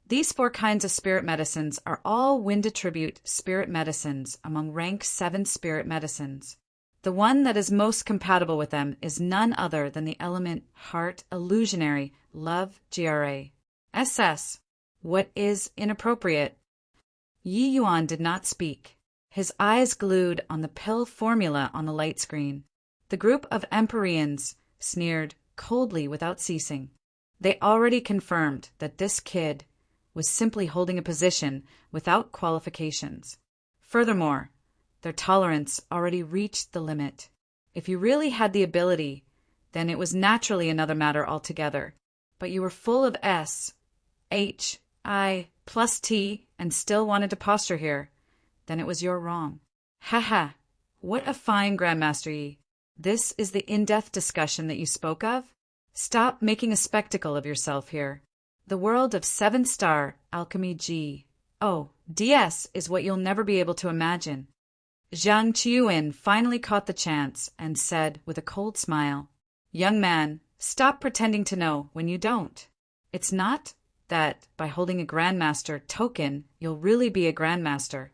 [SPEAKER 1] These 4 kinds of spirit medicines are all wind attribute spirit medicines among rank 7 spirit medicines. The one that is most compatible with them is none other than the element heart illusionary love GRA. SS. What is inappropriate?" Yi Yuan did not speak. His eyes glued on the pill formula on the light screen. The group of Empyreans sneered coldly without ceasing. They already confirmed that this kid was simply holding a position without qualifications. Furthermore, their tolerance already reached the limit. If you really had the ability, then it was naturally another matter altogether. But you were full of S, H, I, plus T, and still wanted to posture here. Then it was your wrong. Ha ha! What a fine Grandmaster Yi. This is the in-depth discussion that you spoke of? Stop making a spectacle of yourself here. The world of 7-star alchemy G. Oh, DS is what you'll never be able to imagine. Zhang Qiuan finally caught the chance and said with a cold smile, "Young man, stop pretending to know when you don't. It's not that by holding a Grandmaster token you'll really be a Grandmaster.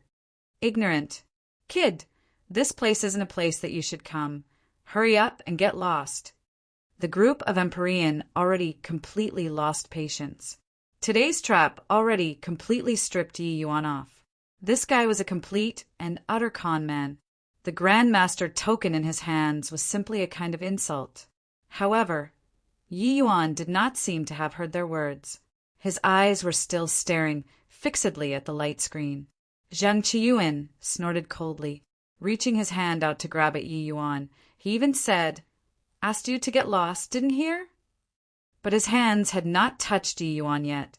[SPEAKER 1] Ignorant. Kid, this place isn't a place that you should come. Hurry up and get lost." The group of Empyrean already completely lost patience. Today's trap already completely stripped Yi Yuan off. This guy was a complete and utter con man. The Grandmaster token in his hands was simply a kind of insult. However, Yi Yuan did not seem to have heard their words. His eyes were still staring fixedly at the light screen. Zhang Qiyuan snorted coldly, reaching his hand out to grab at Yi Yuan. He even said, "Asked you to get lost, didn't hear?" But his hands had not touched Yi Yuan yet,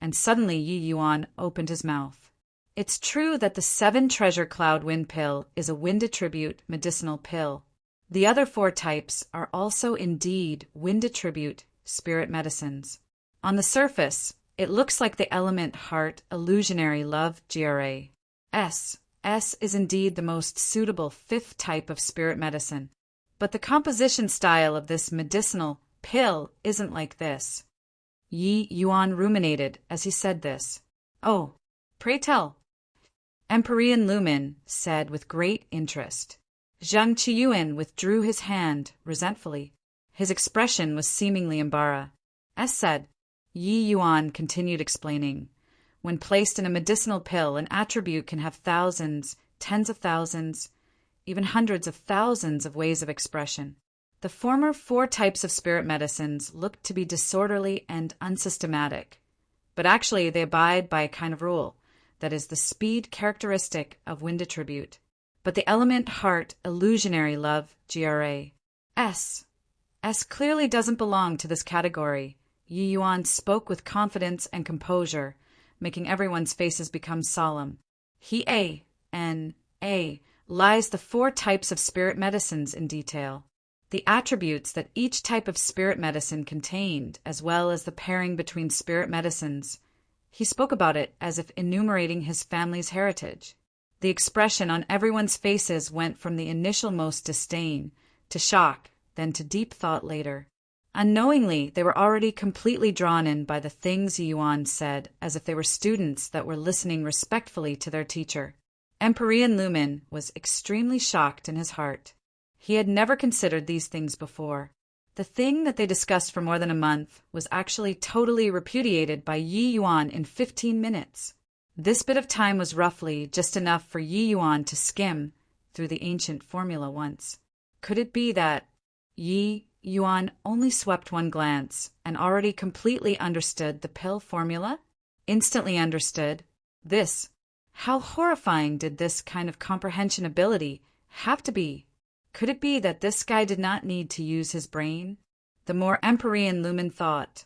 [SPEAKER 1] and suddenly Yi Yuan opened his mouth. It's true that the 7 treasure cloud wind pill is a wind attribute medicinal pill. The other 4 types are also indeed wind attribute spirit medicines. On the surface, it looks like the element heart illusionary love GRA. S is indeed the most suitable 5th type of spirit medicine. But the composition style of this medicinal pill isn't like this. Yi Yuan ruminated as he said this. "Oh, pray tell." Empyrean Lumen said with great interest. Zhang Qiyuan withdrew his hand resentfully. His expression was seemingly embarrassed. S said. Yi Yuan continued explaining. When placed in a medicinal pill, an attribute can have thousands, tens of thousands, even hundreds of thousands of ways of expression. The former 4 types of spirit medicines look to be disorderly and unsystematic, but actually they abide by a kind of rule, that is the speed characteristic of wind attribute. But the element heart illusionary love GRA. S clearly doesn't belong to this category. Yi Yuan spoke with confidence and composure, making everyone's faces become solemn. He lies the 4 types of spirit medicines in detail. The attributes that each type of spirit medicine contained, as well as the pairing between spirit medicines. He spoke about it as if enumerating his family's heritage. The expression on everyone's faces went from the initial most disdain to shock, then to deep thought later. Unknowingly, they were already completely drawn in by the things Yi Yuan said, as if they were students that were listening respectfully to their teacher. Empyrean Lumen was extremely shocked in his heart. He had never considered these things before. The thing that they discussed for more than a month was actually totally repudiated by Yi Yuan in 15 minutes. This bit of time was roughly just enough for Yi Yuan to skim through the ancient formula once. Could it be that Yi Yuan only swept one glance and already completely understood the pill formula? Instantly understood. This. How horrifying did this kind of comprehension ability have to be? Could it be that this guy did not need to use his brain? The more Empyrean Lumen thought,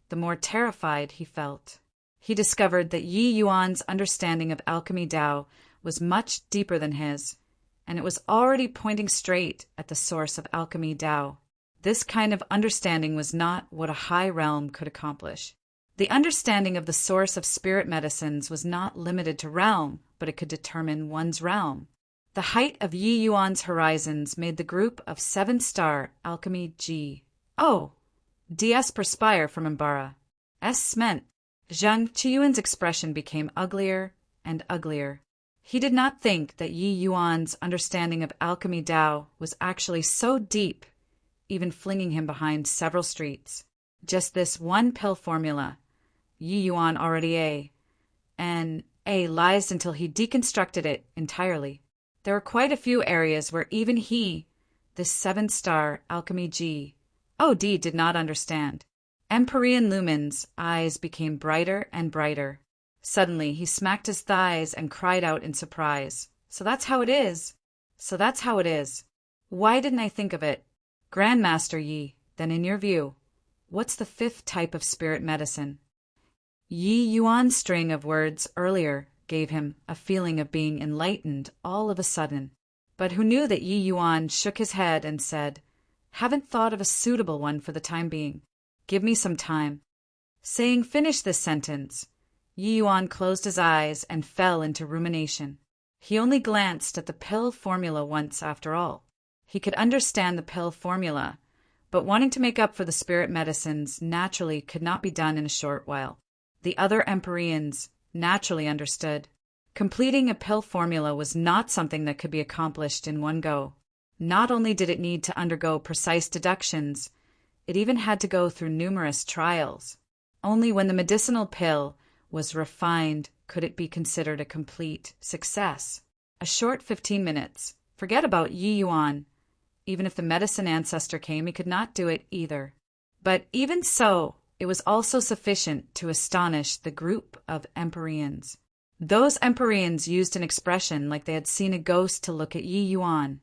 [SPEAKER 1] the more terrified he felt. He discovered that Yi Yuan's understanding of alchemy Tao was much deeper than his, and it was already pointing straight at the source of alchemy Tao. This kind of understanding was not what a high realm could accomplish. The understanding of the source of spirit medicines was not limited to realm, but it could determine one's realm. The height of Yi Yuan's horizons made the group of 7-star alchemy DS perspire from Imbara. S meant. Zhang Qiyuan's expression became uglier and uglier. He did not think that Yi Yuan's understanding of alchemy Tao was actually so deep, even flinging him behind several streets. Just this one pill formula, Yi Yuan already lies until he deconstructed it entirely. There were quite a few areas where even he, this 7-star alchemy did not understand. Empyrean Lumen's eyes became brighter and brighter. Suddenly, he smacked his thighs and cried out in surprise. So that's how it is. Why didn't I think of it? Grandmaster Yi, then in your view, what's the 5th type of spirit medicine? Yi Yuan's string of words earlier gave him a feeling of being enlightened all of a sudden. But who knew that Yi Yuan shook his head and said, "Haven't thought of a suitable one for the time being. Give me some time." Saying finish this sentence, Yi Yuan closed his eyes and fell into rumination. He only glanced at the pill formula once after all. He could understand the pill formula, but wanting to make up for the spirit medicines naturally could not be done in a short while. The other Empyreans naturally understood. Completing a pill formula was not something that could be accomplished in one go. Not only did it need to undergo precise deductions, it even had to go through numerous trials. Only when the medicinal pill was refined could it be considered a complete success. A short 15 minutes. Forget about Yi Yuan. Even if the medicine ancestor came, he could not do it either. But even so, it was also sufficient to astonish the group of Empyreans. Those Empyreans used an expression like they had seen a ghost to look at Yi Yuan,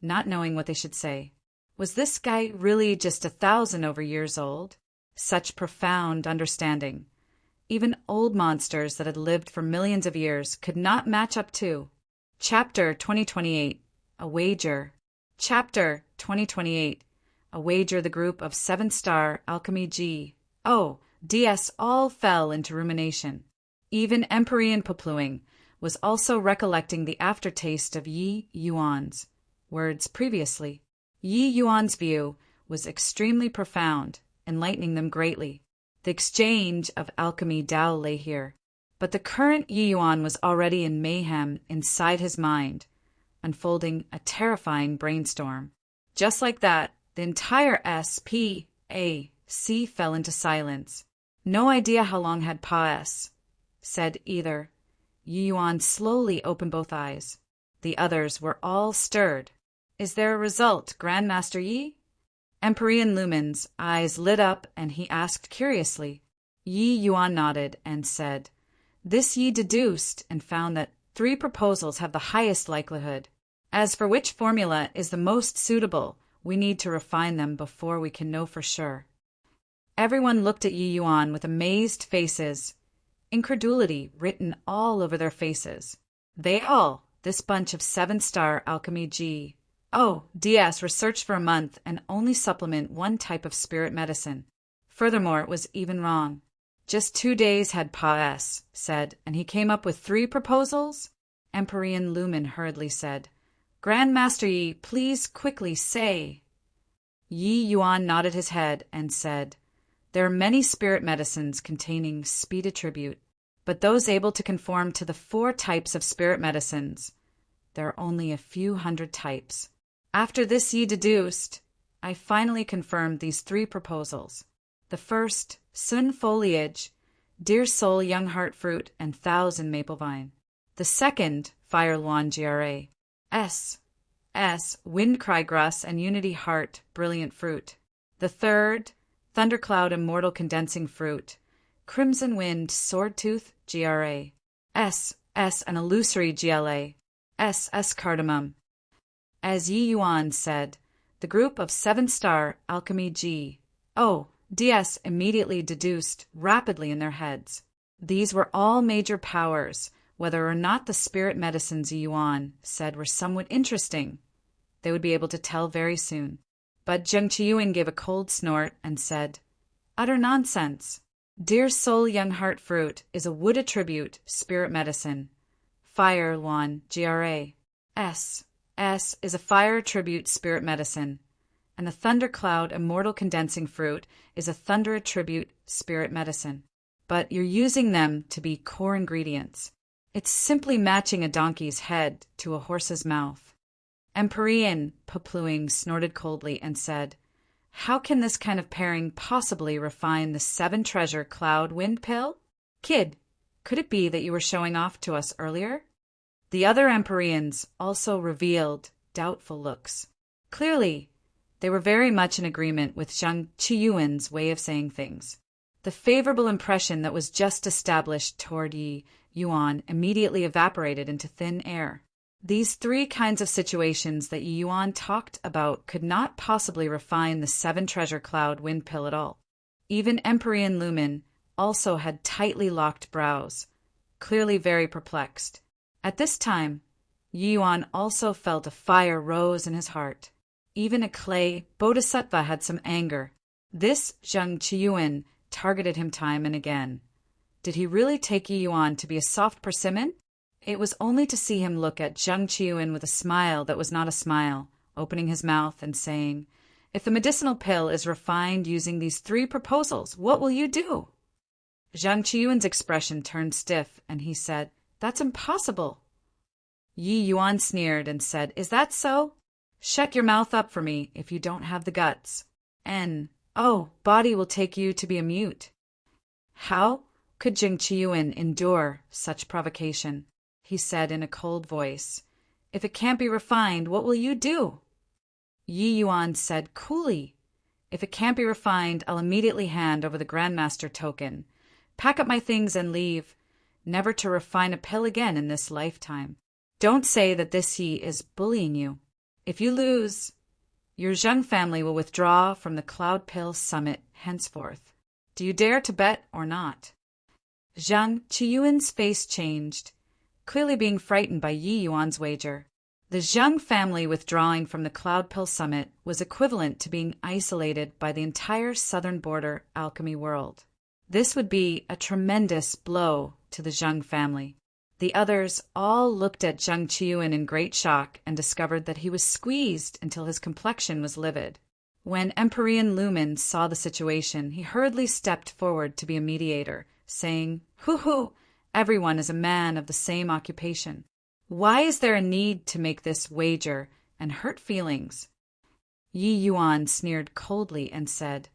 [SPEAKER 1] not knowing what they should say. Was this guy really just 1,000 over years old? Such profound understanding. Even old monsters that had lived for millions of years could not match up to. Chapter 2028, A Wager. Chapter 2028, A Wager. The group of 7-star Alchemy DS all fell into rumination. Even Empyrean Popluing was also recollecting the aftertaste of Yi Yuan's words previously. Yi Yuan's view was extremely profound, enlightening them greatly. The exchange of alchemy Dao lay here. But the current Yi Yuan was already in mayhem inside his mind, unfolding a terrifying brainstorm. Just like that, the entire SPAC fell into silence. No idea how long had said either. Yi Yuan slowly opened both eyes. The others were all stirred. Is there a result, Grandmaster Yi? Empyrean Lumen's eyes lit up and he asked curiously. Yi Yuan nodded and said, This Yi deduced and found that 3 proposals have the highest likelihood. As for which formula is the most suitable, we need to refine them before we can know for sure. Everyone looked at Yi Yuan with amazed faces, incredulity written all over their faces. They all, this bunch of 7-star Alchemy DS, researched for a month and only supplement one type of spirit medicine. Furthermore, it was even wrong. Just 2 days had said, and he came up with 3 proposals? Empyrean Lumen hurriedly said, Grandmaster Yi, please quickly say. Yi Yuan nodded his head and said, There are many spirit medicines containing speed attribute, but those able to conform to the 4 types of spirit medicines. There are only a few hundred types. After this Yi deduced, I finally confirmed these 3 proposals. The first, Sun Foliage, Dear Soul Young Heart Fruit, and 1,000 Maple Vine. The second, Fire Luan Wind Cry Grass and Unity Heart, Brilliant Fruit. The third, Thundercloud Immortal Condensing Fruit, Crimson Wind Sword Tooth an Illusory Cardamom. As Yi Yuan said, the group of 7-star Alchemy DS immediately deduced rapidly in their heads. These were all major powers, whether or not the spirit medicines Yi Yuan said were somewhat interesting. They would be able to tell very soon. But Zheng Qiyuan gave a cold snort and said, Utter nonsense. Dear Soul Young Heart Fruit is a wood attribute spirit medicine. Fire Luan is a fire attribute spirit medicine. And the Thundercloud Immortal Condensing Fruit is a thunder attribute spirit medicine. But you're using them to be core ingredients. It's simply matching a donkey's head to a horse's mouth. Empyrean Popluing snorted coldly and said, How can this kind of pairing possibly refine the 7-treasure cloud wind pill? Kid, could it be that you were showing off to us earlier? The other Empyreans also revealed doubtful looks. Clearly, they were very much in agreement with Zheng Qiyuan's way of saying things. The favorable impression that was just established toward Yi Yuan immediately evaporated into thin air. These 3 kinds of situations that Yi Yuan talked about could not possibly refine the 7-treasure cloud wind pill at all. Even Empyrean Lumen also had tightly locked brows, clearly very perplexed. At this time, Yi Yuan also felt a fire rose in his heart. Even a clay bodhisattva had some anger. This Zheng Qiyuan targeted him time and again. Did he really take Yi Yuan to be a soft persimmon? It was only to see him look at Zheng Qiyuan with a smile that was not a smile, opening his mouth and saying, If the medicinal pill is refined using these 3 proposals, what will you do? Zheng Qiyuan's expression turned stiff, and he said, That's impossible. Yi Yuan sneered and said, Is that so? Shut your mouth up for me if you don't have the guts. Body will take you to be a mute. How could Zheng Qiyuan endure such provocation? He said in a cold voice. If it can't be refined, what will you do? Yi Yuan said coolly, If it can't be refined, I'll immediately hand over the Grandmaster token. Pack up my things and leave, never to refine a pill again in this lifetime. Don't say that this Yi is bullying you. If you lose, your Zheng family will withdraw from the Cloud Pill Summit henceforth. Do you dare to bet or not? Zhang Qiyuan's face changed, clearly being frightened by Yi Yuan's wager. The Zheng family withdrawing from the Cloud Pill Summit was equivalent to being isolated by the entire southern border alchemy world. This would be a tremendous blow to the Zheng family. The others all looked at Zhang Qiyuan in great shock and discovered that he was squeezed until his complexion was livid. When Empyrean Lumen saw the situation, he hurriedly stepped forward to be a mediator, saying, "Hoo-hoo, everyone is a man of the same occupation. Why is there a need to make this wager and hurt feelings?" Yi Yuan sneered coldly and said,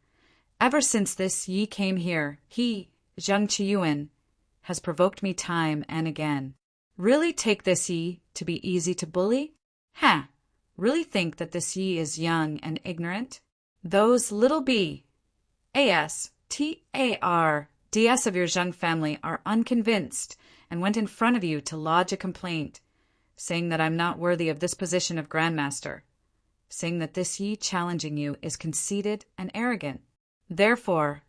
[SPEAKER 1] "Ever since this Yi came here, he, Zhang Qiyuan, has provoked me time and again. Really take this Yi to be easy to bully? Ha! Really think that this Yi is young and ignorant? Those little b, as, tar, ds of your Zheng family are unconvinced and went in front of you to lodge a complaint, saying that I'm not worthy of this position of Grandmaster, saying that this Yi challenging you is conceited and arrogant. Therefore,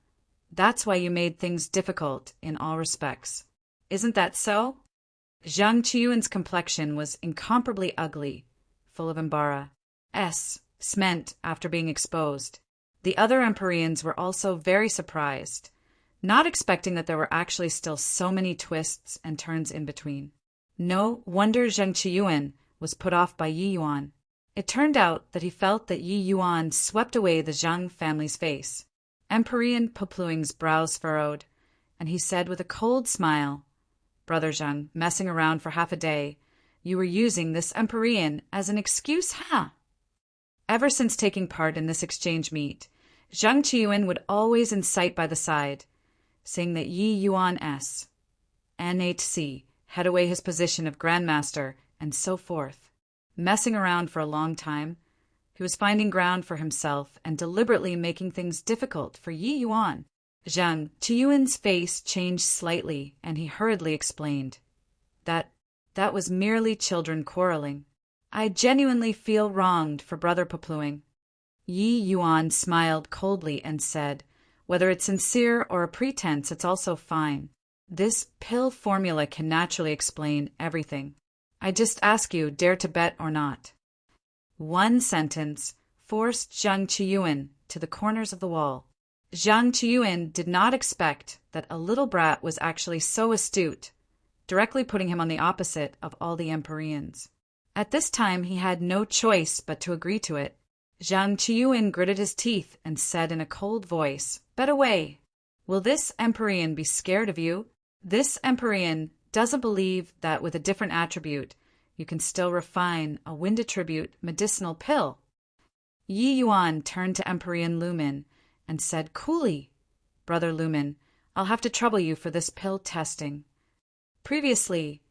[SPEAKER 1] that's why you made things difficult in all respects. Isn't that so?" Zhang Qiyuan's complexion was incomparably ugly, full of embarrassment after being exposed. The other Empyreans were also very surprised, not expecting that there were actually still so many twists and turns in between. No wonder Zhang Qiyuan was put off by Yi Yuan. It turned out that he felt that Yi Yuan swept away the Zhang family's face. Empyrean Popluing's brows furrowed, and he said with a cold smile, "Brother Zhang, messing around for half a day, you were using this Empyrean as an excuse, ha?" Ever since taking part in this exchange meet, Zhang Qiyuan would always incite by the side, saying that Yi Yuan's N8C had away his position of Grandmaster, and so forth. Messing around for a long time, he was finding ground for himself and deliberately making things difficult for Yi Yuan. Zhang Qiyuan's face changed slightly, and he hurriedly explained, That was merely children quarreling. I genuinely feel wronged for Brother Popluing." Yi Yuan smiled coldly and said, "Whether it's sincere or a pretense, it's also fine. This pill formula can naturally explain everything. I just ask you, dare to bet or not?" One sentence forced Zhang Qiyuan to the corners of the wall. Zhang Qiyuan did not expect that a little brat was actually so astute, directly putting him on the opposite of all the Empyreans. At this time he had no choice but to agree to it. Zhang Qiyuan gritted his teeth and said in a cold voice, "Bet away. Will this Empyrean be scared of you? This Empyrean doesn't believe that with a different attribute you can still refine a wind attribute medicinal pill." Yi Yuan turned to Empyrean Lumen and said coolly, "Brother Lumen, I'll have to trouble you for this pill testing." Previously,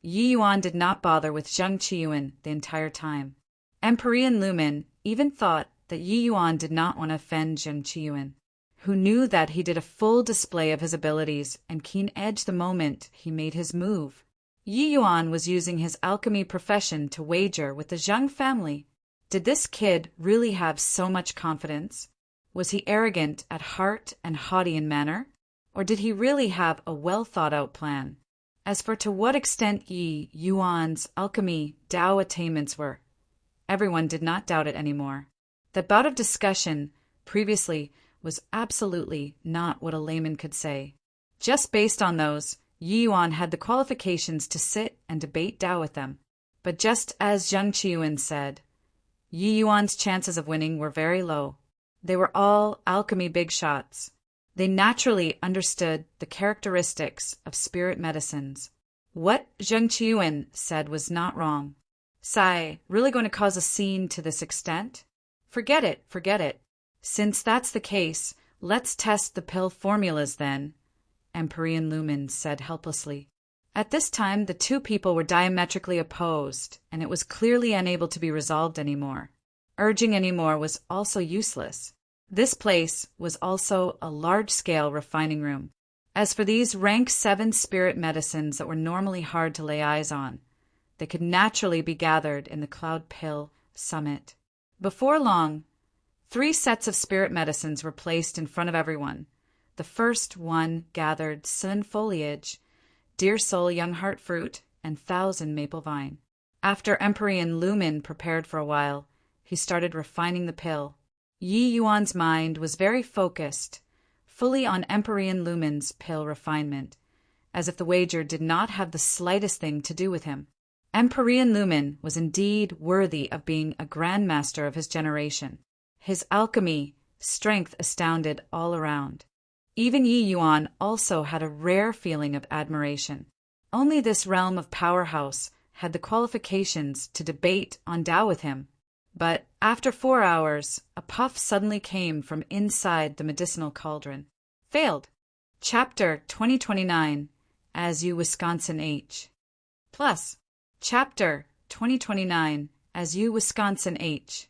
[SPEAKER 1] Yi Yuan did not bother with Zhang Qiyuan the entire time. Empyrean Lumen even thought that Yi Yuan did not want to offend Zhang Qiyuan, who knew that he did a full display of his abilities and keen edge the moment he made his move. Yi Yuan was using his alchemy profession to wager with the Zhang family. Did this kid really have so much confidence? Was he arrogant at heart and haughty in manner? Or did he really have a well-thought-out plan? As for to what extent Yi Yuan's alchemy Tao attainments were, everyone did not doubt it anymore. That bout of discussion previously was absolutely not what a layman could say. Just based on those, Yi Yuan had the qualifications to sit and debate Tao with them. But just as Zhang Qiyuan said, Yi Yuan's chances of winning were very low. They were all alchemy big shots. They naturally understood the characteristics of spirit medicines. What Zhang Qiyuan said was not wrong. Sai, really going to cause a scene to this extent? Forget it. Since that's the case, let's test the pill formulas then, Empyrean Lumen said helplessly. At this time, the two people were diametrically opposed, and it was clearly unable to be resolved anymore. Urging any more was also useless. This place was also a large-scale refining room. As for these rank 7 spirit medicines that were normally hard to lay eyes on, they could naturally be gathered in the Cloud Pill Summit. Before long, 3 sets of spirit medicines were placed in front of everyone. The first one gathered Sun Foliage, Dear Soul Young Heart Fruit, and 1,000 Maple Vine. After Empyrean Lumen prepared for a while, he started refining the pill. Yi Yuan's mind was very focused, fully on Empyrean Lumen's pill refinement, as if the wager did not have the slightest thing to do with him. Empyrean Lumen was indeed worthy of being a grandmaster of his generation. His alchemy, strength astounded all around. Even Yi Yuan also had a rare feeling of admiration. Only this realm of powerhouse had the qualifications to debate on Tao with him. But after 4 hours, a puff suddenly came from inside the medicinal cauldron. Failed. Chapter 2029, As You Wisconsin H. Plus, Chapter 2029, As You Wisconsin H.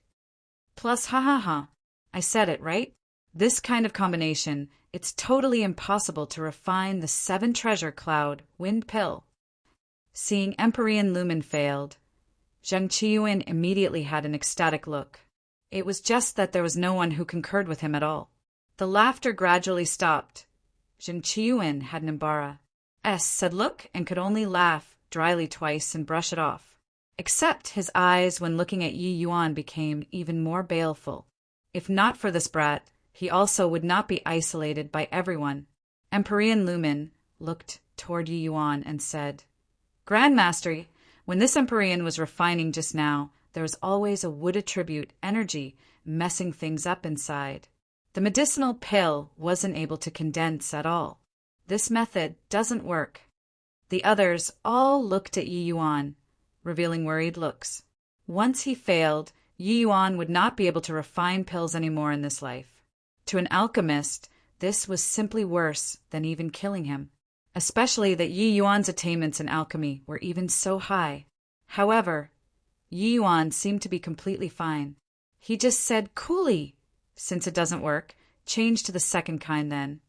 [SPEAKER 1] Plus, ha ha ha. I said it, right? This kind of combination, it's totally impossible to refine the 7 treasure cloud wind pill. Seeing Empyrean Lumen failed, Zheng Qiyuan immediately had an ecstatic look. It was just that there was no one who concurred with him at all. The laughter gradually stopped. Zheng Qiyuan had an embarrass. Said look and could only laugh dryly twice and brush it off. Except his eyes when looking at Yi Yuan became even more baleful. If not for this brat, he also would not be isolated by everyone. Empyrean Lumen looked toward Yi Yuan and said, Grandmaster, when this Empyrean was refining just now, there was always a wood attribute energy messing things up inside. The medicinal pill wasn't able to condense at all. This method doesn't work. The others all looked at Yi Yuan, revealing worried looks. Once he failed, Yi Yuan would not be able to refine pills anymore in this life. To an alchemist, this was simply worse than even killing him. Especially that Yi Yuan's attainments in alchemy were even so high. However, Yi Yuan seemed to be completely fine. He just said coolly, since it doesn't work, change to the second kind then.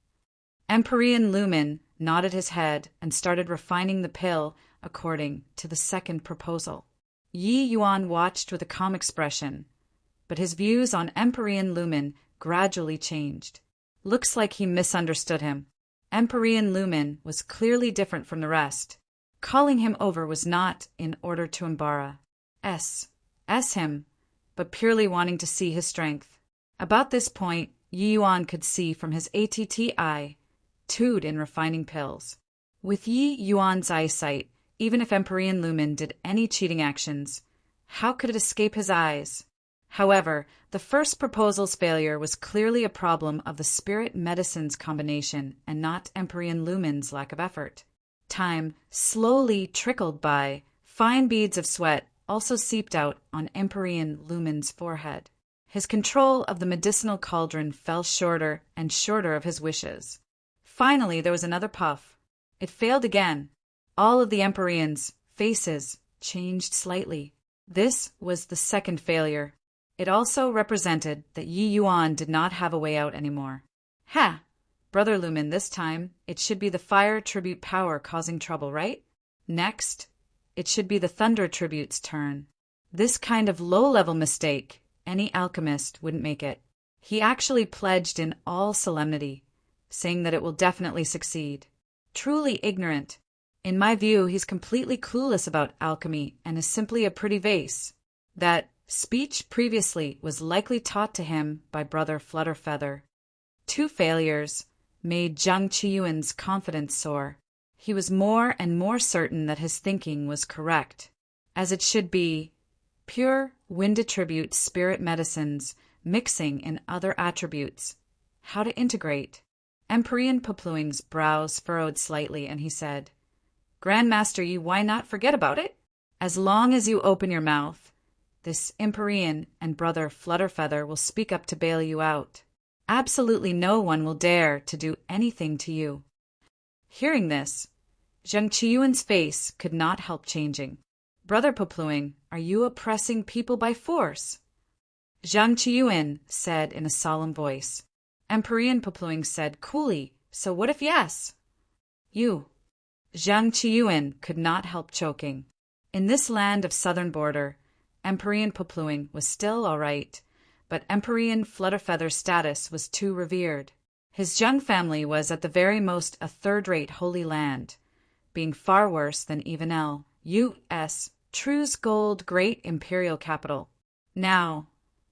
[SPEAKER 1] Empyrean Lumen nodded his head and started refining the pill according to the second proposal. Yi Yuan watched with a calm expression, but his views on Empyrean Lumen gradually changed. Looks like he misunderstood him. Empyrean Lumen was clearly different from the rest. Calling him over was not in order to embarrass him, but purely wanting to see his strength. About this point, Yi Yuan could see from his ATTI, tude in refining pills. With Yi Yuan's eyesight, even if Empyrean Lumen did any cheating actions, how could it escape his eyes? However, the first proposal's failure was clearly a problem of the spirit medicines combination and not Empyrean Lumen's lack of effort. Time slowly trickled by. Fine beads of sweat also seeped out on Empyrean Lumen's forehead. His control of the medicinal cauldron fell shorter and shorter of his wishes. Finally, there was another puff. It failed again. All of the Empyreans' faces changed slightly. This was the second failure. It also represented that Yi Yuan did not have a way out anymore. Ha! Brother Lumen, this time, it should be the fire tribute power causing trouble, right? Next, it should be the thunder tribute's turn. This kind of low-level mistake, any alchemist wouldn't make it. He actually pledged in all solemnity, saying that it will definitely succeed. Truly ignorant. In my view, he's completely clueless about alchemy and is simply a pretty vase. That speech previously was likely taught to him by Brother Flutterfeather. 2 failures made Zheng Qiyuan's confidence soar. He was more and more certain that his thinking was correct, as it should be. Pure wind attribute spirit medicines mixing in other attributes. How to integrate. Empyrean Popluing's brows furrowed slightly, and he said, Grandmaster Yi, why not forget about it? As long as you open your mouth, this Empyrean and Brother Flutterfeather will speak up to bail you out. Absolutely no one will dare to do anything to you. Hearing this, Zheng Qiyuan's face could not help changing. Brother Popluing, are you oppressing people by force? Zhang Qiuan said in a solemn voice. Empyrean Pepluing said coolly, so what if yes? You. Zhang Qiuan could not help choking. In this land of southern border, Empyrean Pepluing was still all right, but Empyrean Flutterfeather's status was too revered. His Zhang family was at the very most a third-rate holy land, being far worse than even U.S. True's gold great imperial capital. Now,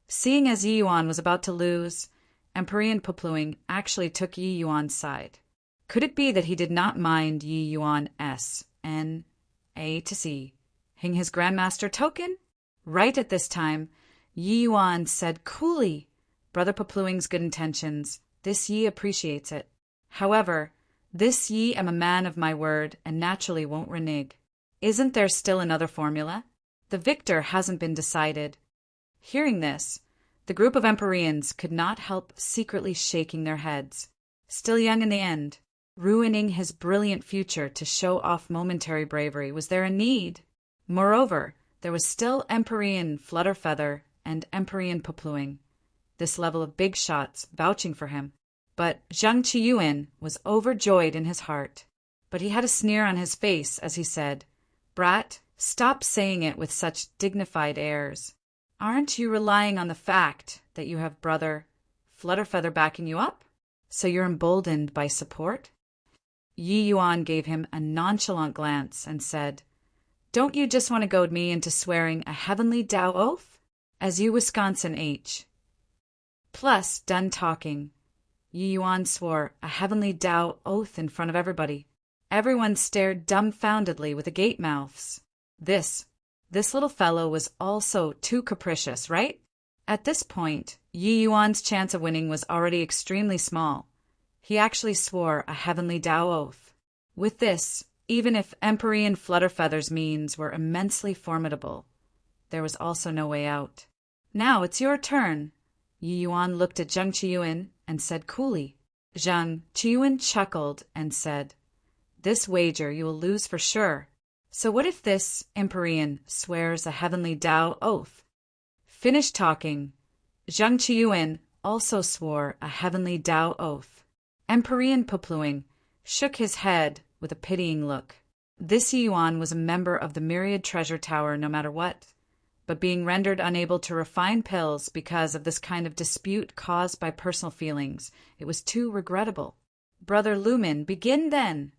[SPEAKER 1] seeing as Yi Yuan was about to lose, Empyrean Pepluing actually took Yi Yuan's side. Could it be that he did not mind Yi Yuan's N.A. to C. hing his Grandmaster token? Right at this time, Yi Yuan said coolly, Brother Pepluing's good intentions, this Yi appreciates it. However, this Yi am a man of my word and naturally won't renege. Isn't there still another formula? The victor hasn't been decided. Hearing this, the group of Empyreans could not help secretly shaking their heads. Still young in the end, ruining his brilliant future to show off momentary bravery, was there a need? Moreover, there was still Empyrean Flutterfeather and Empyrean Pepluing, this level of big shots vouching for him. But Zhang Qiuan was overjoyed in his heart. But he had a sneer on his face as he said, Brat, stop saying it with such dignified airs. Aren't you relying on the fact that you have Brother Flutterfeather backing you up? So you're emboldened by support? Yi Yuan gave him a nonchalant glance and said, Don't you just want to goad me into swearing a heavenly Tao oath? As you Wisconsin H. Plus, done talking, Yi Yuan swore a heavenly Tao oath in front of everybody. Everyone stared dumbfoundedly with agape mouths. This little fellow was also too capricious, right? At this point, Yi Yuan's chance of winning was already extremely small. He actually swore a heavenly Tao oath. With this, even if Empyrean Flutterfeather's means were immensely formidable, there was also no way out. Now it's your turn. Yi Yuan looked at Zhang Qiuan and said coolly. Zhang Qiuan chuckled and said, This wager you will lose for sure. So what if this Empyrean swears a heavenly Tao oath? Finished talking, Zhang Qiuan also swore a heavenly Tao oath. Empyrean Pepluing shook his head with a pitying look. This Yi Yuan was a member of the Myriad Treasure Tower no matter what, but being rendered unable to refine pills because of this kind of dispute caused by personal feelings, it was too regrettable. Brother Lumen, begin then.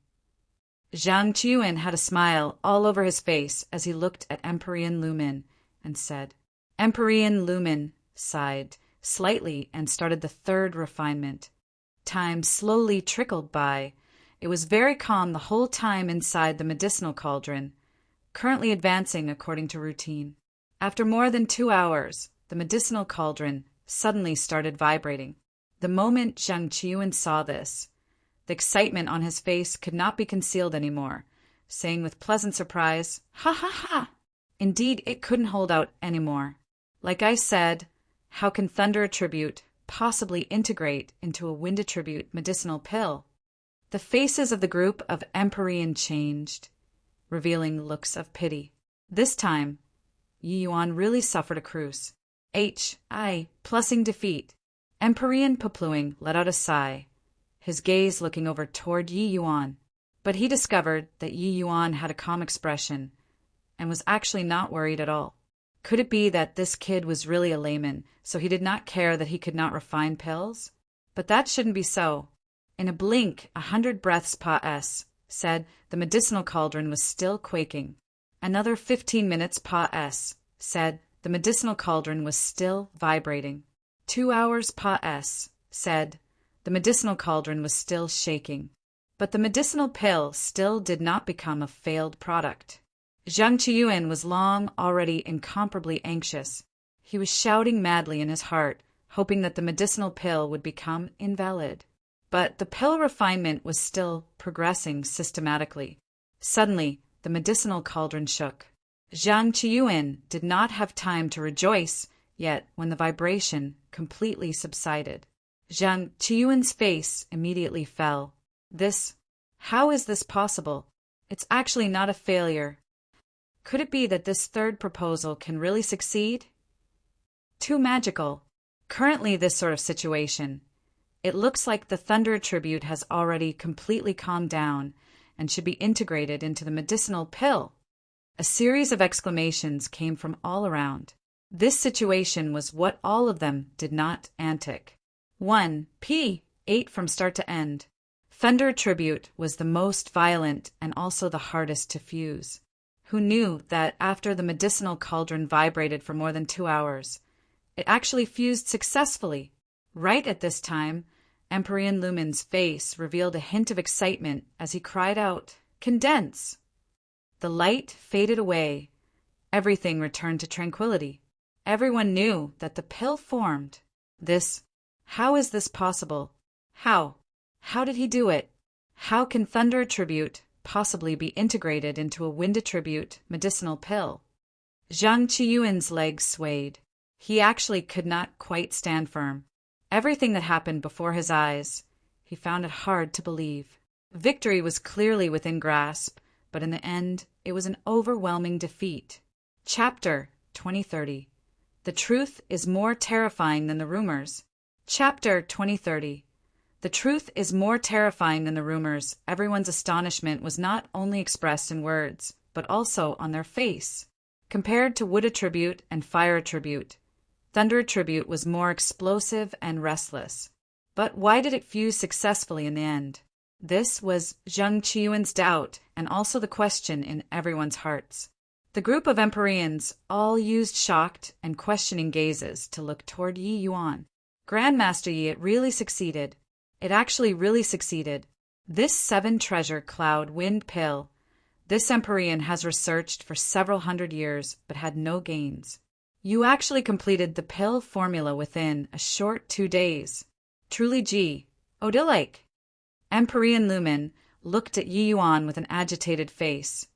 [SPEAKER 1] Zhang Qiuan had a smile all over his face as he looked at Empyrean Lumen and said. Empyrean Lumen sighed slightly and started the third refinement. Time slowly trickled by. It was very calm the whole time inside the medicinal cauldron, currently advancing according to routine. After more than 2 hours, the medicinal cauldron suddenly started vibrating. The moment Zhang Qiuan saw this, the excitement on his face could not be concealed anymore, saying with pleasant surprise, Ha ha ha! Indeed, it couldn't hold out anymore. Like I said, how can Thunder Attribute possibly integrate into a Wind Attribute medicinal pill? The faces of the group of Empyrean changed, revealing looks of pity. This time, Yi Yuan really suffered a cruise. Plussing defeat. Empyrean Pepluing let out a sigh, his gaze looking over toward Yi Yuan. But he discovered that Yi Yuan had a calm expression and was actually not worried at all. Could it be that this kid was really a layman, so he did not care that he could not refine pills? But that shouldn't be so. In a blink, 100 breaths pa-s, said the medicinal cauldron was still quaking. Another 15 minutes pa-s, said the medicinal cauldron was still vibrating. 2 hours pa-s, said the medicinal cauldron was still shaking. But the medicinal pill still did not become a failed product. Zhang Qiuan was long already incomparably anxious. He was shouting madly in his heart, hoping that the medicinal pill would become invalid. But the pill refinement was still progressing systematically. Suddenly, the medicinal cauldron shook. Zhang Qiuan did not have time to rejoice yet when the vibration completely subsided. Zhang Qiuan's face immediately fell. How is this possible? It's actually not a failure. Could it be that this third proposal can really succeed? Too magical. Currently this sort of situation. It looks like the thunder attribute has already completely calmed down and should be integrated into the medicinal pill. A series of exclamations came from all around. This situation was what all of them did not antic. 1. P. 8 from start to end. Thunder attribute was the most violent and also the hardest to fuse. Who knew that after the medicinal cauldron vibrated for more than 2 hours, it actually fused successfully? Right at this time, Empyrean Lumen's face revealed a hint of excitement as he cried out, "Condense!" The light faded away. Everything returned to tranquility. Everyone knew that the pill formed. How is this possible? How did he do it? How can thunder attribute possibly be integrated into a wind attribute medicinal pill? Zhang Qiyuan's legs swayed. He actually could not quite stand firm. Everything that happened before his eyes, he found it hard to believe. Victory was clearly within grasp, but in the end, it was an overwhelming defeat. Chapter 2030. The truth is more terrifying than the rumors. Chapter 2030. The truth is more terrifying than the rumors. Everyone's astonishment was not only expressed in words, but also on their face. Compared to wood attribute and fire attribute, thunder attribute was more explosive and restless. But why did it fuse successfully in the end? This was Zhang Qiyuan's doubt and also the question in everyone's hearts. The group of Empyreans all used shocked and questioning gazes to look toward Yi Yuan. Grandmaster Yi, it really succeeded. It actually really succeeded. This 7-treasure cloud wind pill, this Empyrean has researched for several hundred years but had no gains. You actually completed the pill formula within a short 2 days. Truly Ji, Odilike. Empyrean Lumen looked at Yi Yuan with an agitated face,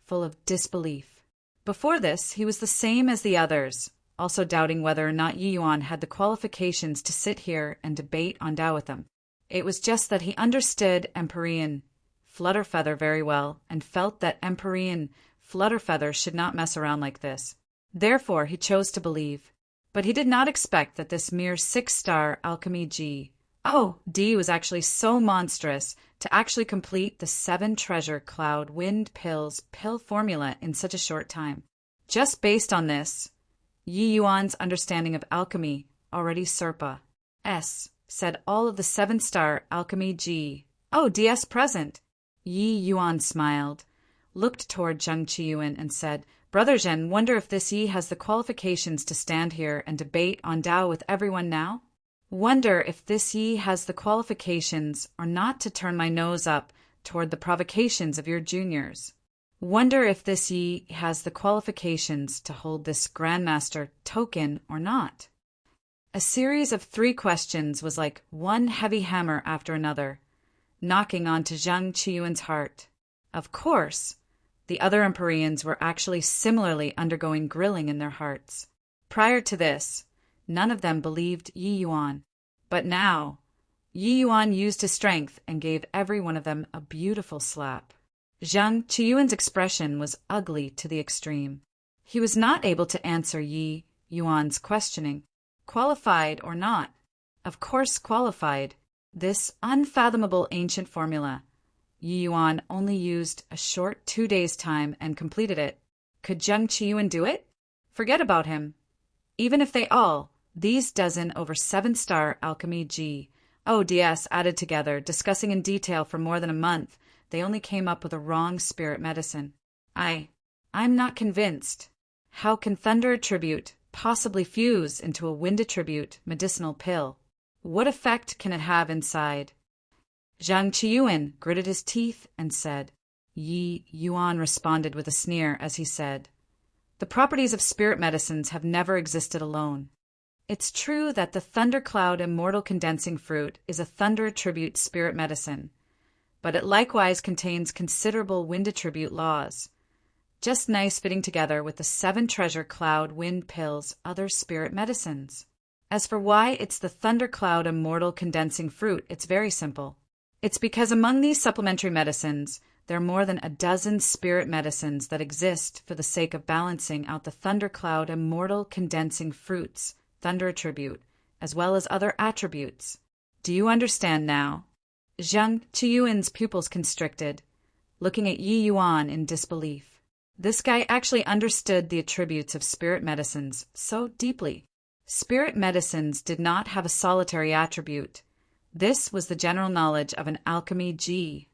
[SPEAKER 1] full of disbelief. Before this, he was the same as the others, also doubting whether or not Yi Yuan had the qualifications to sit here and debate on Tao with them. It was just that he understood Empyrean Flutterfeather very well and felt that Empyrean Flutterfeather should not mess around like this. Therefore, he chose to believe. But he did not expect that this mere 6-star alchemy D was actually so monstrous to actually complete the 7-treasure cloud wind pills pill formula in such a short time. Just based on this, Yi Yuan's understanding of alchemy already said all of the 7-star alchemy DS present. Yi Yuan smiled, looked toward Zhang Qiyuan and said, "Brother Zhen, wonder if this Yi has the qualifications to stand here and debate on Tao with everyone now? Wonder if this Yi has the qualifications or not to turn my nose up toward the provocations of your juniors. Wonder if this Yi has the qualifications to hold this Grandmaster token or not." A series of 3 questions was like one heavy hammer after another, knocking onto Zhang Qiyuan's heart. Of course, the other Empyreans were actually similarly undergoing grilling in their hearts. Prior to this, none of them believed Yi Yuan. But now, Yi Yuan used his strength and gave every one of them a beautiful slap. Zhang Qiyuan's expression was ugly to the extreme. He was not able to answer Yi Yuan's questioning. Qualified or not? Of course qualified. This unfathomable ancient formula. Yi Yuan only used a short 2 days' time and completed it. Could Zhang Qiyuan do it? Forget about him. Even if they these dozen over 7-star alchemy DS added together, discussing in detail for more than a month, they only came up with a wrong spirit medicine. I'm not convinced. How can thunder attribute possibly fuse into a wind attribute medicinal pill? What effect can it have inside? Zhang Qiyuan gritted his teeth and said. Yi Yuan responded with a sneer as he said, "The properties of spirit medicines have never existed alone. It's true that the thundercloud immortal condensing fruit is a thunder attribute spirit medicine, but it likewise contains considerable wind attribute laws, just nice fitting together with the 7-treasure cloud wind pills other spirit medicines. As for why it's the thundercloud immortal condensing fruit, it's very simple. It's because among these supplementary medicines, there are more than a dozen spirit medicines that exist for the sake of balancing out the thundercloud immortal condensing fruit's thunder attribute, as well as other attributes. Do you understand now? Zhang Qiyuan's pupils constricted, looking at Yi Yuan in disbelief. This guy actually understood the attributes of spirit medicines so deeply. Spirit medicines did not have a solitary attribute. This was the general knowledge of an alchemy G.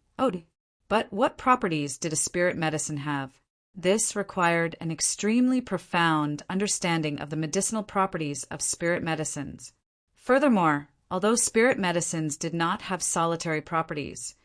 [SPEAKER 1] But what properties did a spirit medicine have? This required an extremely profound understanding of the medicinal properties of spirit medicines. Furthermore, although spirit medicines did not have solitary properties,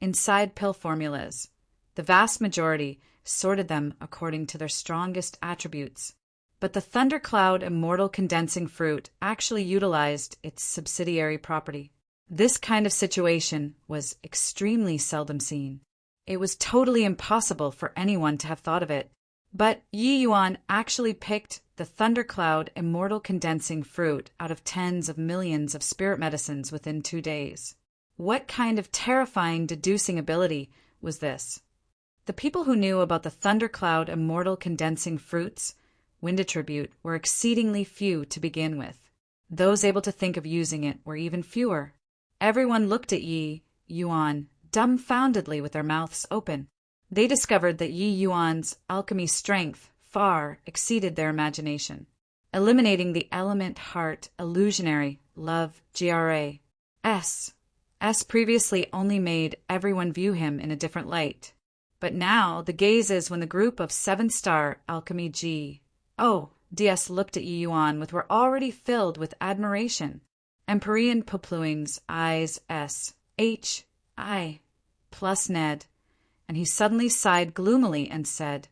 [SPEAKER 1] inside pill formulas, the vast majority sorted them according to their strongest attributes. But the thundercloud immortal condensing fruit actually utilized its subsidiary property. This kind of situation was extremely seldom seen. It was totally impossible for anyone to have thought of it. But Yi Yuan actually picked the thundercloud immortal condensing fruit out of tens of millions of spirit medicines within 2 days. What kind of terrifying deducing ability was this? The people who knew about the thundercloud immortal condensing fruits, wind attribute, were exceedingly few to begin with. Those able to think of using it were even fewer. Everyone looked at Yi Yuan dumbfoundedly with their mouths open. They discovered that Yi Yuan's alchemy strength far exceeded their imagination. Eliminating the element heart illusionary love GRA. S previously only made everyone view him in a different light. But now the gazes when the group of 7-star alchemy DS looked at Yi Yuan were already filled with admiration. Empyrean Popluing's eyes plus Ned, and he suddenly sighed gloomily and said,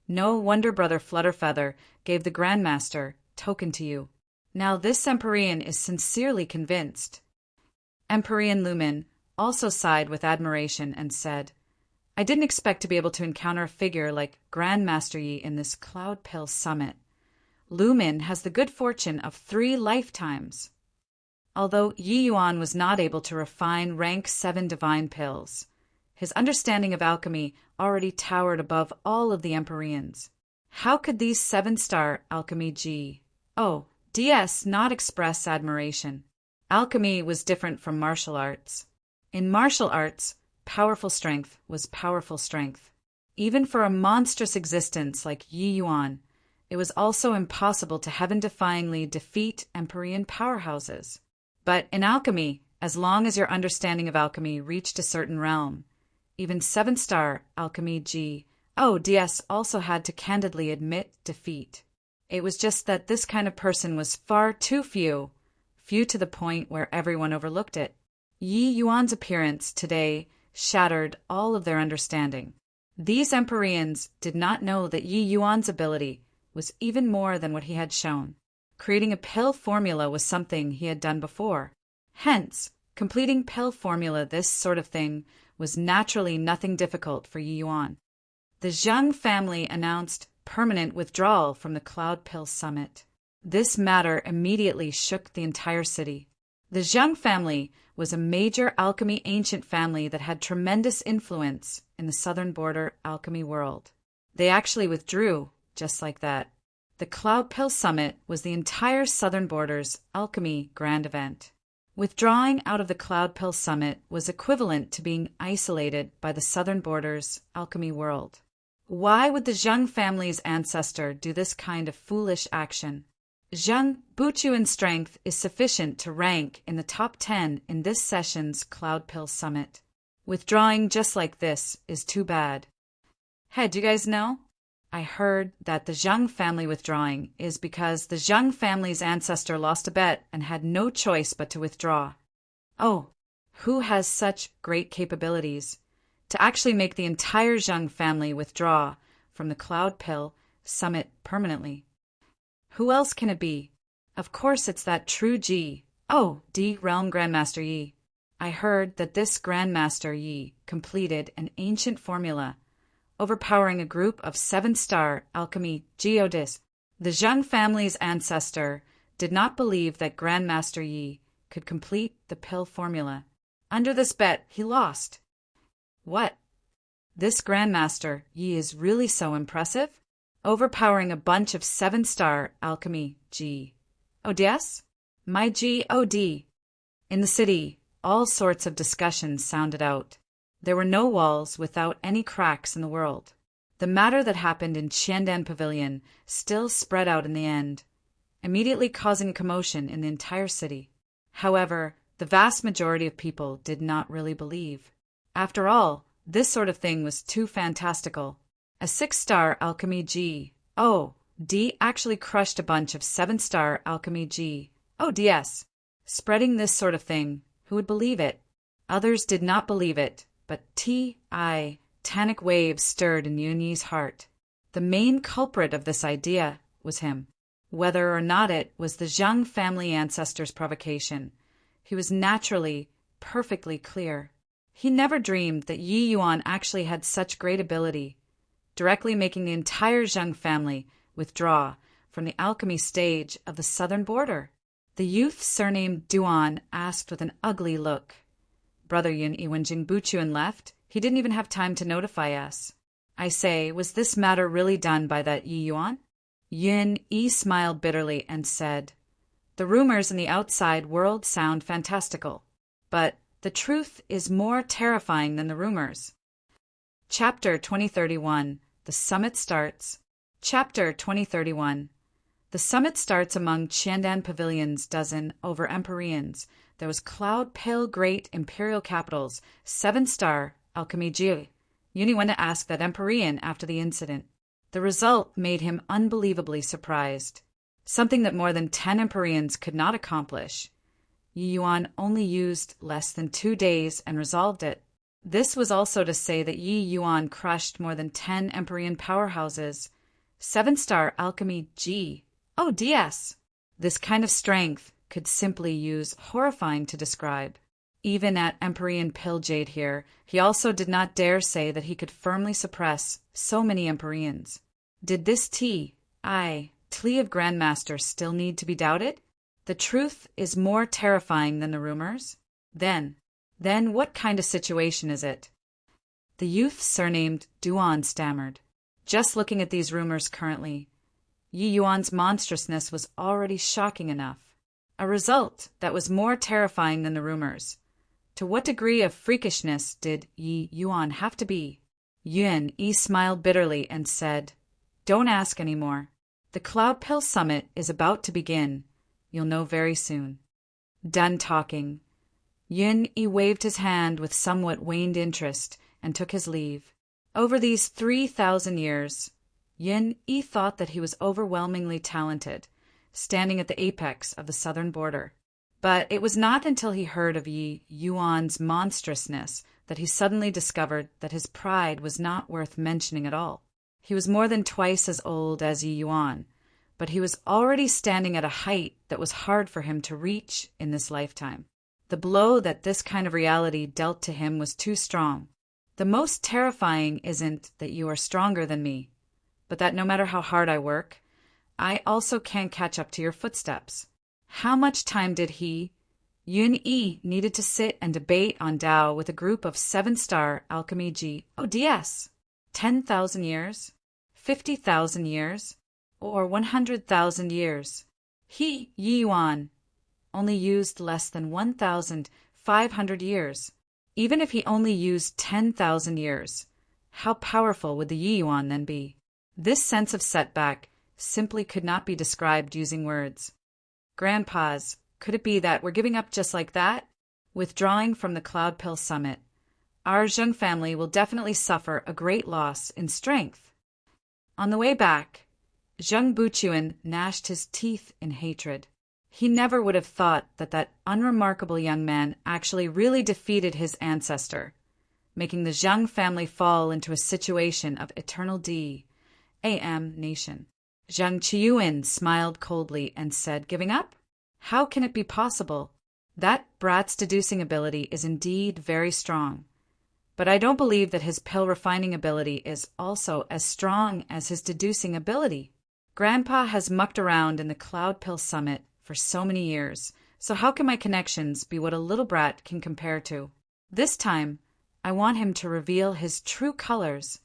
[SPEAKER 1] "No wonder Brother Flutterfeather gave the Grandmaster token to you. Now this Empyrean is sincerely convinced." Empyrean Lumen also sighed with admiration and said, "I didn't expect to be able to encounter a figure like Grandmaster Yi in this Cloud Pill Summit. Lumen has the good fortune of 3 lifetimes." Although Yi Yuan was not able to refine rank 7 divine pills, his understanding of alchemy already towered above all of the Empyreans. How could these 7-star alchemy DS not express admiration? Alchemy was different from martial arts. In martial arts, powerful strength was powerful strength. Even for a monstrous existence like Yi Yuan, it was also impossible to heaven-defyingly defeat Empyrean powerhouses. But in alchemy, as long as your understanding of alchemy reached a certain realm, even 7-star alchemy DS also had to candidly admit defeat. It was just that this kind of person was far too few to the point where everyone overlooked it. Yi Yuan's appearance today shattered all of their understanding. These Empyreans did not know that Yi Yuan's ability was even more than what he had shown. Creating a pill formula was something he had done before. Hence, completing pill formula, this sort of thing, was naturally nothing difficult for Yi Yuan. The Zhang family announced permanent withdrawal from the Cloud Pill Summit. This matter immediately shook the entire city. The Zhang family was a major alchemy ancient family that had tremendous influence in the southern border alchemy world. They actually withdrew just like that. The Cloud Pill Summit was the entire southern border's alchemy grand event. Withdrawing out of the Cloud Pill Summit was equivalent to being isolated by the southern border's alchemy world. Why would the Zhang family's ancestor do this kind of foolish action? Zhang Buchuan's strength is sufficient to rank in the top 10 in this session's Cloud Pill Summit. Withdrawing just like this is too bad. Hey, do you guys know? I heard that the Zhang family withdrawing is because the Zhang family's ancestor lost a bet and had no choice but to withdraw. Oh, who has such great capabilities to actually make the entire Zhang family withdraw from the Cloud Pill Summit permanently? Who else can it be? Of course it's that true D Realm Grandmaster Yi. I heard that this Grandmaster Yi completed an ancient formula, overpowering a group of 7-star alchemy geodis. The Zhang family's ancestor did not believe that Grandmaster Yi could complete the pill formula. Under this bet, he lost. What? This Grandmaster Yi is really so impressive? Overpowering a bunch of 7-star alchemy ODS? My God. In the city, all sorts of discussions sounded out. There were no walls without any cracks in the world. The matter that happened in Tiandan Pavilion still spread out in the end, immediately causing a commotion in the entire city. However, the vast majority of people did not really believe. After all, this sort of thing was too fantastical. A 6-star Alchemy G.O.D. actually crushed a bunch of 7-star Alchemy G.O.D.S. Spreading this sort of thing, who would believe it? Others did not believe it, but titanic waves stirred in Yunyi's heart. The main culprit of this idea was him. Whether or not it was the Zhang family ancestors' provocation, he was naturally perfectly clear. He never dreamed that Yi Yuan actually had such great ability, directly making the entire Zhang family withdraw from the alchemy stage of the southern border. The youth surnamed Duan asked with an ugly look. Brother Yun-Yi, when Jing Buchuan left, he didn't even have time to notify us. I say, was this matter really done by that Yi Yuan? Yun-Yi smiled bitterly and said, the rumors in the outside world sound fantastical, but the truth is more terrifying than the rumors. Chapter 2031. The Summit Starts. Chapter 2031. The summit starts among Tiandan Pavilion's dozen over Empyreans. There was cloud-pale great imperial capitals, 7-star Alchemy G. Yuni went to ask that Empyrean after the incident. The result made him unbelievably surprised. Something that more than 10 Empyreans could not accomplish. Yi Yuan only used less than 2 days and resolved it. This was also to say that Yi Yuan crushed more than 10 Empyrean powerhouses. 7-star Alchemy G.O.D.S. This kind of strength could simply use horrifying to describe. Even at Empyrean Pilljade here, he also did not dare say that he could firmly suppress so many Empyreans. Did this Tlea of Grandmaster still need to be doubted? The truth is more terrifying than the rumors? Then what kind of situation is it? The youth surnamed Duan stammered. Just looking at these rumors currently, Yi Yuan's monstrousness was already shocking enough. A result that was more terrifying than the rumors. To what degree of freakishness did Yi Yuan have to be? Yun-Yi smiled bitterly and said, don't ask any more. The Cloud Pill Summit is about to begin. You'll know very soon. Done talking. Yun-Yi waved his hand with somewhat waned interest and took his leave. Over these 3,000 years, Yun-Yi thought that he was overwhelmingly talented, standing at the apex of the southern border. But it was not until he heard of Yi Yuan's monstrousness that he suddenly discovered that his pride was not worth mentioning at all. He was more than twice as old as Yi Yuan, but he was already standing at a height that was hard for him to reach in this lifetime. The blow that this kind of reality dealt to him was too strong. The most terrifying isn't that you are stronger than me, but that no matter how hard I work, I also can't catch up to your footsteps. How much time did he, Yun-Yi, needed to sit and debate on Tao with a group of 7-star Alchemy G.O.D.S.? 10,000 years? 50,000 years? Or 100,000 years? He, Yi Yuan, only used less than 1,500 years. Even if he only used 10,000 years, how powerful would the Yi Yuan then be? This sense of setback simply could not be described using words. Grandpas, could it be that we're giving up just like that? Withdrawing from the Cloud Pill Summit, our Zheng family will definitely suffer a great loss in strength. On the way back, Zheng Buchuan gnashed his teeth in hatred. He never would have thought that that unremarkable young man actually really defeated his ancestor, making the Zhang family fall into a situation of eternal damnation. Zhang Qiyuan smiled coldly and said, giving up? How can it be possible? That brat's deducing ability is indeed very strong. But I don't believe that his pill refining ability is also as strong as his deducing ability. Grandpa has mucked around in the Cloud Pill Summit for so many years, so how can my connections be what a little brat can compare to? This time, I want him to reveal his true colors.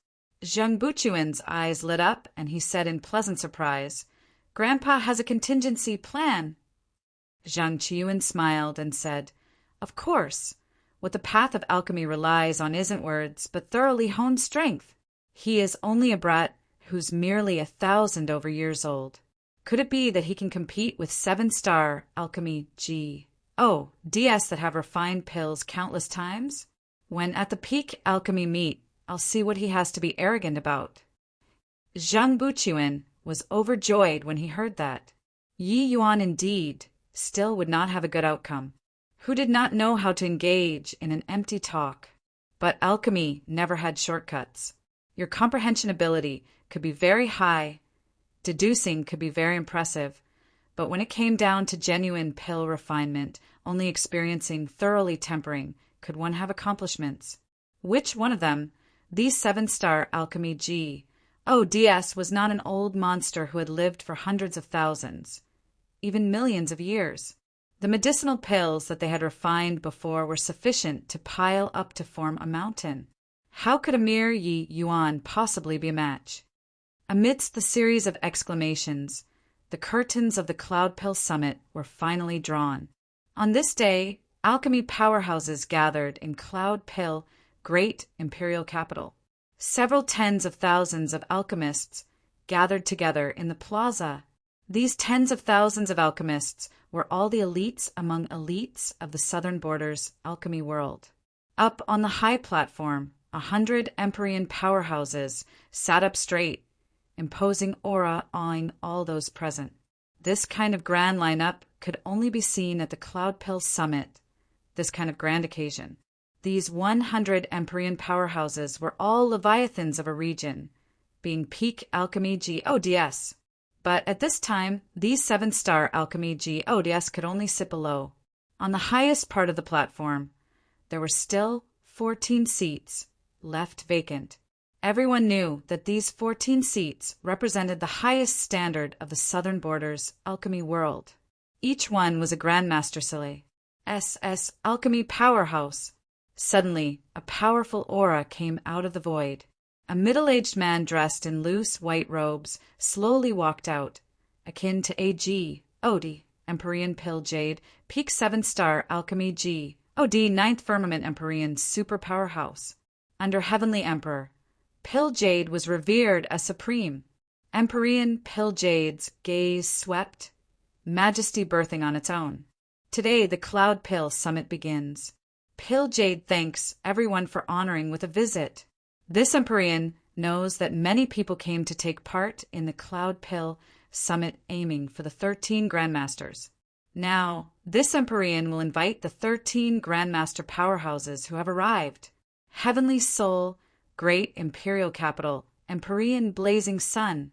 [SPEAKER 1] Zheng Buchuan's eyes lit up, and he said in pleasant surprise, Grandpa has a contingency plan. Zhang Qiuan smiled and said, "Of course. What the path of alchemy relies on isn't words, but thoroughly honed strength. He is only a brat who's merely 1,000 over years old. Could it be that he can compete with 7-star alchemy DS that have refined pills countless times? When at the peak alchemy meet, I'll see what he has to be arrogant about." Zhang Buqiuan was overjoyed when he heard that. Yi Yuan indeed still would not have a good outcome. Who did not know how to engage in an empty talk? But alchemy never had shortcuts. Your comprehension ability could be very high, deducing could be very impressive, but when it came down to genuine pill refinement, only experiencing thoroughly tempering, could one have accomplishments. Which one of them, these 7-star alchemy DS was not an old monster who had lived for hundreds of thousands, even millions of years. The medicinal pills that they had refined before were sufficient to pile up to form a mountain. How could a mere Yi Yuan possibly be a match? Amidst the series of exclamations, the curtains of the Cloud Pill Summit were finally drawn. On this day, alchemy powerhouses gathered in Cloud Pill, great imperial capital. Several tens of thousands of alchemists gathered together in the plaza. These tens of thousands of alchemists were all the elites among elites of the southern border's alchemy world. Up on the high platform, 100 Empyrean powerhouses sat up straight, imposing aura on all those present. This kind of grand lineup could only be seen at the Cloud Pill Summit, this kind of grand occasion. These 100 Empyrean powerhouses were all leviathans of a region, being peak alchemy GODS. But at this time, these 7-star alchemy GODS could only sit below. On the highest part of the platform, there were still 14 seats left vacant. Everyone knew that these 14 seats represented the highest standard of the southern border's alchemy world. Each one was a Grandmaster Sile, SS Alchemy Powerhouse. Suddenly, a powerful aura came out of the void. A middle-aged man dressed in loose white robes slowly walked out, akin to AG, Odie, Empyrean Pill Jade, Peak 7-star Alchemy G, OD 9th Firmament Empyrean Super Powerhouse. Under Heavenly Emperor, Pill Jade was revered as supreme. Empyrean Pill Jade's gaze swept, majesty birthing on its own. Today, the Cloud Pill Summit begins. Pill Jade thanks everyone for honoring with a visit. This Empyrean knows that many people came to take part in the Cloud Pill Summit aiming for the 13 Grandmasters. Now, this Empyrean will invite the 13 Grandmaster powerhouses who have arrived. Heavenly Soul, Great Imperial Capital, Empyrean Blazing Sun.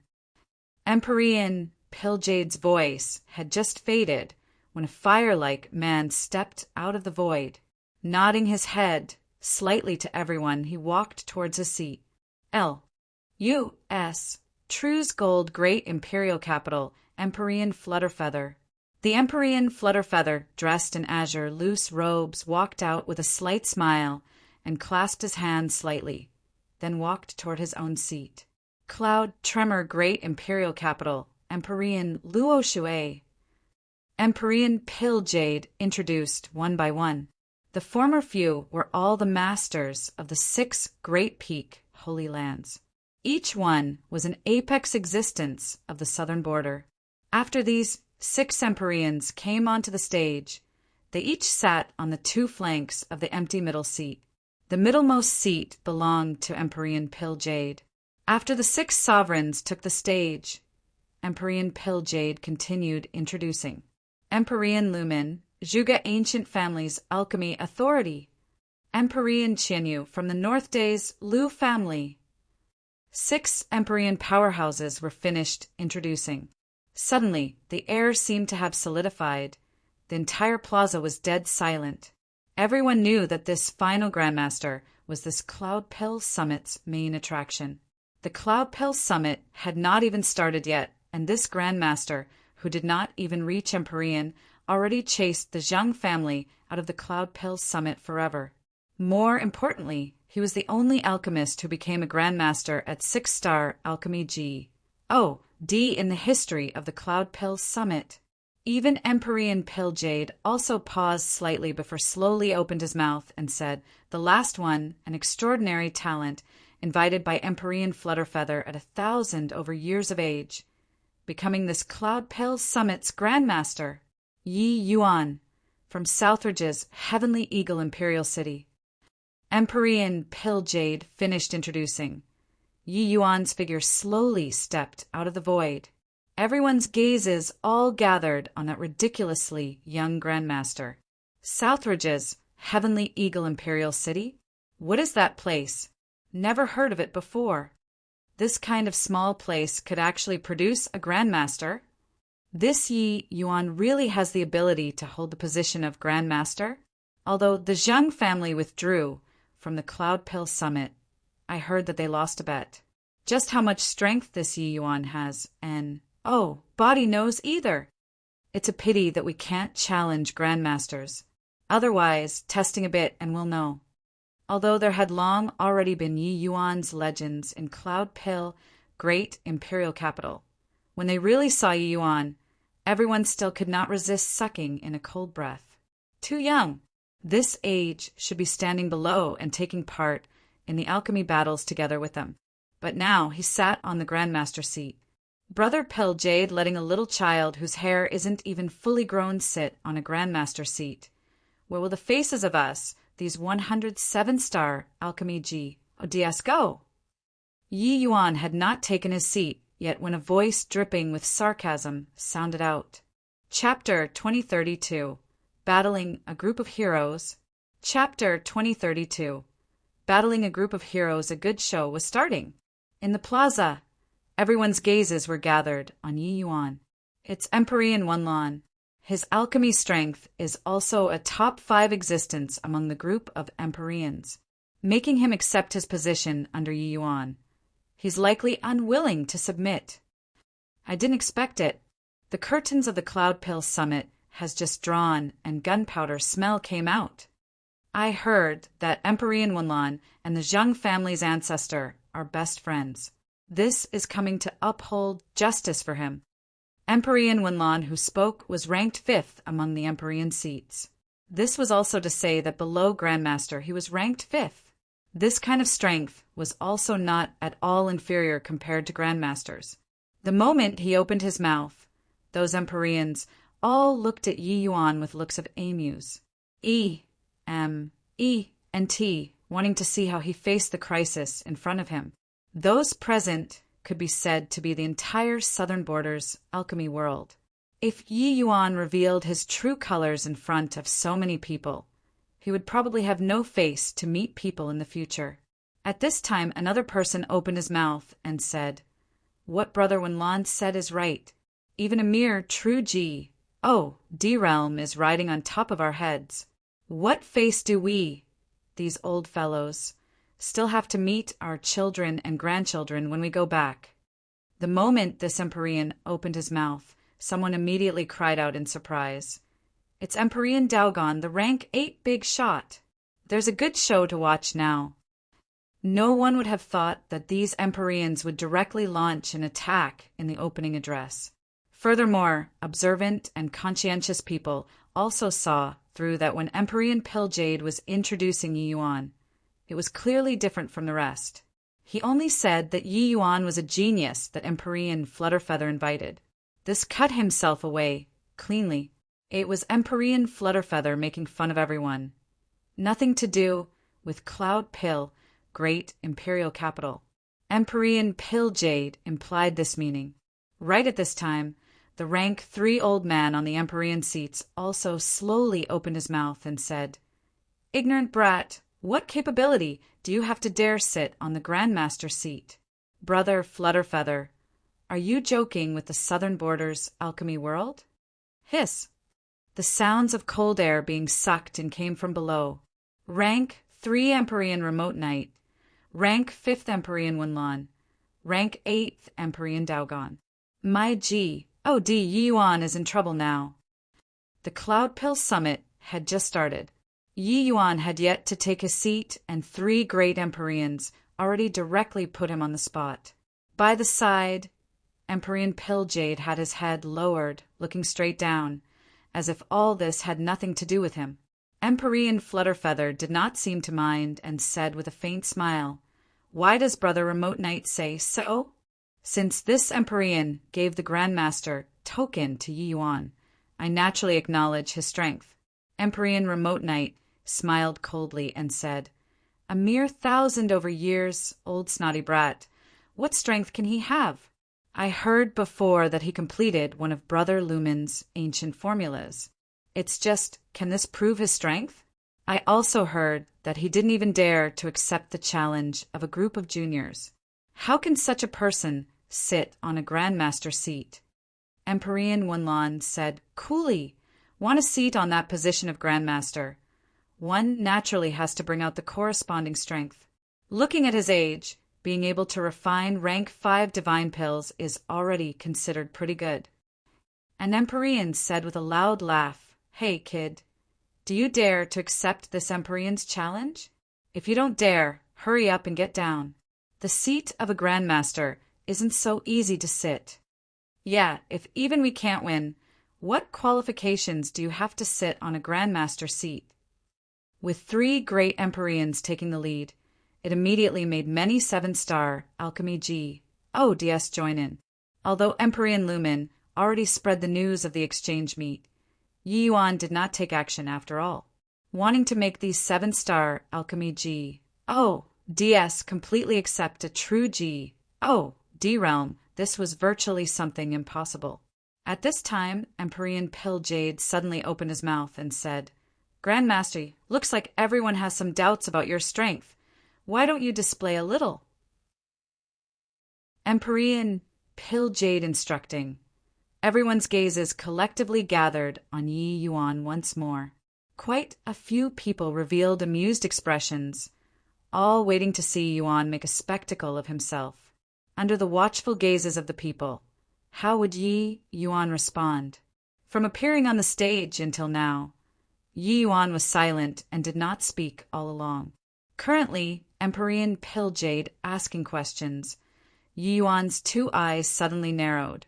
[SPEAKER 1] Empyrean Pill Jade's voice had just faded when a fire-like man stepped out of the void. Nodding his head slightly to everyone, he walked towards a seat. L.U.S. True's Gold Great Imperial Capital, Empyrean Flutterfeather. The Empyrean Flutterfeather, dressed in azure loose robes, walked out with a slight smile and clasped his hands slightly, then walked toward his own seat. Cloud Tremor Great Imperial Capital, Empyrean Luo Shui. Empyrean Pill Jade introduced one by one. The former few were all the masters of the 6 Great Peak Holy Lands. Each one was an apex existence of the southern border. After these 6 Empyreans came onto the stage, they each sat on the 2 flanks of the empty middle seat. The middlemost seat belonged to Empyrean Pill Jade. After the 6 sovereigns took the stage, Empyrean Pill Jade continued introducing. Empyrean Lumen, Zhuge Ancient Family's Alchemy Authority. Empyrean Qianyu from the North Day's Lu family. 6 Empyrean powerhouses were finished introducing. Suddenly, the air seemed to have solidified. The entire plaza was dead silent. Everyone knew that this final Grandmaster was this Cloud Pill Summit's main attraction. The Cloud Pill Summit had not even started yet, and this Grandmaster, who did not even reach Empyrean, already chased the Zhang family out of the Cloud Pill Summit forever. More importantly, he was the only alchemist who became a Grandmaster at 6-star Alchemy G. D in the history of the Cloud Pill Summit. Even Empyrean Pilljade also paused slightly before slowly opened his mouth and said, "The last one, an extraordinary talent, invited by Empyrean Flutterfeather at 1,000 over years of age, becoming this Cloudpale Summit's Grandmaster, Yi Yuan, from Southridge's Heavenly Eagle Imperial City." Empyrean Pilljade finished introducing. Yi Yuan's figure slowly stepped out of the void. Everyone's gazes all gathered on that ridiculously young Grandmaster. Southridge's Heavenly Eagle Imperial City? What is that place? Never heard of it before. This kind of small place could actually produce a Grandmaster. This Yi Yuan really has the ability to hold the position of Grandmaster. Although the Zhang family withdrew from the Cloudpale Summit, I heard that they lost a bet. Just how much strength this Yi Yuan has, and oh, body knows either. It's a pity that we can't challenge Grandmasters. Otherwise, testing a bit and we'll know. Although there had long already been Yi Yuan's legends in Cloudpale, great imperial capital, when they really saw Yi Yuan, everyone still could not resist sucking in a cold breath. Too young. This age should be standing below and taking part in the alchemy battles together with them. But now he sat on the Grandmaster seat. Brother Pilljade letting a little child whose hair isn't even fully grown sit on a Grandmaster seat. Where will the faces of us, these 107-star Alchemy GODS go? Yi Yuan had not taken his seat, yet when a voice dripping with sarcasm sounded out. Chapter 2032. Battling a Group of Heroes. Chapter 2032. Battling a Group of Heroes, a good show was starting. In the plaza, everyone's gazes were gathered on Yi Yuan. It's Empyrean Wenlan. His alchemy strength is also a top 5 existence among the group of Empyreans, making him accept his position under Yi Yuan. He's likely unwilling to submit. I didn't expect it. The curtains of the Cloudpale Summit has just drawn and gunpowder smell came out. I heard that Empyrean Wenlan and the Zhang family's ancestor are best friends. This is coming to uphold justice for him. Empyrean Wenlan, who spoke, was ranked 5th among the Empyrean seats. This was also to say that below Grandmaster he was ranked 5th. This kind of strength was also not at all inferior compared to Grandmasters. The moment he opened his mouth, those Empyreans all looked at Yi Yuan with looks of amuse. E, M, E, and T, wanting to see how he faced the crisis in front of him. Those present could be said to be the entire Southern Border's alchemy world. If Yi Yuan revealed his true colors in front of so many people, he would probably have no face to meet people in the future. At this time, another person opened his mouth and said, "What Brother Wenlan said is right. Even a mere true G, D-Realm is riding on top of our heads. What face do we, these old fellows, still have to meet our children and grandchildren when we go back?" The moment this Empyrean opened his mouth, someone immediately cried out in surprise. "It's Empyrean Daogon, the rank 8 big shot. There's a good show to watch now." No one would have thought that these Empyreans would directly launch an attack in the opening address. Furthermore, observant and conscientious people also saw through that when Empyrean Pilljade was introducing Yi Yuan, it was clearly different from the rest. He only said that Yi Yuan was a genius that Empyrean Flutterfeather invited. This cut himself away, cleanly. It was Empyrean Flutterfeather making fun of everyone. Nothing to do with Cloudpale, great imperial capital. Empyrean Pilljade implied this meaning. Right at this time, the rank 3 old man on the Empyrean seats also slowly opened his mouth and said, "Ignorant brat, what capability do you have to dare sit on the Grandmaster seat? Brother Flutterfeather, are you joking with the Southern Border's alchemy world?" Hiss. The sounds of cold air being sucked in came from below. Rank 3 Empyrean Remote Knight, rank 5th Empyrean Wenlan, rank 8th Empyrean Daogon. My G, Yi Yuan is in trouble now. The Cloudpale Summit had just started. Yi Yuan had yet to take his seat, and 3 great Empyreans already directly put him on the spot. By the side, Empyrean Pilljade had his head lowered, looking straight down, as if all this had nothing to do with him. Empyrean Flutterfeather did not seem to mind and said with a faint smile, "Why does Brother Remote Knight say so?" Since this Empyrean gave the Grandmaster token to Yi Yuan, I naturally acknowledge his strength. Empyrean Remote Knight smiled coldly and said, "A mere 1,000 over years, old snotty brat. What strength can he have? I heard before that he completed one of Brother Lumen's ancient formulas. It's just, can this prove his strength? I also heard that he didn't even dare to accept the challenge of a group of juniors. How can such a person sit on a Grandmaster seat?" Empyrean Wenlon said coolly, "Want a seat on that position of Grandmaster? One naturally has to bring out the corresponding strength. Looking at his age, being able to refine rank 5 divine pills is already considered pretty good." An Empyrean said with a loud laugh, "Hey, kid, do you dare to accept this Empyrean's challenge? If you don't dare, hurry up and get down. The seat of a Grandmaster isn't so easy to sit. Yeah, if even we can't win, what qualifications do you have to sit on a Grandmaster seat?" With 3 great Empyreans taking the lead, it immediately made many 7-star Alchemy GODS join in. Although Empyrean Lumen already spread the news of the exchange meet, Yi Yuan did not take action after all. Wanting to make these 7-star Alchemy GODS completely accept a true GOD realm, this was virtually something impossible. At this time, Empyrean Pilljade suddenly opened his mouth and said, "Grandmaster, looks like everyone has some doubts about your strength. Why don't you display a little?" Empyrean Pilljade instructing. Everyone's gazes collectively gathered on Yi Yuan once more. Quite a few people revealed amused expressions, all waiting to see Yuan make a spectacle of himself. Under the watchful gazes of the people, how would Yi Yuan respond? From appearing on the stage until now, Yi Yuan was silent and did not speak all along. Currently, Empyrean Pilljade asking questions, Yi Yuan's 2 eyes suddenly narrowed,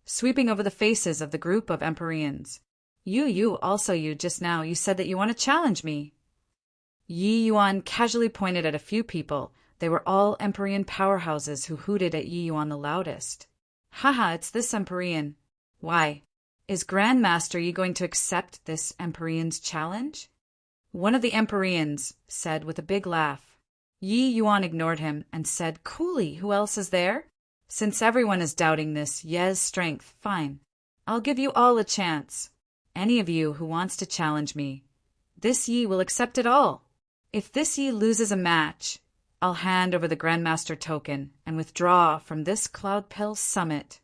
[SPEAKER 1] sweeping over the faces of the group of Empyreans. You just now, you said that you want to challenge me." Yi Yuan casually pointed at a few people. They were all Empyrean powerhouses who hooted at Yi Yuan the loudest. "Haha, it's this Empyrean. Why, is Grandmaster Yi going to accept this Empyrean's challenge?" One of the Empyreans said with a big laugh. Yi Yuan ignored him and said coolly, "Who else is there? Since everyone is doubting this Ye's strength, fine. I'll give you all a chance. Any of you who wants to challenge me. This Yi will accept it all. If this Yi loses a match, I'll hand over the Grandmaster token and withdraw from this Cloud Pill Summit."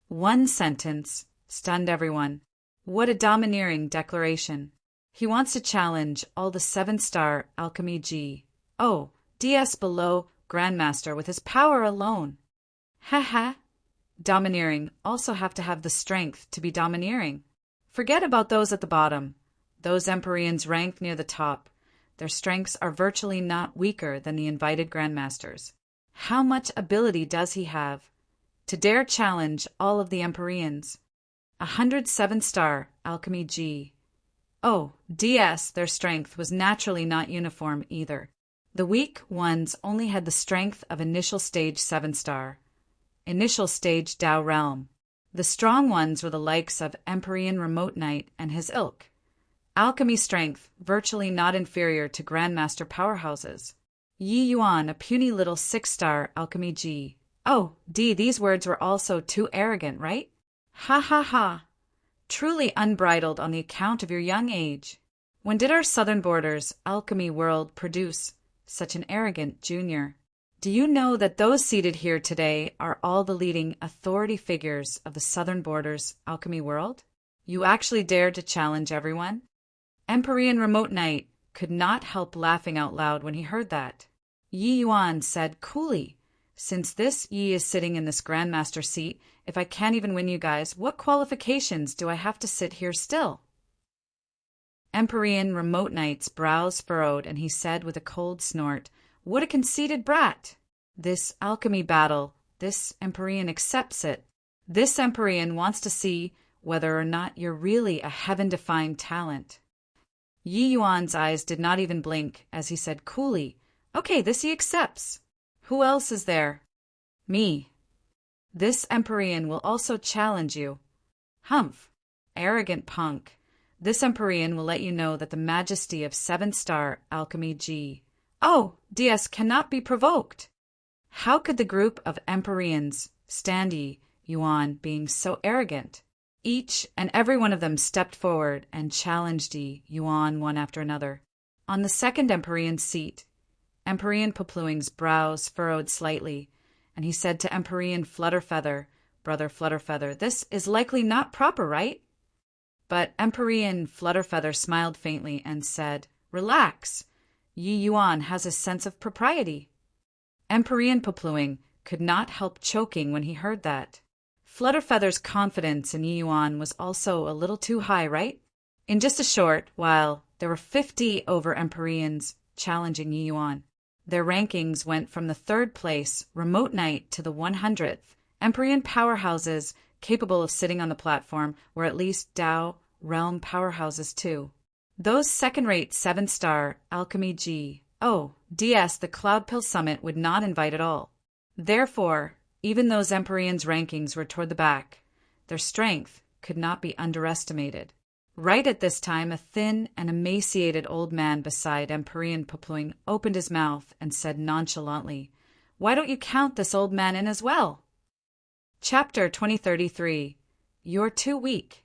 [SPEAKER 1] One sentence stunned everyone. What a domineering declaration. He wants to challenge all the 7-star Alchemy GODS below Grandmaster with his power alone. Ha. Domineering also have to have the strength to be domineering. Forget about those at the bottom. Those Empyreans ranked near the top. Their strengths are virtually not weaker than the invited Grandmasters. How much ability does he have to dare challenge all of the Empyreans? 107-star Alchemy GODS, their strength was naturally not uniform either. The weak ones only had the strength of initial stage 7-star, initial stage Tao realm. The strong ones were the likes of Empyrean Remote Knight and his ilk. Alchemy strength virtually not inferior to Grandmaster powerhouses. Yi Yuan, a puny little 6-star Alchemy GOD, these words were also too arrogant, right? Ha. Truly unbridled on the account of your young age. When did our southern borders alchemy world produce such an arrogant junior? Do you know that those seated here today are all the leading authority figures of the southern borders alchemy world? You actually dared to challenge everyone? Empyrean Remote Knight could not help laughing out loud when he heard that. Yi Yuan said coolly, "Since this Yi is sitting in this Grandmaster seat, if I can't even win you guys, what qualifications do I have to sit here still?" Empyrean Remote Knight's brows furrowed, and he said with a cold snort, "What a conceited brat! This alchemy battle, this Empyrean accepts it. This Empyrean wants to see whether or not you're really a heaven-defying talent. Yi Yuan's eyes did not even blink as he said coolly, "Okay, this he accepts. Who else is there?" "Me. This Empyrean will also challenge you." "Humph. Arrogant punk. This Empyrean will let you know that the majesty of 7-star alchemy G. Oh, DS cannot be provoked." How could the group of Empyreans stand Yi Yuan being so arrogant? Each and every one of them stepped forward and challenged Yi Yuan one after another. On the second Empyrean's seat, Empyrean Popluing's brows furrowed slightly, and he said to Empyrean Flutterfeather, "Brother Flutterfeather, this is likely not proper, right?" But Empyrean Flutterfeather smiled faintly and said, "Relax. Yi Yuan has a sense of propriety." Empyrean Popluing could not help choking when he heard that. Flutterfeather's confidence in Yi Yuan was also a little too high, right? In just a short while, there were 50 over Empyreans challenging Yi Yuan. Their rankings went from the 3rd place, Remote Knight, to the 100th. Empyrean powerhouses capable of sitting on the platform were at least Dao realm powerhouses too. Those second-rate 7-star Alchemy G. Oh, DS the Cloud Pill Summit would not invite at all. Therefore, even those Empyreans' rankings were toward the back. Their strength could not be underestimated. Right at this time, a thin and emaciated old man beside Empyrean Popluing opened his mouth and said nonchalantly, "Why don't you count this old man in as well?" Chapter 2033. You're too weak.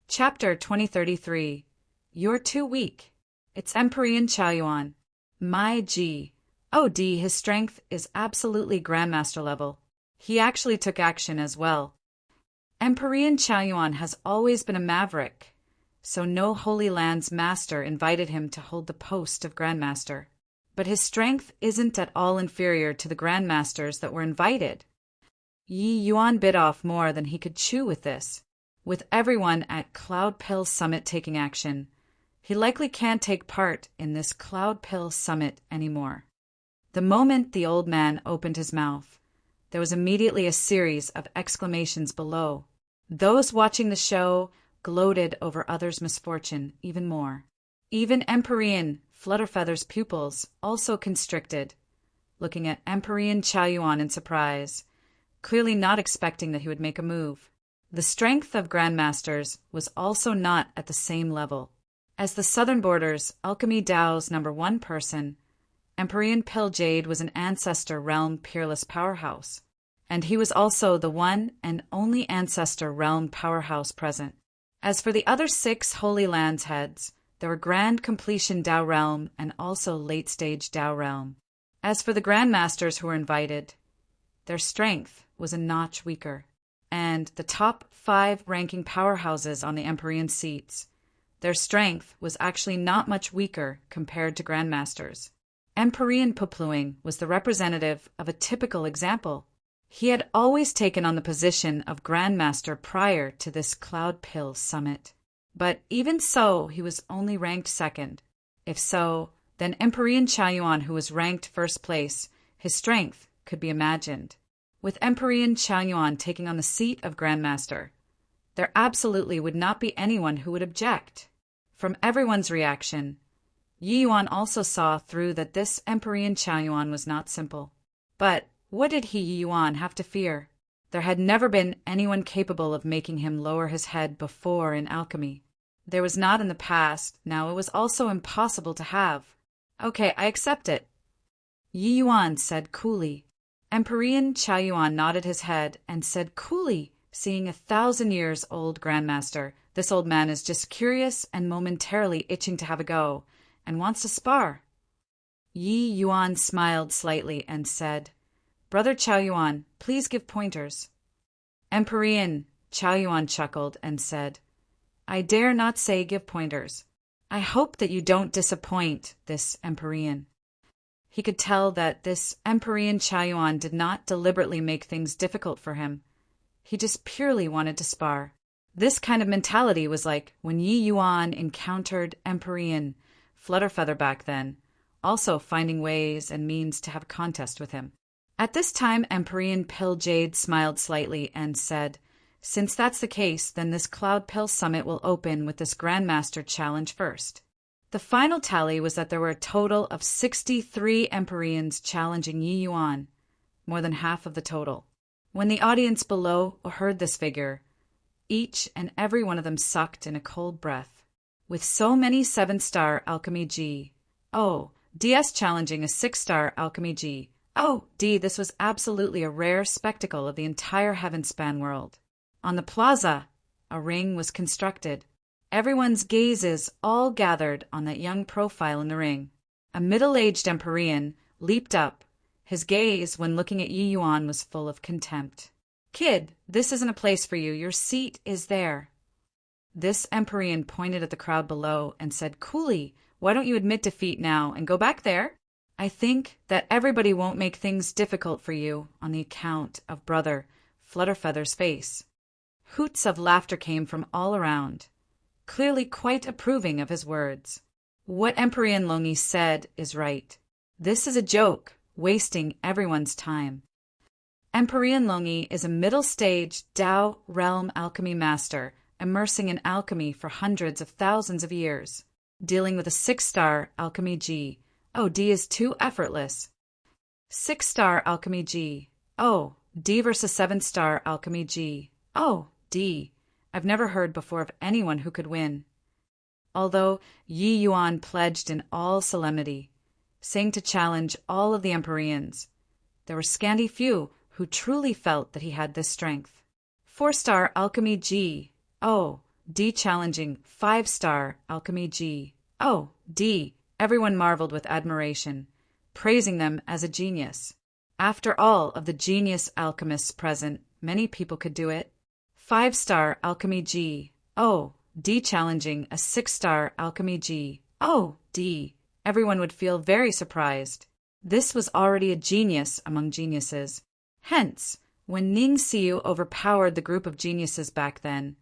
[SPEAKER 1] Chapter 2033. You're too weak. It's Empyrean Chaoyuan. My G. Oh D, his strength is absolutely Grandmaster level. He actually took action as well. Empyrean Chaoyuan has always been a maverick, so no Holy Land's master invited him to hold the post of Grandmaster. But his strength isn't at all inferior to the Grandmasters that were invited. Yi Yuan bit off more than he could chew with this. With everyone at Cloud Pill Summit taking action, he likely can't take part in this Cloud Pill Summit anymore. The moment the old man opened his mouth, there was immediately a series of exclamations below. Those watching the show gloated over others' misfortune even more. Even Empyrean Flutterfeather's pupils also constricted, looking at Empyrean Chaoyuan in surprise, clearly not expecting that he would make a move. The strength of Grandmasters was also not at the same level. As the Southern Borders Alchemy Dao's #1 person, Empyrean Pill Jade was an Ancestor Realm peerless powerhouse, and he was also the one and only Ancestor Realm powerhouse present. As for the other 6 Holy Lands heads, there were Grand Completion Dao Realm and also Late Stage Dao Realm. As for the Grandmasters who were invited, their strength was a notch weaker, and the top 5 ranking powerhouses on the Empyrean seats, their strength was actually not much weaker compared to Grandmasters. Empyrean Popluing was the representative of a typical example. He had always taken on the position of Grandmaster prior to this Cloud Pill Summit. But even so, he was only ranked 2nd. If so, then Empyrean Chaoyuan, who was ranked 1st place, his strength could be imagined. With Empyrean Chaoyuan taking on the seat of Grandmaster, there absolutely would not be anyone who would object. From everyone's reaction, Yi Yuan also saw through that this Empyrean Chaoyuan was not simple. But what did Yi Yuan have to fear? There had never been anyone capable of making him lower his head before in alchemy. There was not in the past, now it was also impossible to have. Okay, I accept it, Yi Yuan said coolly. Empyrean Chaoyuan nodded his head and said coolly, seeing 1,000 years old Grandmaster, this old man is just curious and momentarily itching to have a go, and wants to spar. Yi Yuan smiled slightly and said, "Brother Chaoyuan, please give pointers." Empyrean Chaoyuan chuckled and said, "I dare not say give pointers. I hope that you don't disappoint this Empyrean." He could tell that this Empyrean Chaoyuan did not deliberately make things difficult for him. He just purely wanted to spar. This kind of mentality was like when Yi Yuan encountered Empyrean Flutterfeather back then, also finding ways and means to have a contest with him. At this time, Empyrean Pill Jade smiled slightly and said, Since that's the case, then this Cloud Pill Summit will open with this Grandmaster Challenge first. The final tally was that there were a total of 63 Empyreans challenging Yi Yuan, more than half of the total. When the audience below heard this figure, each and every one of them sucked in a cold breath. With so many 7-star Alchemy G. Oh, DS challenging a 6-star Alchemy G. Oh, D, this was absolutely a rare spectacle of the entire Heavenspan world. On the plaza, a ring was constructed. Everyone's gazes all gathered on that young profile in the ring. A middle-aged Empyrean leaped up. His gaze, when looking at Yi Yuan, was full of contempt. "Kid, this isn't a place for you. Your seat is there." This Empyrean pointed at the crowd below and said coolly, "Why don't you admit defeat now and go back there? I think that everybody won't make things difficult for you on the account of Brother Flutterfeather's face." Hoots of laughter came from all around, clearly quite approving of his words. What Empyrean Longi said is right. This is a joke, wasting everyone's time. Empyrean Longi is a middle-stage Tao realm alchemy master, immersing in alchemy for hundreds of thousands of years, dealing with a 6-star Alchemy G. Oh, D is too effortless. 6-star Alchemy G. Oh, D versus 7-star Alchemy G. Oh, D. I've never heard before of anyone who could win. Although Yi Yuan pledged in all solemnity, saying to challenge all of the Empyreans, there were scanty few who truly felt that he had this strength. 4-star Alchemy G. Oh, D challenging 5-star Alchemy G. Oh, D. Everyone marveled with admiration, praising them as a genius. After all of the genius alchemists present, many people could do it. 5-star Alchemy G. Oh, D challenging a 6-star Alchemy G. Oh, D. Everyone would feel very surprised. This was already a genius among geniuses. Hence, when Ning Xiu overpowered the group of geniuses back then,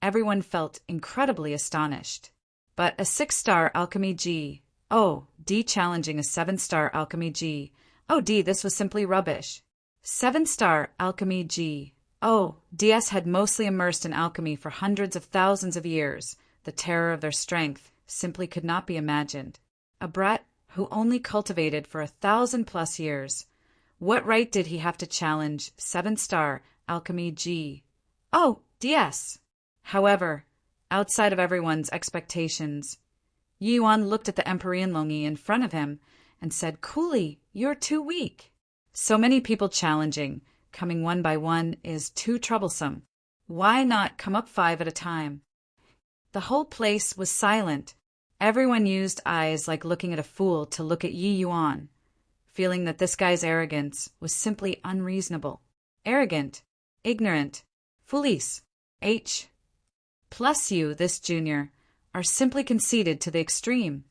[SPEAKER 1] everyone felt incredibly astonished. But a 6-star Alchemy G. Oh, D challenging a 7-star Alchemy G. Oh, D, this was simply rubbish. 7-star Alchemy G. Oh, DS had mostly immersed in alchemy for hundreds of thousands of years. The terror of their strength simply could not be imagined. A brat who only cultivated for 1,000+ years. What right did he have to challenge 7-star Alchemy G? Oh, DS! However, outside of everyone's expectations, Yi Yuan looked at the Empyrean Longi in front of him and said coolly, "You're too weak. So many people challenging, coming one by one, is too troublesome. Why not come up 5 at a time?" The whole place was silent. Everyone used eyes like looking at a fool to look at Yi Yuan, feeling that this guy's arrogance was simply unreasonable. Arrogant, ignorant, foolish, H. Plus you, this junior, are simply conceited to the extreme.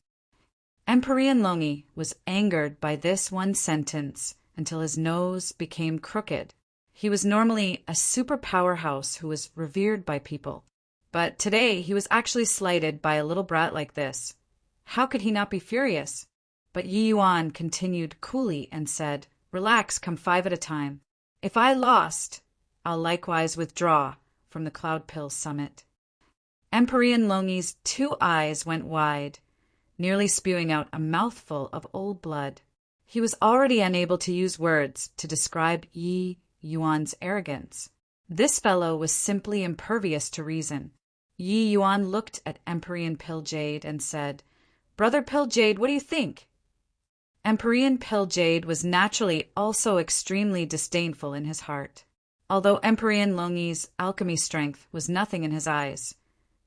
[SPEAKER 1] Empyrean Longi was angered by this one sentence until his nose became crooked. He was normally a super powerhouse who was revered by people. But today he was actually slighted by a little brat like this. How could he not be furious? But Yi Yuan continued coolly and said, "Relax, come 5 at a time. If I lost, I'll likewise withdraw from the Cloud Pill Summit." Empyrean Longi's 2 eyes went wide, nearly spewing out a mouthful of old blood. He was already unable to use words to describe Yi Yuan's arrogance. This fellow was simply impervious to reason. Yi Yuan looked at Empyrean Pilljade and said, "Brother Pilljade, what do you think?" Empyrean Pilljade was naturally also extremely disdainful in his heart. Although Empyrean Longi's alchemy strength was nothing in his eyes,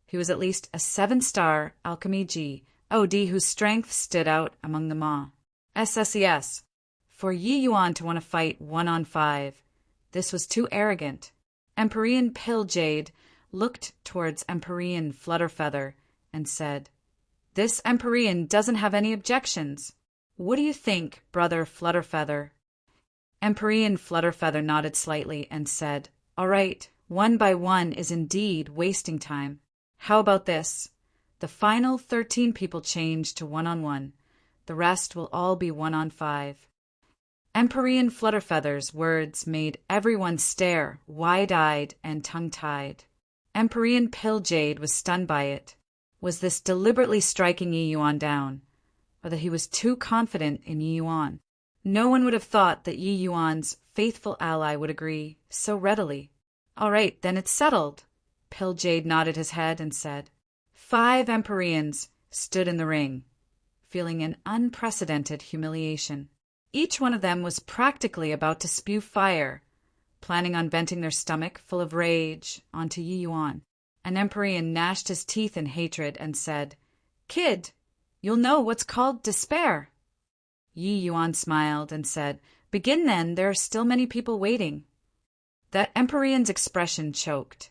[SPEAKER 1] he was at least a 7-star Alchemy G. OD whose strength stood out among them all. SSES. For Yi Yuan to want to fight 1-on-5, this was too arrogant. Empyrean Pilljade looked towards Empyrean Flutterfeather and said, "This Empyrean doesn't have any objections. What do you think, Brother Flutterfeather?" Empyrean Flutterfeather nodded slightly and said, "All right, 1 by 1 is indeed wasting time. How about this? The final 13 people change to 1-on-1. The rest will all be 1-on-5. Empyrean Flutterfeather's words made everyone stare, wide-eyed and tongue-tied. Empyrean Pilljade was stunned by it. Was this deliberately striking Yi Yuan down, or that he was too confident in Yi Yuan? No one would have thought that Yi Yuan's faithful ally would agree so readily. All right, then it's settled. Pilljade nodded his head and said. 5 Empyreans stood in the ring, feeling an unprecedented humiliation. Each one of them was practically about to spew fire, planning on venting their stomach full of rage onto Yi Yuan. An Empyrean gnashed his teeth in hatred and said, Kid, you'll know what's called despair. Yi Yuan smiled and said, Begin then, there are still many people waiting. That Empyrean's expression choked,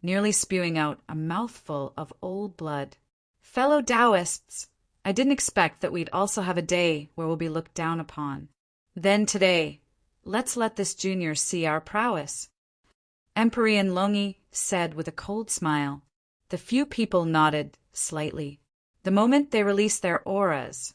[SPEAKER 1] nearly spewing out a mouthful of old blood. Fellow Taoists, I didn't expect that we'd also have a day where we'll be looked down upon. Then today, let's let this junior see our prowess. Empyrean Longi said with a cold smile. The few people nodded slightly. The moment they released their auras,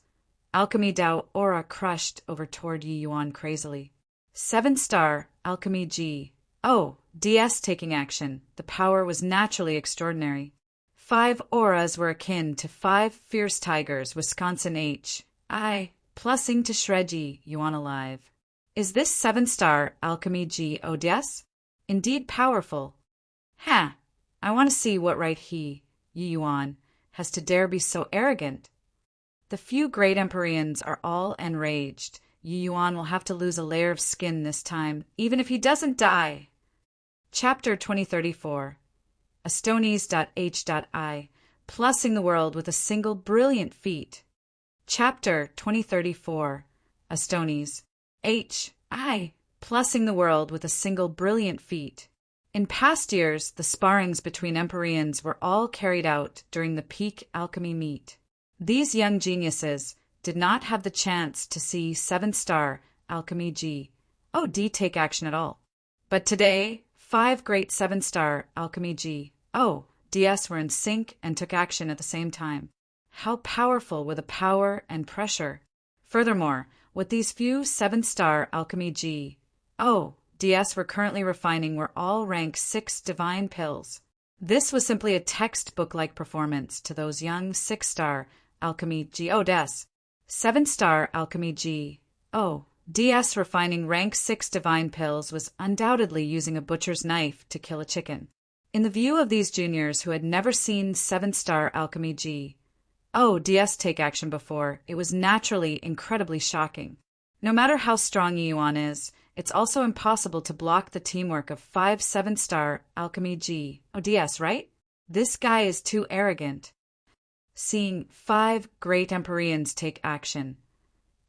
[SPEAKER 1] Alchemy Dao aura crushed over toward Yi Yuan crazily. 7-star Alchemy G. Oh, DS taking action. The power was naturally extraordinary. 5 auras were akin to 5 fierce tigers, Wisconsin H. I, plussing to shred Yi Yuan alive. Is this 7-star Alchemy G ODS? Indeed powerful. Ha! I want to see what right he, Yi Yuan, has to dare be so arrogant. The few great Empyreans are all enraged. Yi Yuan will have to lose a layer of skin this time, even if he doesn't die. Chapter 2034. Astones.h.I. Plussing the world with a single brilliant feat. Chapter 2034. Astones. H.I. Plussing the world with a single brilliant feat. In past years, the sparrings between Empyreans were all carried out during the peak alchemy meet. These young geniuses did not have the chance to see 7-star Alchemy G. D take action at all. But today, 5 great 7-star Alchemy G. DS were in sync and took action at the same time. How powerful were the power and pressure! Furthermore, what these few 7-star Alchemy G. DS were currently refining were all rank 6 divine pills. This was simply a textbook-like performance to those young 6-star Alchemy G. DS. 7-star Alchemy G. DS refining rank 6 divine pills was undoubtedly using a butcher's knife to kill a chicken. In the view of these juniors who had never seen 7-star Alchemy G. DS take action before, it was naturally incredibly shocking. No matter how strong Yi Yuan is, it's also impossible to block the teamwork of 5 7-star Alchemy G. DS, right? This guy is too arrogant. Seeing 5 great Empyreans take action,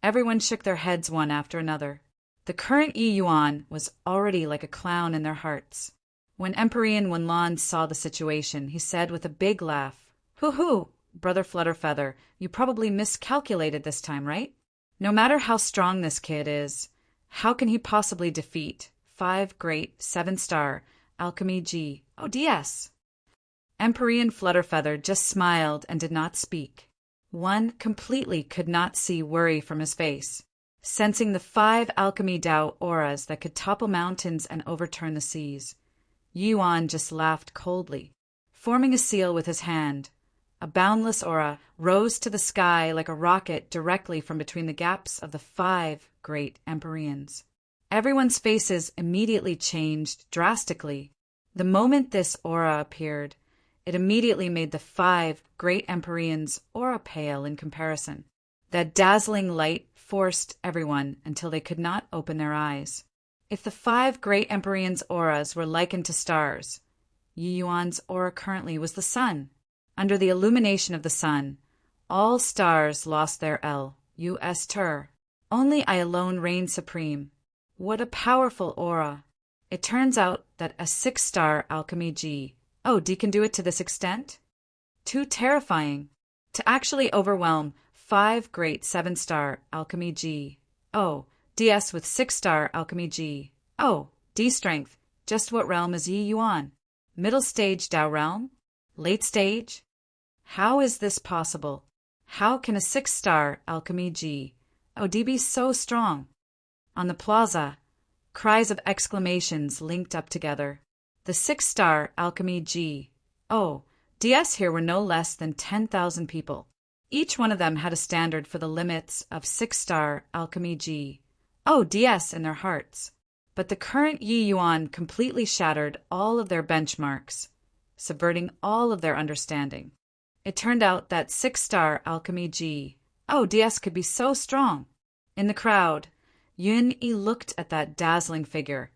[SPEAKER 1] everyone shook their heads one after another. The current Yi Yuan was already like a clown in their hearts. When Empyrean Wenlan saw the situation, he said with a big laugh, Hoo-hoo, Brother Flutterfeather, you probably miscalculated this time, right? No matter how strong this kid is, how can he possibly defeat 5 great 7-star Alchemy G. DS? Empyrean Flutterfeather just smiled and did not speak. One completely could not see worry from his face, sensing the 5 Alchemy Dao auras that could topple mountains and overturn the seas. Yi Yuan just laughed coldly. Forming a seal with his hand, a boundless aura rose to the sky like a rocket directly from between the gaps of the 5 great Empyreans. Everyone's faces immediately changed drastically. The moment this aura appeared, it immediately made the 5 great Empyreans aura pale in comparison. That dazzling light forced everyone until they could not open their eyes. If the 5 great Empyreans' auras were likened to stars, Yi Yuan's aura currently was the sun. Under the illumination of the sun, all stars lost their luster. Only I alone reigned supreme. What a powerful aura! It turns out that a 6-star Alchemy G. D can do it to this extent? Too terrifying. To actually overwhelm 5 great 7-star Alchemy G. DS with 6-star Alchemy G. D strength. Just what realm is Yi Yuan? Middle stage Dao realm? Late stage? How is this possible? How can a 6-star Alchemy G. D be so strong? On the plaza, cries of exclamations linked up together. The 6-star Alchemy DS here were no less than 10,000 people. Each one of them had a standard for the limits of 6-star Alchemy DS in their hearts. But the current Yi Yuan completely shattered all of their benchmarks, subverting all of their understanding. It turned out that 6-star Alchemy DS could be so strong. In the crowd, Yun Yi looked at that dazzling figure,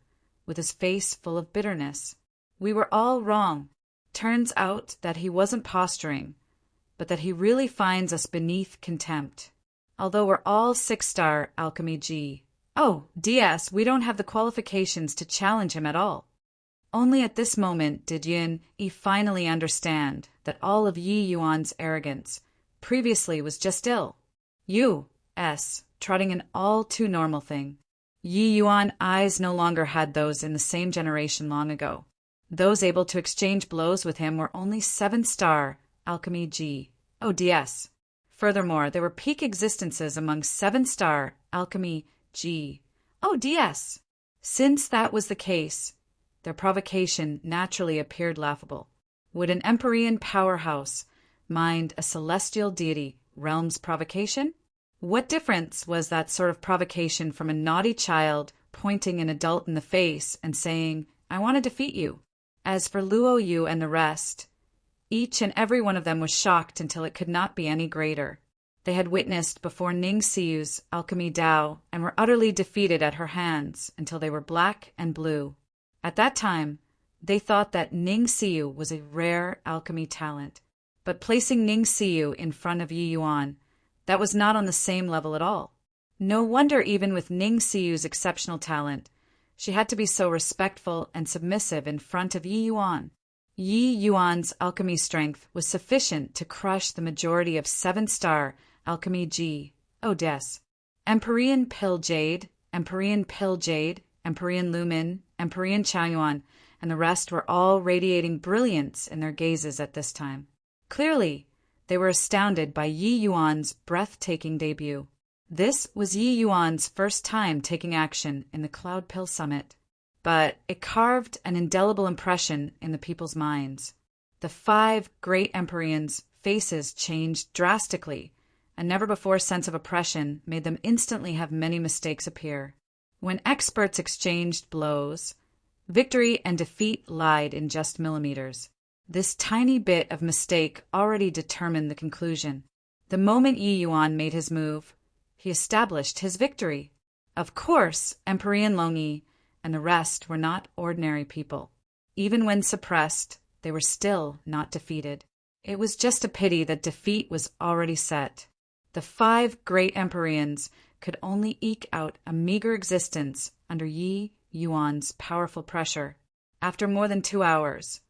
[SPEAKER 1] with his face full of bitterness. We were all wrong. Turns out that he wasn't posturing, but that he really finds us beneath contempt. Although we're all 6-star Alchemy DS, we don't have the qualifications to challenge him at all. Only at this moment did Yun Yi finally understand that all of Yi Yuan's arrogance previously was just trotting an all-too-normal thing. Yi Yuan eyes no longer had those in the same generation long ago. Those able to exchange blows with him were only 7-star Alchemy DS. Furthermore, there were peak existences among 7-star Alchemy DS. Since that was the case, their provocation naturally appeared laughable. Would an Empyrean powerhouse mind a celestial deity realm's provocation? What difference was that sort of provocation from a naughty child pointing an adult in the face and saying, "I want to defeat you"? As for Luo Yu and the rest, each and every one of them was shocked until it could not be any greater. They had witnessed before Ning Siyu's alchemy Dao and were utterly defeated at her hands until they were black and blue. At that time, they thought that Ning Siyu was a rare alchemy talent. But placing Ning Siyu in front of Yi Yuan, that was not on the same level at all. No wonder even with Ning Siyu's exceptional talent, she had to be so respectful and submissive in front of Yi Yuan. Yi Yuan's alchemy strength was sufficient to crush the majority of 7-star Alchemy DS. Empyrean Pill Jade, Empyrean Lumin, Empyrean Changyuan, and the rest were all radiating brilliance in their gazes at this time. Clearly, they were astounded by Yi Yuan's breathtaking debut. This was Yi Yuan's first time taking action in the Cloud Pill Summit, but it carved an indelible impression in the people's minds. The 5 great Empyreans' faces changed drastically. A never-before sense of oppression made them instantly have many mistakes appear. When experts exchanged blows, victory and defeat lied in just millimeters. This tiny bit of mistake already determined the conclusion. The moment Yi Yuan made his move, he established his victory. Of course, Empyrean Longyi and the rest were not ordinary people. Even when suppressed, they were still not defeated. It was just a pity that defeat was already set. The 5 great Empyreans could only eke out a meager existence under Yi Yuan's powerful pressure. After more than 2 hours,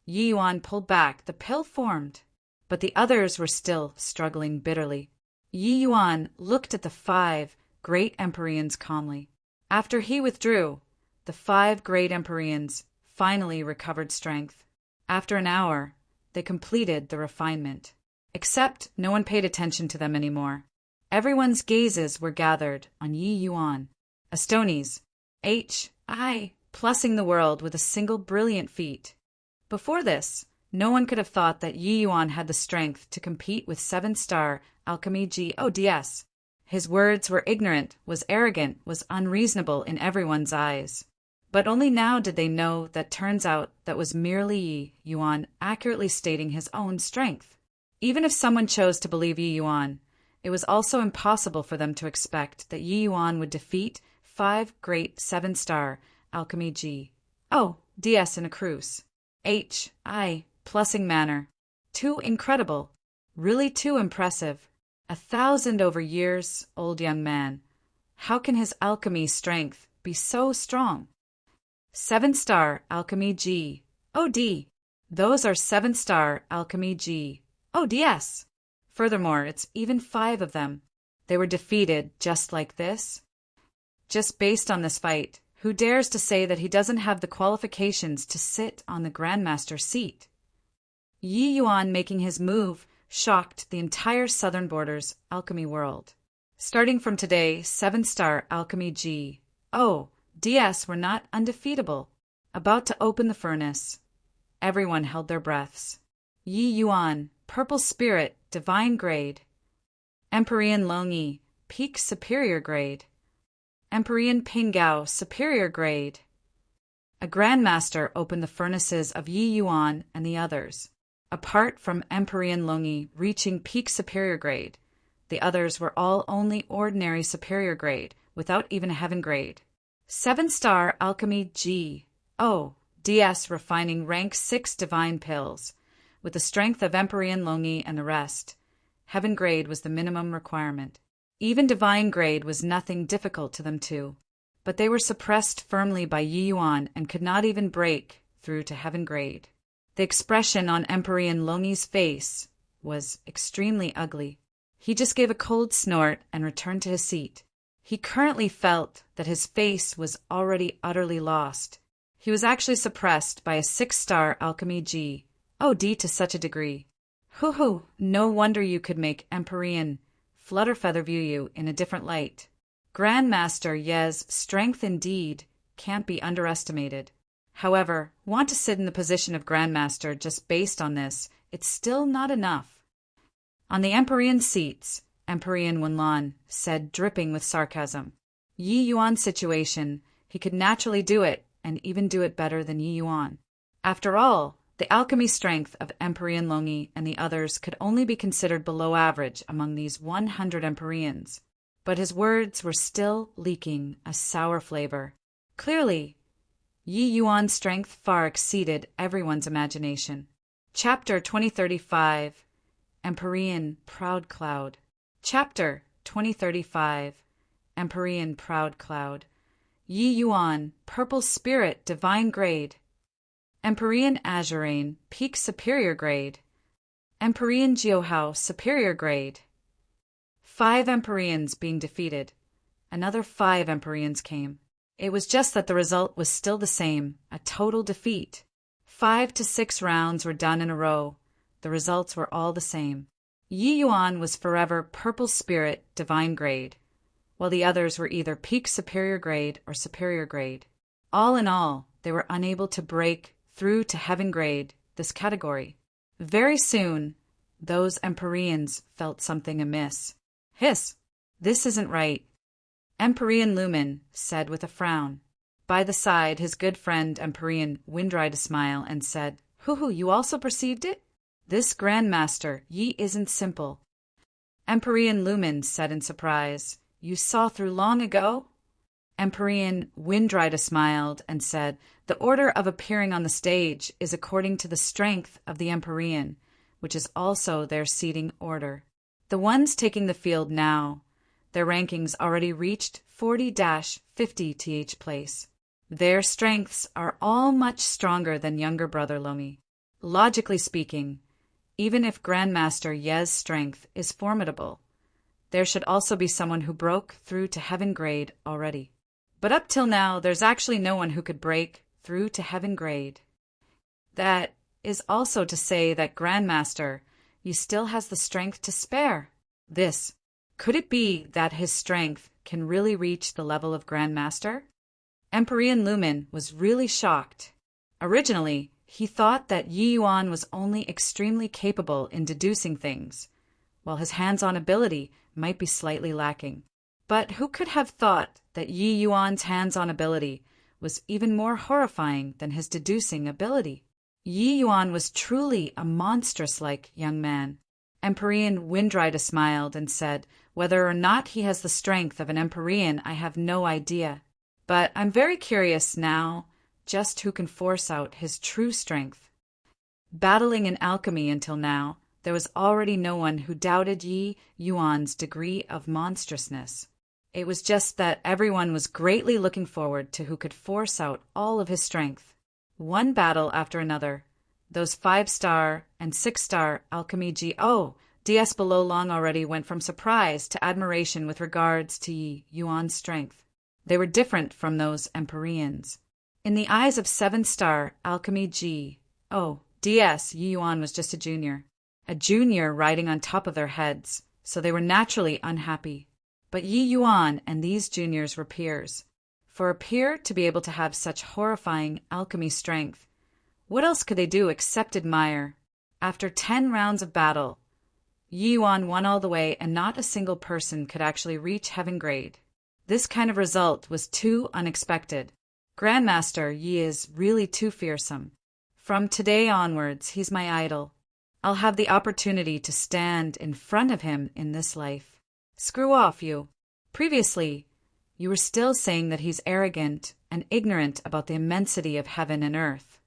[SPEAKER 1] Yi Yuan pulled back, the pill formed, but the others were still struggling bitterly. Yi Yuan looked at the 5 great Empyreans calmly. After he withdrew, the 5 great Empyreans finally recovered strength. After an hour, they completed the refinement. Except no one paid attention to them anymore. Everyone's gazes were gathered on Yi Yuan. Astonies, plussing the world with a single brilliant feat. Before this, no one could have thought that Yi Yuan had the strength to compete with 7-star Alchemy DS. His words were ignorant, was arrogant, was unreasonable in everyone's eyes. But only now did they know that turns out that was merely Yi Yuan accurately stating his own strength. Even if someone chose to believe Yi Yuan, it was also impossible for them to expect that Yi Yuan would defeat 5 great 7-star Alchemy DS in a cruise. Plussing manner. Too incredible. Really too impressive. 1,000 over years old young man. How can his alchemy strength be so strong? 7-star Alchemy Those are 7-star Alchemy DS. Furthermore, it's even 5 of them. They were defeated just like this. Just based on this fight, who dares to say that he doesn't have the qualifications to sit on the Grandmaster seat? Yi Yuan making his move shocked the entire Southern Border's alchemy world. Starting from today, 7-star Alchemy G. O. DS were not undefeatable. About to open the furnace. Everyone held their breaths. Yi Yuan, Purple Spirit, Divine Grade. Empyrean Longyi, Peak Superior Grade. Empyrean Pingao, Superior Grade. A Grandmaster opened the furnaces of Yi Yuan and the others. Apart from Empyrean Longyi reaching Peak Superior Grade, the others were all only ordinary Superior Grade, without even a Heaven Grade. 7-star Alchemy G. O. DS refining rank 6 Divine Pills, with the strength of Empyrean Longyi and the rest. Heaven Grade was the minimum requirement. Even Divine Grade was nothing difficult to them too, but they were suppressed firmly by Yi Yuan and could not even break through to Heaven Grade. The expression on Empyrean Longyi's face was extremely ugly. He just gave a cold snort and returned to his seat. He currently felt that his face was already utterly lost. He was actually suppressed by a 6-star Alchemy G. OD to such a degree. Hoo-hoo, no wonder you could make Empyrean Flutterfeather view you in a different light. Grandmaster Ye's strength indeed can't be underestimated. However, want to sit in the position of Grandmaster just based on this, it's still not enough. On the Empyrean seats, Empyrean Wenlan said, dripping with sarcasm. Yi Yuan's situation, he could naturally do it, and even do it better than Yi Yuan. After all, the alchemy strength of Empyrean Longyi and the others could only be considered below average among these 100 Empyreans. But his words were still leaking a sour flavor. Clearly, Yi Yuan's strength far exceeded everyone's imagination. Chapter 2035 Empyrean Proud Cloud. Chapter 2035 Empyrean Proud Cloud. Yi Yuan, Purple Spirit, Divine Grade. Empyrean Azurane, Peak Superior Grade. Empyrean Jiuhao, Superior Grade. 5 Empyreans being defeated. Another 5 Empyreans came. It was just that the result was still the same, a total defeat. 5 to 6 rounds were done in a row. The results were all the same. Yi Yuan was forever Purple Spirit, Divine Grade, while the others were either Peak Superior Grade or Superior Grade. All in all, they were unable to break through to Heaven Grade, this category. Very soon, those Empyreans felt something amiss. Hiss! This isn't right. Empyrean Lumen said with a frown. By the side, his good friend Empyrean windried a smile and said, Hoo-hoo, you also perceived it? This Grandmaster, Yi isn't simple. Empyrean Lumen said in surprise, You saw through long ago? Empyrean Windrider smiled and said, The order of appearing on the stage is according to the strength of the Empyrean, which is also their seating order. The ones taking the field now, their rankings already reached 40-50 to each place. Their strengths are all much stronger than younger brother Longyi. Logically speaking, even if Grandmaster Ye's strength is formidable, there should also be someone who broke through to Heaven Grade already. But up till now, there's actually no one who could break through to Heaven Grade. That is also to say that Grandmaster Yi still has the strength to spare. Could it be that his strength can really reach the level of Grandmaster? Empyrean Lumen was really shocked. Originally, he thought that Yi Yuan was only extremely capable in deducing things, while his hands-on ability might be slightly lacking. But who could have thought that Yi Yuan's hands-on ability was even more horrifying than his deducing ability? Yi Yuan was truly a monstrous-like young man. Empyrean Windrider smiled and said, Whether or not he has the strength of an Empyrean, I have no idea. But I'm very curious now just who can force out his true strength. Battling in alchemy until now, there was already no one who doubted Yi Yuan's degree of monstrousness. It was just that everyone was greatly looking forward to who could force out all of his strength. One battle after another, those 5-star and 6-star Alchemy G.O. DS below long already went from surprise to admiration with regards to Yi Yuan's strength. They were different from those Empyreans. In the eyes of 7-star Alchemy G.O. DS, Yi Yuan was just a junior riding on top of their heads, so they were naturally unhappy. But Yi Yuan and these juniors were peers. For a peer to be able to have such horrifying alchemy strength, what else could they do except admire? After 10 rounds of battle, Yi Yuan won all the way, and not a single person could actually reach heaven grade. This kind of result was too unexpected. Grandmaster Yi is really too fearsome. From today onwards, he's my idol. I'll have the opportunity to stand in front of him in this life. Screw off, you. Previously, you were still saying that he's arrogant and ignorant about the immensity of heaven and earth.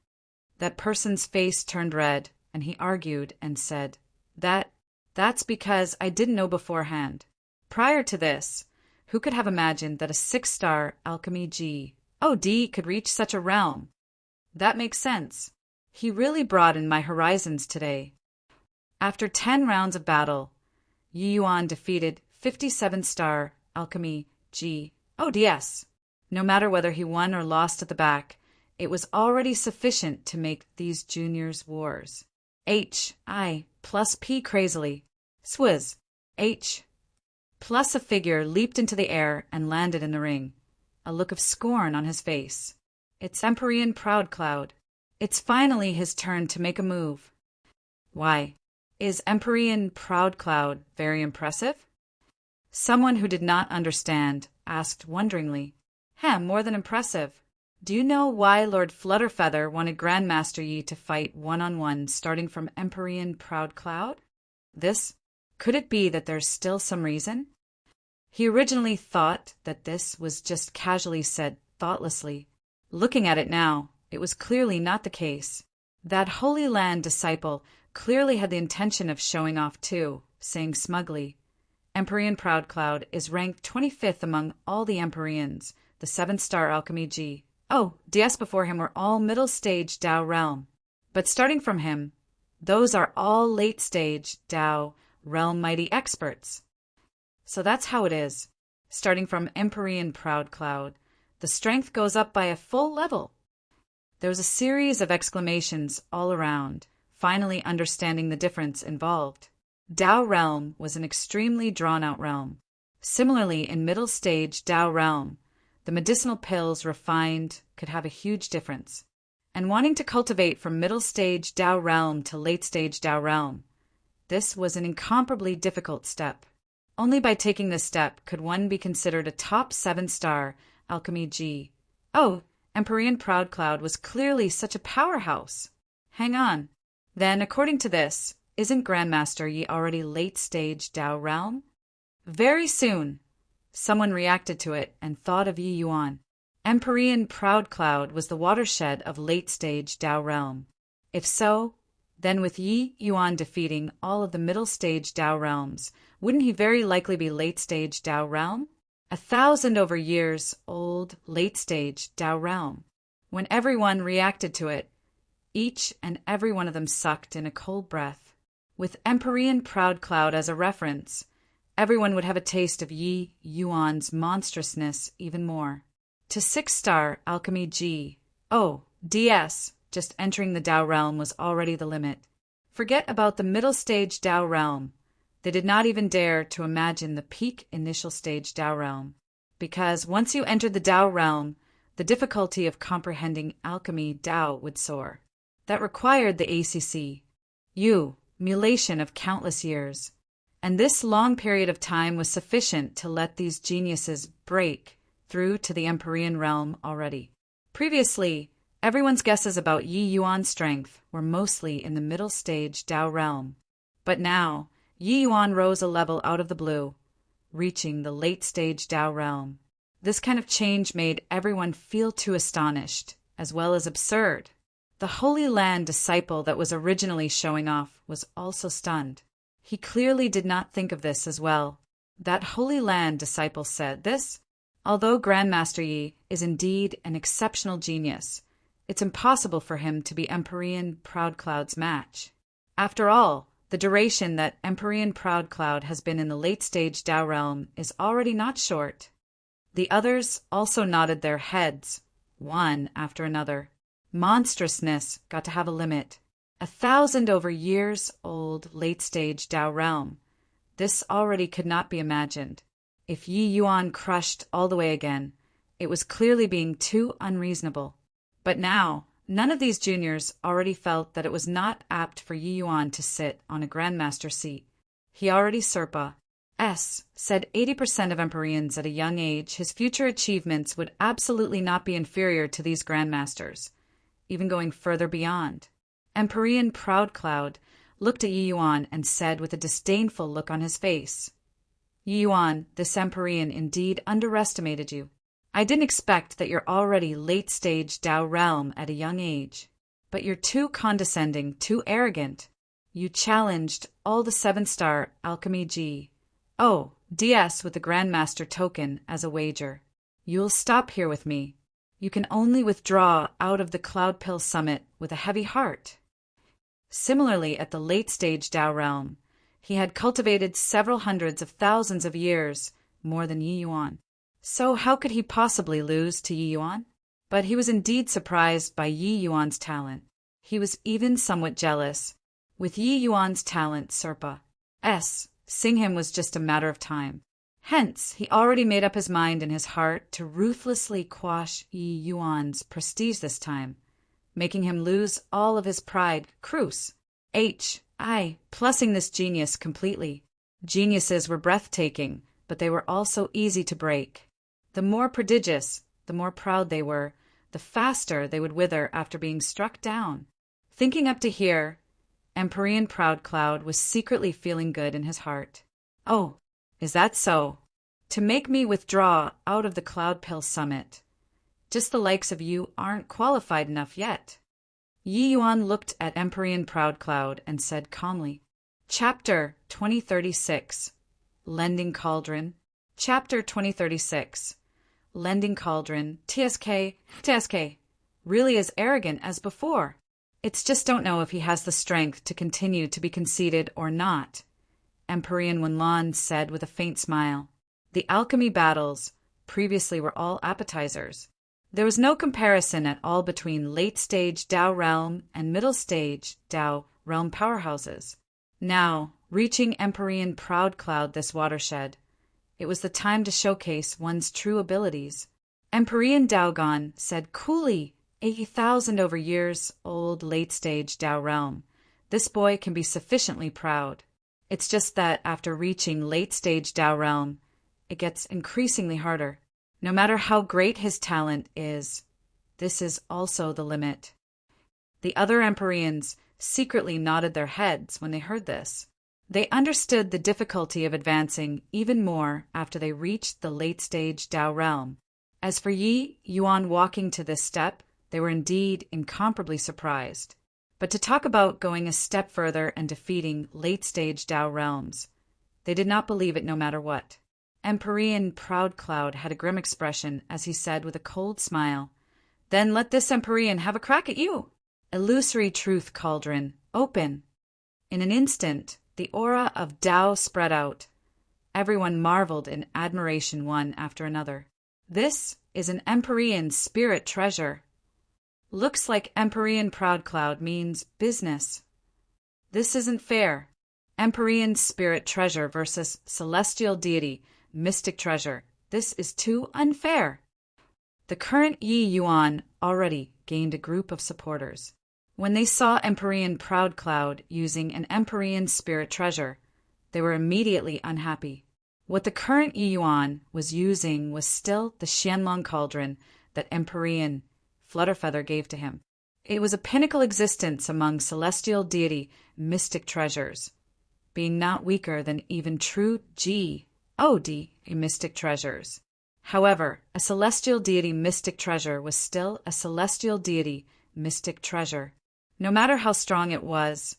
[SPEAKER 1] That person's face turned red, and he argued and said, That's because I didn't know beforehand. Prior to this, who could have imagined that a 6-star alchemy D could reach such a realm? That makes sense. He really broadened my horizons today. After 10 rounds of battle, Yi Yuan defeated 57-star alchemy DS. No matter whether he won or lost at the back, it was already sufficient to make these juniors wars. I plus P crazily. Swizz. H plus a figure leaped into the air and landed in the ring, a look of scorn on his face. It's Empyrean Proud Cloud. It's finally his turn to make a move. Why, is Empyrean Proud Cloud very impressive? Someone who did not understand asked wonderingly. More than impressive. Do you know why Lord Flutterfeather wanted Grandmaster Yi to fight one-on-one starting from Empyrean Proud Cloud? Could it be that there's still some reason? He originally thought that this was just casually said thoughtlessly. Looking at it now, it was clearly not the case. That Holy Land disciple clearly had the intention of showing off too, saying smugly, Empyrean Proud Cloud is ranked 25th among all the Empyreans, the 7-star alchemy DS before him were all middle-stage Dao realm. But starting from him, those are all late-stage Dao realm mighty experts. So that's how it is. Starting from Empyrean Proud Cloud, the strength goes up by a full level. There was a series of exclamations all around, finally understanding the difference involved. Dao realm was an extremely drawn-out realm. Similarly, in middle-stage Dao realm, the medicinal pills refined could have a huge difference. And wanting to cultivate from middle-stage Dao realm to late-stage Dao realm, this was an incomparably difficult step. Only by taking this step could one be considered a top 7-star alchemy Empyrean Proud Cloud was clearly such a powerhouse. Hang on. Then, according to this, isn't Grandmaster Yi already late-stage Dao realm? Very soon, someone reacted to it and thought of Yi Yuan. Empyrean Proud Cloud was the watershed of late-stage Dao realm. If so, then with Yi Yuan defeating all of the middle-stage Dao realms, wouldn't he very likely be late-stage Dao realm? 1,000 over years old late-stage Dao realm. When everyone reacted to it, each and every one of them sucked in a cold breath. With Empyrean Proud Cloud as a reference, everyone would have a taste of Yi Yuan's monstrousness even more. To 6-star alchemy DS, just entering the Dao realm was already the limit. Forget about the middle stage Dao realm. They did not even dare to imagine the peak initial stage Dao realm, because once you entered the Dao realm, the difficulty of comprehending alchemy Dao would soar. That required the ACC, mulation of countless years. And this long period of time was sufficient to let these geniuses break through to the Empyrean realm already. Previously, everyone's guesses about Yi Yuan's strength were mostly in the middle stage Dao realm. But now, Yi Yuan rose a level out of the blue, reaching the late stage Dao realm. This kind of change made everyone feel too astonished, as well as absurd. The Holy Land disciple that was originally showing off was also stunned. He clearly did not think of this as well. That Holy Land disciple said this, although Grandmaster Yi is indeed an exceptional genius, it's impossible for him to be Empyrean Proud Cloud's match. After all, the duration that Empyrean Proud Cloud has been in the late-stage Dao realm is already not short. The others also nodded their heads, one after another. Monstrousness got to have a limit. 1,000 over years old late-stage Dao realm. This already could not be imagined. If Yi Yuan crushed all the way again, it was clearly being too unreasonable. But now, none of these juniors already felt that it was not apt for Yi Yuan to sit on a grandmaster seat. He already Serpa said 80% of Empyreans at a young age his future achievements would absolutely not be inferior to these grandmasters, even going further beyond. Empyrean Proud Cloud looked at Yi Yuan and said with a disdainful look on his face, "Yi Yuan, this Empyrean indeed underestimated you. I didn't expect that you're already late-stage Tao realm at a young age. But you're too condescending, too arrogant. You challenged all the 7-star Alchemy DS with the Grandmaster token as a wager. You'll stop here with me. You can only withdraw out of the Cloud Pill Summit with a heavy heart." Similarly, at the late-stage Tao realm, he had cultivated several hundreds of thousands of years more than Yi Yuan. So how could he possibly lose to Yi Yuan? But he was indeed surprised by Yi Yuan's talent. He was even somewhat jealous. With Yi Yuan's talent, Serpa sing him was just a matter of time. Hence, he already made up his mind in his heart to ruthlessly quash Yi Yuan's prestige this time, making him lose all of his pride. Plussing this genius completely. Geniuses were breathtaking, but they were also easy to break. The more prodigious, the more proud they were, the faster they would wither after being struck down. Thinking up to here, Empyrean Proud Cloud was secretly feeling good in his heart. Oh, is that so? To make me withdraw out of the Cloud Pill Summit. Just the likes of you aren't qualified enough yet. Yi Yuan looked at Empyrean Proud Cloud and said calmly, Chapter 2036, Lending Cauldron. Chapter 2036, Lending Cauldron. TSK, really as arrogant as before. It's just don't know if he has the strength to continue to be conceited or not, Empyrean Wenlan said with a faint smile. The alchemy battles previously were all appetizers. There was no comparison at all between late-stage Tao realm and middle-stage Tao realm powerhouses. Now, reaching Empyrean Proud Cloud this watershed, it was the time to showcase one's true abilities. Empyrean Daogon said coolly, 80,000 over years old late-stage Tao realm. This boy can be sufficiently proud. It's just that after reaching late-stage Tao realm, it gets increasingly harder. No matter how great his talent is, this is also the limit. The other Empyreans secretly nodded their heads when they heard this. They understood the difficulty of advancing even more after they reached the late-stage Tao realm. As for Yi Yuan walking to this step, they were indeed incomparably surprised. But to talk about going a step further and defeating late-stage Tao realms, they did not believe it no matter what. Empyrean Proud Cloud had a grim expression as he said with a cold smile, "Then let this Empyrean have a crack at you." Illusory Truth Cauldron, open. In an instant, the aura of Tao spread out. Everyone marveled in admiration one after another. This is an Empyrean spirit treasure. Looks like Empyrean Proud Cloud means business. This isn't fair. Empyrean spirit treasure versus celestial deity mystic treasure. This is too unfair. The current Yi Yuan already gained a group of supporters. When they saw Empyrean Proud Cloud using an Empyrean spirit treasure, they were immediately unhappy. What the current Yi Yuan was using was still the Xianlong Cauldron that Empyrean Flutterfeather gave to him. It was a pinnacle existence among celestial deity mystic treasures, being not weaker than even true mystic treasures. However, a celestial deity mystic treasure was still a celestial deity mystic treasure. No matter how strong it was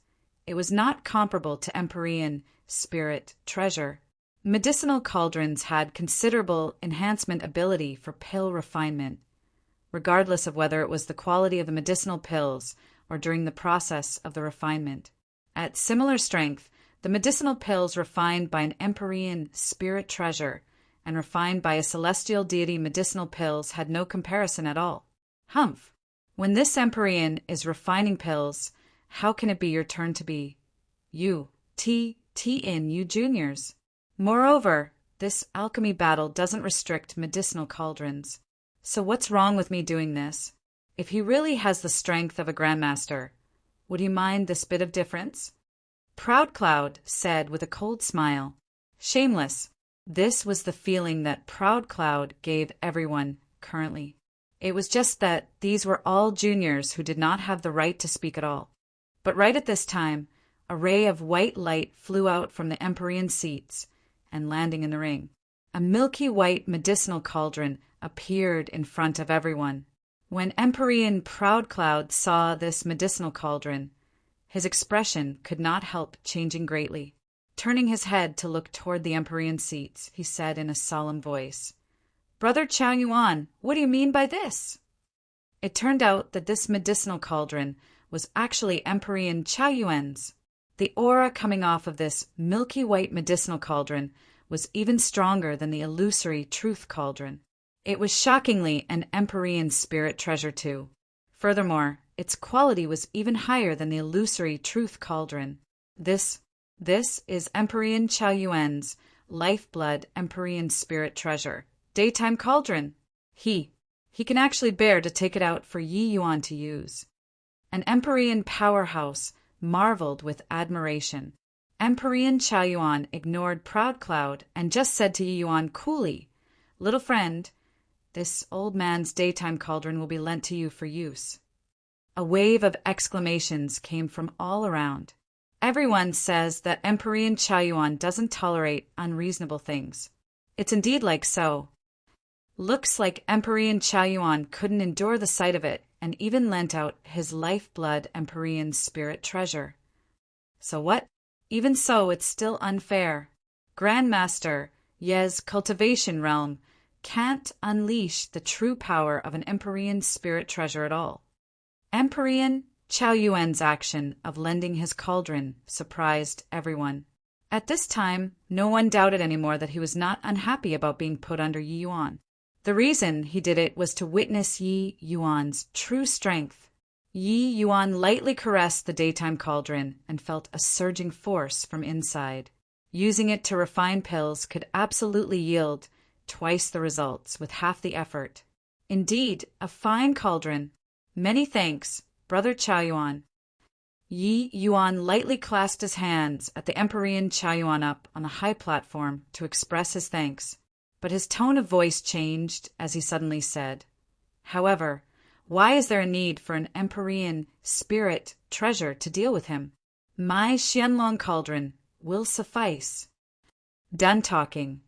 [SPEAKER 1] not comparable to Empyrean spirit treasure. Medicinal cauldrons had considerable enhancement ability for pill refinement, regardless of whether it was the quality of the medicinal pills or during the process of the refinement. At similar strength, the medicinal pills refined by an Empyrean spirit treasure and refined by a celestial deity medicinal pills had no comparison at all. Humph! When this Empyrean is refining pills, how can it be your turn to be? You juniors. Moreover, this alchemy battle doesn't restrict medicinal cauldrons. So what's wrong with me doing this? If he really has the strength of a grandmaster, would he mind this bit of difference? Proud Cloud said with a cold smile. Shameless. This was the feeling that Proud Cloud gave everyone currently. It was just that these were all juniors who did not have the right to speak at all. But right at this time, a ray of white light flew out from the Empyrean seats and landing in the ring. A milky white medicinal cauldron appeared in front of everyone. When Empyrean Proud Cloud saw this medicinal cauldron, his expression could not help changing greatly. Turning his head to look toward the Empyrean seats, he said in a solemn voice, "Brother Chao Yuan, what do you mean by this?" It turned out that this medicinal cauldron was actually Empyrean Chao Yuan's. The aura coming off of this milky white medicinal cauldron was even stronger than the illusory truth cauldron. It was shockingly an Empyrean spirit treasure too. Furthermore, its quality was even higher than the illusory truth cauldron. This is Empyrean Chao Yuan's lifeblood Empyrean spirit treasure, daytime cauldron. He can actually bear to take it out for Yi Yuan to use. An Empyrean powerhouse marveled with admiration. Empyrean Chao Yuan ignored Proud Cloud and just said to Yi Yuan coolly, "Little friend, this old man's daytime cauldron will be lent to you for use." A wave of exclamations came from all around. Everyone says that Empyrean Chao Yuan doesn't tolerate unreasonable things. It's indeed like so. Looks like Empyrean Chao Yuan couldn't endure the sight of it and even lent out his lifeblood Empyrean spirit treasure. So what? Even so, it's still unfair. Grandmaster Ye's cultivation realm can't unleash the true power of an Empyrean spirit treasure at all. Empyrean Chao Yuan's action of lending his cauldron surprised everyone. At this time, no one doubted anymore that he was not unhappy about being put under Yi Yuan. The reason he did it was to witness Yi Yuan's true strength. Yi Yuan lightly caressed the daytime cauldron and felt a surging force from inside. Using it to refine pills could absolutely yield twice the results with half the effort. Indeed, a fine cauldron. Many thanks, Brother Chao Yuan. Yi Yuan lightly clasped his hands at the Empyrean Chao Yuan up on a high platform to express his thanks. But his tone of voice changed as he suddenly said, "However, why is there a need for an Empyrean spirit treasure to deal with him? My Xianlong cauldron will suffice." Done talking,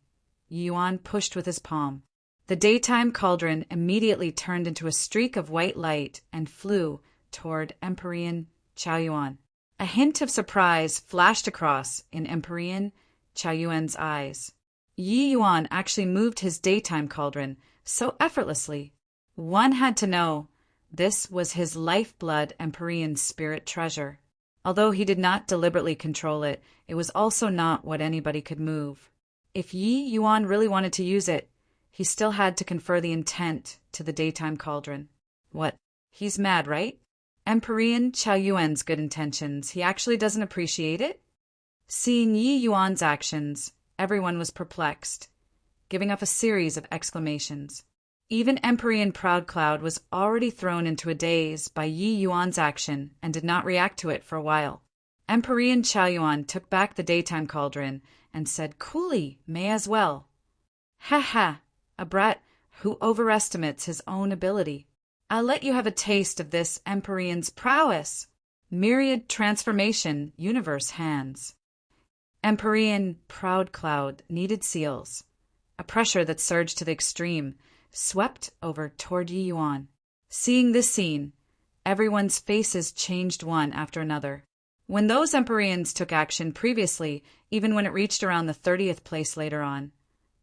[SPEAKER 1] Yuan pushed with his palm. The daytime cauldron immediately turned into a streak of white light and flew toward Empyrean Chao Yuan. A hint of surprise flashed across in Empyrean Chao Yuan's eyes. Yi Yuan actually moved his daytime cauldron so effortlessly. One had to know this was his lifeblood Empyrean spirit treasure. Although he did not deliberately control it, it was also not what anybody could move. If Yi Yuan really wanted to use it, he still had to confer the intent to the daytime cauldron. What? He's mad, right? Empyrean Chao Yuan's good intentions. He actually doesn't appreciate it? Seeing Yi Yuan's actions, everyone was perplexed, giving up a series of exclamations. Even Empyrean Proud Cloud was already thrown into a daze by Yi Yuan's action and did not react to it for a while. Empyrean Chao Yuan took back the daytime cauldron and said coolly, "May as well." "Ha ha, a brat who overestimates his own ability. I'll let you have a taste of this Empyrean's prowess." Myriad transformation universe hands. Empyrean Proud Cloud needed seals. A pressure that surged to the extreme swept over toward Yi Yuan. Seeing this scene, everyone's faces changed one after another. When those Empyreans took action previously, even when it reached around the 30th place later on,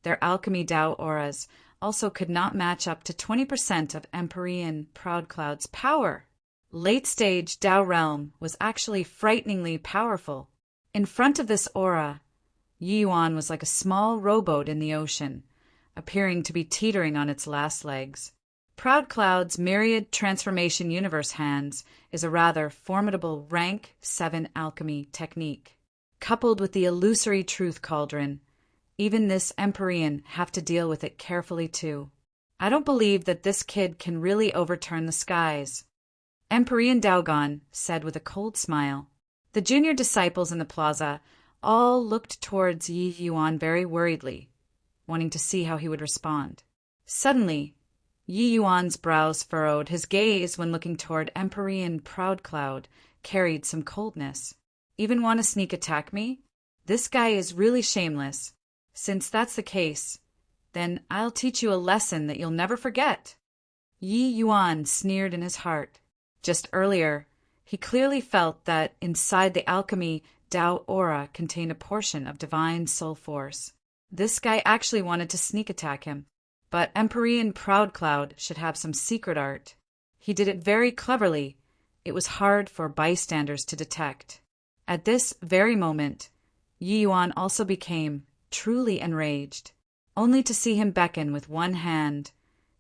[SPEAKER 1] their alchemy Dao auras also could not match up to 20% of Empyrean Proud Cloud's power. Late-stage Dao realm was actually frighteningly powerful. In front of this aura, Yi Yuan was like a small rowboat in the ocean, appearing to be teetering on its last legs. Proud Cloud's myriad transformation universe hands is a rather formidable rank 7 alchemy technique. Coupled with the illusory truth cauldron, Even this Empyrean have to deal with it carefully too. I don't believe that this kid can really overturn the skies. Empyrean Daogon said with a cold smile. The junior disciples in the plaza all looked towards Yi Yuan very worriedly, wanting to see how he would respond. Suddenly, Yi Yuan's brows furrowed. His gaze, when looking toward Empyrean Proudcloud, carried some coldness. Even want to sneak attack me? This guy is really shameless. Since that's the case, then I'll teach you a lesson that you'll never forget. Yi Yuan sneered in his heart. Just earlier, he clearly felt that inside the alchemy Dao aura contained a portion of divine soul force. This guy actually wanted to sneak attack him, but Empyrean Proudcloud should have some secret art. He did it very cleverly. It was hard for bystanders to detect. At this very moment, Yi Yuan also became truly enraged, only to see him beckon with one hand.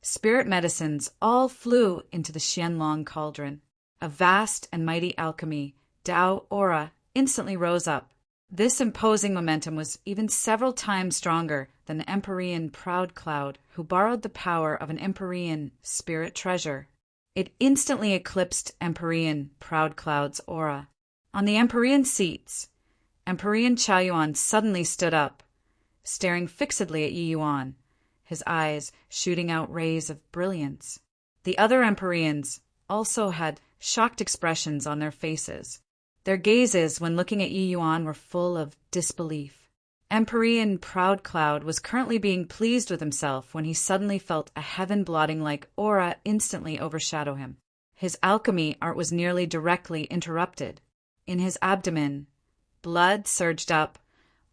[SPEAKER 1] Spirit medicines all flew into the Xianlong cauldron. A vast and mighty alchemy, Dao aura, instantly rose up. This imposing momentum was even several times stronger than the Empyrean Proudcloud, who borrowed the power of an Empyrean spirit treasure. It instantly eclipsed Empyrean Proudcloud's aura. On the Empyrean seats, Empyrean Chaoyuan suddenly stood up, staring fixedly at Yi Yuan, his eyes shooting out rays of brilliance. The other Empyreans also had shocked expressions on their faces. Their gazes, when looking at Yi Yuan, were full of disbelief. Empyrean Proudcloud was currently being pleased with himself when he suddenly felt a heaven-blotting-like aura instantly overshadow him. His alchemy art was nearly directly interrupted. In his abdomen, blood surged up,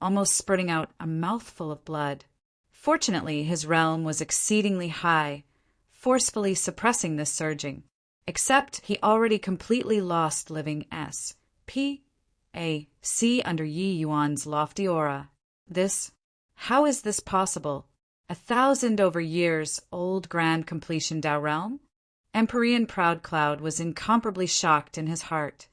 [SPEAKER 1] almost spurting out a mouthful of blood. Fortunately, his realm was exceedingly high, forcefully suppressing this surging. Except he already completely lost living S.P.A.C. under Yi Yuan's lofty aura. How is this possible? 1,000 over years old grand completion Dao realm? Empyrean Proudcloud was incomparably shocked in his heart.